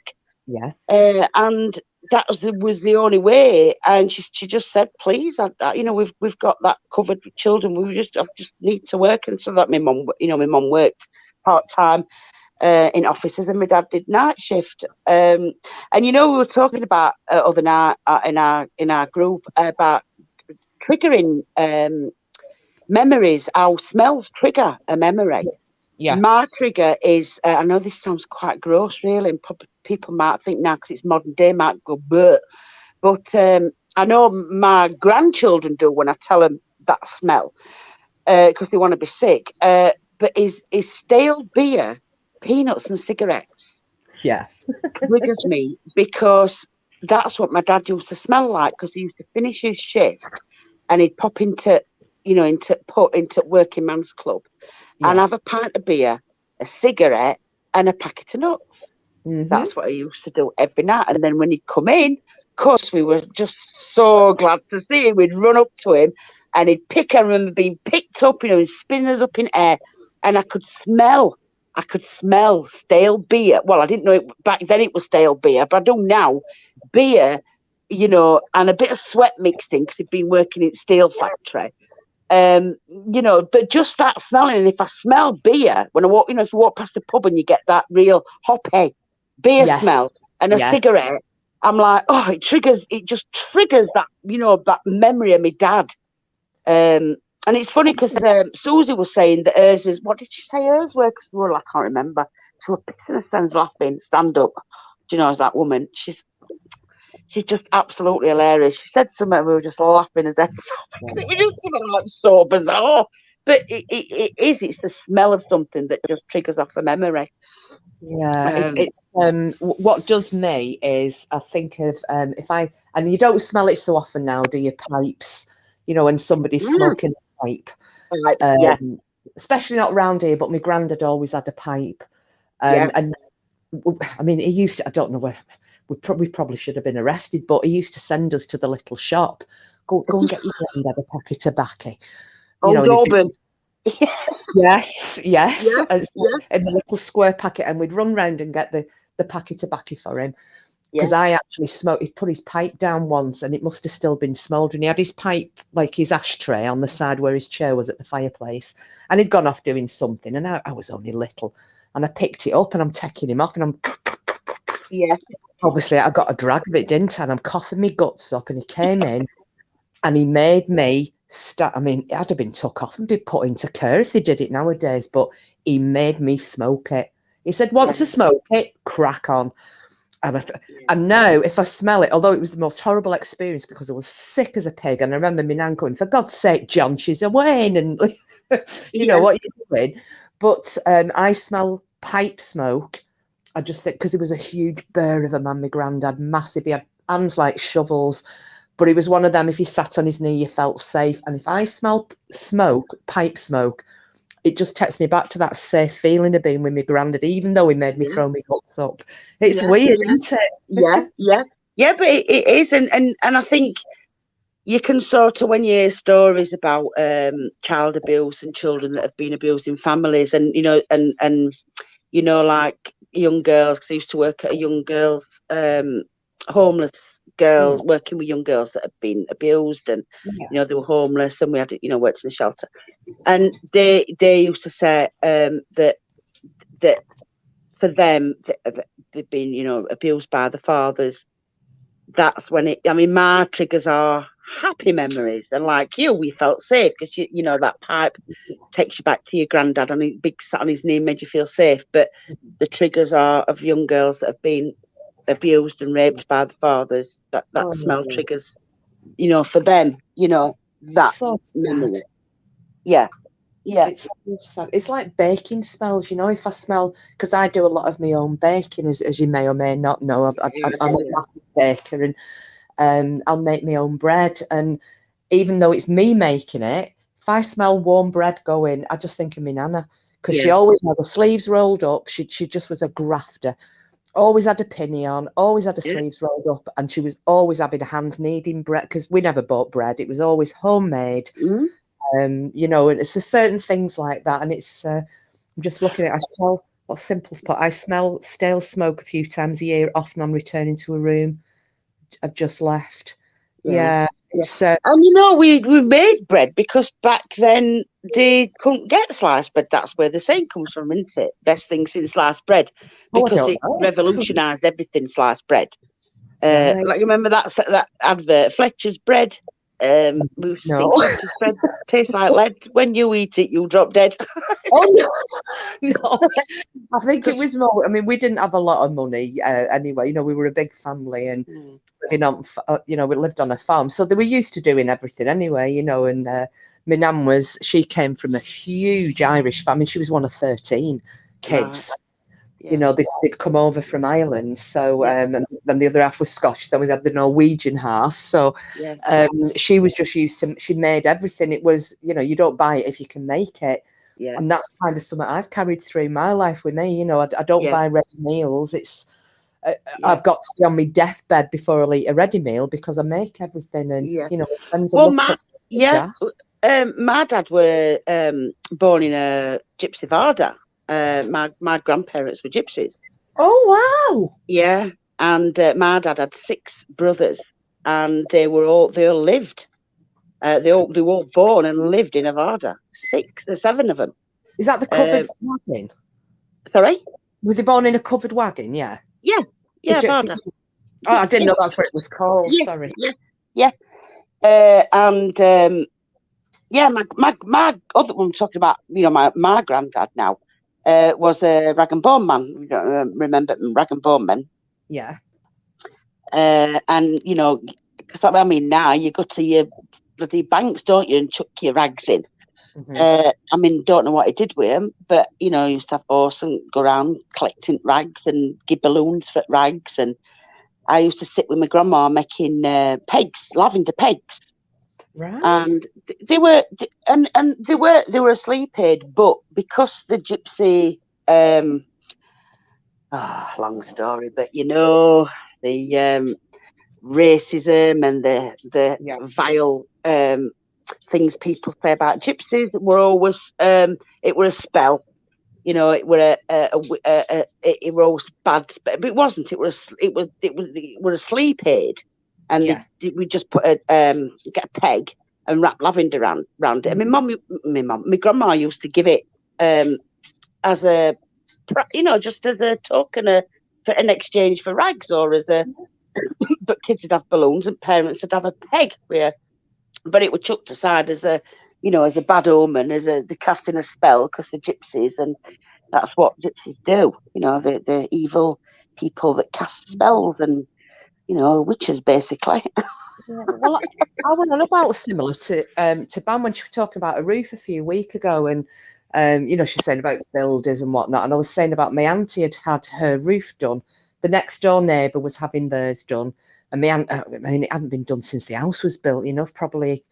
Yeah. And was the only way. And she just said, please, we've got that covered with children. I just need to work. And so that my mum worked part-time in offices, and my dad did night shift. And we were talking about other night in our group about triggering memories, how smells trigger a memory. Yeah. My trigger is, I know this sounds quite gross, really, and people might think now because it's modern day, might go, bleh. But I know my grandchildren do when I tell them that smell because they want to be sick. But is stale beer, peanuts and cigarettes. Yeah. Triggers me because that's what my dad used to smell like, because he used to finish his shift and he'd pop into working man's club and have a pint of beer, a cigarette, and a packet of nuts. Mm-hmm. That's what he used to do every night. And then when he'd come in, of course, we were just so glad to see him. We'd run up to him and he'd pick. I remember being picked up, and spinning us up in air, and I could smell stale beer. Well, I didn't know it back then. It was stale beer, but I do now. Beer, and a bit of sweat mixed in because he'd been working in steel factory. But just that smelling. And if I smell beer when I walk, if you walk past the pub and you get that real hoppy beer smell and a cigarette, I'm like, oh, it just triggers that, that memory of my dad. And it's funny because Susie was saying that hers is, what did she say hers were? Because we were like, I can't remember. She was pissing her stands laughing, stand up. Do you know that woman? She's just absolutely hilarious. She said something, we were just laughing as heads off. It just like so bizarre. But it is. It's the smell of something that just triggers off a memory. Yeah, what does me is I think of and you don't smell it so often now, do you? Pipes, when somebody's smoking a pipe. Yeah. Especially not round here, but my granddad always had a pipe. And I mean, he used to, I don't know where, we probably should have been arrested, but he used to send us to the little shop. Go and get your granddad a packet of tobacco. Auburn. Yes. In the little square packet, and we'd run round and get the packet of tobacco for him. Because I actually smoked, he put his pipe down once and it must have still been smouldering. He had his pipe, like his ashtray, on the side where his chair was at the fireplace, and he'd gone off doing something, and I was only little, and I picked it up and I'm taking him off, and I'm obviously I got a drag of it, didn't I? And I'm coughing my guts up, and he came in and he made me start. I mean, it had to have been took off and be put into care if they did it nowadays, but he made me smoke it. He said, once to smoke it, crack on. And now, if I smell it, although it was the most horrible experience because I was sick as a pig, and I remember my nan going, for God's sake, John, she's away, and you know what you're doing. But I smell pipe smoke. I just think, because he was a huge bear of a man, my granddad, massive. He had hands like shovels, but he was one of them, if he sat on his knee, you felt safe. And if I smell pipe smoke, it just takes me back to that safe feeling of being with my granddad, even though he made me throw my guts up. It's weird, isn't it? Yeah, but it is, and I think you can sort of, when you hear stories about child abuse and children that have been abused in families, and like young girls, because I used to work at a young girls homeless girls, working with young girls that have been abused, and they were homeless, and we had worked in a shelter, and they used to say that for them, they've been abused by the fathers. That's when my triggers are happy memories, and like we felt safe because that pipe takes you back to your granddad, and he big sat on his knee, made you feel safe. But the triggers are of young girls that have been abused and raped by the fathers. That smell triggers, for them, that so memory. Yeah. It's so sad. It's like baking smells, if I smell, because I do a lot of my own baking, as you may or may not know. I'm a massive baker, and I'll make my own bread, and even though it's me making it, if I smell warm bread going, I just think of my nana, because she always had her sleeves rolled up. She just was a grafter, always had a pinny on, always had her sleeves rolled up, and she was always having her hands kneading bread, because we never bought bread. It was always homemade. And it's a certain things like that, and it's I'm just looking at, I smell, what simple spot, I smell stale smoke a few times a year, often on returning to a room. had just left. Yeah. It's, and we made bread because back then they couldn't get sliced bread. That's where the saying comes from, isn't it? Best thing since sliced bread, because it revolutionised everything. Sliced bread. Right. Like, remember that advert, Fletcher's bread? We used to think Fletcher's bread tastes like lead. When you eat it, you drop dead. Oh no. I think it was more. I mean, we didn't have a lot of money anyway. We were a big family and living on. We lived on a farm, so they were used to doing everything anyway. And my nan she came from a huge Irish family. She was one of 13 kids. Right. They'd come over from Ireland, so and then the other half was Scottish. Then we had the Norwegian half. So she was just used to. She made everything. It was, you don't buy it if you can make it. Yeah. And that's kind of something I've carried through my life with me. I don't buy ready meals. It's I've got to be on my deathbed before I'll eat a ready meal because I make everything. And friends my dad were born in a gypsy Varda. My grandparents were gypsies. Oh wow! Yeah, and my dad had 6 brothers, and they all lived. They were all born and lived in a Varda. 6 or 7 of them. Is that the covered wagon? Sorry? Was he born in a covered wagon? Yeah. Yeah, Varda. Oh, I didn't know that's what it was called. Sorry. Yeah. My other one, talking about, my granddad now, was a rag and bone man. You don't remember rag and bone men? Yeah. And now you go to your bloody banks, don't you, and chuck your rags in. Mm-hmm. Don't know what he did with them, but he used to have horse and go around collecting rags and give balloons for rags. And I used to sit with my grandma making pegs, lavender pegs. Right. And they were a sleep aid, but because the gypsy, long story, but the racism and the vile things people say about gypsies were always it were a spell. It were it were always bad, but it wasn't. It was a sleep aid, and we just put get a peg and wrap lavender around it. And my grandma used to give it as a just as a token for an exchange for rags, or as a but kids would have balloons and parents would have a peg where, but it was chucked aside as a as a bad omen, as the casting a spell, because the gypsies, and that's what gypsies do. The evil people that cast spells and witches basically. Well, I went on about similar to Ban when she was talking about a roof a few weeks ago, and she's saying about builders and whatnot, and I was saying about my auntie had her roof done. The next door neighbour was having theirs done, and my aunt, it hadn't been done since the house was built. Probably.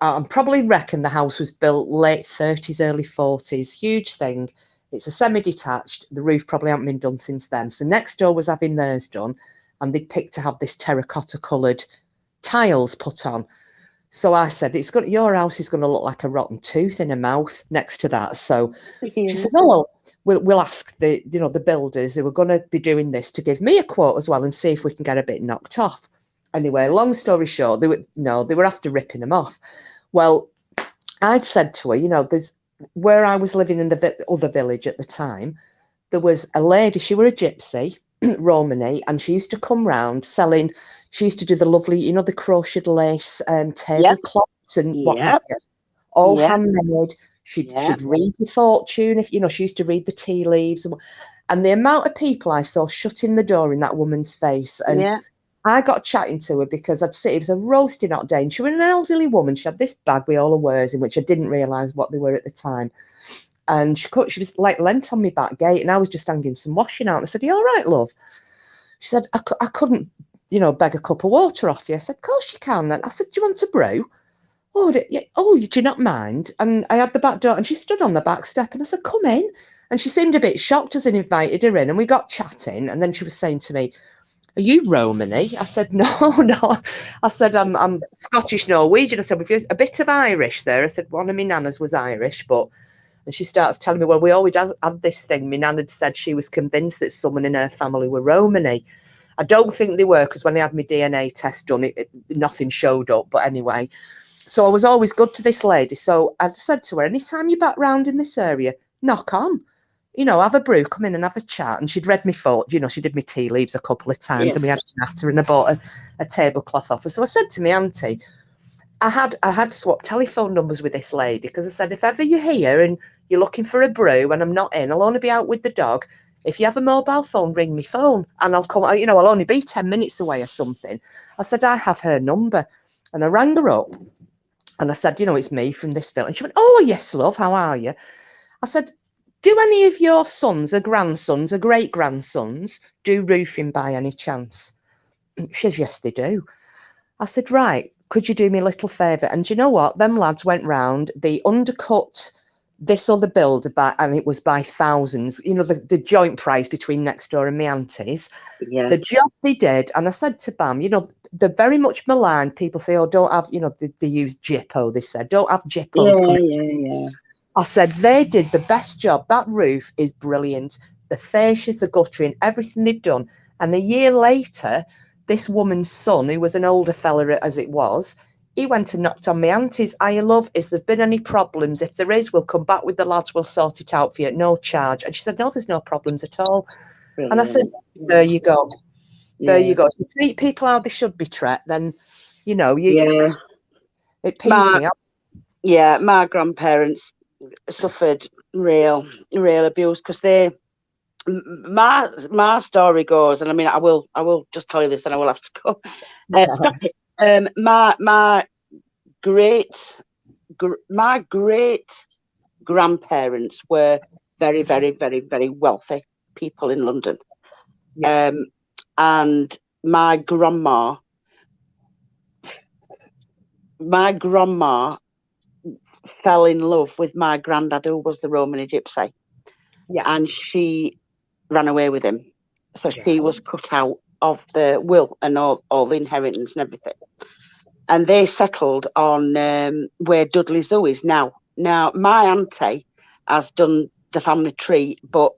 I probably reckon the house was built late 30s, early 40s. Huge thing. It's a semi-detached. The roof probably hasn't been done since then. So next door was having theirs done, and they picked to have this terracotta coloured tiles put on. So I said, your house is going to look like a rotten tooth in a mouth next to that. So she says, oh, well, we'll ask the builders who are going to be doing this to give me a quote as well and see if we can get a bit knocked off. Anyway, long story short, they were after ripping them off. Well, I'd said to her, there's where I was living in the other village at the time, there was a lady, she were a gypsy, Romany, and she used to come round selling, she used to do the lovely, the crocheted lace tablecloths and what have you, all handmade. She'd read the fortune, if she used to read the tea leaves, and the amount of people I saw shutting the door in that woman's face. And I got chatting to her because it was a roasting hot day, and she was an elderly woman. She had this bag with all her wares in, which I didn't realise what they were at the time. And she was like leant on my back gate, and I was just hanging some washing out. And I said, "Are you all right, love?" She said, I couldn't, beg a cup of water off you. I said, "Of course you can." And I said, "Do you want a brew?" "Oh, do you not mind?" And I had the back door, and she stood on the back step, and I said, "Come in." And she seemed a bit shocked as I invited her in, and we got chatting. And then she was saying to me, "Are you Romany?" I said, no. I said, I'm Scottish Norwegian. I said, "With a bit of Irish there." I said, "One of my nanas was Irish, but..." And she starts telling me, "Well, we always had this thing. My nan had said she was convinced that someone in her family were Romany." I don't think they were, because when I had my DNA test done, nothing showed up. But anyway, so I was always good to this lady. So I said to her, anytime you're back round in this area, knock on. You know, have a brew, come in and have a chat. And she'd read me thought, you know, she did me tea leaves a couple of times, and we had a natter, and I bought a tablecloth off her. So I said to my auntie, I had swapped telephone numbers with this lady, because I said, if ever you're here and you're looking for a brew and I'm not in, I'll only be out with the dog. If you have a mobile phone, ring me phone and I'll come, you know, I'll only be 10 minutes away or something. I said, I have her number. And I rang her up and I said, you know, it's me from this village. And she went, oh, yes, love, how are you? I said, do any of your sons or grandsons or great-grandsons do roofing by any chance? She says, yes, they do. I said, right, could you do me a little favour? And you know what? Them lads went round, they undercut this other builder by, and it was by thousands, you know, the joint price between next door and my aunties. Yeah. The job they did, and I said to Bam, you know, they're very much maligned. People say, oh, don't have, you know, they use Jippo, they said, don't have Jippos. Yeah. I said, they did the best job. That roof is brilliant. The fascias, the guttering, everything they've done. And a year later, this woman's son, who was an older fella as it was, he went and knocked on my auntie's. Hiya, love, has there been any problems? If there is, we'll come back with the lads. We'll sort it out for you at no charge. And she said, no, there's no problems at all. Brilliant. And I said, there you go. There you go. If you treat people how they should be treated, then, you know, it pees me up. Yeah, my grandparents suffered real abuse, because my story goes, and I mean, I will just tell you this, and I will have to go. My great grandparents were very, very, very, very wealthy people in London. Yeah. And my grandma fell in love with my granddad, who was the Romany gypsy. Yeah. And she ran away with him. So she was cut out of the will and all the inheritance and everything. And they settled on where Dudley Zoo is now. Now, my auntie has done the family tree, but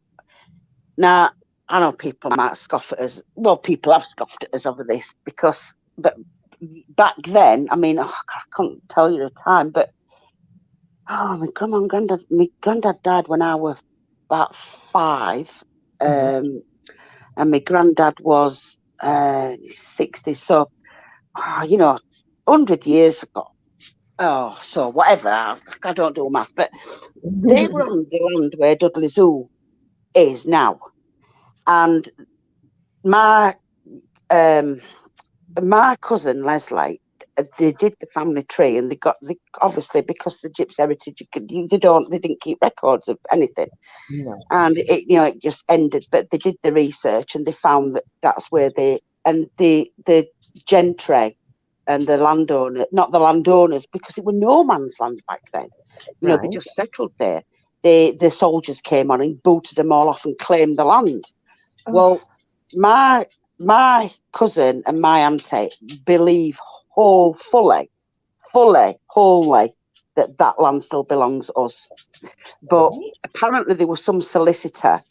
now I know people might scoff at us. Well, people have scoffed at us over this, but back then, I mean, I couldn't tell you the time, but my granddad died when I was about 5, and my granddad was 60. So, you know, 100 years ago. Oh, so whatever. I don't do math, but they were on the land where Dudley Zoo is now, and my cousin Leslie, they did the family tree, and they obviously, because the Gypsy heritage, they didn't keep records of anything, and it just ended. But they did the research, and they found that's where the gentry and the landowner, not the landowners, because it was no man's land back then. You know, they just settled there. The soldiers came on and booted them all off and claimed the land. Oh. Well, my cousin and my auntie believe wholly that land still belongs to us. But apparently there was some solicitor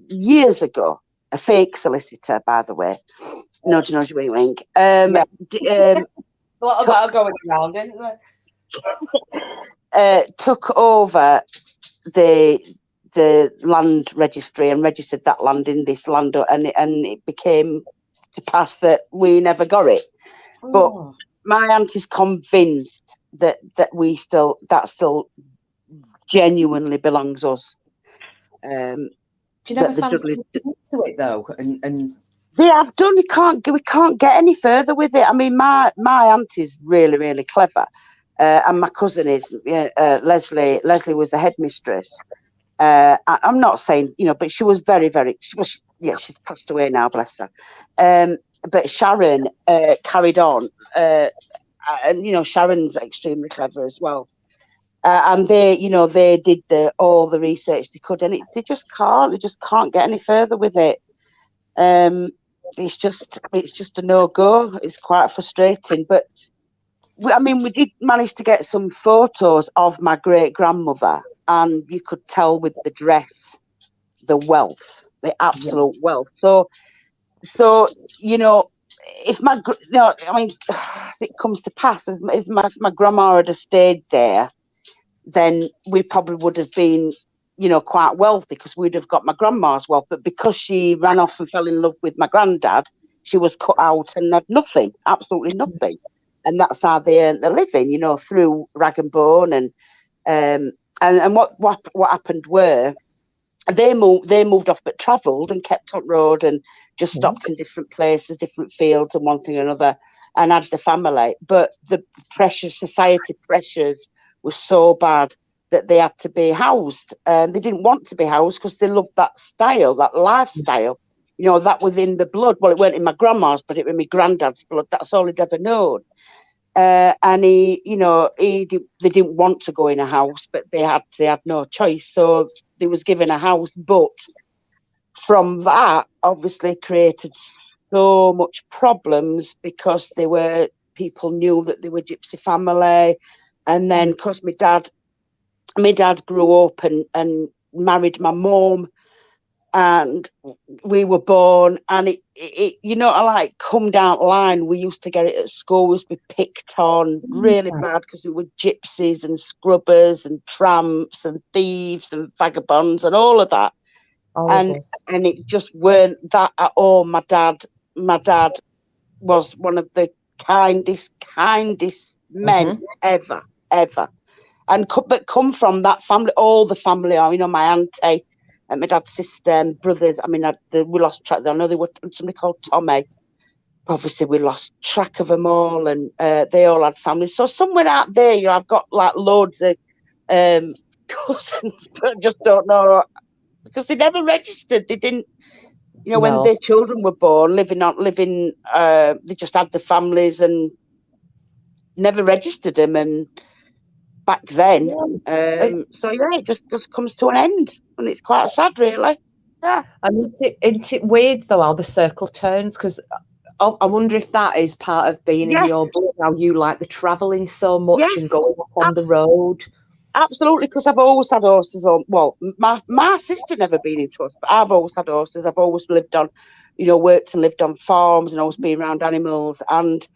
years ago, a fake solicitor, by the way. Nudge, wink, wink. A lot of that going around, isn't there? Took over the land registry and registered that land in this land, and it became to pass that we never got it. Oh. But my auntie's convinced that still genuinely belongs us. Do you never fancy into it though? And they have done. We can't get any further with it. I mean, my auntie's really, really clever, and my cousin is Leslie. Leslie was the headmistress. I'm not saying, you know, but she was very, very. She's passed away now, bless her. But Sharon carried on, and you know, Sharon's extremely clever as well. And they did all the research they could, and they just can't get any further with it. It's just a no-go. It's quite frustrating. But we did manage to get some photos of my great-grandmother, and you could tell with the dress, the wealth, the absolute wealth. So So, you know, if my, no, I mean, as it comes to pass, if my grandma had stayed there, then we probably would have been, you know, quite wealthy because we'd have got my grandma's wealth. But because she ran off and fell in love with my granddad, she was cut out and had nothing, absolutely nothing. And that's how they earned their living, you know, through rag and bone. And what happened were they moved off but travelled and kept on road and just stopped in different places, different fields and one thing or another, and had the family. But the society pressures were so bad that they had to be housed. They didn't want to be housed because they loved that style, that lifestyle. You know, that within the blood. Well, it weren't in my grandma's, but it was my granddad's blood. That's all he'd ever known. And he, you know, they didn't want to go in a house, but they had no choice. So they was given a house, but from that obviously created so much problems because people knew that they were gypsy family. And then because my dad grew up and married my mum, and we were born, and it you know, like come down the line, we used to get it at school. We used to be picked on really bad because we were gypsies and scrubbers and tramps and thieves and vagabonds and all of that. And it just weren't that at all. My dad was one of the kindest men ever. And but come from that family, all the family are, you know, my auntie and my dad's sister and brothers. I mean, we lost track. I know they were somebody called Tommy. Obviously, we lost track of them all, and they all had families. So somewhere out there, you know, I've got like loads of cousins, but I just don't know because they never registered. They didn't, you know, when their children were born, they just had the families and never registered them. And back then, so yeah, it just comes to an end, and it's quite sad, really. Yeah. And isn't it weird though how the circle turns? Because I wonder if that is part of being in your blood. How you like the travelling so much and going up on the road. Absolutely, because I've always had horses on. Well, my sister never been into us, but I've always had horses. I've always lived on, you know, worked and lived on farms and always been around animals. And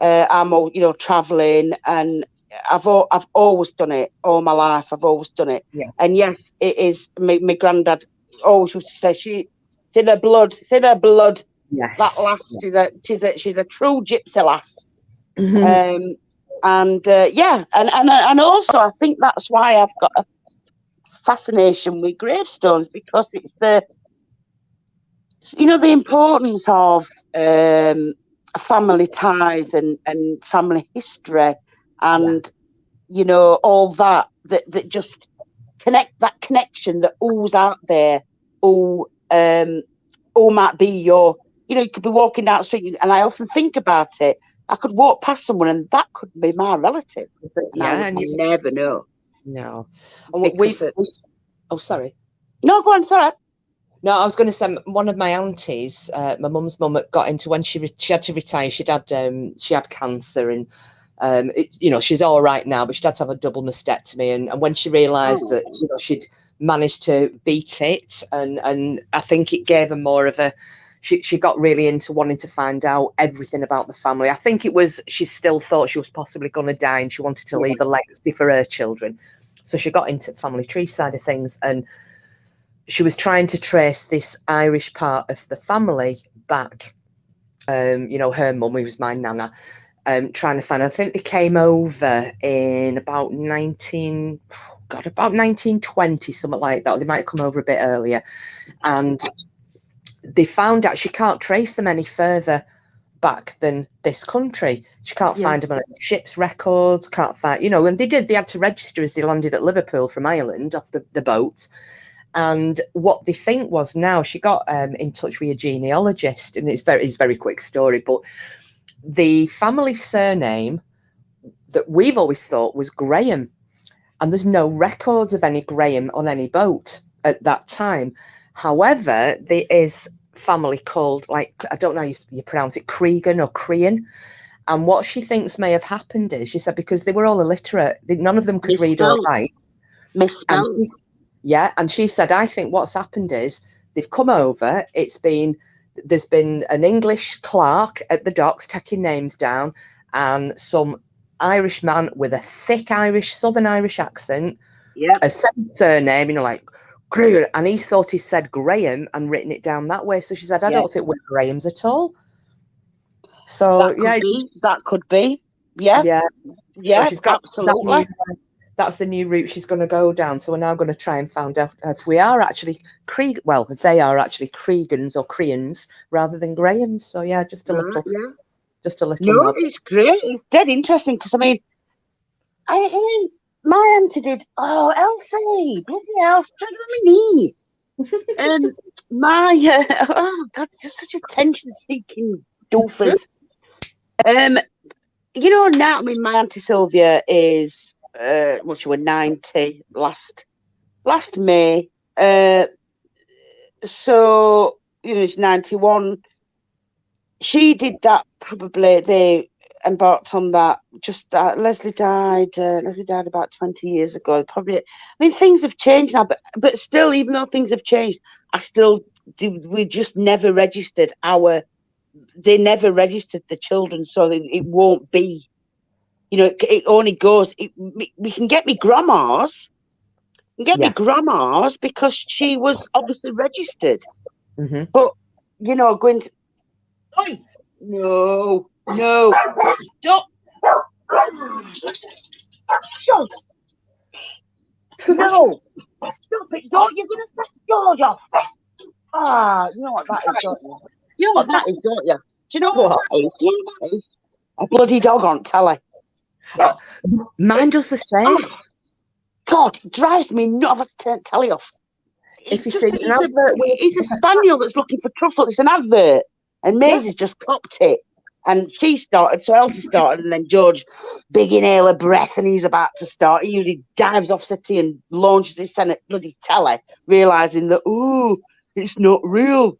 I'm all, you know, travelling, and I've always done it all my life. I've always done it. Yeah. And yes, it is. My granddad always used to say, it's in her blood. It's in her blood. Yes. That lass, she's a true gypsy lass. And also I think that's why I've got a fascination with gravestones, because it's the, you know, the importance of family ties and family history and you know, all that just that connection that all's out there, all might be your, you know, you could be walking down the street, and I often think about it. I could walk past someone and that could be my relative. And you never know. No. Sorry. No, go on, sorry. No, I was going to say one of my aunties, my mum's mum, got into when she had to retire. She had cancer, and you know, she's all right now, but she'd had to have a double mastectomy. And when she realised that, you know, she'd managed to beat it, and I think it gave her more of a. She got really into wanting to find out everything about the family. I think it was she still thought she was possibly going to die, and she wanted to leave a legacy for her children. So she got into the family tree side of things, and she was trying to trace this Irish part of the family back. You know, her mum, who was my nana, trying to find. I think they came over in about 1920, something like that. Or they might have come over a bit earlier, and they found out she can't trace them any further back than this country. She can't find them on ship's records, can't find, you know, and they had to register as they landed at Liverpool from Ireland off the boats. And what they think was, now she got in touch with a genealogist, and it's a very quick story, but the family surname that we've always thought was Graham, and there's no records of any Graham on any boat at that time. However, there is family called, like, I don't know how you pronounce it, Cregan or Crean. And what she thinks may have happened is, she said, because they were all illiterate, none of them could read or write. And she said, I think what's happened is they've come over, it's been there's been an English clerk at the docks taking names down, and some Irish man with a thick Irish, Southern Irish accent, a surname, like Graham, and he thought he said Graham and written it down that way. So she said, I don't think we're Grahams at all. So that could be. Yeah. So she's got absolutely. That's the new route she's going to go down. So we're now going to try and find out if we are actually if they are actually Creegans or Creans rather than Grahams. So yeah, just a little. No, it's great. It's dead interesting because I mean, my auntie did. Oh, Elsie, bloody hell, tread on my knee. Oh God, just such a tension-seeking doofus. You know, now I mean, my auntie Sylvia is she was 90 last May. So she's 91. She did that probably. They embarked on that. Just Leslie died. Leslie died about 20 years ago. Probably. I mean, things have changed now, but still, even though things have changed, we just never registered They never registered the children, so it won't be. It only goes. We can get me grandma's. Me grandma's because she was obviously registered. Mm-hmm. But going to. Oi! No, stop! No, stop it! Don't you're gonna set George off? You know what that is, don't you? You know what that is, don't you? Do you know what that is? A bloody dog on telly. Mine does the same. Oh, God, it drives me nuts. I've had to turn telly off. If you see an advert, it's a spaniel that's looking for truffle. It's an advert, and Maisie's just copped it, and she started. So Elsie started, and then George, big inhale of breath, and he's about to start. He usually dives off settee and launches his son at bloody telly, realizing that it's not real.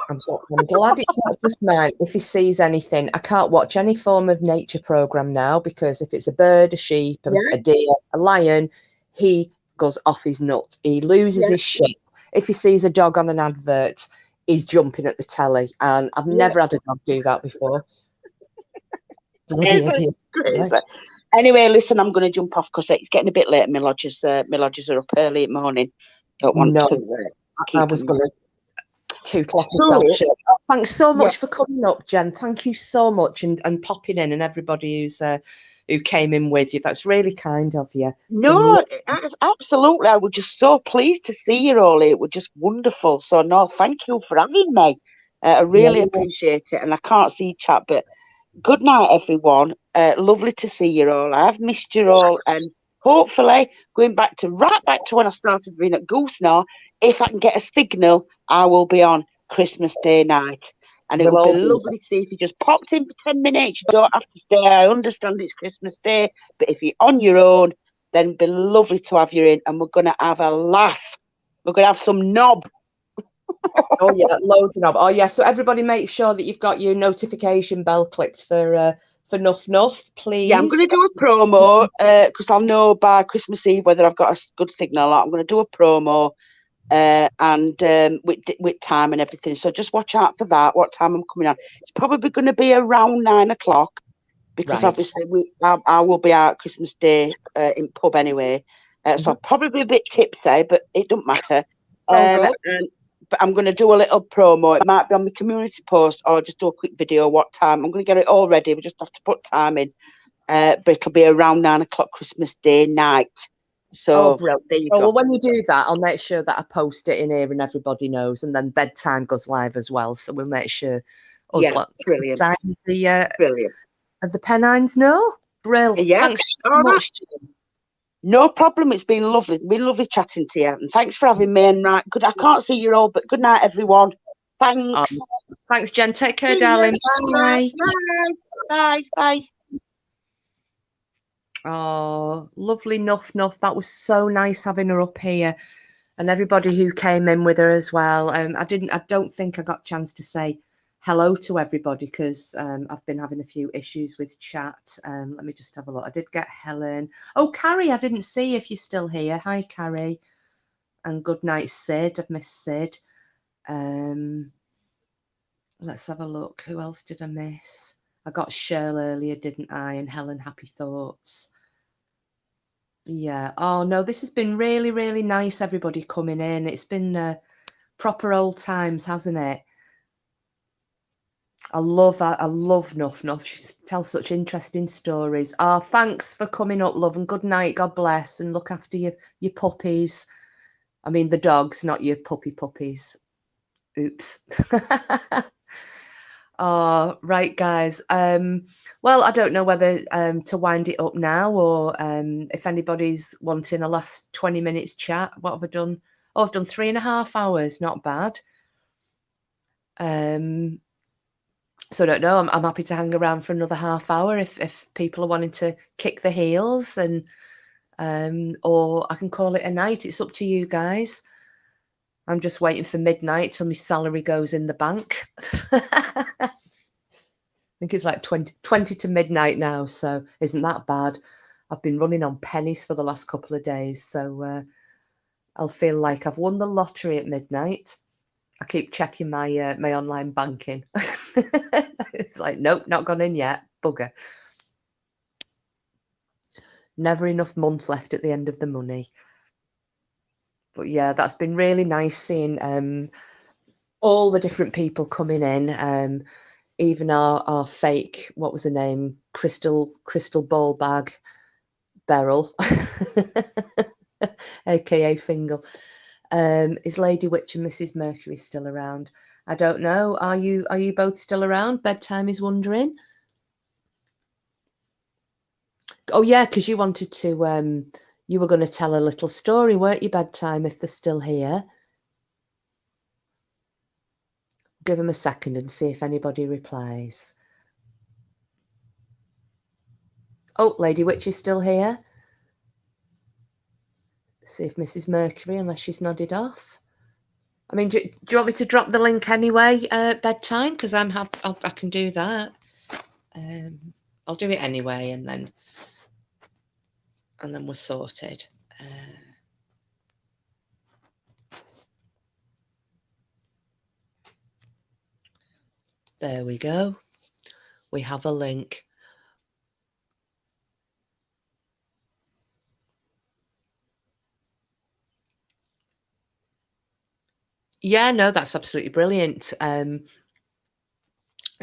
I'm glad it's not just mine. If he sees anything, I can't watch any form of nature program now because if it's a bird, a sheep, a deer, a lion, he goes off his nut. He loses his shit. If he sees a dog on an advert, he's jumping at the telly, and I've never had a dog do that before. Bloody idiot. Anyway, listen, I'm going to jump off because it's getting a bit late. My lodgers are up early in the morning. Don't want to. I was going to toot off myself. Thanks so much for coming up, Jen. Thank you so much, and popping in, and everybody who came in with you. That's really kind of you. No, absolutely. I was just so pleased to see you all. It was just wonderful. So no, thank you for having me. I really appreciate it. And I can't see chat, but good night, everyone. Lovely to see you all. I've missed you all, and hopefully going right back to when I started being at Goosenaw. If I can get a signal, I will be on Christmas Day night. And it would be lovely to see if you just popped in for 10 minutes. You don't have to stay. I understand it's Christmas Day, but if you're on your own, then it'd be lovely to have you in. And we're going to have a laugh. We're going to have some knob. Oh, yeah, loads of knob. Oh, yeah. So everybody make sure that you've got your notification bell clicked for Nuff Nuff, please. Yeah, I'm going to do a promo because I'll know by Christmas Eve whether I've got a good signal or not. I'm going to do a promo. And with time and everything, so just watch out for that. What time I'm coming on? It's probably going to be around 9 o'clock because obviously I will be out Christmas Day in pub anyway, so I'll probably be a bit tipsy, but it don't matter. But I'm going to do a little promo. It might be on my community post or just do a quick video. What time? I'm going to get it all ready. We just have to put time in, but it'll be around 9 o'clock Christmas Day night. So there you go. Well, when you do that, I'll make sure that I post it in here and everybody knows, and then bedtime goes live as well. So we'll make sure brilliant. Brilliant. Of the Pennines know. Brilliant. Yeah. Thanks so much. No problem. It's been lovely. It's been lovely chatting to you, and thanks for having me. And good. I can't see you all, but good night, everyone. Thanks. Thanks, Jen. Take care, darling. Bye. Bye. Bye. Oh, lovely Nuff. That was so nice having her up here, and everybody who came in with her as well. I don't think I got a chance to say hello to everybody because I've been having a few issues with chat. Let me just have a look. I did get Helen. Oh, Carrie, I didn't see if you're still here. Hi, Carrie. And good night, Sid. I've missed Sid. Let's have a look. Who else did I miss? I got Shirl earlier, didn't I? And Helen Happy Thoughts. Yeah. Oh no, this has been really, really nice. Everybody coming in. It's been proper old times, hasn't it? I love Nuff Nuff. She tells such interesting stories. Oh, thanks for coming up, love, and good night. God bless, and look after your puppies. I mean the dogs, not your puppies. Oops. Oh, right, guys. Well, I don't know whether to wind it up now or if anybody's wanting a last 20 minutes chat. What have I done? Oh, I've done 3.5 hours. Not bad. So I don't know. I'm happy to hang around for another half hour if people are wanting to kick the heels, and or I can call it a night. It's up to you guys. I'm just waiting for midnight till my salary goes in the bank. I think it's like 20 to midnight now, so isn't that bad? I've been running on pennies for the last couple of days, so I'll feel like I've won the lottery at midnight. I keep checking my my online banking. It's like, nope, not gone in yet. Bugger. Never enough months left at the end of the money. But yeah, that's been really nice seeing all the different people coming in. Even our fake, what was her name? Crystal ball bag Beryl, aka Fingal. Is Lady Witch and Mrs. Mercury still around? I don't know. Are you both still around? Bedtime is wondering. Oh yeah, because you wanted to you were going to tell a little story, weren't you, Bedtime, if they're still here? Give them a second and see if anybody replies. Oh, Lady Witch is still here. See if Mrs. Mercury, unless she's nodded off. I mean, do you want me to drop the link anyway, Bedtime? Because I can do that. I'll do it anyway, and then we're sorted. There we go. We have a link. Yeah, no, that's absolutely brilliant.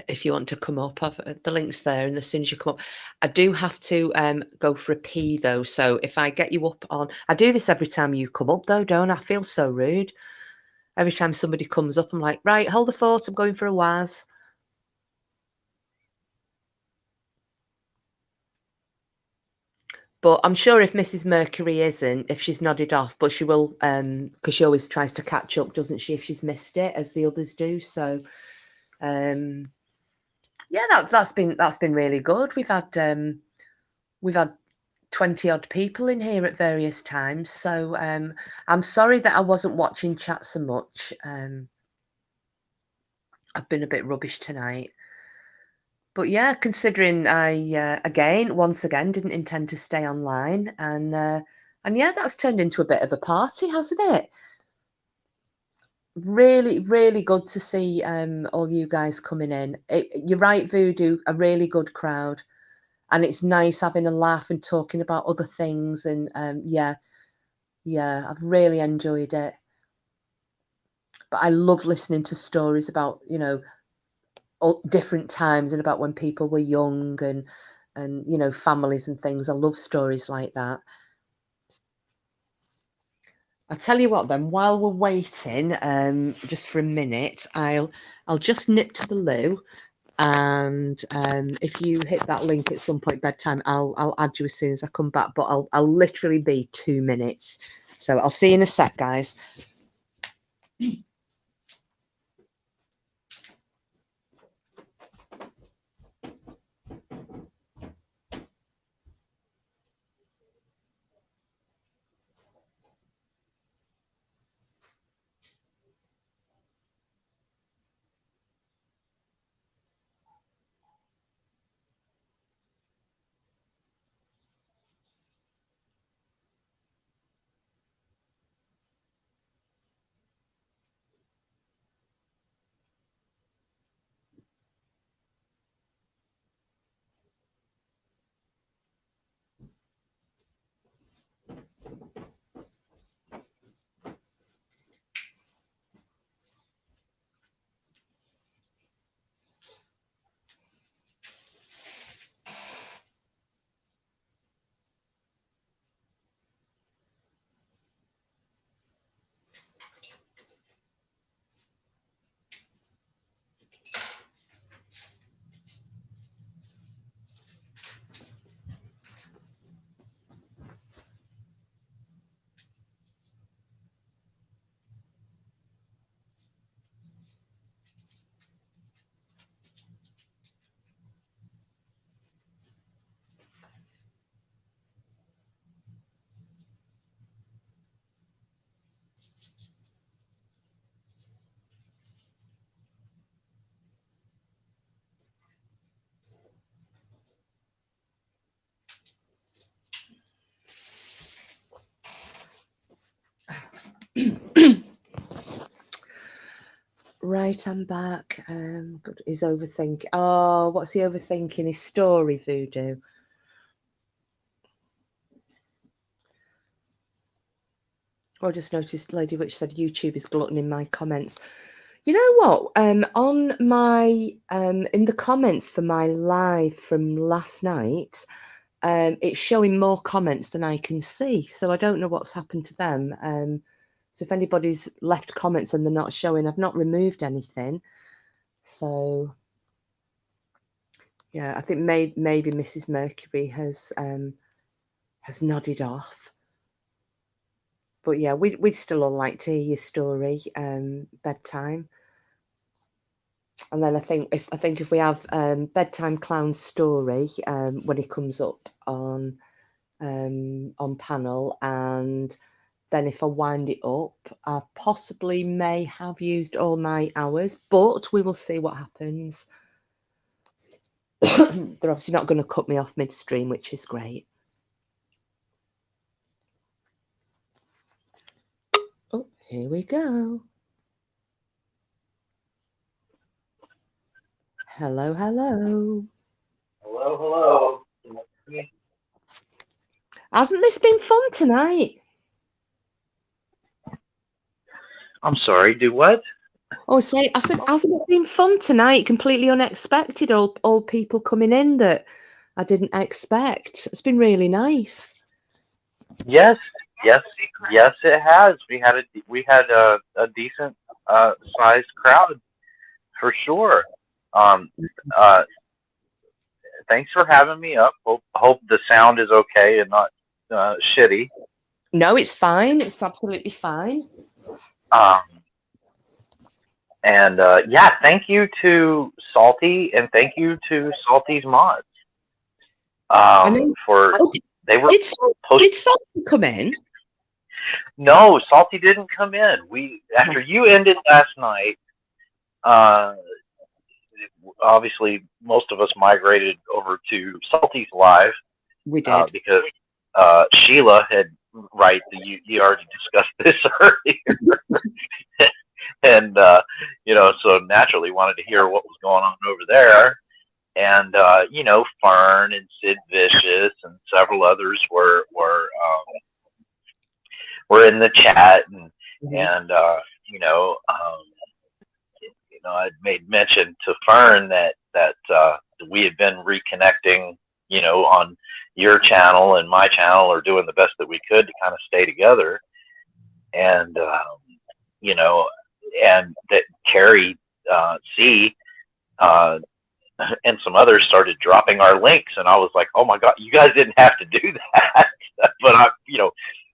If you want to come up, the link's there, and as soon as you come up, I do have to go for a pee though. So if I get you up on, I do this every time you come up though, don't I? I feel so rude. Every time somebody comes up, I'm like, right, hold the fort, I'm going for a waz. But I'm sure if Mrs. Mercury isn't, if she's nodded off, but she will, because she always tries to catch up, doesn't she, if she's missed it, as the others do. So, yeah, that's been really good. We've had 20 odd people in here at various times. So I'm sorry that I wasn't watching chat so much. I've been a bit rubbish tonight. But yeah, considering I once again didn't intend to stay online, and yeah, that's turned into a bit of a party, hasn't it? Really, really good to see all you guys coming in. You're right, Voodoo, a really good crowd, and it's nice having a laugh and talking about other things. And yeah, I've really enjoyed it. But I love listening to stories about all different times and about when people were young and families and things. I love stories like that. I'll tell you what then, while we're waiting, just for a minute, I'll just nip to the loo, and if you hit that link at some point bedtime, I'll add you as soon as I come back, but I'll literally be 2 minutes. So I'll see you in a sec, guys. Right, I'm back. Good. He's overthinking. Oh, what's he overthinking? His story, Voodoo. I just noticed Lady Witch said YouTube is gluttoning my comments. You know what? On my in the comments for my live from last night, it's showing more comments than I can see. So I don't know what's happened to them. So if anybody's left comments and they're not showing, I've not removed anything. So yeah, I think maybe Mrs. Mercury has nodded off. But yeah, we'd still all like to hear your story, bedtime. And then I think if we have bedtime clown story when it comes up on panel, and then if I wind it up, I possibly may have used all my hours, but we will see what happens. They're obviously not going to cut me off midstream, which is great. Oh, here we go. Hello, hello. Hello, hello. Hasn't this been fun tonight? I'm sorry, do what? Oh, I said, hasn't it been fun tonight? Completely unexpected. All people coming in that I didn't expect. It's been really nice. Yes, yes, it has. We had a decent sized crowd for sure. Thanks for having me up. Hope the sound is okay and not shitty. No, it's fine. It's absolutely fine. And yeah, thank you to Salty and thank you to Salty's mods. Did Salty come in? No, Salty didn't come in. After you ended last night, obviously most of us migrated over to Salty's live. We did because Sheila had you already discussed this earlier. And so naturally wanted to hear what was going on over there. And Fern and Sid Vicious and several others were in the chat, and I'd made mention to Fern that we had been reconnecting, on your channel and my channel, or doing the best that we could to kind of stay together, and and that Carrie C and some others started dropping our links, and I was like, oh my God, you guys didn't have to do that. But I'm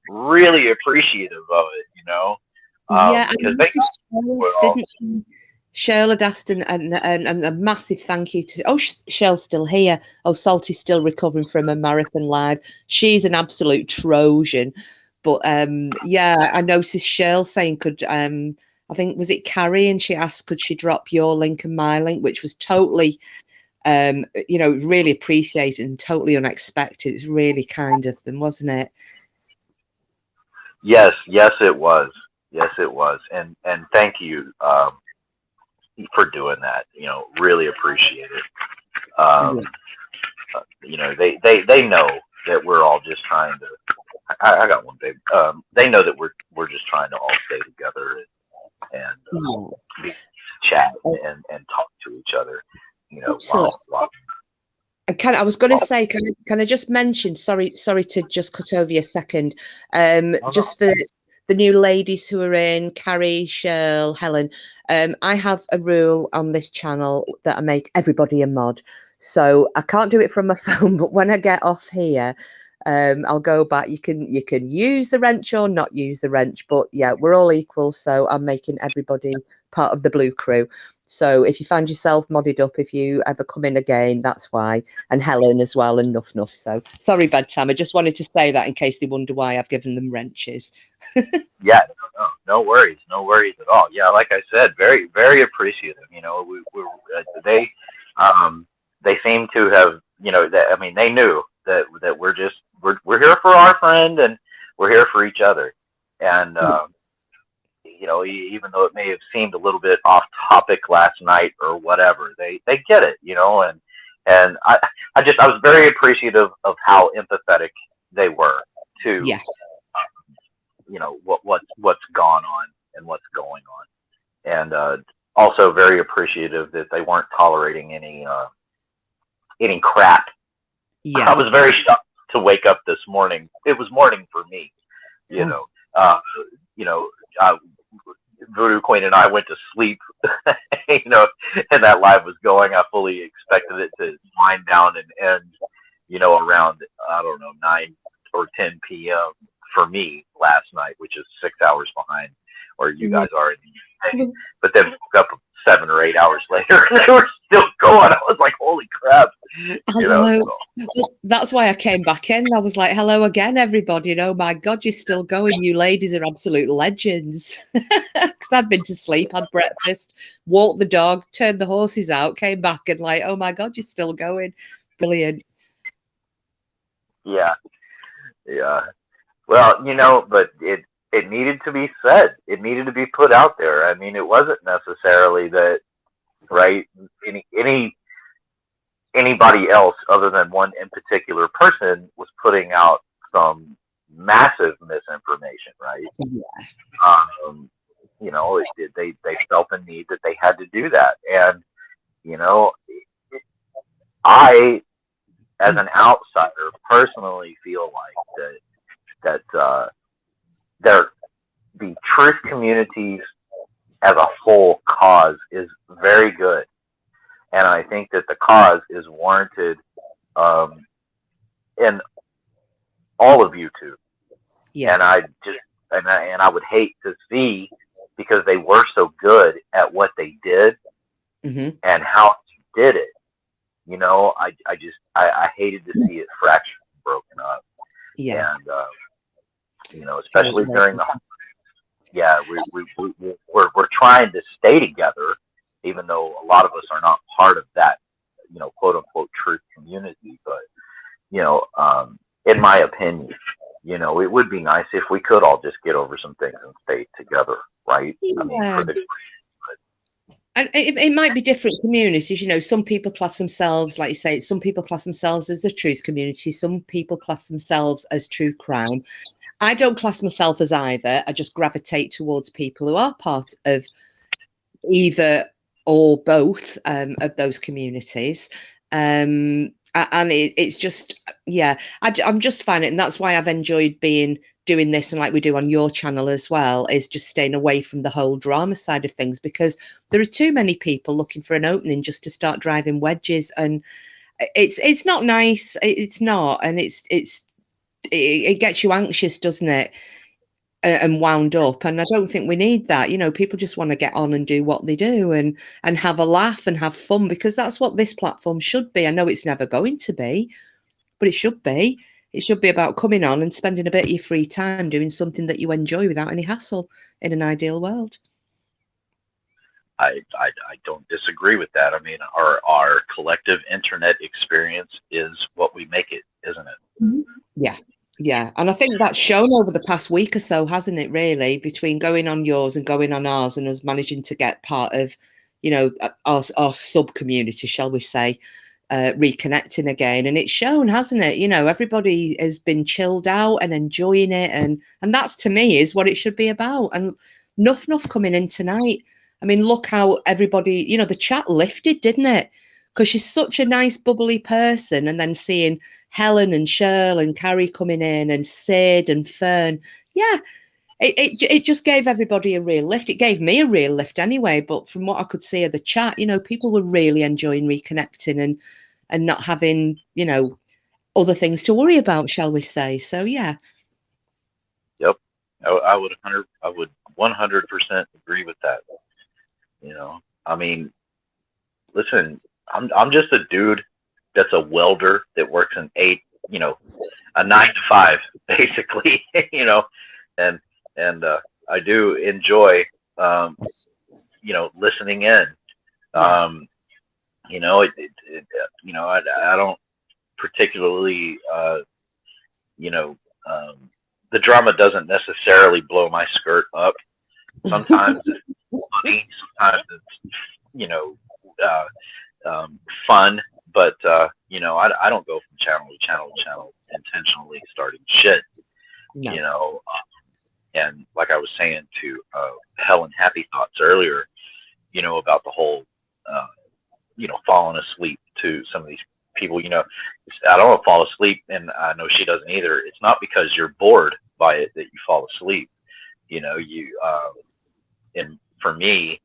really appreciative of it, yeah, because Cheryl had asked, and a massive thank you to Cheryl's still here. Oh, Salty's still recovering from a marathon live. She's an absolute Trojan. But yeah, I noticed Cheryl saying I think, was it Carrie, and she asked could she drop your link and my link, which was totally really appreciated and totally unexpected. It was really kind of them, wasn't it? Yes, it was. Yes, it was. And thank you for doing that. Really appreciate it. They know that we're all just trying to. I got one, babe. They know that we're just trying to all stay together and chat and talk to each other. I was going to say, can I just mention? Sorry to just cut over you a second. Just for the new ladies who are in, Carrie, Cheryl, Helen. I have a rule on this channel that I make everybody a mod. So I can't do it from my phone, but when I get off here, I'll go back. You can use the wrench or not use the wrench, but yeah, we're all equal. So I'm making everybody part of the Blue Crew. So if you find yourself modded up, if you ever come in again, that's why. And Helen as well, and Nuff. So sorry, bedtime. I just wanted to say that in case they wonder why I've given them wrenches. Yeah, no worries at all. Yeah, like I said, very, very appreciative. They seem to have, they knew that we're here for our friend, and we're here for each other. And even though it may have seemed a little bit off topic last night or whatever, they get it, and I was very appreciative of how empathetic they were to, Yes. what's gone on and what's going on, and also very appreciative that they weren't tolerating any crap. Yeah. I was very shocked to wake up this morning. It was morning for me, Voodoo Queen and I went to sleep, and that live was going. I fully expected it to wind down and end, around, I don't know, 9 or 10 p.m. for me last night, which is 6 hours behind where you guys are in the UK. But then woke up 7 or 8 hours later, and they were still going. I was like, holy crap. Hello. Well, that's why I came back in. I was like, hello again, everybody. And oh my God, you're still going. You ladies are absolute legends. Because I'd been to sleep, had breakfast, walked the dog, turned the horses out, came back and like, oh my God, you're still going. Brilliant. Yeah. Well, but it needed to be said. It needed to be put out there. I mean, it wasn't necessarily that, right? Anybody else other than one in particular person was putting out some massive misinformation, right? Yeah. They felt the need that they had to do that, and I, as an outsider, personally feel like that the truth communities as a whole cause is very good. And I think that the cause is warranted in all of YouTube. Yeah. And I would hate to see, because they were so good at what they did Mm-hmm. and how they did it. I hated to see it fractured and broken up. Yeah. And especially during the, we're trying to stay together, even though a lot of us are not part of that, quote unquote truth community. But, in my opinion, it would be nice if we could all just get over some things and stay together, right? Yeah. I mean, And it might be different communities. Some people class themselves, like you say, some people class themselves as the truth community. Some people class themselves as true crime. I don't class myself as either. I just gravitate towards people who are part of either or both of those communities. And it's just, I'm just finding it. And that's why I've enjoyed doing this, and like we do on your channel as well, is just staying away from the whole drama side of things, because there are too many people looking for an opening just to start driving wedges, and it's not nice. It's not, and it gets you anxious, doesn't it? And wound up, and I don't think we need that. People just want to get on and do what they do and have a laugh and have fun, because that's what this platform should be. I know it's never going to be, but it should be. It should be about coming on and spending a bit of your free time doing something that you enjoy without any hassle, in an ideal world. I don't disagree with that. I mean, our collective internet experience is what we make it, isn't it? Yeah, and I think that's shown over the past week or so, hasn't it, really, between going on yours and going on ours, and us managing to get part of, our sub-community, shall we say, reconnecting again. And it's shown, hasn't it? Everybody has been chilled out and enjoying it, and that's, to me, is what it should be about. And Nuff coming in tonight, I mean, look how everybody, the chat lifted, didn't it? Because she's such a nice, bubbly person. And then seeing Helen and Shirl and Carrie coming in, and Sid and Fern, it just gave everybody a real lift. It gave me a real lift anyway. But from what I could see of the chat, people were really enjoying reconnecting and not having, other things to worry about, shall we say? So yeah. Yep, I would 100% agree with that. I mean, listen, I'm just a dude that's a welder that works in a 9 to 5 basically, and I do enjoy listening in. I don't particularly the drama doesn't necessarily blow my skirt up, Sometimes it's funny, sometimes it's, you know, fun, but, I don't go from channel to channel to channel intentionally starting shit, No. And like I was saying to Helen Happy Thoughts earlier, about the whole, falling asleep to some of these people. I don't want to fall asleep, and I know she doesn't either. It's not because you're bored by it that you fall asleep. And for me,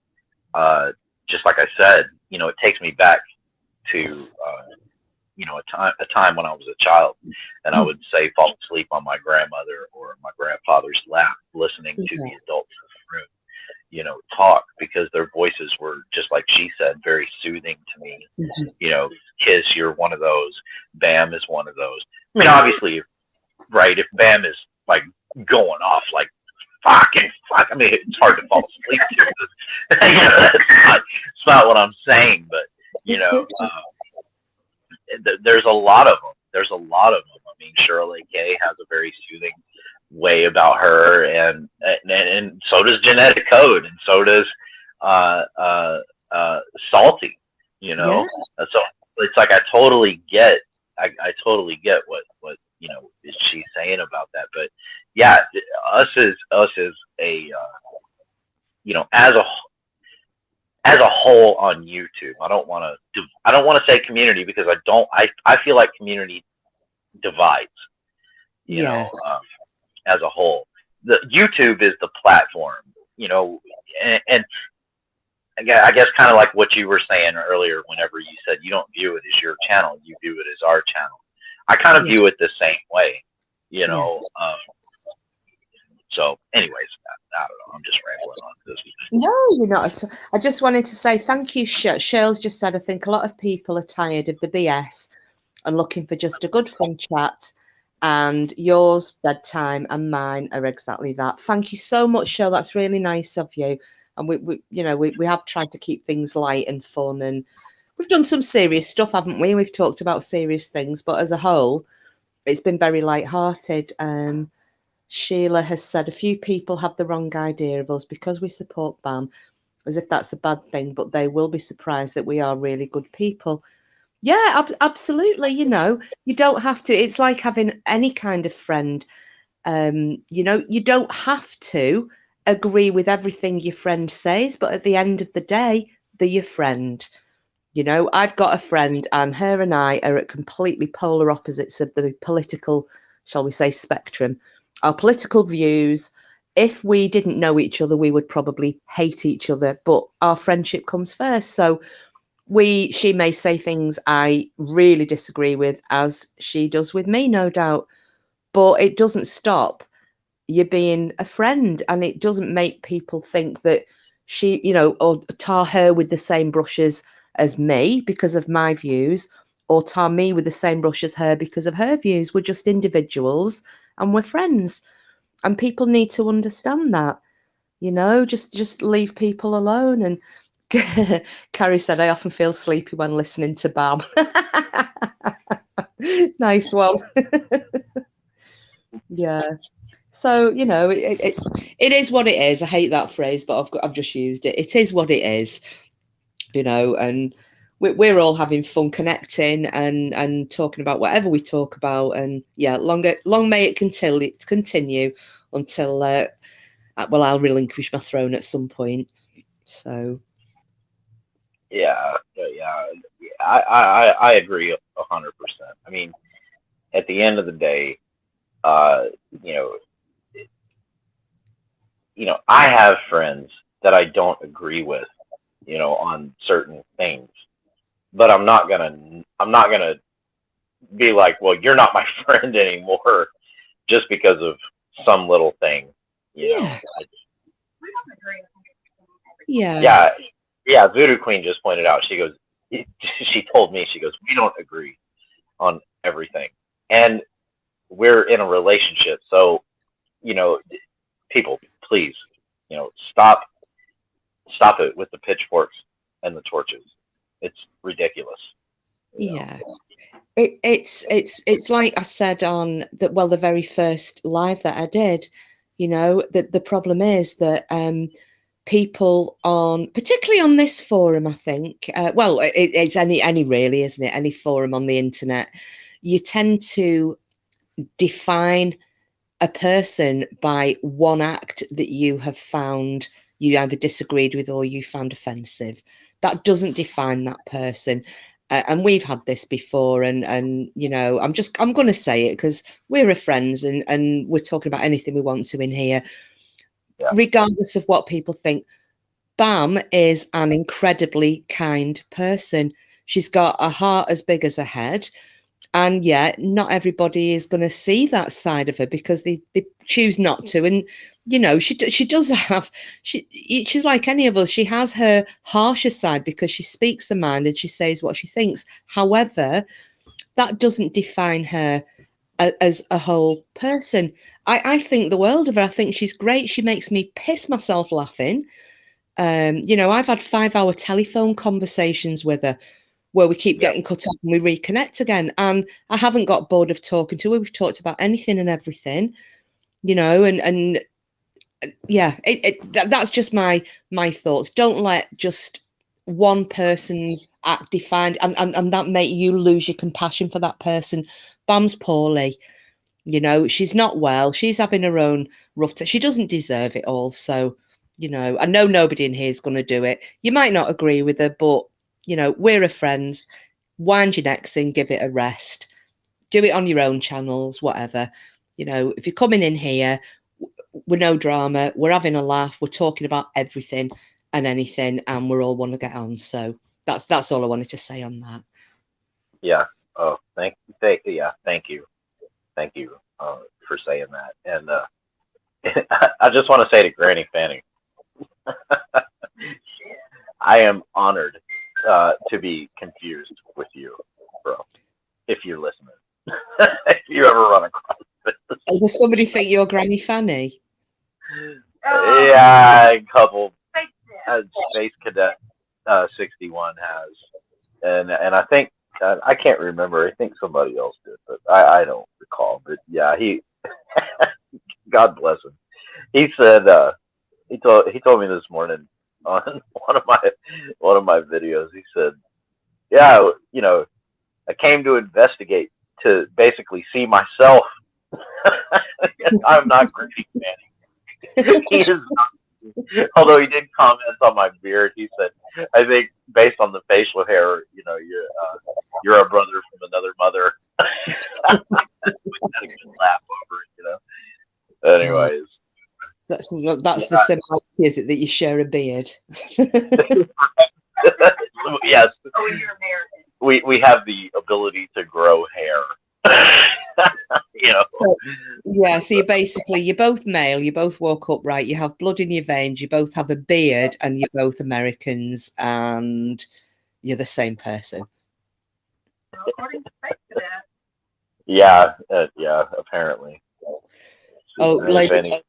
just like I said, it takes me back to, a time when I was a child, and I would say fall asleep on my grandmother or my grandfather's lap, listening to the adults in the room, talk, because their voices were, just like she said, very soothing to me. Kiss, you're one of those. Bam is one of those. I mean, obviously, right, if Bam is like going off like fucking fuck, I mean, it's hard to fall asleep to. It's not what I'm saying, but there's a lot of them. There's a lot of them. I mean, Shirley Kay has a very soothing way about her, and so does Genetic Code, and so does Salty. So it's like I totally get what she's saying about that. But yeah, us as a as a whole on YouTube. I don't want to say community, because I feel like community divides. As a whole, the YouTube is the platform. And I guess kind of like what you were saying earlier, whenever you said you don't view it as your channel, you view it as our channel. I kind of view it the same way, so anyways, I don't know. I'm just rambling on this. No, you're not. I just wanted to say thank you. Shirley's just said, I think a lot of people are tired of the BS and looking for just a good fun chat. And yours, bedtime, and mine are exactly that. Thank you so much, Shirley. That's really nice of you. And we have tried to keep things light and fun, and we've done some serious stuff, haven't we? We've talked about serious things, but as a whole, it's been very light-hearted. Sheila has said a few people have the wrong idea of us because we support BAM, as if that's a bad thing, but they will be surprised that we are really good people. Yeah, absolutely. You don't have to. It's like having any kind of friend. You don't have to agree with everything your friend says, but at the end of the day, they're your friend. I've got a friend, and her and I are at completely polar opposites of the political, shall we say, spectrum. Our political views, if we didn't know each other, we would probably hate each other, but our friendship comes first. So she may say things I really disagree with, as she does with me, no doubt, but it doesn't stop you being a friend, and it doesn't make people think that she, or tar her with the same brushes as me because of my views, or tar me with the same brush as her because of her views. We're just individuals, and we're friends, and people need to understand that. Just leave people alone. And Carrie said, I often feel sleepy when listening to BAM. Nice one. Yeah. So, it is what it is. I hate that phrase, but I've just used it. It is what it is, and we're all having fun connecting and talking about whatever we talk about. And yeah, long may it continue until, I'll relinquish my throne at some point. So. Yeah, I agree 100%. I mean, at the end of the day, I have friends that I don't agree with, on certain things, but I'm not gonna be like, well, you're not my friend anymore, just because of some little thing. Yeah. Yeah. Voodoo Queen just pointed out. She goes, she told me, she goes, we don't agree on everything, and we're in a relationship, so people, please, stop it with the pitchforks and the torches. It's ridiculous. Yeah, it's like I said on the very first live that I did. You know, the problem is that people on, particularly on this forum, I think, well, it's any really, isn't it? Any forum on the internet, you tend to define a person by one act that you have found you either disagreed with or you found offensive. That doesn't define that person. And we've had this before, and you know, I'm going to say it because we're friends, and we're talking about anything we want to in here, Yeah. regardless of what people think. Bam is an incredibly kind person. She's got a heart as big as a head. And yet not everybody is going to see that side of her because they choose not to. And, you know, she does have, she's like any of us. She has her harsher side because she speaks her mind and she says what she thinks. However, that doesn't define her as a whole person. I think the world of her. I think she's great. She makes me piss myself laughing. You know, I've had 5-hour telephone conversations with her where we keep getting cut off and we reconnect again. And I haven't got bored of talking to her. We've talked about anything and everything, you know, and yeah, that's just my thoughts. Don't let just one person's act defined and that make you lose your compassion for that person. Bam's poorly, you know, she's not well. She's having her own rough time. She doesn't deserve it all. So, you know, I know nobody in here is going to do it. You might not agree with her, but you know, we're her friends. Wind your necks in, give it a rest. Do it on your own channels, whatever. You know, if you're coming in here, we're no drama. We're having a laugh. We're talking about everything and anything, and we're all want to get on. So that's all I wanted to say on that. Yeah. Oh, thank you. Thank you for saying that. And I just want to say to Granny Fanny, I am honored to be confused with you, bro. If you're listening, if you ever run across this. Does somebody think you're Granny Fanny? Yeah, a couple. Space Cadet 61 has, and I think I can't remember. I think somebody else did, but I don't recall. But yeah, he, God bless him. He said he told me this morning on one of my videos. He said, "Yeah, you know, I came to investigate to basically see myself. I'm not Granny Fanny. He is not." Although he did comment on my beard, he said, "I think based on the facial hair, you know, you're a brother from another mother." We had a good laugh over it, you know. Anyways, that's the similarity, is it, that you share a beard? Yes. Oh, you're American. We have the ability to grow hair. You know. So, yeah, so you're both male, you both walk upright, you have blood in your veins, you both have a beard, and you're both Americans, and you're the same person. According to that. Yeah, apparently. Oh, Lady,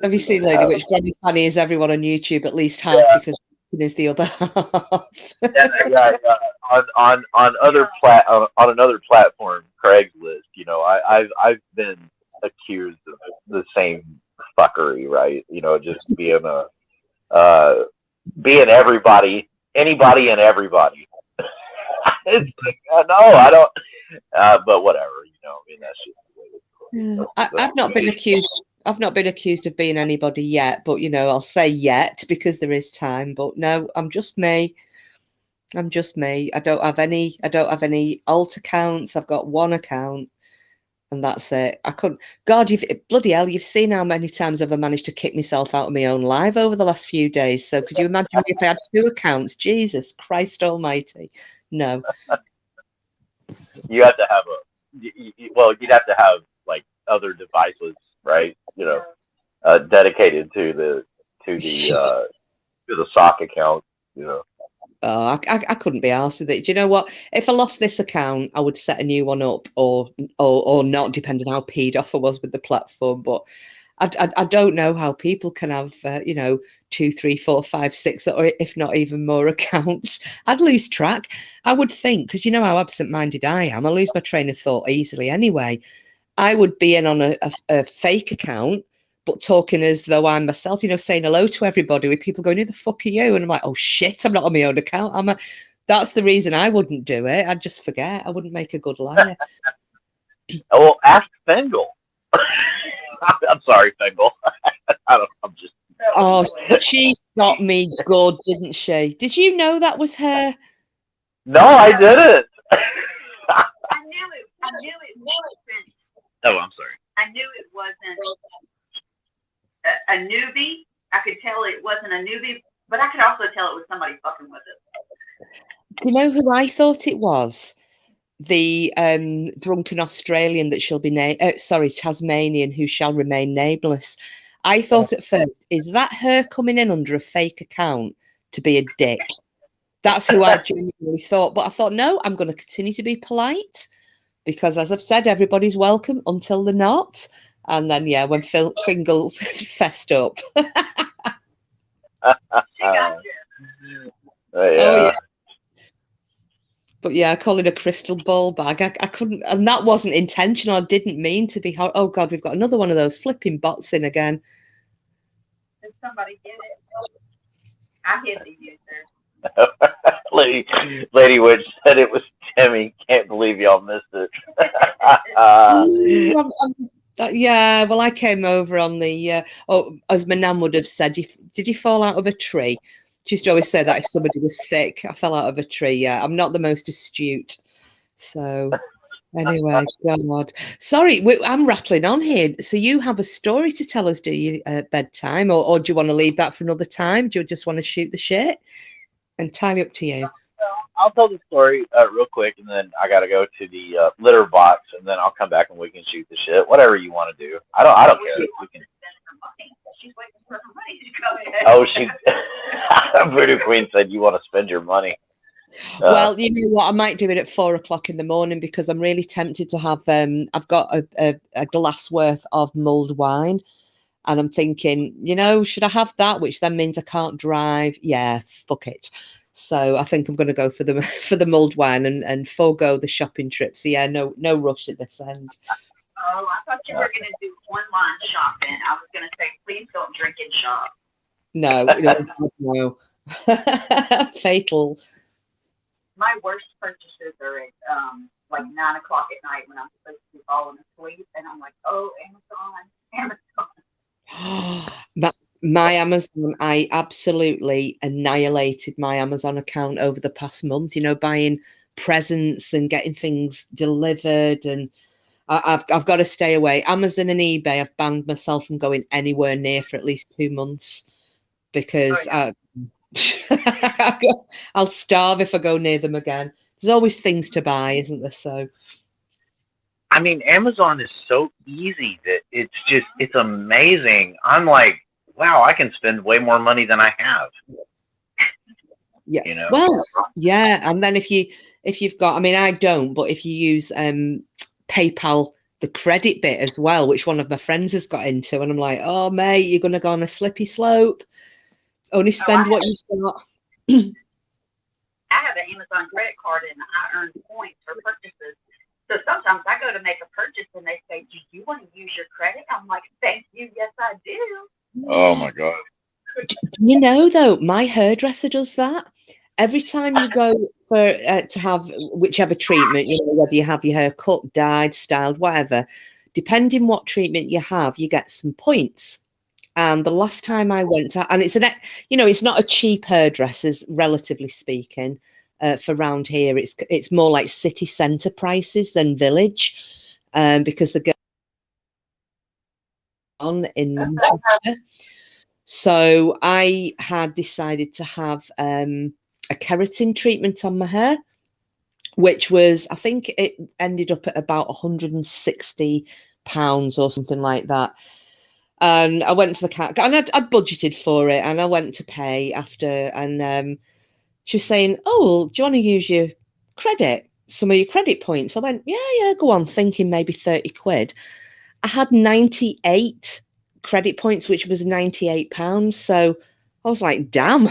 have you seen Lady Witch? Granny Fanny is everyone on YouTube, at least half, because is the other half. yeah. On another platform, Craigslist, you know, I've been accused of the same fuckery, right? You know, just being anybody and everybody. It's like, no, I don't. But whatever, you know. I mean, that's just the way it is. I've not been accused. I've not been accused of being anybody yet, but you know, I'll say yet because there is time. But no, I'm just me. I'm just me. I don't have any alt accounts. I've got one account, and that's it. I couldn't. God, bloody hell! You've seen how many times I've managed to kick myself out of my own live over the last few days. So could you imagine me if I had 2 accounts? Jesus Christ Almighty! No. You have to have you'd have to have like other devices, right? You know, dedicated to the sock account, you know. Oh, I couldn't be arsed with it. Do you know what? If I lost this account, I would set a new one up or not, depending on how peed off I was with the platform. But I don't know how people can have, 2, 3, 4, 5, 6, or if not even more accounts. I'd lose track. I would think, because you know how absent-minded I am. I lose my train of thought easily anyway. I would be in on a fake account, but talking as though I'm myself, saying hello to everybody with people going, who the fuck are you? And I'm like, oh shit, I'm not on my own account. That's the reason I wouldn't do it. I'd just forget. I wouldn't make a good liar. Well, ask Fengal. I'm sorry, Fengal. I'm just. Oh, she got me good, didn't she? Did you know that was her? No, I didn't. I knew it wasn't. Oh, I'm sorry. I knew it wasn't a newbie. I could tell it wasn't a newbie, but I could also tell it was somebody fucking with it. You know who I thought it was? The drunken Australian that shall be Tasmanian who shall remain nameless. I thought at first, is that her coming in under a fake account to be a dick? That's who I genuinely thought. But I thought, no, I'm going to continue to be polite because, as I've said, everybody's welcome until they're not. And then, yeah, when Fingal fessed up. She got you. Yeah. Oh, yeah. But yeah, I call it a crystal ball bag. I couldn't, and that wasn't intentional. I didn't mean to be. Oh God, we've got another one of those flipping bots in again. Did somebody get it? I hit the user. Lady Witch said it was Timmy. Can't believe y'all missed it. Yeah, well, I came over on the. As my nan would have said, did you fall out of a tree? She used to always say that if somebody was thick, I fell out of a tree. Yeah, I'm not the most astute. So anyway, God. Sorry, I'm rattling on here. So you have a story to tell us, do you, at bedtime? Or do you want to leave that for another time? Do you just want to shoot the shit? Entirely up to you. I'll tell the story real quick, and then I got to go to the litter box, and then I'll come back and we can shoot the shit. Whatever you want to do. I don't care. We can. She's waiting for her money to come in. Oh, Voodoo Queen said you want to spend your money. Well, you know what? I might do it at 4 o'clock in the morning because I'm really tempted to have. I've got a glass worth of mulled wine, and I'm thinking, should I have that? Which then means I can't drive. Yeah, fuck it. So I think I'm going to go for the mulled wine and forego the shopping trips. So yeah, no rush at this end. Oh, I thought you were going to do online shopping. I was going to say, please don't drink and shop. No. Fatal. My worst purchases are at like 9 o'clock at night when I'm supposed to be falling asleep, and I'm like, oh, Amazon. My Amazon, I absolutely annihilated my Amazon account over the past month. Buying presents and getting things delivered, and I've got to stay away. Amazon and eBay, I've banned myself from going anywhere near for at least 2 months because I'll starve if I go near them again. There's always things to buy, isn't there? So, I mean, Amazon is so easy that it's amazing. I'm like, wow, I can spend way more money than I have. Yeah. Well, yeah. And then if you've got, I mean, I don't, but if you use PayPal, the credit bit as well, which one of my friends has got into, and I'm like, oh mate, you're gonna go on a slippy slope. Only spend what you've got. I have an Amazon credit card and I earn points for purchases. So sometimes I go to make a purchase and they say, do you want to use your credit? I'm like, thank you. Yes, I do. Oh my God. Though, my hairdresser does that. Every time you go for to have whichever treatment, whether you have your hair cut, dyed, styled, whatever, depending what treatment you have, you get some points. And the last time I went to, and it's not a cheap hairdresser's, relatively speaking, for round here. It's more like city centre prices than village, because the girl on in Manchester. So I had decided to have a keratin treatment on my hair, which was, I think it ended up at about £160 or something like that. And I went to the cat, and I'd budgeted for it, and I went to pay after, and she was saying, oh, well, do you want to use your credit, some of your credit points? I went, yeah, go on, thinking maybe 30 quid. I had 98 credit points, which was £98. So I was like, damn,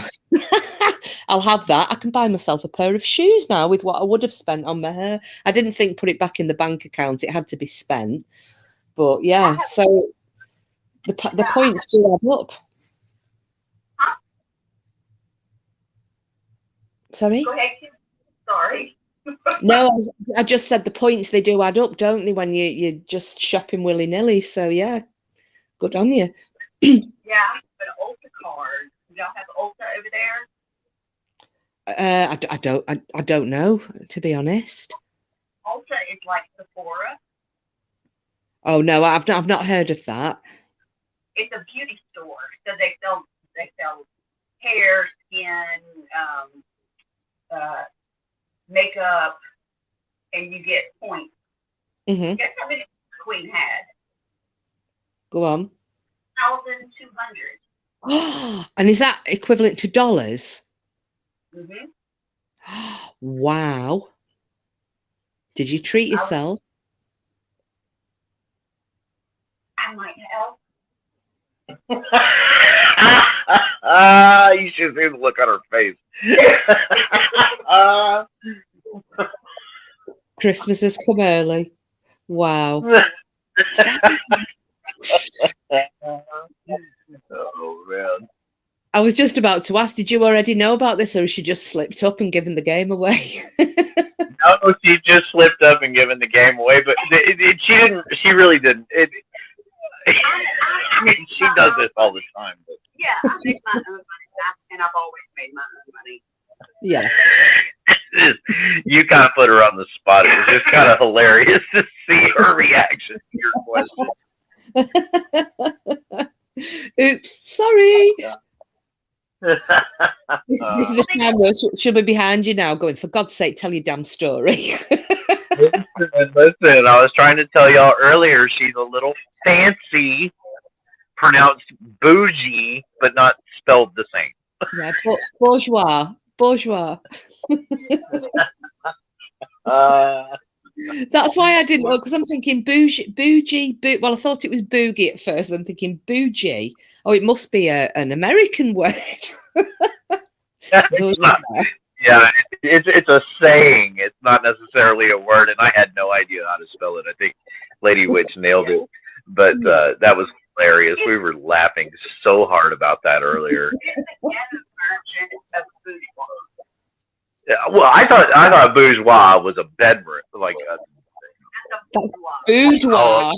I'll have that. I can buy myself a pair of shoes now with what I would have spent on my hair. I didn't think put it back in the bank account. It had to be spent. But yeah, so... The points do add up. Huh? Sorry? Go ahead, Kim. Sorry. No, I just said the points, they do add up, don't they, when you're just shopping willy-nilly. So, yeah, good on you. Yeah, but Ulta card. Y'all have Ulta over there? I don't know, to be honest. Ulta is like Sephora. Oh no, I've not heard of that. It's a beauty store, so they sell hair, skin, makeup, and you get points. Mm-hmm. Guess how many the Queen had? Go on. 1,200. And is that equivalent to dollars? Mhm. Wow. Did you treat yourself? I might help. You should see the look on her face. Christmas has come early. Wow. Oh man. I was just about to ask, did you already know about this, or has she just slipped up and given the game away? No, she just slipped up and given the game away, but she didn't. She really didn't. I mean, she does this all the time. But. Yeah, I make my own money, and I've always made my own money. Yeah. You kind of put her on the spot. It was just kind of hilarious to see her reaction to your question. Oops, sorry. Yeah. This is the time though. She'll be behind you now, going, for God's sake, tell your damn story. Listen, I was trying to tell y'all earlier, she's a little fancy, pronounced bougie, but not spelled the same. Yeah, bourgeois. That's why I didn't know, because I'm thinking bougie. Well, I thought it was boogie at first. I'm thinking bougie. Oh, it must be an American word. It's not, yeah, it's a saying. It's not necessarily a word, and I had no idea how to spell it. I think Lady Witch nailed it, but that was hilarious. We were laughing so hard about that earlier. Yeah, well, I thought bourgeois was a bedroom, like a boudoir.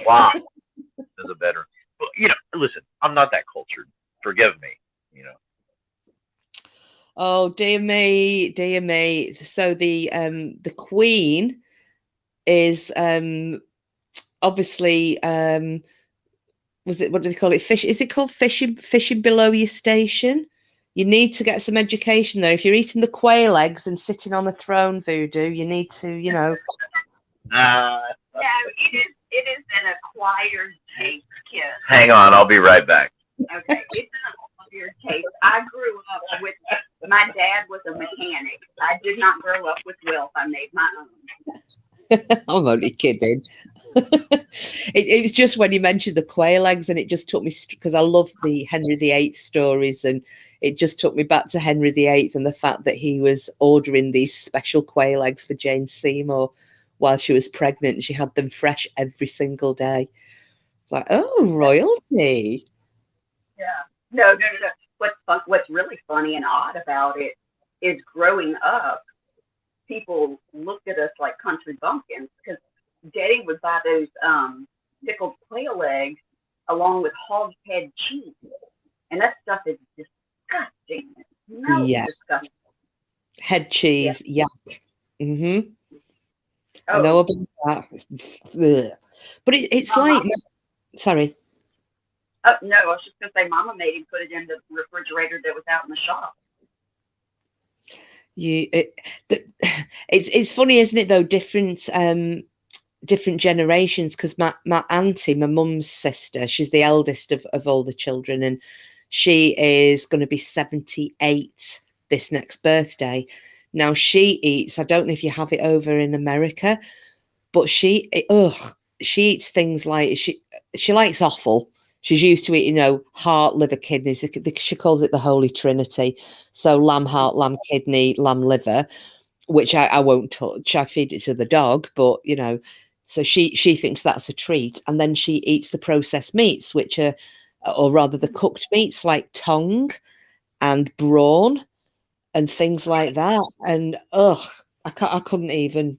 Wow, is a bedroom. Well, listen, I'm not that cultured. Forgive me. Oh dear me. So the Queen is obviously what do they call it? Fish? Is it called fishing below your station? You need to get some education there. If you're eating the quail eggs and sitting on a throne, Voodoo, you need to, No, it is an acquired taste, Kim. Hang on, I'll be right back. Okay, it's an acquired taste. I grew up with, my dad was a mechanic. I did not grow up with wealth. I made my own. I'm only kidding. It was just when you mentioned the quail eggs, and it just took me, because I love the Henry VIII stories, and it just took me back to Henry VIII and the fact that he was ordering these special quail eggs for Jane Seymour while she was pregnant, and she had them fresh every single day. Like, oh, royalty. Yeah. No. What's really funny and odd about it is growing up, people looked at us like country bumpkins, because Daddy would buy those pickled quail eggs along with hog head cheese, and that stuff is disgusting. No, Yes. disgusting. Head cheese, yuck. Mm-hmm. Oh. I know about that. But it's like, sorry. Oh, no, I was just going to say, Mama made him put it in the refrigerator that was out in the shop. It's funny, isn't it, though, different generations, because my auntie, my mum's sister, she's the eldest of all the children, and she is going to be 78 this next birthday. Now she eats, I don't know if you have it over in America, but she eats things like, she likes offal. She's used to eating, heart, liver, kidneys. She calls it the Holy Trinity. So lamb heart, lamb kidney, lamb liver, which I won't touch. I feed it to the dog, but, So she thinks that's a treat, and then she eats the processed meats, which are, or rather the cooked meats like tongue and brawn and things like that. And I couldn't even.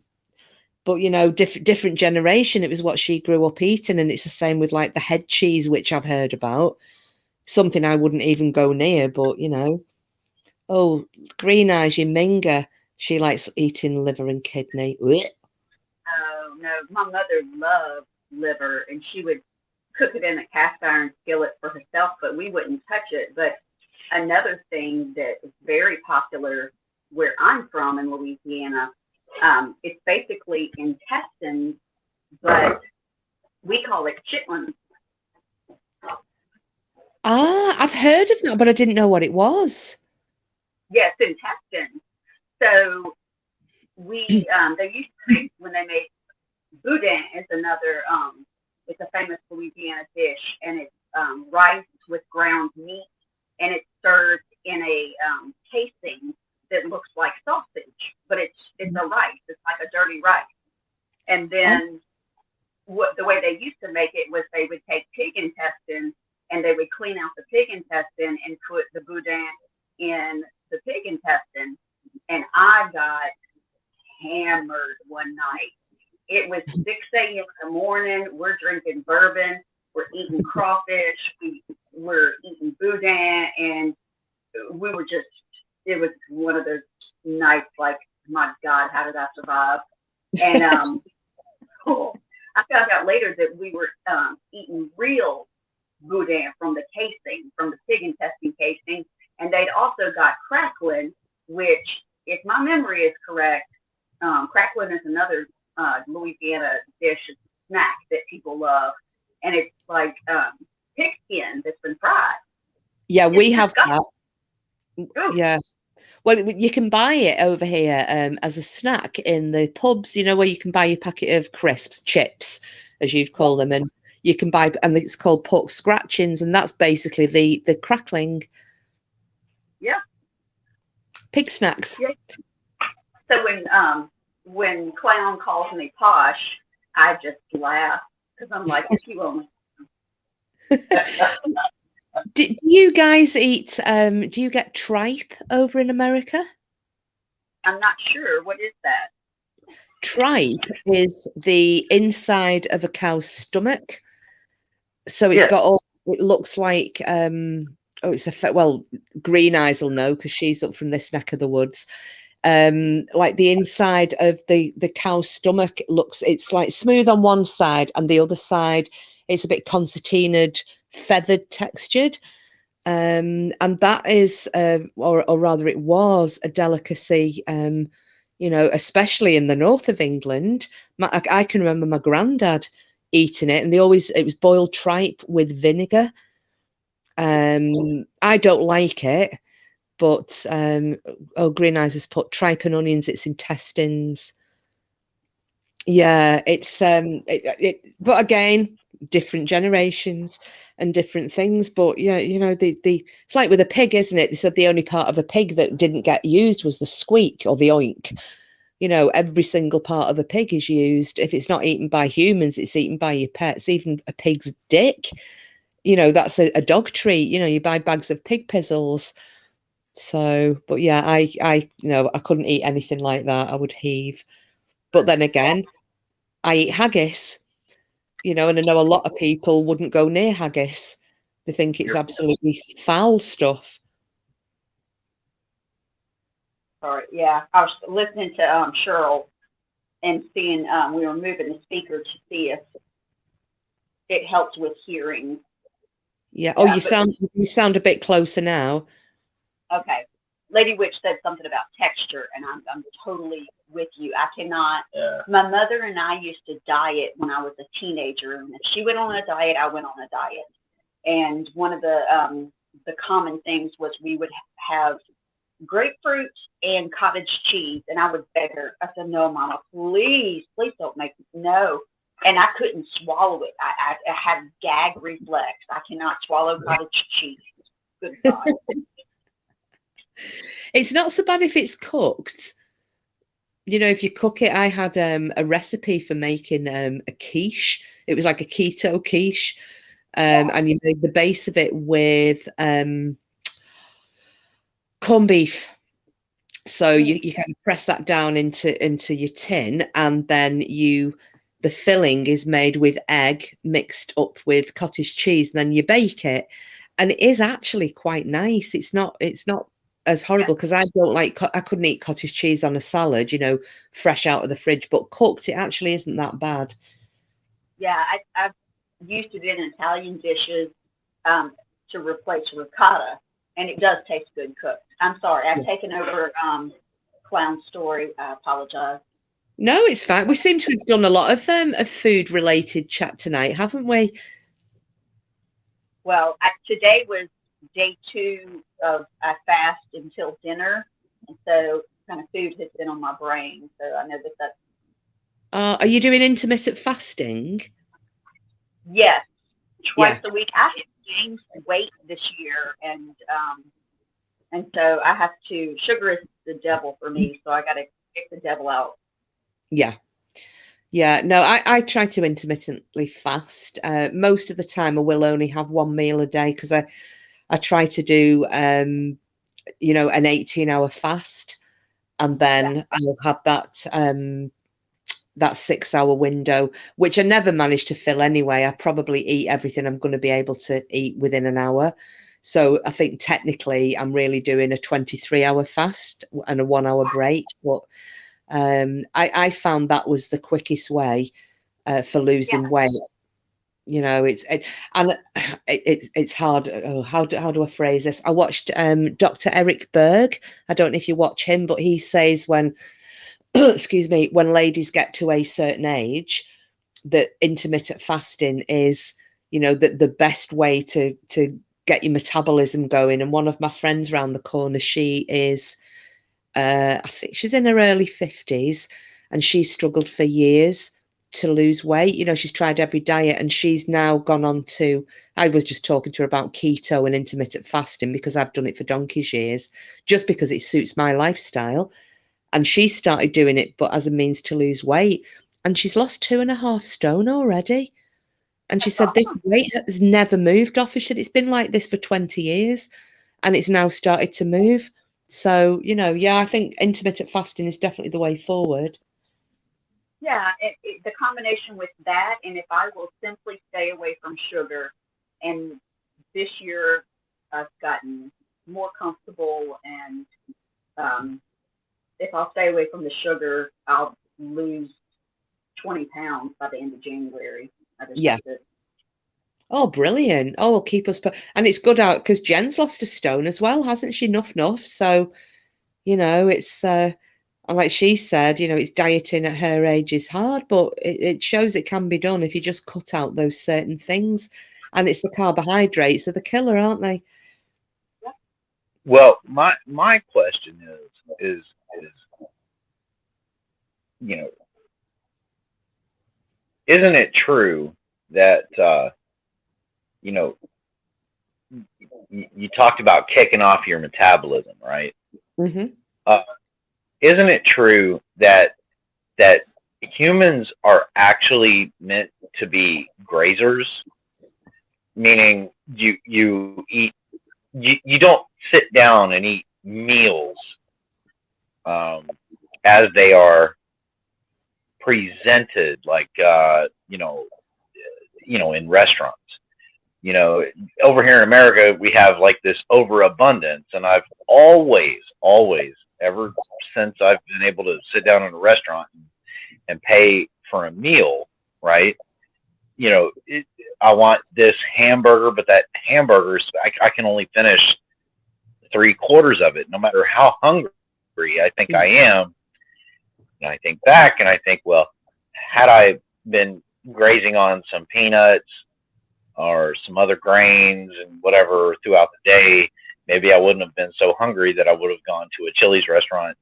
But you know, different generation. It was what she grew up eating, and it's the same with like the head cheese, which I've heard about. Something I wouldn't even go near. But you know, oh, Green Eyes, your Minga, she likes eating liver and kidney. Blech. Oh no, my mother loved liver, and she would cook it in a cast iron skillet for herself, but we wouldn't touch it. But another thing that is very popular where I'm from in Louisiana, it's basically intestines, but we call it chitlins. I've heard of that, but I didn't know what it was. Yes, intestines. So they used to make, when they made boudin is another, it's a famous Louisiana dish, and it's rice with ground meat, and it's served in a casing that looks like sausage, but it's a rice. It's like a dirty rice. And then the way they used to make it was they would take pig intestine, and they would clean out the pig intestine and put the boudin in the pig intestine. And I got hammered one night. It was 6 a.m. in the morning. We're drinking bourbon. We're eating crawfish. We're eating boudin. And we were just, it was one of those nights like, my God, how did I survive? And I found out later that we were eating real boudin from the casing, from the pig intestine casing. And they'd also got crackling, which, if my memory is correct, crackling is another Louisiana dish, snack that people love, and it's like pig skin that's been fried. Yeah, we have that. Yeah, well, you can buy it over here as a snack in the pubs. You know, where you can buy your packet of crisps, chips, as you'd call them, and you can buy, and it's called pork scratchings, and that's basically the crackling. Yeah. Pig snacks. Yeah. So when Clown calls me posh, I just laugh because I'm like, if you only. Do you guys eat? Do you get tripe over in America? I'm not sure. What is that? Tripe is the inside of a cow's stomach. So it's got all. It looks like. Well, Green Eyes will know because she's up from this neck of the woods. Like the inside of the cow's stomach looks. It's like smooth on one side, and the other side it's a bit concertinaed, feathered textured. And that is, or rather it was a delicacy, you know, especially in the north of England. I can remember my granddad eating it, and it was boiled tripe with vinegar. I don't like it, but Green Eyes has put tripe and onions, its intestines. Yeah, it's but again, different generations and different things. But yeah, you know, it's like with a pig, isn't it? They said the only part of a pig that didn't get used was the squeak or the oink. You know, every single part of a pig is used. If it's not eaten by humans, it's eaten by your pets. Even a pig's dick, you know, that's a dog treat. You know, you buy bags of pig pizzles. So, but yeah, I you know, I couldn't eat anything like that. I would heave. But then again, I eat haggis, you know, and I know a lot of people wouldn't go near haggis. They think it's absolutely foul stuff. All right, yeah. I was listening to Cheryl and seeing we were moving the speaker to see if it helps with hearing. Yeah. Oh, you sound a bit closer now. Okay. Lady Witch said something about texture, and I'm totally with you. I cannot. Yeah. My mother and I used to diet when I was a teenager, and if she went on a diet, I went on a diet. And one of the common things was we would have grapefruit and cottage cheese, and I would beg her. I said, "No, Mama, please don't make no." And I couldn't swallow it. I had gag reflex. I cannot swallow cottage cheese. Good God. It's not so bad if it's cooked, if you cook it, I had a recipe for making a quiche. It was like a keto quiche, and you made the base of it with corned beef. So you kind of press that down into your tin, and then the filling is made with egg mixed up with cottage cheese, and then you bake it, and it is actually quite nice. It's not as horrible, because I couldn't eat cottage cheese on a salad, fresh out of the fridge, but cooked, it actually isn't that bad. Yeah, I've used it in Italian dishes to replace ricotta, and it does taste good cooked. I'm sorry, I've taken over Clown Story. I apologize. No, it's fine. We seem to have done a lot of food-related chat tonight, haven't we? Well, today was day 2 of I fast until dinner, and so kind of food has been on my brain. So I know that's. Are you doing intermittent fasting? Yes, twice a week. I have gained weight this year, and so I have to. Sugar is the devil for me, so I got to kick the devil out. Yeah. No, I try to intermittently fast. Most of the time, I will only have one meal a day, because I try to do an 18-hour fast, and then I'll have that 6-hour window, which I never manage to fill anyway. I probably eat everything I'm going to be able to eat within an hour. So I think technically I'm really doing a 23-hour fast and a 1-hour break. But I found that was the quickest way for losing weight. It's hard. Oh, how do I phrase this? I watched Dr. Eric Berg. I don't know if you watch him, but he says when when ladies get to a certain age, that intermittent fasting is, the best way to get your metabolism going. And one of my friends around the corner, she is, I think she's in her early 50s, and she struggled for years to lose weight. She's tried every diet, and she's now gone on to, I was just talking to her about keto and intermittent fasting, because I've done it for donkey's years, just because it suits my lifestyle. And she started doing it, but as a means to lose weight. And she's lost 2.5 stone already. And she said this weight has never moved off. She said it's been like this for 20 years, and it's now started to move. So, I think intermittent fasting is definitely the way forward. Yeah, the combination with that, and if I will simply stay away from sugar, and this year I've gotten more comfortable, and if I'll stay away from the sugar, I'll lose 20 pounds by the end of January. Oh, brilliant. Oh, we'll keep us. And it's good out, because Jen's lost a stone as well, hasn't she? Nuff. So, it's, and like she said, it's dieting at her age is hard, but it shows it can be done if you just cut out those certain things. And it's the carbohydrates are the killer, aren't they? Well, my question is isn't it true that you talked about kicking off your metabolism, right? Mm-hmm. Isn't it true that humans are actually meant to be grazers? Meaning you eat, you don't sit down and eat meals as they are presented, like in restaurants. Over here in America, we have like this overabundance, and I've always, ever since I've been able to sit down in a restaurant and pay for a meal, right? I want this hamburger, but that hamburger, I can only finish 3/4 of it, no matter how hungry I think I am. And I think back and I think, well, had I been grazing on some peanuts or some other grains and whatever throughout the day, maybe I wouldn't have been so hungry that I would have gone to a Chili's restaurant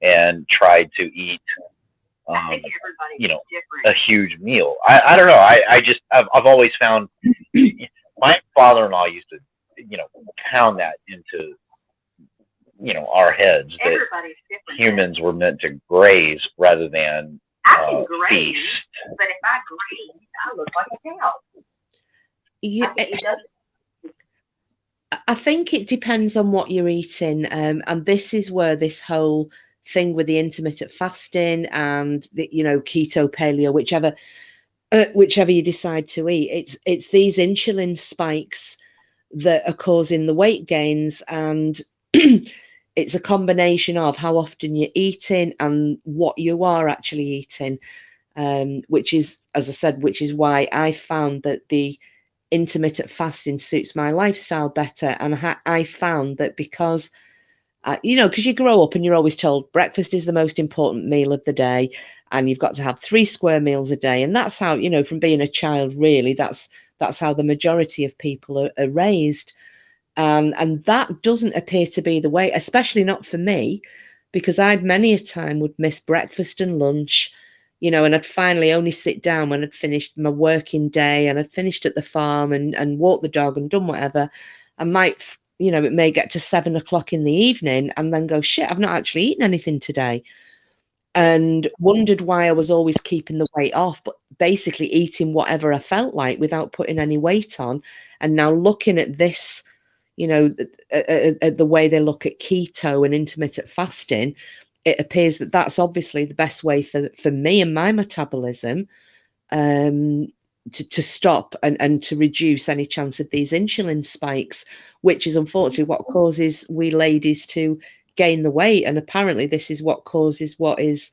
and tried to eat, a huge meal. I don't know. I've always found my father-in-law used to, pound that into our heads that Everybody's different. humans were meant to graze rather than I can graze, feast. but if I graze, I look like a cow. Yeah, I think it does. I think it depends on what you're eating, and this is where this whole thing with the intermittent fasting and the keto, paleo, whichever you decide to eat, it's these insulin spikes that are causing the weight gains, and it's a combination of how often you're eating and what you are actually eating, which is, as I said, which is why I found that the intermittent fasting suits my lifestyle better. And I found that because because you grow up and you're always told breakfast is the most important meal of the day, and you've got to have 3 square meals a day, and that's how, from being a child, really, that's how the majority of people are raised, and that doesn't appear to be the way, especially not for me, because I'd many a time would miss breakfast and lunch, and I'd finally only sit down when I'd finished my working day and I'd finished at the farm and walked the dog and done whatever. I might, it may get to 7 o'clock in the evening and then go, shit, I've not actually eaten anything today. And wondered why I was always keeping the weight off, but basically eating whatever I felt like without putting any weight on. And now looking at this, at the way they look at keto and intermittent fasting, it appears that that's obviously the best way for me and my metabolism to stop and to reduce any chance of these insulin spikes, which is unfortunately what causes we ladies to gain the weight. And apparently this is what causes what is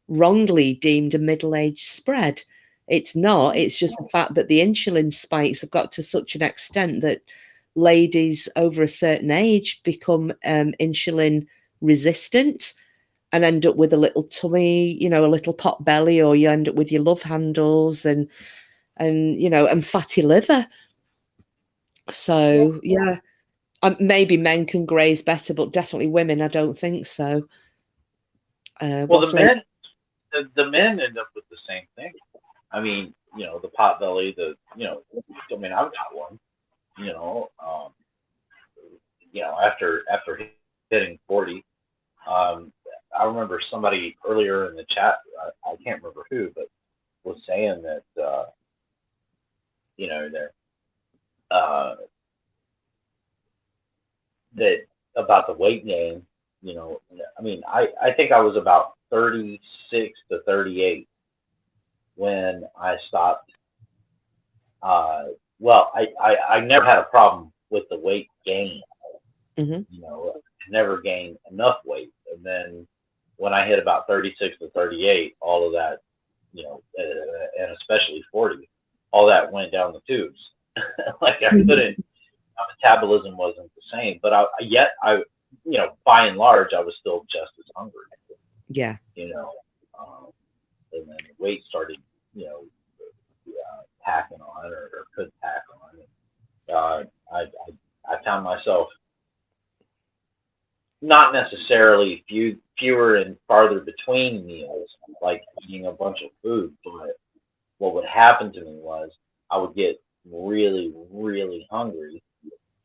wrongly deemed a middle-age spread. It's not. It's just the fact that the insulin spikes have got to such an extent that ladies over a certain age become insulin resistant and end up with a little tummy, a little pot belly, or you end up with your love handles and fatty liver. So yeah, maybe men can graze better, but definitely women, I don't think so. Well, the men end up with the same thing. I mean, the pot belly, I mean, I've got one. After hitting 40, I remember somebody earlier in the chat, I can't remember who, but was saying that, that about the weight gain, I mean, I think I was about 36 to 38 when I stopped. Well, I never had a problem with the weight gain. Mm-hmm. I never gained enough weight. And then when I hit about 36 to 38, all of that, and especially 40, all that went down the tubes. Like I couldn't, my metabolism wasn't the same, but I by and large, I was still just as hungry. Yeah. And then the weight started, packing on or could pack on. I found myself not necessarily fewer and farther between meals, like eating a bunch of food, but what would happen to me was I would get really, really hungry,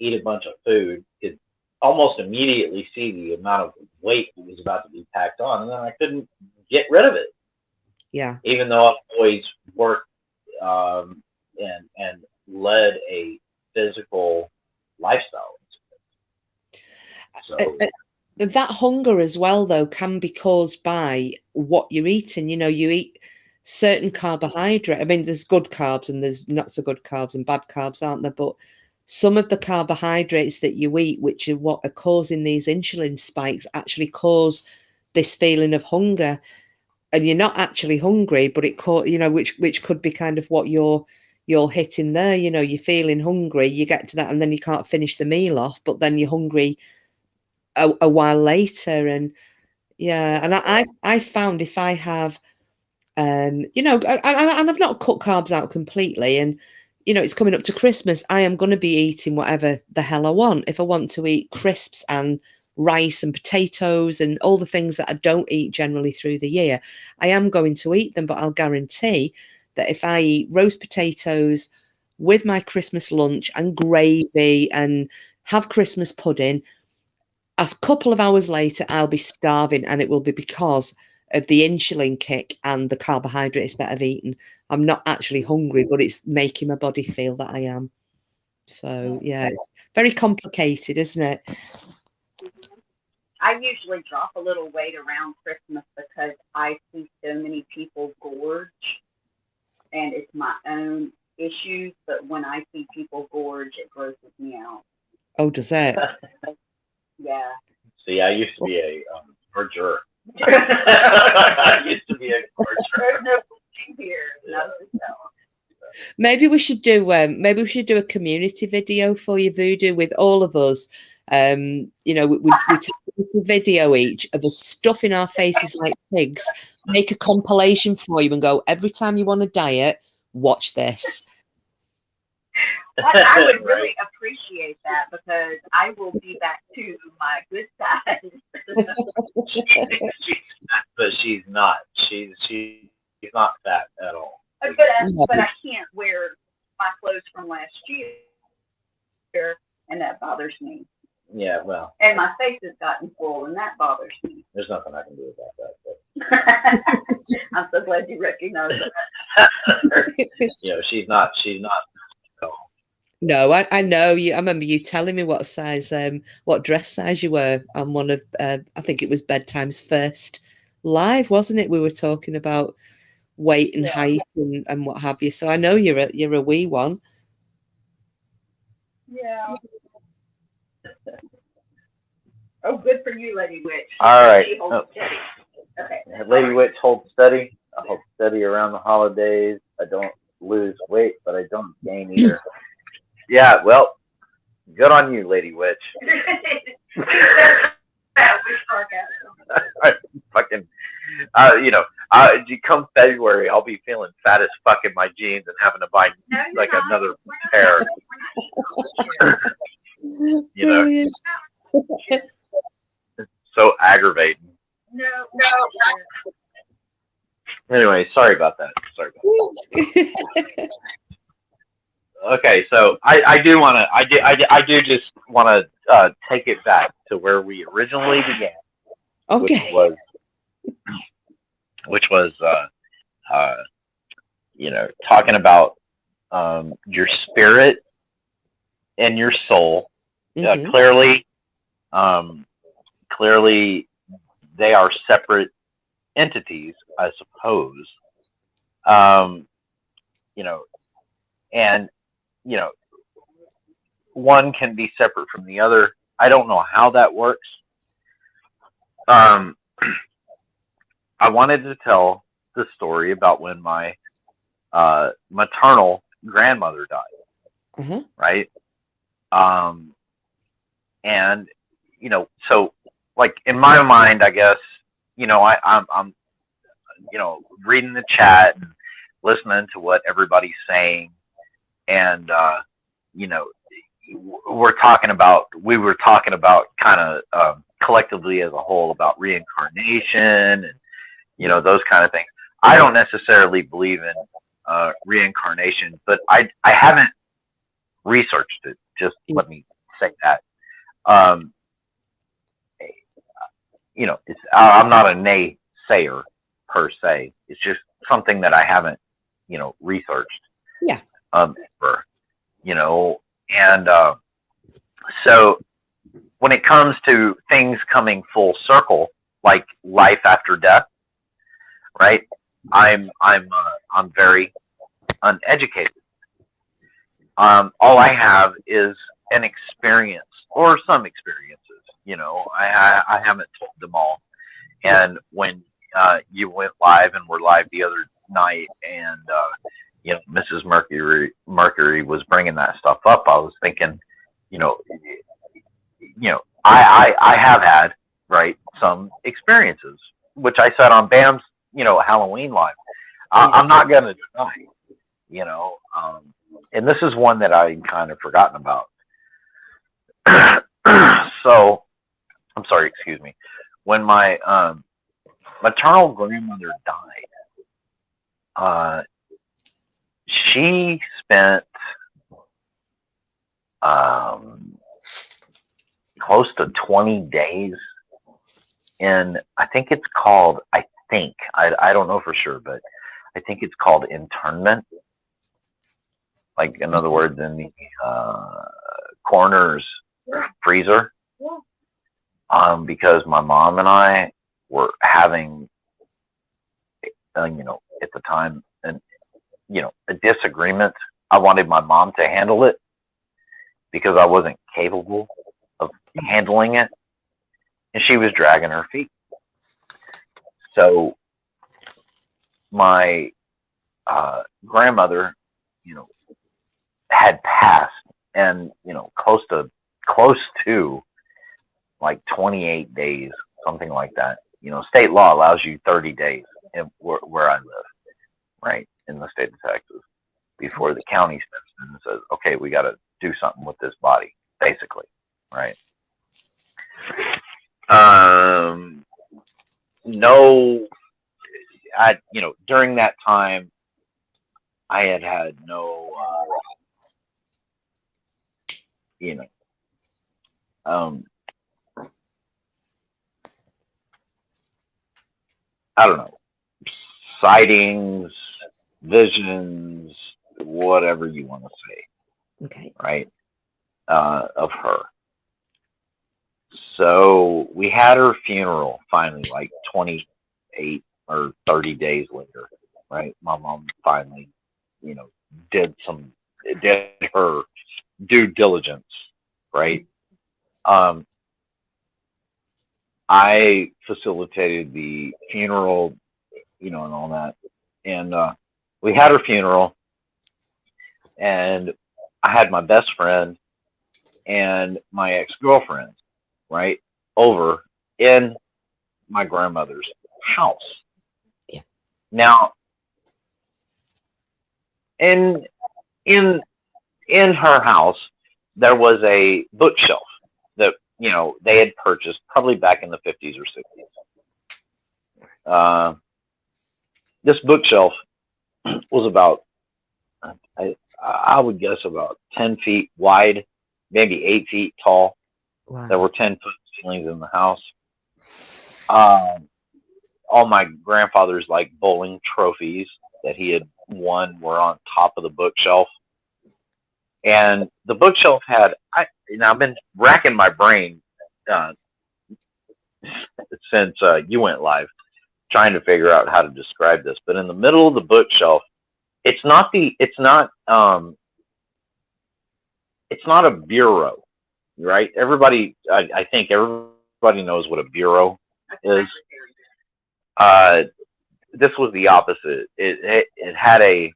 eat a bunch of food, could almost immediately see the amount of weight that was about to be packed on, and then I couldn't get rid of it. Yeah. Even though I've always worked and led a physical lifestyle. So that hunger as well, though, can be caused by what you're eating. You eat certain carbohydrate. I mean, there's good carbs and there's not so good carbs and bad carbs, aren't there? But some of the carbohydrates that you eat, which are what are causing these insulin spikes, actually cause this feeling of hunger. And you're not actually hungry, but which could be kind of what you're hitting there. You're feeling hungry, you get to that, and then you can't finish the meal off, but then you're hungry a while later. And yeah, and I found if I have and I've not cut carbs out completely, and it's coming up to Christmas, I am going to be eating whatever the hell I want. If I want to eat crisps and rice and potatoes and all the things that I don't eat generally through the year, I am going to eat them. But I'll guarantee that if I eat roast potatoes with my Christmas lunch and gravy and have Christmas pudding, a couple of hours later, I'll be starving, and it will be because of the insulin kick and the carbohydrates that I've eaten. I'm not actually hungry, but it's making my body feel that I am. So, yeah, it's very complicated, isn't it? I usually drop a little weight around Christmas because I see so many people gorge, and it's my own issues. But when I see people gorge, it grosses me out. Oh, does it? Yeah. See, I used to be a gorger. I used to be a gorger. There's no gorging here. No, Maybe we should do a community video for you, Voodoo, with all of us. You know, we take a video each of us stuffing our faces like pigs, make a compilation for you and go, every time you want a diet, watch this. I would really appreciate that because I will be back to my good side. But she's not. She's not fat at all. But I can't wear my clothes from last year, and that bothers me. Yeah, well. And my face has gotten full, and that bothers me. There's nothing I can do about that. But. I'm so glad you recognize that. You know, she's not. No, I know you. I remember you telling me what size, what dress size you were on one of, I think it was Bedtime's first live, wasn't it? We were talking about weight and height and what have you. So I know you're a wee one. Yeah. Oh, good for you, Lady Witch. All right. She holds steady. Okay. Lady Witch holds steady. I hold steady around the holidays. I don't lose weight, but I don't gain either. Yeah, well, good on you, Lady Witch. Fucking, you know, come February, I'll be feeling fat as fuck in my jeans and having to buy another pair. You know, it's so aggravating. No. Anyway, sorry about that. Okay, so I do just want to take it back to where we originally began. Okay. Which was you know, talking about your spirit and your soul. Mm-hmm. Clearly, they are separate entities, I suppose. You know, and you know, one can be separate from the other. I don't know how that works. I wanted to tell the story about when my maternal grandmother died. Mm-hmm. Right? And you know, so like in my mind, I guess, you know, I'm you know, reading the chat and listening to what everybody's saying, and you know, we were talking about kind of collectively as a whole about reincarnation and, you know, those kind of things. I don't necessarily believe in reincarnation, but I haven't researched it. Just let me say that. You know, I'm not a naysayer per se. It's just something that I haven't, you know, researched. Yeah. Ever, you know, and so when it comes to things coming full circle, like life after death, right? I'm very uneducated. All I have is an experience or some experiences. You know, I haven't told them all. And when you went live and were live the other night, and you know, Mrs. Mercury was bringing that stuff up, I was thinking, you know, I have had, right, some experiences, which I said on Bam's, you know, Halloween live. I'm not going to deny, you know, and this is one that I kind of forgotten about. So, I'm sorry, excuse me. When my maternal grandmother died, she spent close to 20 days in, I think it's called, I don't know for sure, but I think it's called internment. Like, in other words, in the coroner's freezer. Because my mom and I were having, at the time, a disagreement. I wanted my mom to handle it because I wasn't capable of handling it, and she was dragging her feet. So my grandmother, had passed, and close to like 28 days, something like that. State law allows you 30 days where I live, right, in the state of Texas, before the county steps in and says, okay, we got to do something with this body, basically, right? During that time, I had no, I don't know, sightings, visions, whatever you want to say. Okay. Right? Of her. So we had her funeral finally, like 28 or 30 days later, right? My mom finally, did her due diligence, right? I facilitated the funeral, and all that. And we had her funeral, and I had my best friend and my ex-girlfriend, right, over in my grandmother's house. Yeah. Now, in her house, there was a bookshelf that they had purchased probably back in the 50s or 60s. This bookshelf was about, I would guess, about 10 feet wide, maybe 8 feet tall. Wow. There were 10-foot ceilings in the house. All my grandfather's like bowling trophies that he had won were on top of the bookshelf. And the bookshelf had, I've been racking my brain since you went live, trying to figure out how to describe this. But in the middle of the bookshelf, it's not a bureau, right? Everybody, I think everybody knows what a bureau is. This was the opposite. It had a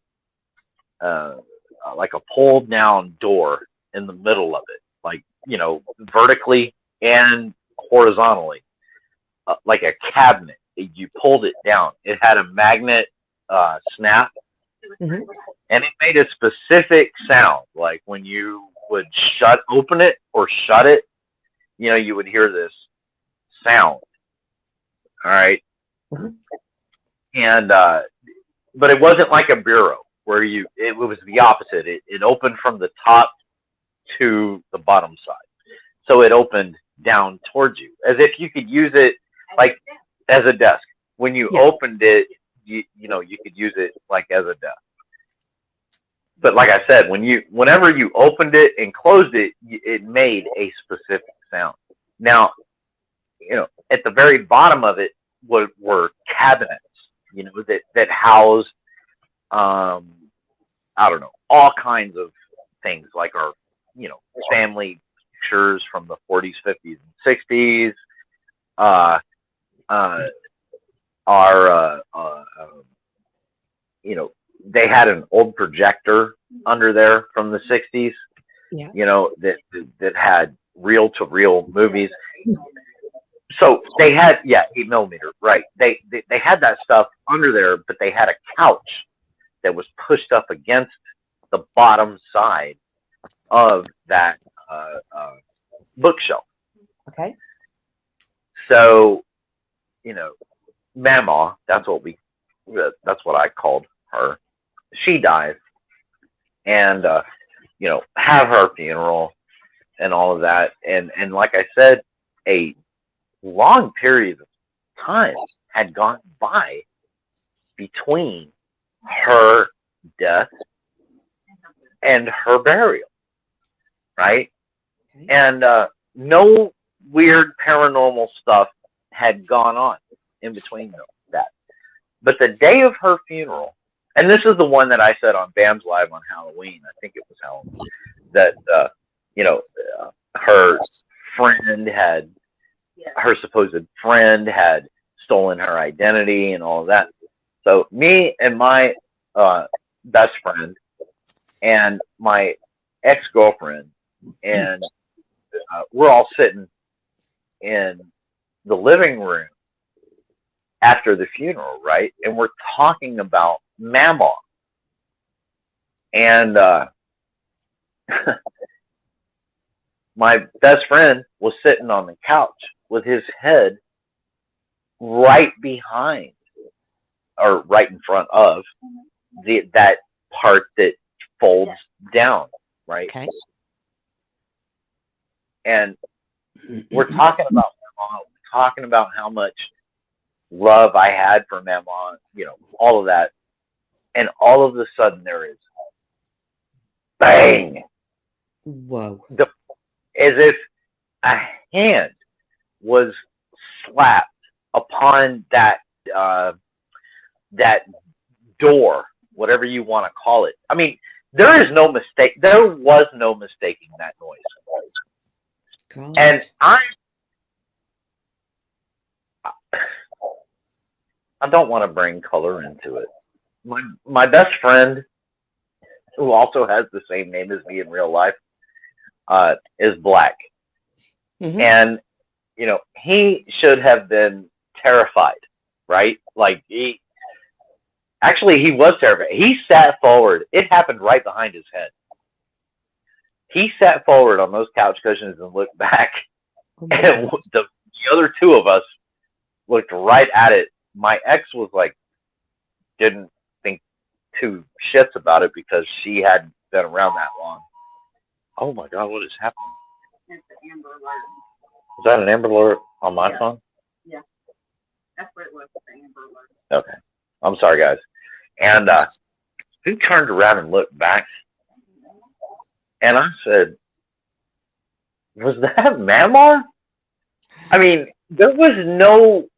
like a pulled down door in the middle of it, like, vertically and horizontally, like a cabinet. You pulled it down. It had a magnet snap, Mm-hmm. and it made a specific sound. Like when you would open it or shut it, you would hear this sound. All right. Mm-hmm. And but it wasn't like a bureau where it was the opposite. It opened from the top to the bottom side. So it opened down towards you, as if you could use it like as a desk. When you opened it, you could use it like as a desk. But like I said, whenever you opened it and closed it, it made a specific sound. Now, at the very bottom of it were cabinets, that housed, I don't know, all kinds of things, like our, family pictures from the 40s, 50s, and 60s. They had an old projector under there from the 60s, that had reel-to-reel movies. So they had, 8mm, right. They had that stuff under there, but they had a couch that was pushed up against the bottom side of that bookshelf. Okay. So, Mama, that's what I called her. She dies, and have her funeral. and all of that. And like I said, a long period of time had gone by between her death and her burial, right? Okay. And no weird paranormal stuff had gone on in between that. But the day of her funeral, and this is the one that I said on BAM's Live on Halloween, I think it was Halloween, that, her friend had, her supposed friend had stolen her identity and all of that. So me and my best friend and my ex-girlfriend, and we're all sitting in the living room after the funeral, right? And we're talking about Mama. And my best friend was sitting on the couch with his head right behind, or right in front of that part that folds down, right? Okay. And we're talking about Mama, we're talking about how much love I had for Mama, all of that. And all of a sudden there is bang, Whoa. as if a hand was slapped upon that that door, whatever you want to call it. I mean, there is no mistake. There was no mistaking that noise. God. And I don't want to bring color into it. My best friend, who also has the same name as me in real life, is black. Mhm. And, he should have been terrified, right? Like, he was terrified. He sat forward. It happened right behind his head. He sat forward on those couch cushions and looked back. Oh my And God. the other two of us looked right at it. My ex was like, didn't think two shits about it because she hadn't been around that long. Oh my God, what is happening? It's an Amber Alert. Is that an Amber Alert on my Yeah. phone? That's what it was, the Amber Alert. Okay. I'm sorry, guys. And he turned around and looked back. And I said, was that Mama? I mean, there was no,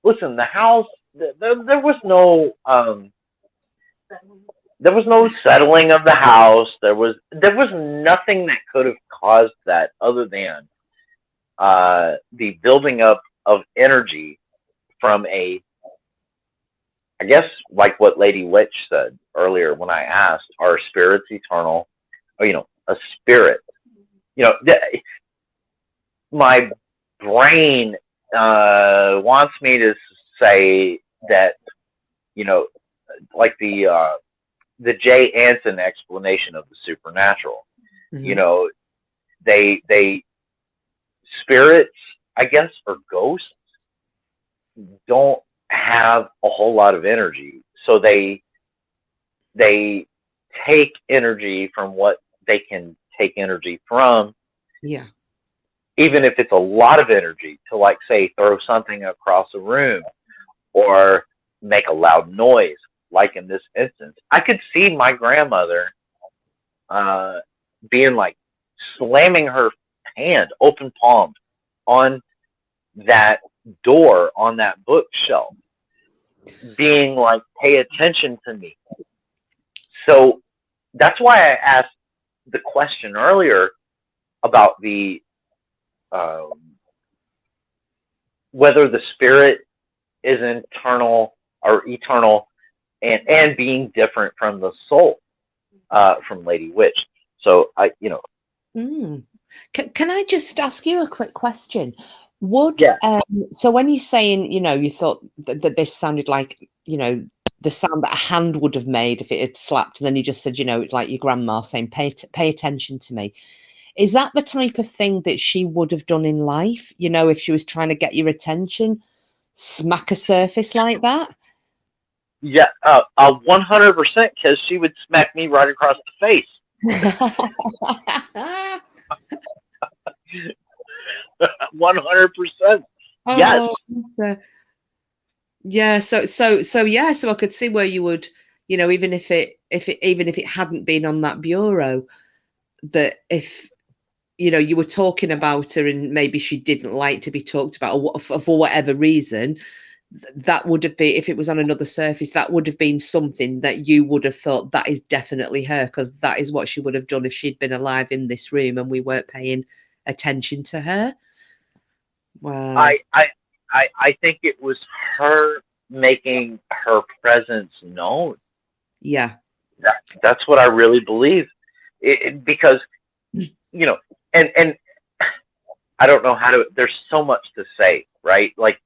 listen, the house, there was no, there was no settling of the house. There was nothing that could have caused that other than the building up of energy from I guess, like what Lady Witch said earlier when I asked, are spirits eternal? Or, a spirit. My brain wants me to say that, like the Jay Anson explanation of the supernatural. Mhm. They spirits, I guess, or ghosts don't have a whole lot of energy, so they take energy from what they can take energy from, Yeah. even if it's a lot of energy, to, like, say, throw something across a room or make a loud noise. Like in this instance, I could see my grandmother being like slamming her hand open palmed on that door on that bookshelf, being like, pay attention to me. So that's why I asked the question earlier about the whether the spirit is internal or eternal and being different from the soul, from Lady Witch. So Can I just ask you a quick question? Would Yeah. So when you're saying, you thought that this sounded like, the sound that a hand would have made if it had slapped, and then you just said, it's like your grandma saying, pay attention to me. Is that the type of thing that she would have done in life? If she was trying to get your attention, smack a surface like that? Yeah, 100%, because she would smack me right across the face. 100%. Yes. Oh, yeah. So I could see where you would, even if it hadn't been on that bureau, that if you were talking about her and maybe she didn't like to be talked about, or for whatever reason, that would have been, if it was on another surface, that would have been something that you would have thought that is definitely her, because that is what she would have done if she'd been alive in this room and we weren't paying attention to her. Wow. I think it was her making her presence known. Yeah. That's what I really believe. Because, and I don't know how to, there's so much to say, right? Like,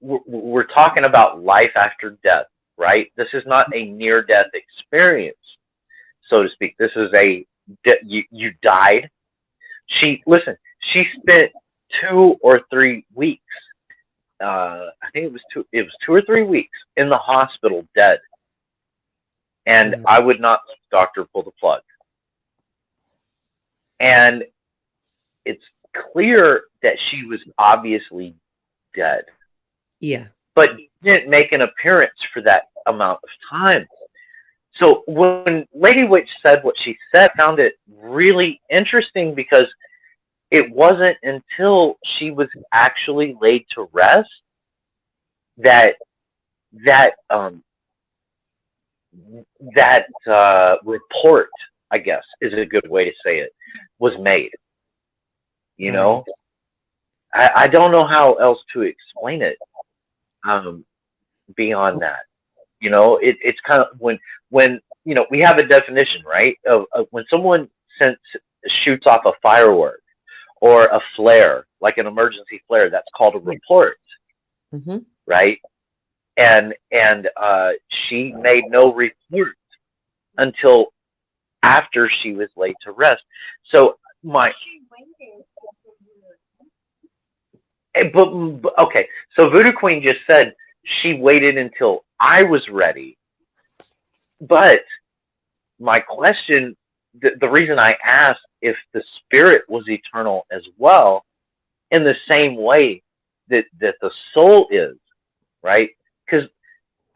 we're talking about life after death, right? This is not a near-death experience, so to speak. This is you died. She spent 2 or 3 weeks. I think it was 2 or 3 weeks in the hospital, dead. And I would not, doctor, pull the plug. And it's clear that she was obviously dead. Yeah. But didn't make an appearance for that amount of time. So when Lady Witch said what she said, I found it really interesting, because it wasn't until she was actually laid to rest that report, I guess is a good way to say it, was made. I don't know how else to explain it beyond that. It's kind of when we have a definition, right, of when someone shoots off a firework or a flare, like an emergency flare, that's called a report. Mm-hmm. Right? And she made no report until after she was laid to rest. So okay. So Voodoo Queen just said she waited until I was ready. But my question, the reason I asked if the spirit was eternal as well, in the same way that the soul is, right? Because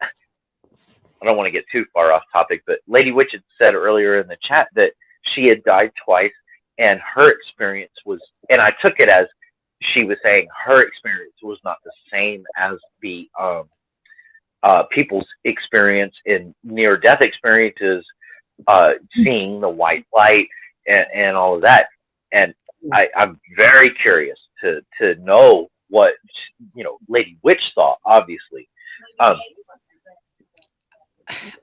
I don't want to get too far off topic, but Lady Witch had said earlier in the chat that she had died twice, and her experience was, and I took it as she was saying her experience was not the same as the people's experience in near-death experiences, seeing the white light and all of that. And I'm very curious to know what Lady Witch thought. Obviously,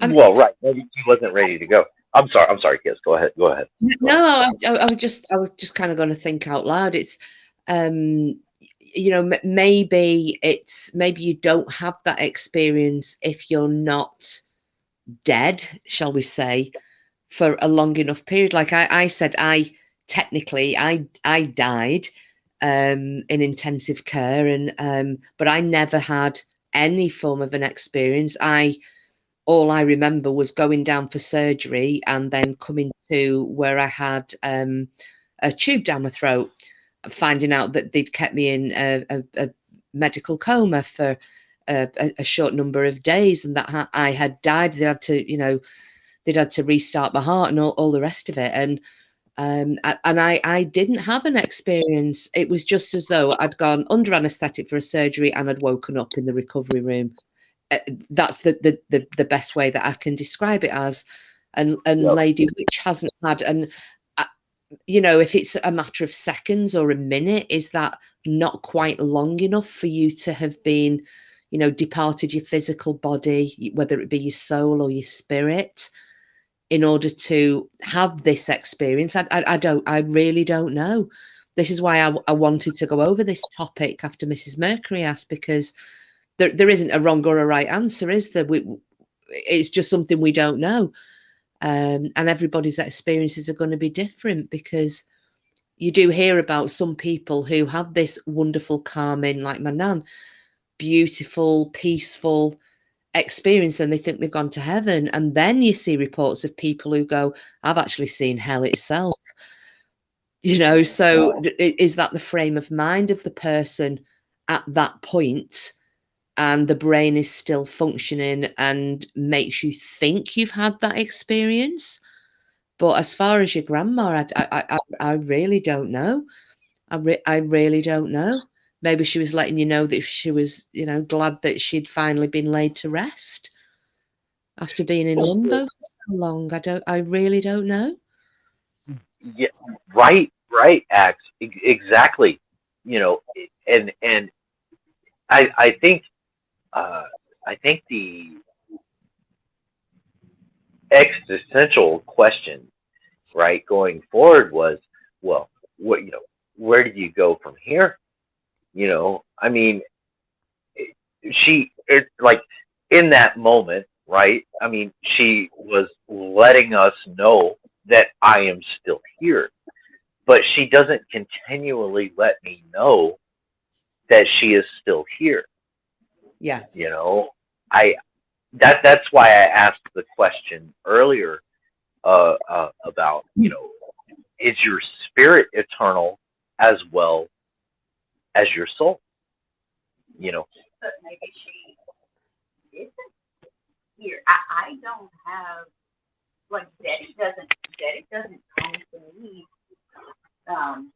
well, right, maybe she wasn't ready to go. I'm sorry, Kiss. Go ahead. No, I was just kind of going to think out loud. It's maybe you don't have that experience if you're not dead, shall we say, for a long enough period. Like I said, I died in intensive care, and but I never had any form of an experience. All I remember was going down for surgery and then coming to where I had a tube down my throat, finding out that they'd kept me in a medical coma for a short number of days, and that I had died. They had to restart my heart and all the rest of it. And I didn't have an experience. It was just as though I'd gone under anaesthetic for a surgery and I'd woken up in the recovery room. That's the best way that I can describe it as. And yep. Lady Witch hasn't had, and if it's a matter of seconds or a minute, is that not quite long enough for you to have been, departed your physical body, whether it be your soul or your spirit, in order to have this experience? I really don't know. This is why I wanted to go over this topic after Mrs. Mercury asked, because there isn't a wrong or a right answer, is there? It's just something we don't know. And everybody's experiences are going to be different, because you do hear about some people who have this wonderful calming, like my nan, beautiful, peaceful experience and they think they've gone to heaven. And then you see reports of people who go, I've actually seen hell itself. You know, so is that the frame of mind of the person at that point, and the brain is still functioning and makes you think you've had that experience? But as far as your grandma, I really don't know. I really don't know. Maybe she was letting you know that she was, you know, glad that she'd finally been laid to rest after being in limbo for so long. I really don't know. Yeah, right, Axe, exactly. You know, and I think the existential question, right, going forward was, well, what, you know, where do you go from here? You know, I mean, like in that moment, right? I mean, she was letting us know that I am still here, but she doesn't continually let me know that she is still here. Yeah. You know, that's why I asked the question earlier about, you know, is your spirit eternal as well as your soul? You know, But maybe she isn't here. I don't have, like, Daddy doesn't come to me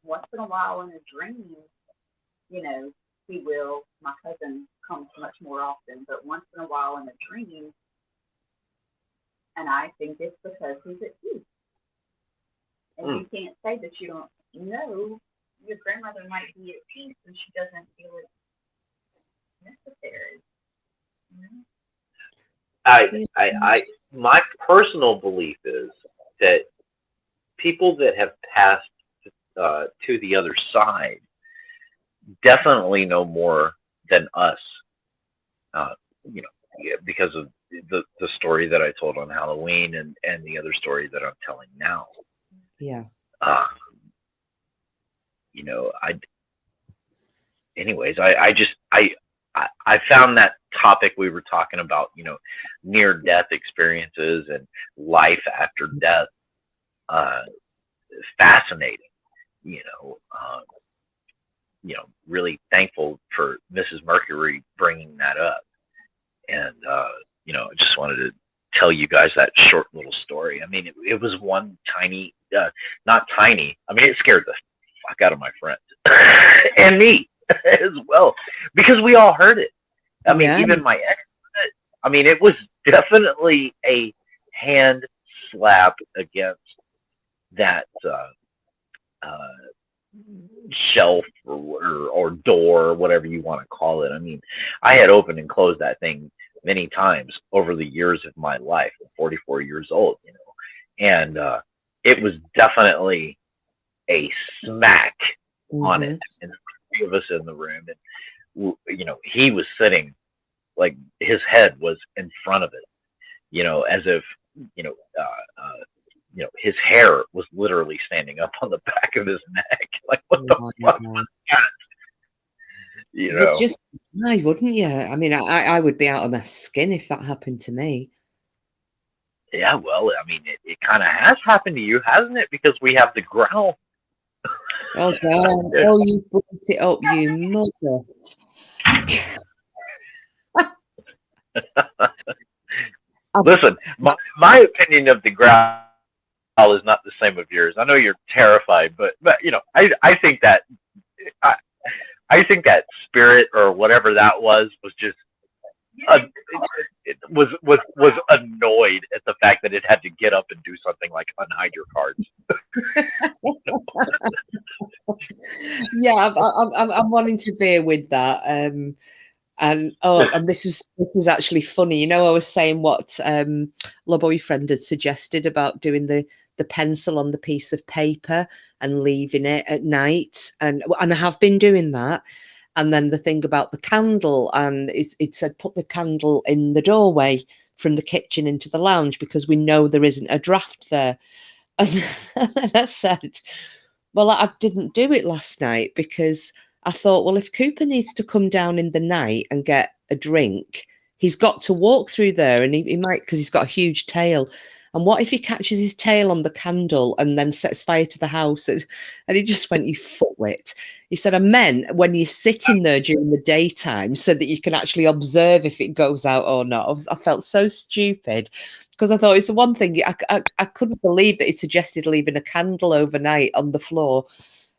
once in a while in a dream. You know, he will. My cousin comes much more often, but once in a while in a dream, and I think it's because he's at peace. And you can't say that you don't know. Your grandmother might be at peace and she doesn't feel it necessary. My personal belief is that people that have passed to the other side definitely know more than us. You know, because of the story that I told on Halloween and the other story that I'm telling now. Yeah. You know, I found that topic we were talking about, you know, near death experiences and life after death, fascinating. You know, really thankful for Mrs. Mercury bringing that up. And, you know, I just wanted to tell you guys that short little story. I mean, it was one tiny, not tiny. I mean, it scared the fuck out of my friends and me as well, because we all heard it. I mean, even my ex, I mean, it was definitely a hand slap against that shelf or door or whatever you want to call it. I mean, I had opened and closed that thing many times over the years of my life. I'm 44 years old, you know, and it was definitely a smack on it, and three of us in the room, and you know, he was sitting like his head was in front of it, you know, as if you know, his hair was literally standing up on the back of his neck. Like, what the fuck was that? You know, just why wouldn't you? I mean, I would be out of my skin if that happened to me. Yeah, well, I mean, it kind of has happened to you, hasn't it? Because we have the growl. Oh God! Oh, you brought it up, you mother. Listen, my opinion of the growl is not the same of yours. I know you're terrified, but you know, I think that I think that spirit or whatever that was just it was annoyed at the fact that it had to get up and do something like unhide your cards. Yeah, I'm wanting to veer with that. And this was actually funny. You know, I was saying what my boyfriend had suggested about doing the pencil on the piece of paper and leaving it at night, and I have been doing that. And then the thing about the candle, and it said put the candle in the doorway from the kitchen into the lounge because we know there isn't a draft there. And I said, well, I didn't do it last night because I thought, well, if Cooper needs to come down in the night and get a drink, he's got to walk through there, and he might, because he's got a huge tail. And what if he catches his tail on the candle and then sets fire to the house? And he just went, you fuckwit. He said, I meant when you're sitting there during the daytime so that you can actually observe if it goes out or not. I felt so stupid because I thought it's the one thing I couldn't believe that he suggested leaving a candle overnight on the floor.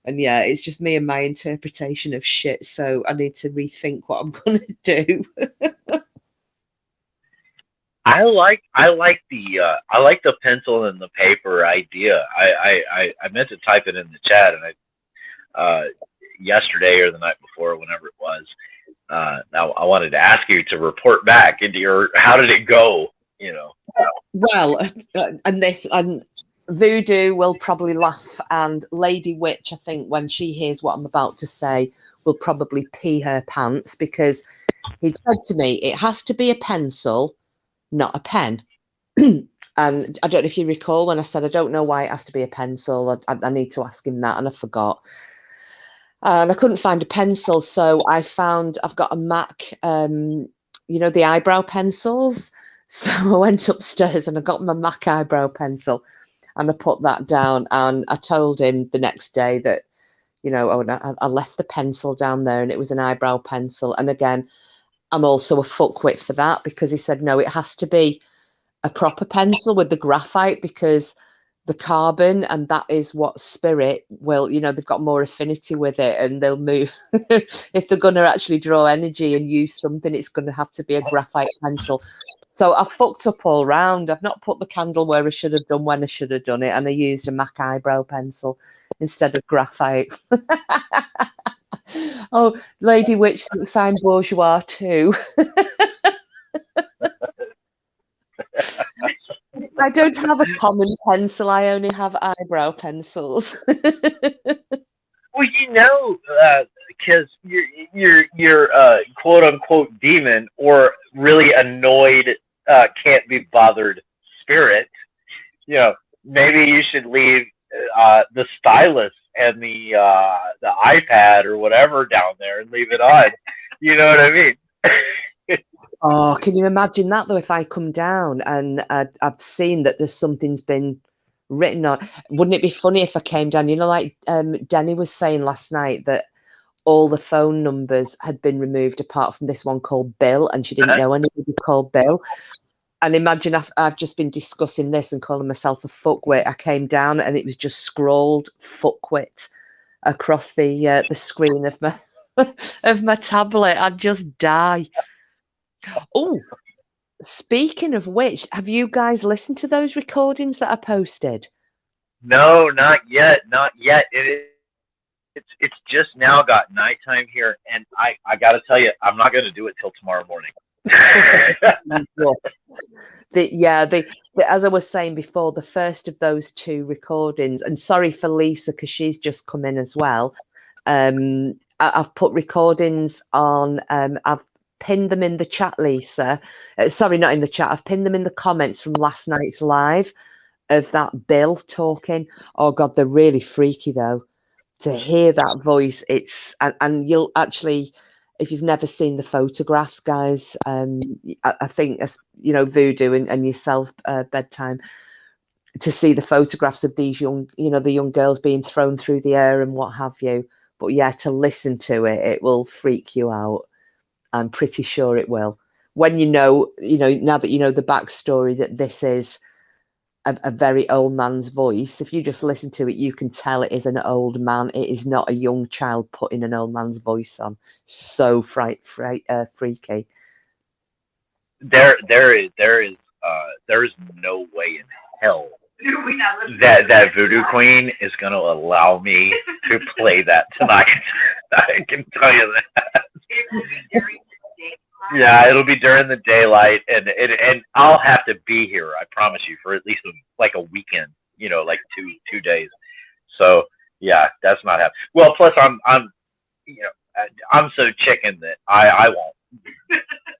And yeah, it's just me and my interpretation of shit. So I need to rethink what I'm going to do. I like the pencil and the paper idea. I meant to type it in the chat, and I yesterday or the night before, whenever it was. Now I wanted to ask you to report back into how did it go? You know. Well, and Voodoo will probably laugh, and Lady Witch, I think, when she hears what I'm about to say, will probably pee her pants, because he said to me, it has to be a pencil, not a pen. And I don't know if you recall when I said, I don't know why it has to be a pencil. I need to ask him that, and I forgot. And I couldn't find a pencil, so I've got a MAC, the eyebrow pencils. So I went upstairs and I got my MAC eyebrow pencil, and I put that down, and I told him the next day that, I left the pencil down there and it was an eyebrow pencil. And again, I'm also a fuckwit for that, because he said, no, it has to be a proper pencil with the graphite, because the carbon, and that is what spirit will, they've got more affinity with it, and they'll move. If they're going to actually draw energy and use something, it's going to have to be a graphite pencil. So I fucked up all round. I've not put the candle where I should have done when I should have done it, and I used a MAC eyebrow pencil instead of graphite. Oh, Lady Witch thinks I'm bourgeois too. I don't have a common pencil. I only have eyebrow pencils. Well, because you're quote unquote demon, or really annoyed, can't be bothered spirit. Maybe you should leave the stylus and the iPad or whatever down there and leave it on. You know what I mean? Oh, can you imagine that though? If I come down and I've seen that there's something's been written on, wouldn't it be funny if I came down? Like Denny was saying last night, that all the phone numbers had been removed apart from this one called Bill, and she didn't know anybody called Bill. And imagine I've just been discussing this and calling myself a fuckwit. I came down and it was just scrawled fuckwit across the screen of my of my tablet. I'd just die. Oh, speaking of which, have you guys listened to those recordings that I posted? No, not yet. Not yet. It's just now got nighttime here, and I got to tell you, I'm not going to do it till tomorrow morning. As I was saying before, the first of those two recordings, and sorry for Lisa because she's just come in as well. I've put recordings on. I've pinned them in the chat, Lisa. Sorry, not in the chat. I've pinned them in the comments from last night's live of that Bill talking. Oh God, they're really freaky though. To hear that voice, and you'll actually, if you've never seen the photographs, guys, I think, Voodoo and yourself, Bedtime, to see the photographs of these young, the young girls being thrown through the air and what have you. But yeah, to listen to it, it will freak you out. I'm pretty sure it will. When now that you know the backstory, that this is a very old man's voice, if you just listen to it, you can tell it is an old man. It is not a young child putting an old man's voice on. So freaky. There is no way in hell that Voodoo Queen is going to allow me to play that tonight. I can tell you that. Yeah, it'll be during the daylight, and I'll have to be here, I promise you, for at least like a weekend, like two days. So yeah, that's not happening. Well, plus I'm so chicken that I won't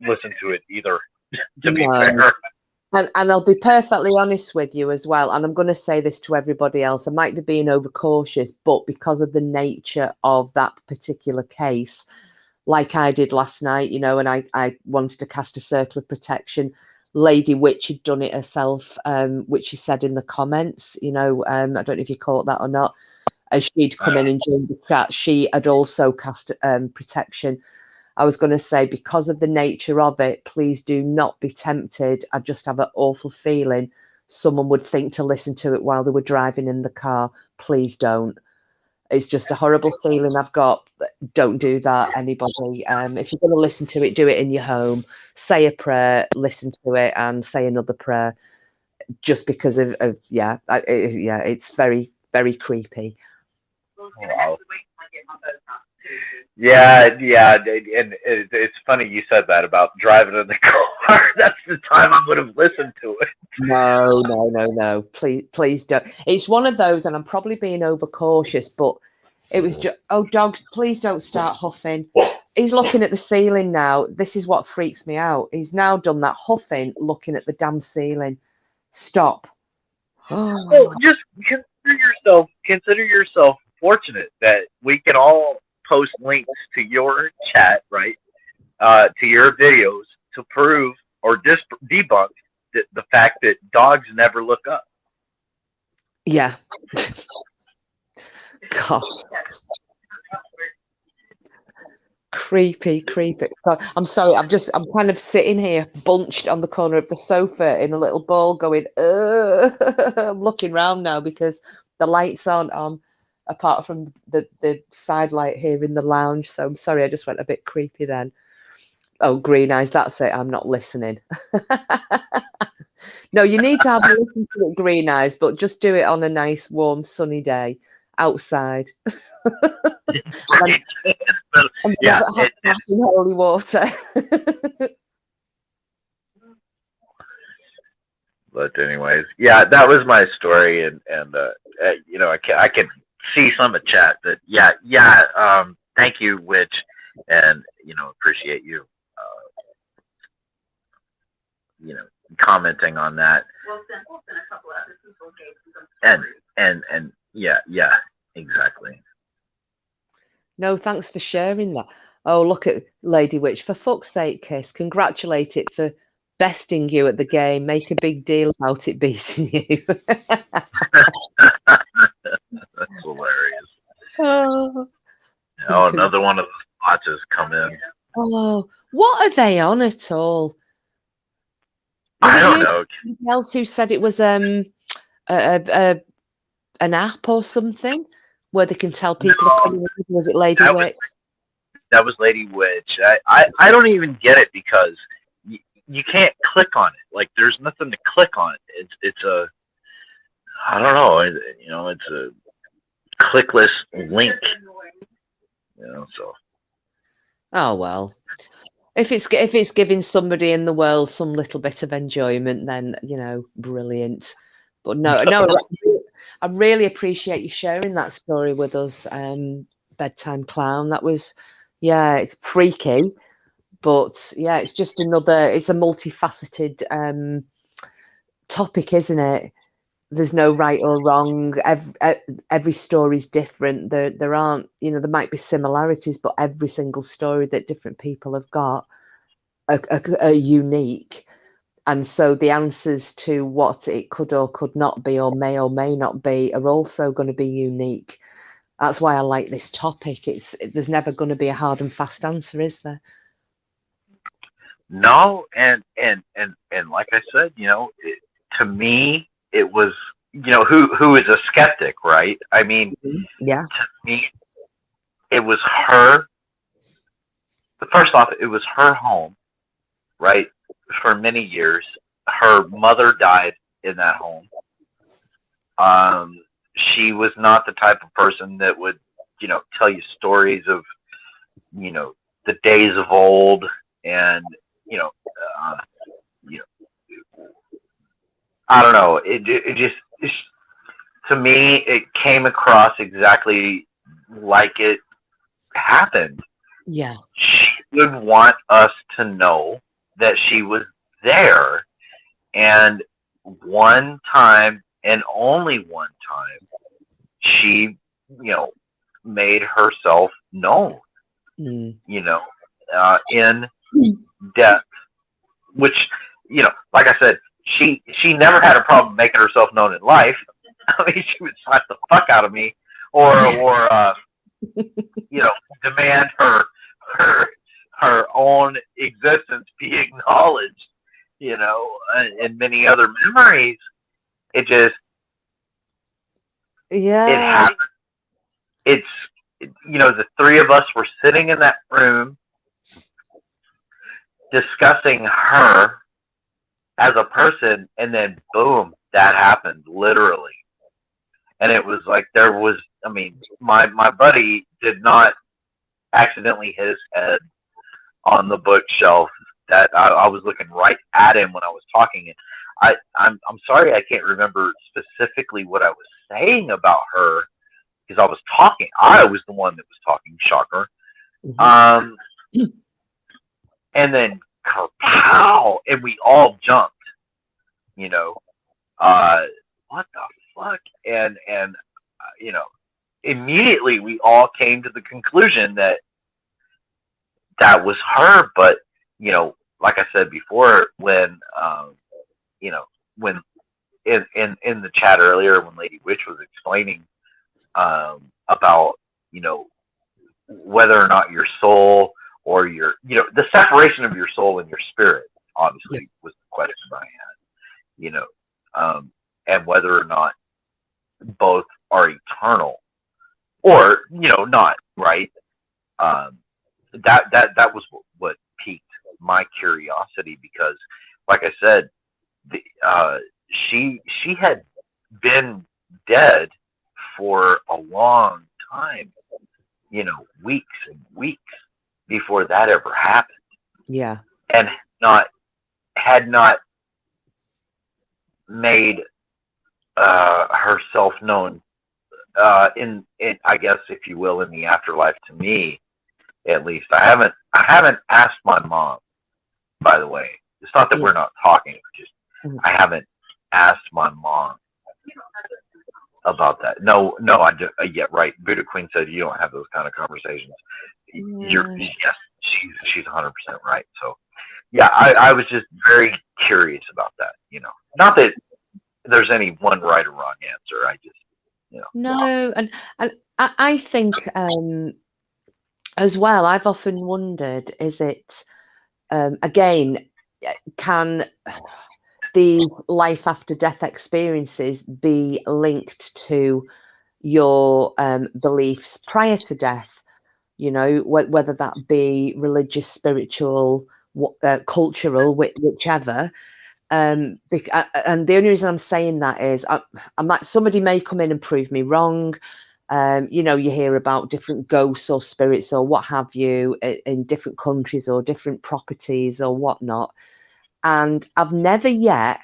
listen to it either. To be fair. And I'll be perfectly honest with you as well, and I'm going to say this to everybody else. I might be being overcautious, but because of the nature of that particular case, like I did last night, you know, and I wanted to cast a circle of protection. Lady Witch had done it herself, which she said in the comments, you know, I don't know if you caught that or not. As she'd come in and joined the chat, she had also cast protection. I was going to say, because of the nature of it, please do not be tempted. I just have an awful feeling someone would think to listen to it while they were driving in the car. Please don't. It's just a horrible feeling I've got. Don't do that, anybody. If you're going to listen to it, do it in your home. Say a prayer, listen to it, and say another prayer. Just because of it's very, very creepy. Wow. Yeah, and it's funny you said that about driving in the car. That's the time I would have listened to it. No. Please don't. It's one of those, and I'm probably being overcautious, but it was just, oh, dog, please don't start huffing. He's looking at the ceiling now. This is what freaks me out. He's now done that huffing, looking at the damn ceiling. Stop. Well, just consider yourself fortunate that we can all post links to your chat, right? To your videos to prove or debunk the fact that dogs never look up. Yeah. God. Creepy. God, I'm sorry. I'm kind of sitting here bunched on the corner of the sofa in a little ball going, I'm looking round now because the lights aren't on apart from the side light here in the lounge. So I'm sorry. I just went a bit creepy then. Oh, Green Eyes. That's it. I'm not listening. No, you need to have a listen to it, Green Eyes, but just do it on a nice, warm, sunny day outside. Right. Yeah, in holy water. But anyways, yeah, that was my story, and you know, I can see some of chat that thank you, Witch, and you know, appreciate you, you know, commenting on that. Well, Simple and a couple other people gave some stories. And yeah, exactly. No, thanks for sharing that. Oh, look at Lady Witch. For fuck's sake, Kiss. Congratulate it for besting you at the game. Make a big deal about it beating you. That's hilarious. Oh, another one of the spots has come in. Oh, what are they on at all? I don't know. Somebody else who said it was an app or something where they can tell people are coming in. Was it Lady Witch? That was Lady Witch. I don't even get it because you can't click on it. Like there's nothing to click on. It's a I don't know. You know, it's a clickless link. You know, so. Oh well. If it's giving somebody in the world some little bit of enjoyment, then you know, brilliant. But no, I really appreciate you sharing that story with us, Bedtime Clown. That was, it's freaky, but yeah, it's just it's a multifaceted topic, isn't it? There's no right or wrong. Every story's different. There aren't, you know, there might be similarities, but every single story that different people have got are unique. And so the answers to what it could or could not be or may not be are also going to be unique. That's why I like this topic. There's never going to be a hard and fast answer, is there? No, and like I said, you know, to me, it was, you know, who is a skeptic, right? I mean, yeah. To me, it was her. First off, it was her home, right? For many years, her mother died in that home. She was not the type of person that would, you know, tell you stories of, you know, the days of old, and you know, I don't know. It just to me, it came across exactly like it happened. Yeah. She would want us to know that she was there, and one time and only one time she, you know, made herself known. You know, in death, which, you know, like I said, she never had a problem making herself known in life. I mean, she would slap the fuck out of me, or you know, demand her own existence be acknowledged. You know, and many other memories. It just it Yeah. happened. It's, you know, the three of us were sitting in that room discussing her as a person, and then boom, that happened literally. And it was like there was, I mean, my buddy did not accidentally hit his head on the bookshelf. That I was looking right at him when I was talking. And I'm sorry I can't remember specifically what I was saying about her, because I was talking. I was the one that was talking. Shocker. Mhm. And then kapow, and we all jumped. You know, what the fuck? And you know, immediately we all came to the conclusion that that was her. But, you know, like I said before, when you know, when in the chat earlier, when Lady Witch was explaining about, you know, whether or not your soul or your, you know, the separation of your soul and your spirit, obviously, was the question I had, you know, and whether or not both are eternal, or, you know, not, right? That was what piqued my curiosity, because, like I said, she had been dead for a long time, you know, weeks and weeks before that ever happened, Yeah. and had not made herself known in, I guess, if you will, in the afterlife. To me, at least, I haven't asked my mom. By the way, it's not that we're not talking. It's just I haven't asked my mom about that. No, I just, yeah, right. Buddha Queen said you don't have those kind of conversations. You're, yes, she's 100% right. So, yeah, I was just very curious about that. You know, not that there's any one right or wrong answer. I just, you know. No, and I think as well, I've often wondered, is it again, can these life after death experiences be linked to your beliefs prior to death? You know, whether that be religious, spiritual, cultural, whichever. And the only reason I'm saying that is I might, somebody may come in and prove me wrong. You know, you hear about different ghosts or spirits or what have you in different countries or different properties or whatnot. And I've never yet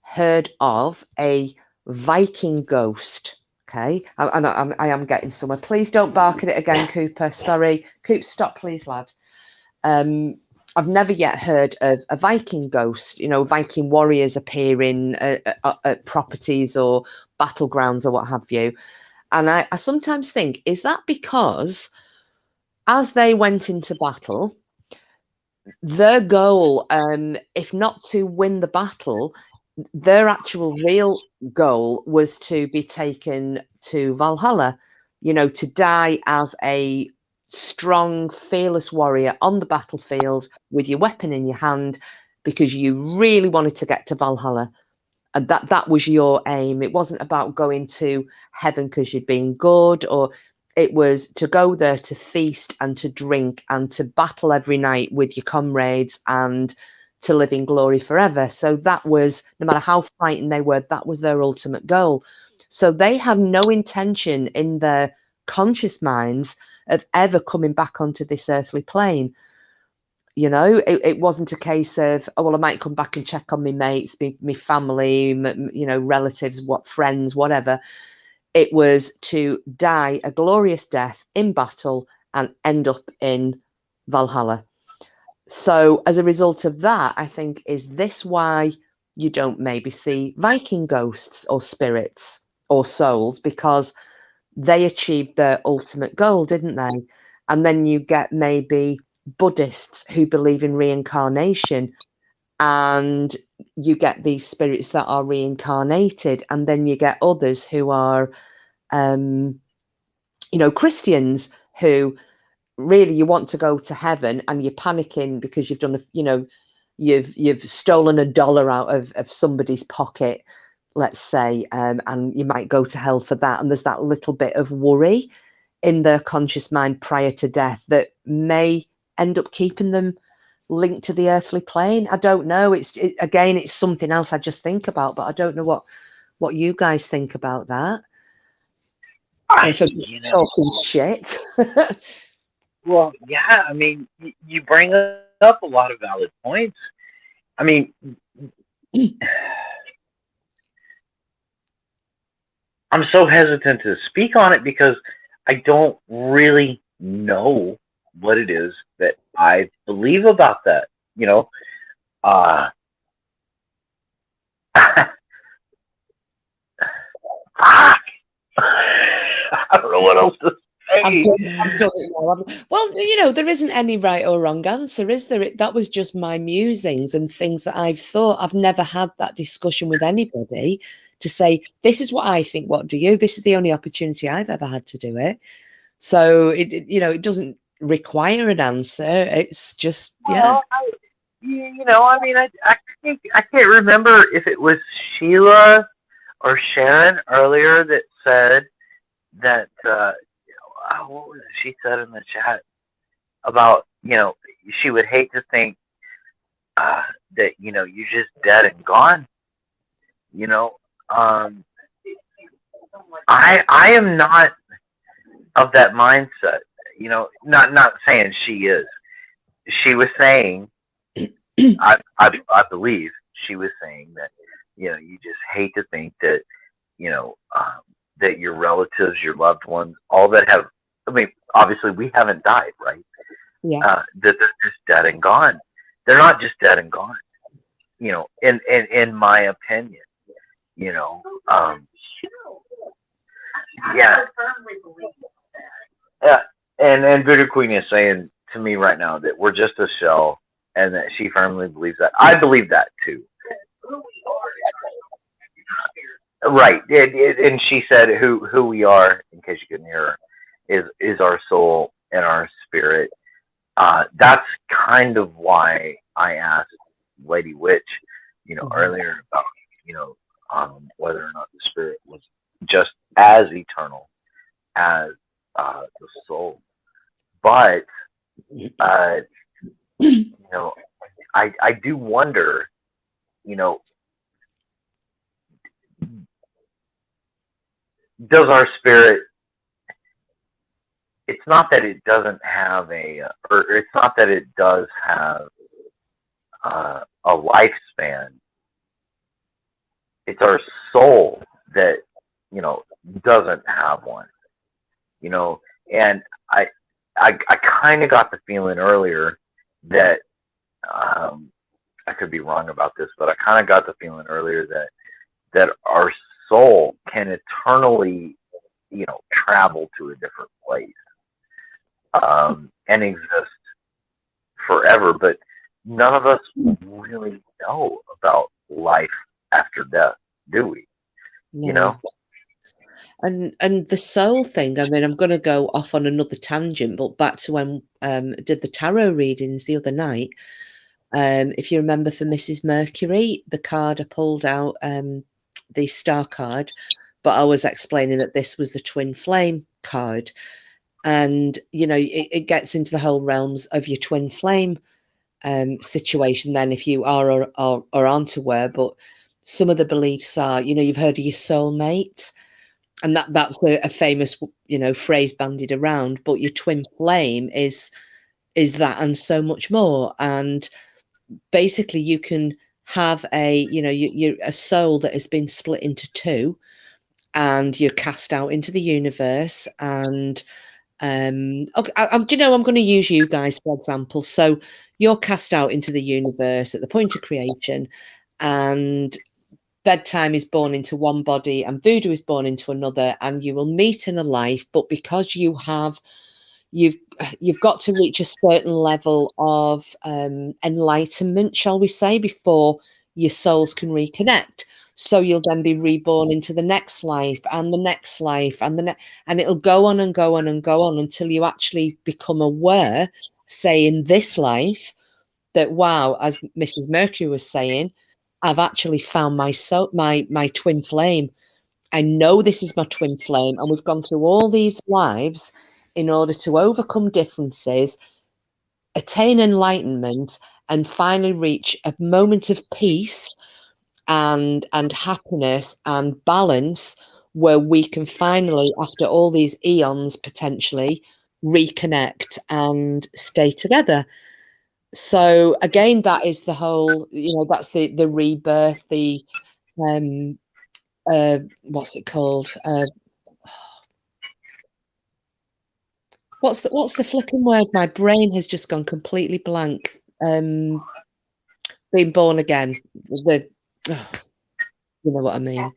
heard of a Viking ghost. Okay, I am getting somewhere. Please don't bark at it again, Cooper. Sorry, Coop, stop, please, lad. I've never yet heard of a Viking ghost, you know, Viking warriors appearing at properties or battlegrounds or what have you. And I sometimes think, is that because as they went into battle, their goal, if not to win the battle, their actual real goal was to be taken to Valhalla, you know, to die as a strong, fearless warrior on the battlefield with your weapon in your hand, because you really wanted to get to Valhalla. And that was your aim. It wasn't about going to heaven because you'd been good, or it was to go there to feast and to drink and to battle every night with your comrades and to live in glory forever. So that was, no matter how frightened they were, that was their ultimate goal. So they had no intention in their conscious minds of ever coming back onto this earthly plane. You know, it wasn't a case of, oh, well, I might come back and check on my mates, my family, you know, relatives, friends, whatever. It was to die a glorious death in battle and end up in Valhalla. So as a result of that, I think, is this why you don't maybe see Viking ghosts or spirits or souls? Because they achieved their ultimate goal, didn't they? And then you get maybe Buddhists who believe in reincarnation, and you get these spirits that are reincarnated, and then you get others who are Christians who really, you want to go to heaven and you're panicking because you've done you've stolen $1 out of somebody's pocket, let's say, and you might go to hell for that, and there's that little bit of worry in their conscious mind prior to death that may end up keeping them linked to the earthly plane. I don't know. It's something else I just think about, but I don't know what you guys think about that. If I'm just talking shit. Well, yeah, I mean, you bring up a lot of valid points. I mean, I'm so hesitant to speak on it because I don't really know what it is that I believe about that. I don't know what else to say. I've done it now. Well, there isn't any right or wrong answer, is there? That was just my musings and things that I've thought. I've never had that discussion with anybody to say, this is what I think, what do you? This is the only opportunity I've ever had to do it. So it doesn't require an answer. It's just, yeah. Well, I can't remember if it was Sheila or Sharon earlier that said that, what was it she said in the chat about, she would hate to think that, you're just dead and gone. I am not of that mindset, not saying she is. She was saying, I believe she was saying that, you just hate to think that, that your relatives, your loved ones, all that have, obviously we haven't died, right? Yeah. That they're just dead and gone. They're not just dead and gone, in my opinion, yeah. Yeah. And Voodoo Queen is saying to me right now that we're just a shell, and that she firmly believes that. I believe that too. Right. And she said who we are, in case you couldn't hear her, is our soul and our spirit. That's kind of why I asked Lady Witch, earlier about, whether or not the spirit was just as eternal as the soul. But, I do wonder, does our spirit, it's not that it doesn't have or it's not that it does have a lifespan. It's our soul that, doesn't have one, and I kind of got the feeling earlier that, I could be wrong about this, but I kind of got the feeling earlier that our soul can eternally, travel to a different place, and exist forever. But none of us really know about life after death, do we? Yeah. And the soul thing, I mean, I'm going to go off on another tangent, but back to when did the tarot readings the other night. If you remember, for Mrs. Mercury, the card I pulled out, the star card, but I was explaining that this was the twin flame card. And, it gets into the whole realms of your twin flame situation then, if you are or aren't aware. But some of the beliefs are, you've heard of your soulmate, and that's a famous, phrase bandied around. But your twin flame is that and so much more. And basically you can have you're a soul that has been split into two, and you're cast out into the universe. And I'm going to use you guys for example. So you're cast out into the universe at the point of creation, and bedtime is born into one body and voodoo is born into another, and you will meet in a life. But because you have you've got to reach a certain level of enlightenment, shall we say, before your souls can reconnect. So you'll then be reborn into the next life and the next life and it'll go on and go on and go on until you actually become aware, say in this life, that wow, as Mrs. Mercury was saying, I've actually found my soul, my twin flame. I know this is my twin flame, and we've gone through all these lives in order to overcome differences, attain enlightenment, and finally reach a moment of peace and happiness and balance where we can finally, after all these eons potentially, reconnect and stay together. So again, that is the whole, that's the rebirth, the what's it called? What's the flipping word? My brain has just gone completely blank. Being born again. You know what I mean.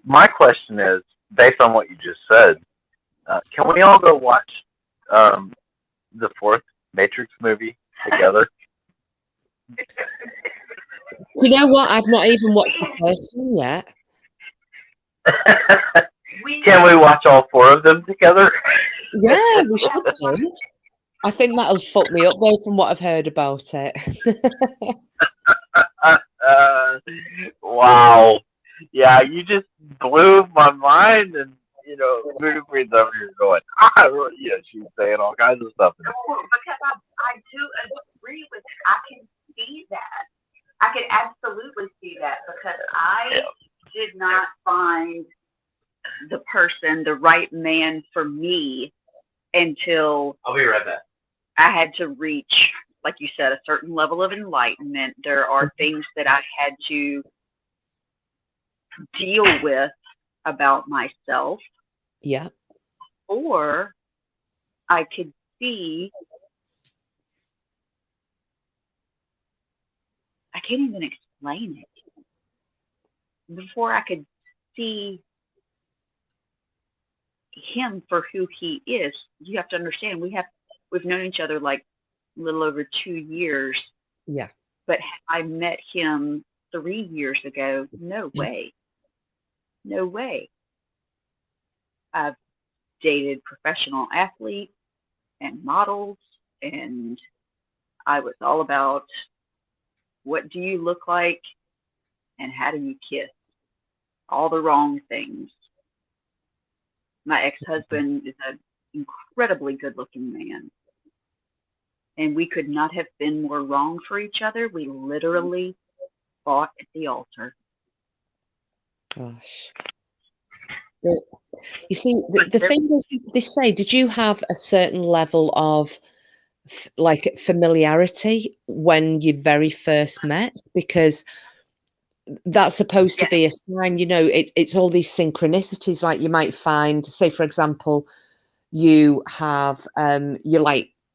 My question is, based on what you just said, can we all go watch the fourth Matrix movie together? Do you know what? I've not even watched the first one yet. Can we watch all four of them together? Yeah, we should do. I think that'll fuck me up though, from what I've heard about it. Wow. Yeah, you just blew my mind, and Moonbreed's over here going, she's saying all kinds of stuff. Because I do agree with you. I can see that. I can absolutely see that, because I did not find the person, the right man for me, until I'll be right back. I had to reach, like you said, a certain level of enlightenment. There are things that I had to deal with about myself. Yeah. Or I could see, I can't even explain it. Before I could see him for who he is, you have to understand, we've known each other like a little over 2 years. Yeah. But I met him 3 years ago. No way. No way. I've dated professional athletes and models, and I was all about, what do you look like and how do you kiss? All the wrong things. My ex-husband is an incredibly good-looking man, and we could not have been more wrong for each other. We literally fought at the altar. Gosh. You see, the thing is, they say, did you have a certain level of like familiarity when you very first met? Because that's supposed to be a sign, it's all these synchronicities. Like you might find, say, for example, you have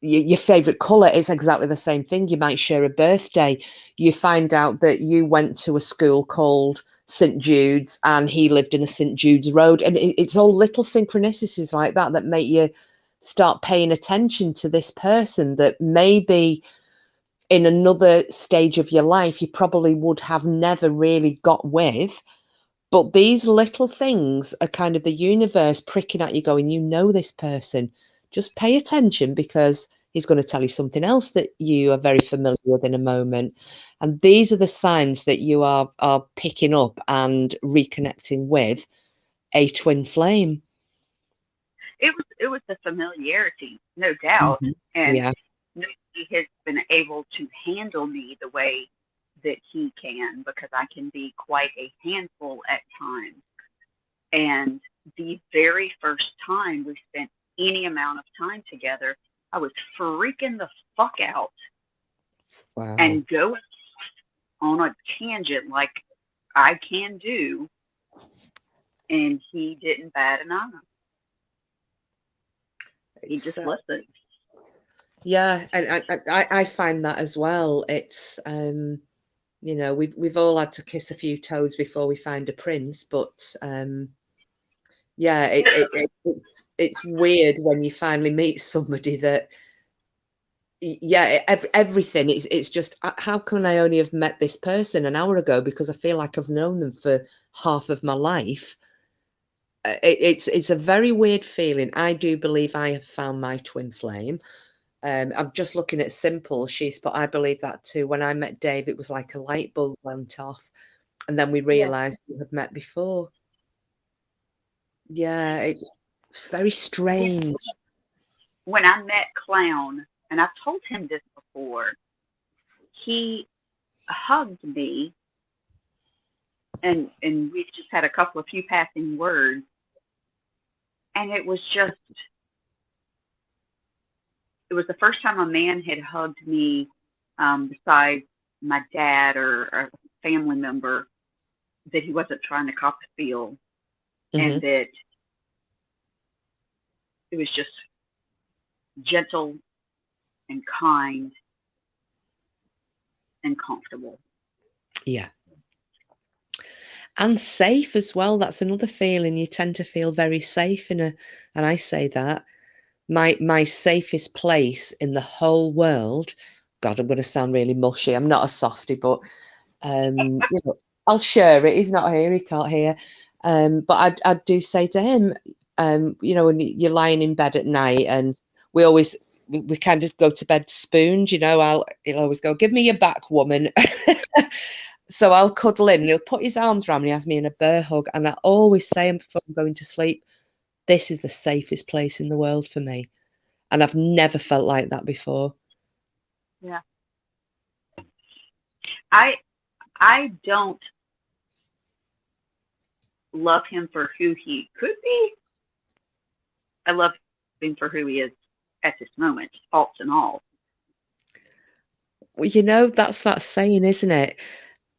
your favorite color is exactly the same thing. You might share a birthday. You find out that you went to a school called St. Jude's and he lived in a St. Jude's road. And it's all little synchronicities like that make you start paying attention to this person that maybe in another stage of your life you probably would have never really got with. But these little things are kind of the universe pricking at you going, this person. Just pay attention, because he's going to tell you something else that you are very familiar with in a moment. And these are the signs that you are picking up and reconnecting with a twin flame. It was the familiarity, no doubt. Mm-hmm. And yeah. Nobody has been able to handle me the way that he can, because I can be quite a handful at times. And the very first time we spent any amount of time together, I was freaking the fuck out. Wow. And going on a tangent like I can do, and he didn't bat an eye. He just listened. Yeah, and I find that as well. It's we've all had to kiss a few toads before we find a prince, but Yeah, it's weird when you finally meet somebody that, yeah, everything. It's just, how can I only have met this person an hour ago because I feel like I've known them for half of my life. It's a very weird feeling. I do believe I have found my twin flame. I'm just looking at Simple. But I believe that too. When I met Dave, it was like a light bulb went off, and then we realised we had met before. Yeah, it's very strange. When I met Clown, and I've told him this before, he hugged me, and we just had a few passing words, and it was the first time a man had hugged me, besides my dad or a family member, that he wasn't trying to cop a feel, and that it was just gentle and kind and comfortable. Yeah. And safe as well. That's another feeling. You tend to feel very safe and I say that my safest place in the whole world. God, I'm going to sound really mushy. I'm not a softie, but I'll share it. He's not here. He can't hear. But I do say to him, when you're lying in bed at night, and we kind of go to bed spooned, he'll always go, give me your back, woman. So I'll cuddle in, and he'll put his arms around me, he has me in a bear hug. And I always say before I'm going to sleep, this is the safest place in the world for me. And I've never felt like that before. Yeah. I don't love him for who he could be. I love him for who he is at this moment, faults and all. Well, that's that saying, isn't it?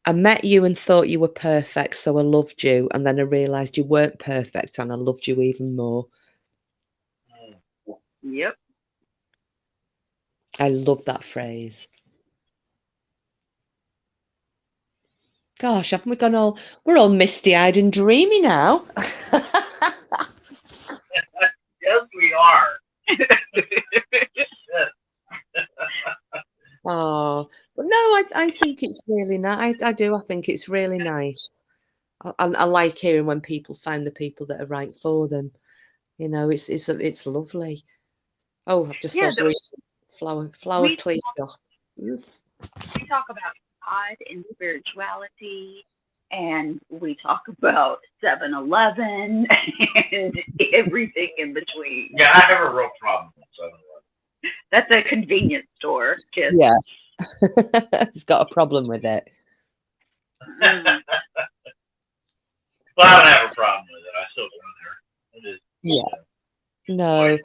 I met you and thought you were perfect, so I loved you. And then I realised you weren't perfect, and I loved you even more. Yep. I love that phrase. Gosh, haven't we gone we're all misty-eyed and dreamy now. Yes, we are. Oh, but no, I think it's really nice. I do. I think it's really nice. I like hearing when people find the people that are right for them. It's lovely. Oh, I've just saw flower cleaned off. We talk about God and spirituality, and we talk about 7-Eleven and everything in between. Yeah, I have a real problem with 7-Eleven. That's a convenience store, kids. Yeah. It's got a problem with it. Well, I don't have a problem with it. I still go in there. Yeah. No.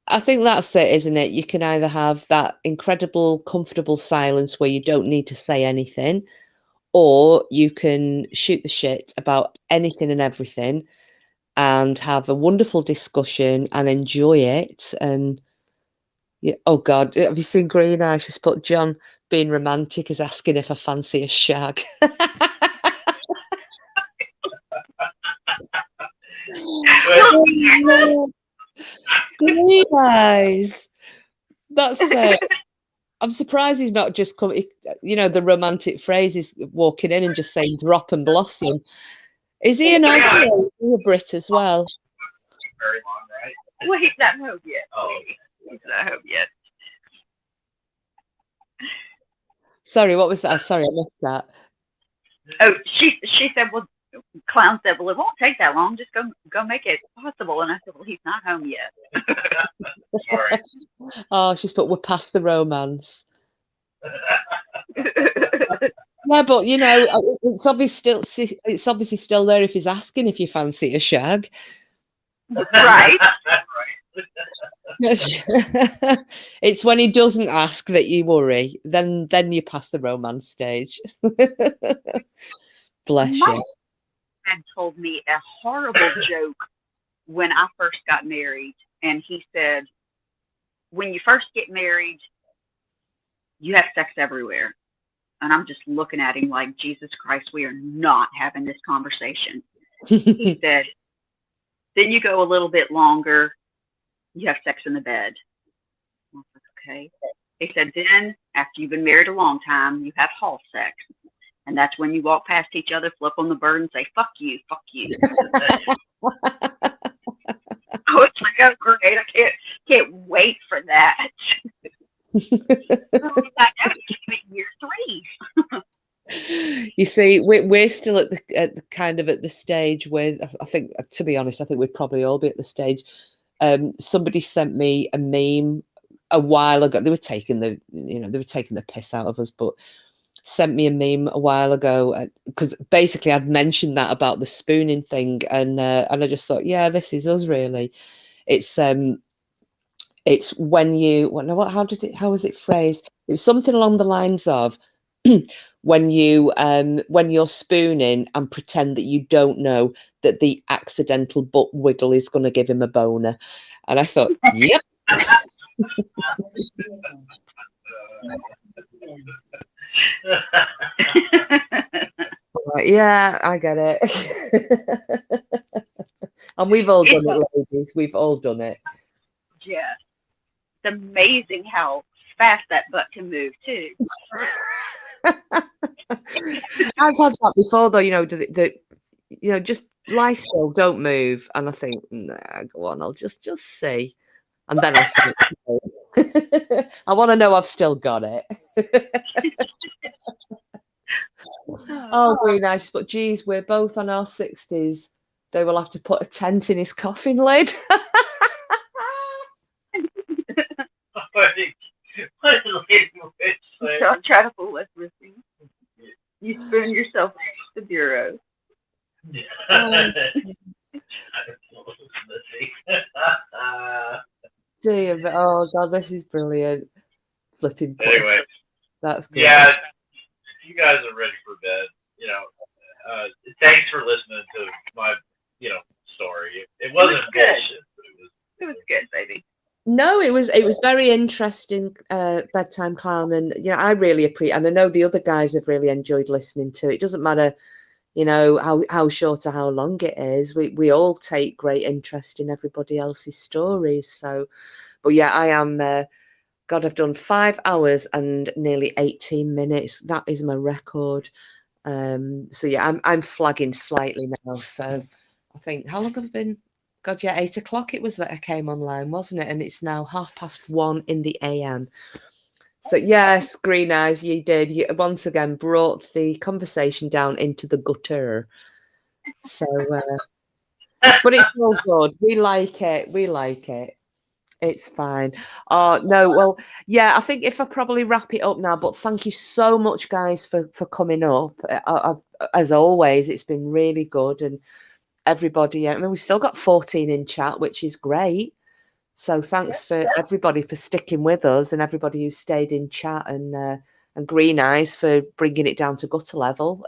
I think that's it, isn't it? You can either have that incredible, comfortable silence where you don't need to say anything, or you can shoot the shit about anything and everything and have a wonderful discussion and enjoy it. And oh God, have you seen Green Eye? She's put John being romantic is asking if I fancy a shag. Green Eyes. That's it. I'm surprised he's not just come. The romantic phrase is walking in and just saying "drop and blossom." Is he an Aussie or is he a Brit as well? Very long, right? Well, he's not home yet. Oh, he's not home yet. Sorry, what was that? Sorry, I missed that. Oh, she said, well, Clown said, well, it won't take that long. Just go make it possible. And I said, well, he's not home yet. Sorry. Oh, she's put, we're past the romance. Yeah, but it's obviously still there if he's asking if you fancy a shag. Right. It's when he doesn't ask that you worry. Then you pass the romance stage. Bless you. Had told me a horrible joke when I first got married, and he said, when you first get married, you have sex everywhere. And I'm just looking at him like, Jesus Christ, we are not having this conversation. He said, Then you go a little bit longer. You have sex in the bed. I was like, okay. He said, then after you've been married a long time, you have hall sex. And that's when you walk past each other, flip on the bird, and say, fuck you, fuck you. I was like, oh, great. I can't wait for that. So I know, year 3. You see, we're still at the kind of at the stage where I think, to be honest, I think we'd probably all be at the stage. Somebody sent me a meme a while ago. They were taking the piss out of us, but sent me a meme a while ago because basically I'd mentioned that about the spooning thing, and I just thought, yeah, this is us really. It's when you how was it phrased? It was something along the lines of when you're spooning and pretend that you don't know that the accidental butt wiggle is going to give him a boner. And I thought, yep. Yeah, I get it. And we've all done it, ladies. We've all done it. Yeah. It's amazing how fast that butt can move, too. I've had that before, though, just lie still, don't move. And I think, nah, go on, I'll just see. And then I'll see. I want to know I've still got it. Oh, very nice. But geez, we're both on our 60s. They will have to put a tent in his coffin lid. Don't try to fool us, Missy. You spoon yourself against the bureau. Dear, oh God, this is brilliant. Flipping point. Anyway, that's good. Yeah, you guys are ready for bed. Thanks for listening to my, story. It wasn't bullshit, but it was good, baby. No, it was very interesting, Bedtime Clown, and I really appreciate, and I know the other guys have really enjoyed listening to it. It doesn't matter, how short or how long it is. We all take great interest in everybody else's stories. So, but yeah, I am. God, I've done 5 hours and nearly 18 minutes. That is my record. So yeah, I'm flagging slightly now. So I think, how long have I been? God, yeah, 8 o'clock it was that I came online, wasn't it? And it's now 1:30 in the AM. So yes, Green Eyes, you did. You once again brought the conversation down into the gutter. So, but it's all good. We like it. We like it. It's fine. Oh no, well, yeah, I think if I probably wrap it up now, but thank you so much, guys, for coming up. As always, it's been really good, and everybody, I mean, we've still got 14 in chat, which is great. So thanks for everybody for sticking with us, and everybody who stayed in chat, and Green Eyes for bringing it down to gutter level.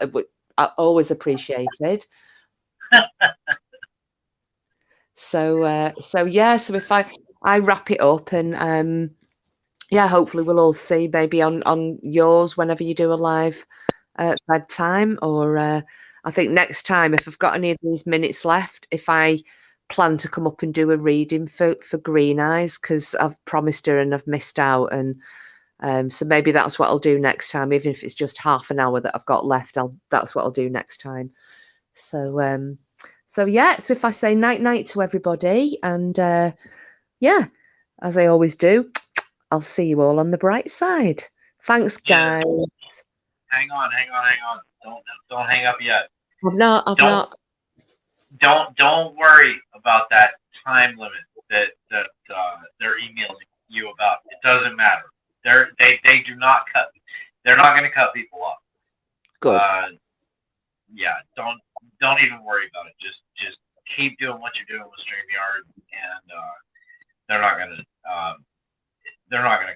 I always appreciated. So yeah, so if I wrap it up, and hopefully we'll all see maybe on yours whenever you do a live bedtime, or I think next time, if I've got any of these minutes left, if I plan to come up and do a reading for Green Eyes, because I've promised her and I've missed out, and so maybe that's what I'll do next time, even if it's just half an hour that I've got left. That's what I'll do next time. So so if I say night to everybody, and yeah, as I always do, I'll see you all on the bright side. Thanks, guys. Hang on. Don't hang up yet. I've not. Don't worry about that time limit that they're emailing you about. It doesn't matter. They do not cut. They're not going to cut people off. Good. Yeah. Don't even worry about it. Just keep doing what you're doing with StreamYard, and they're not going to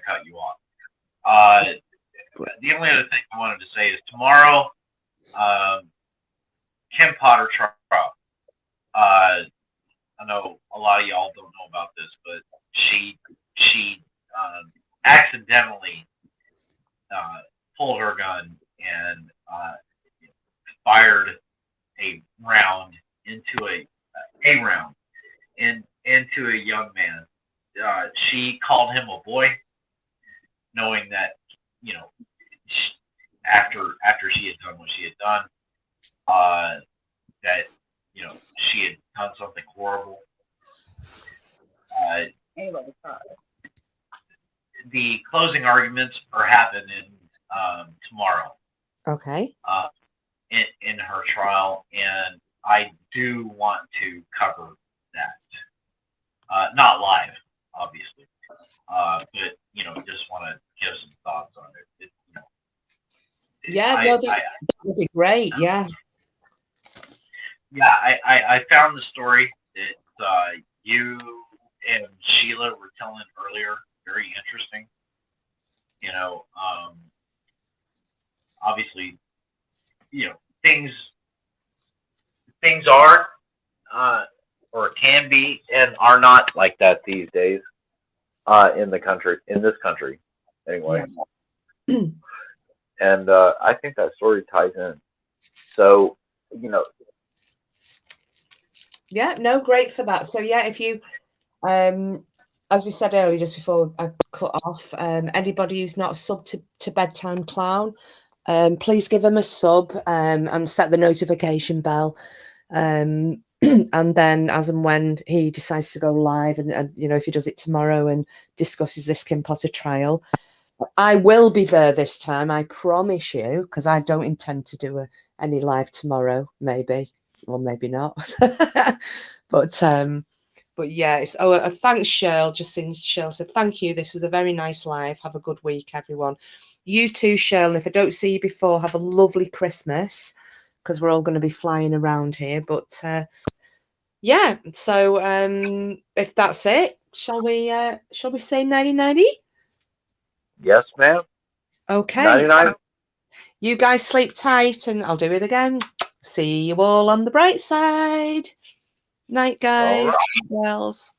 cut you off. The only other thing I wanted to say is tomorrow, Kim Potter trial. I know a lot of y'all don't know about this, but she accidentally pulled her gun and fired a round into a round boy, knowing that, after she had done what she had done, that, she had done something horrible. The closing arguments are happening tomorrow. Okay. In her trial, and I do want to cover that. Not live, obviously, but just want to give some thoughts on it. That would be great. Yeah. Yeah, I found the story that you and Sheila were telling earlier. Very interesting. Obviously, things are or can be and are not like that these days in this country anyway. Yeah. And I think that story ties in. So, Yeah, no, great for that. So yeah, if you as we said earlier, just before I cut off, anybody who's not subbed to Bedtime Clown, please give him a sub and set the notification bell. And then as and when he decides to go live and if he does it tomorrow and discusses this Kim Potter trial, I will be there this time, I promise you, because I don't intend to do any live tomorrow, maybe, or maybe not. But yeah, thanks, Cheryl. Just seeing Cheryl said, thank you. This was a very nice live. Have a good week, everyone. You too, Cheryl. And if I don't see you before, have a lovely Christmas, because we're all going to be flying around here. But yeah, so if that's it, shall we say 90-90? Yes, ma'am. Okay. 99. You guys sleep tight, and I'll do it again. See you all on the bright side. Night, guys. All right. Girls.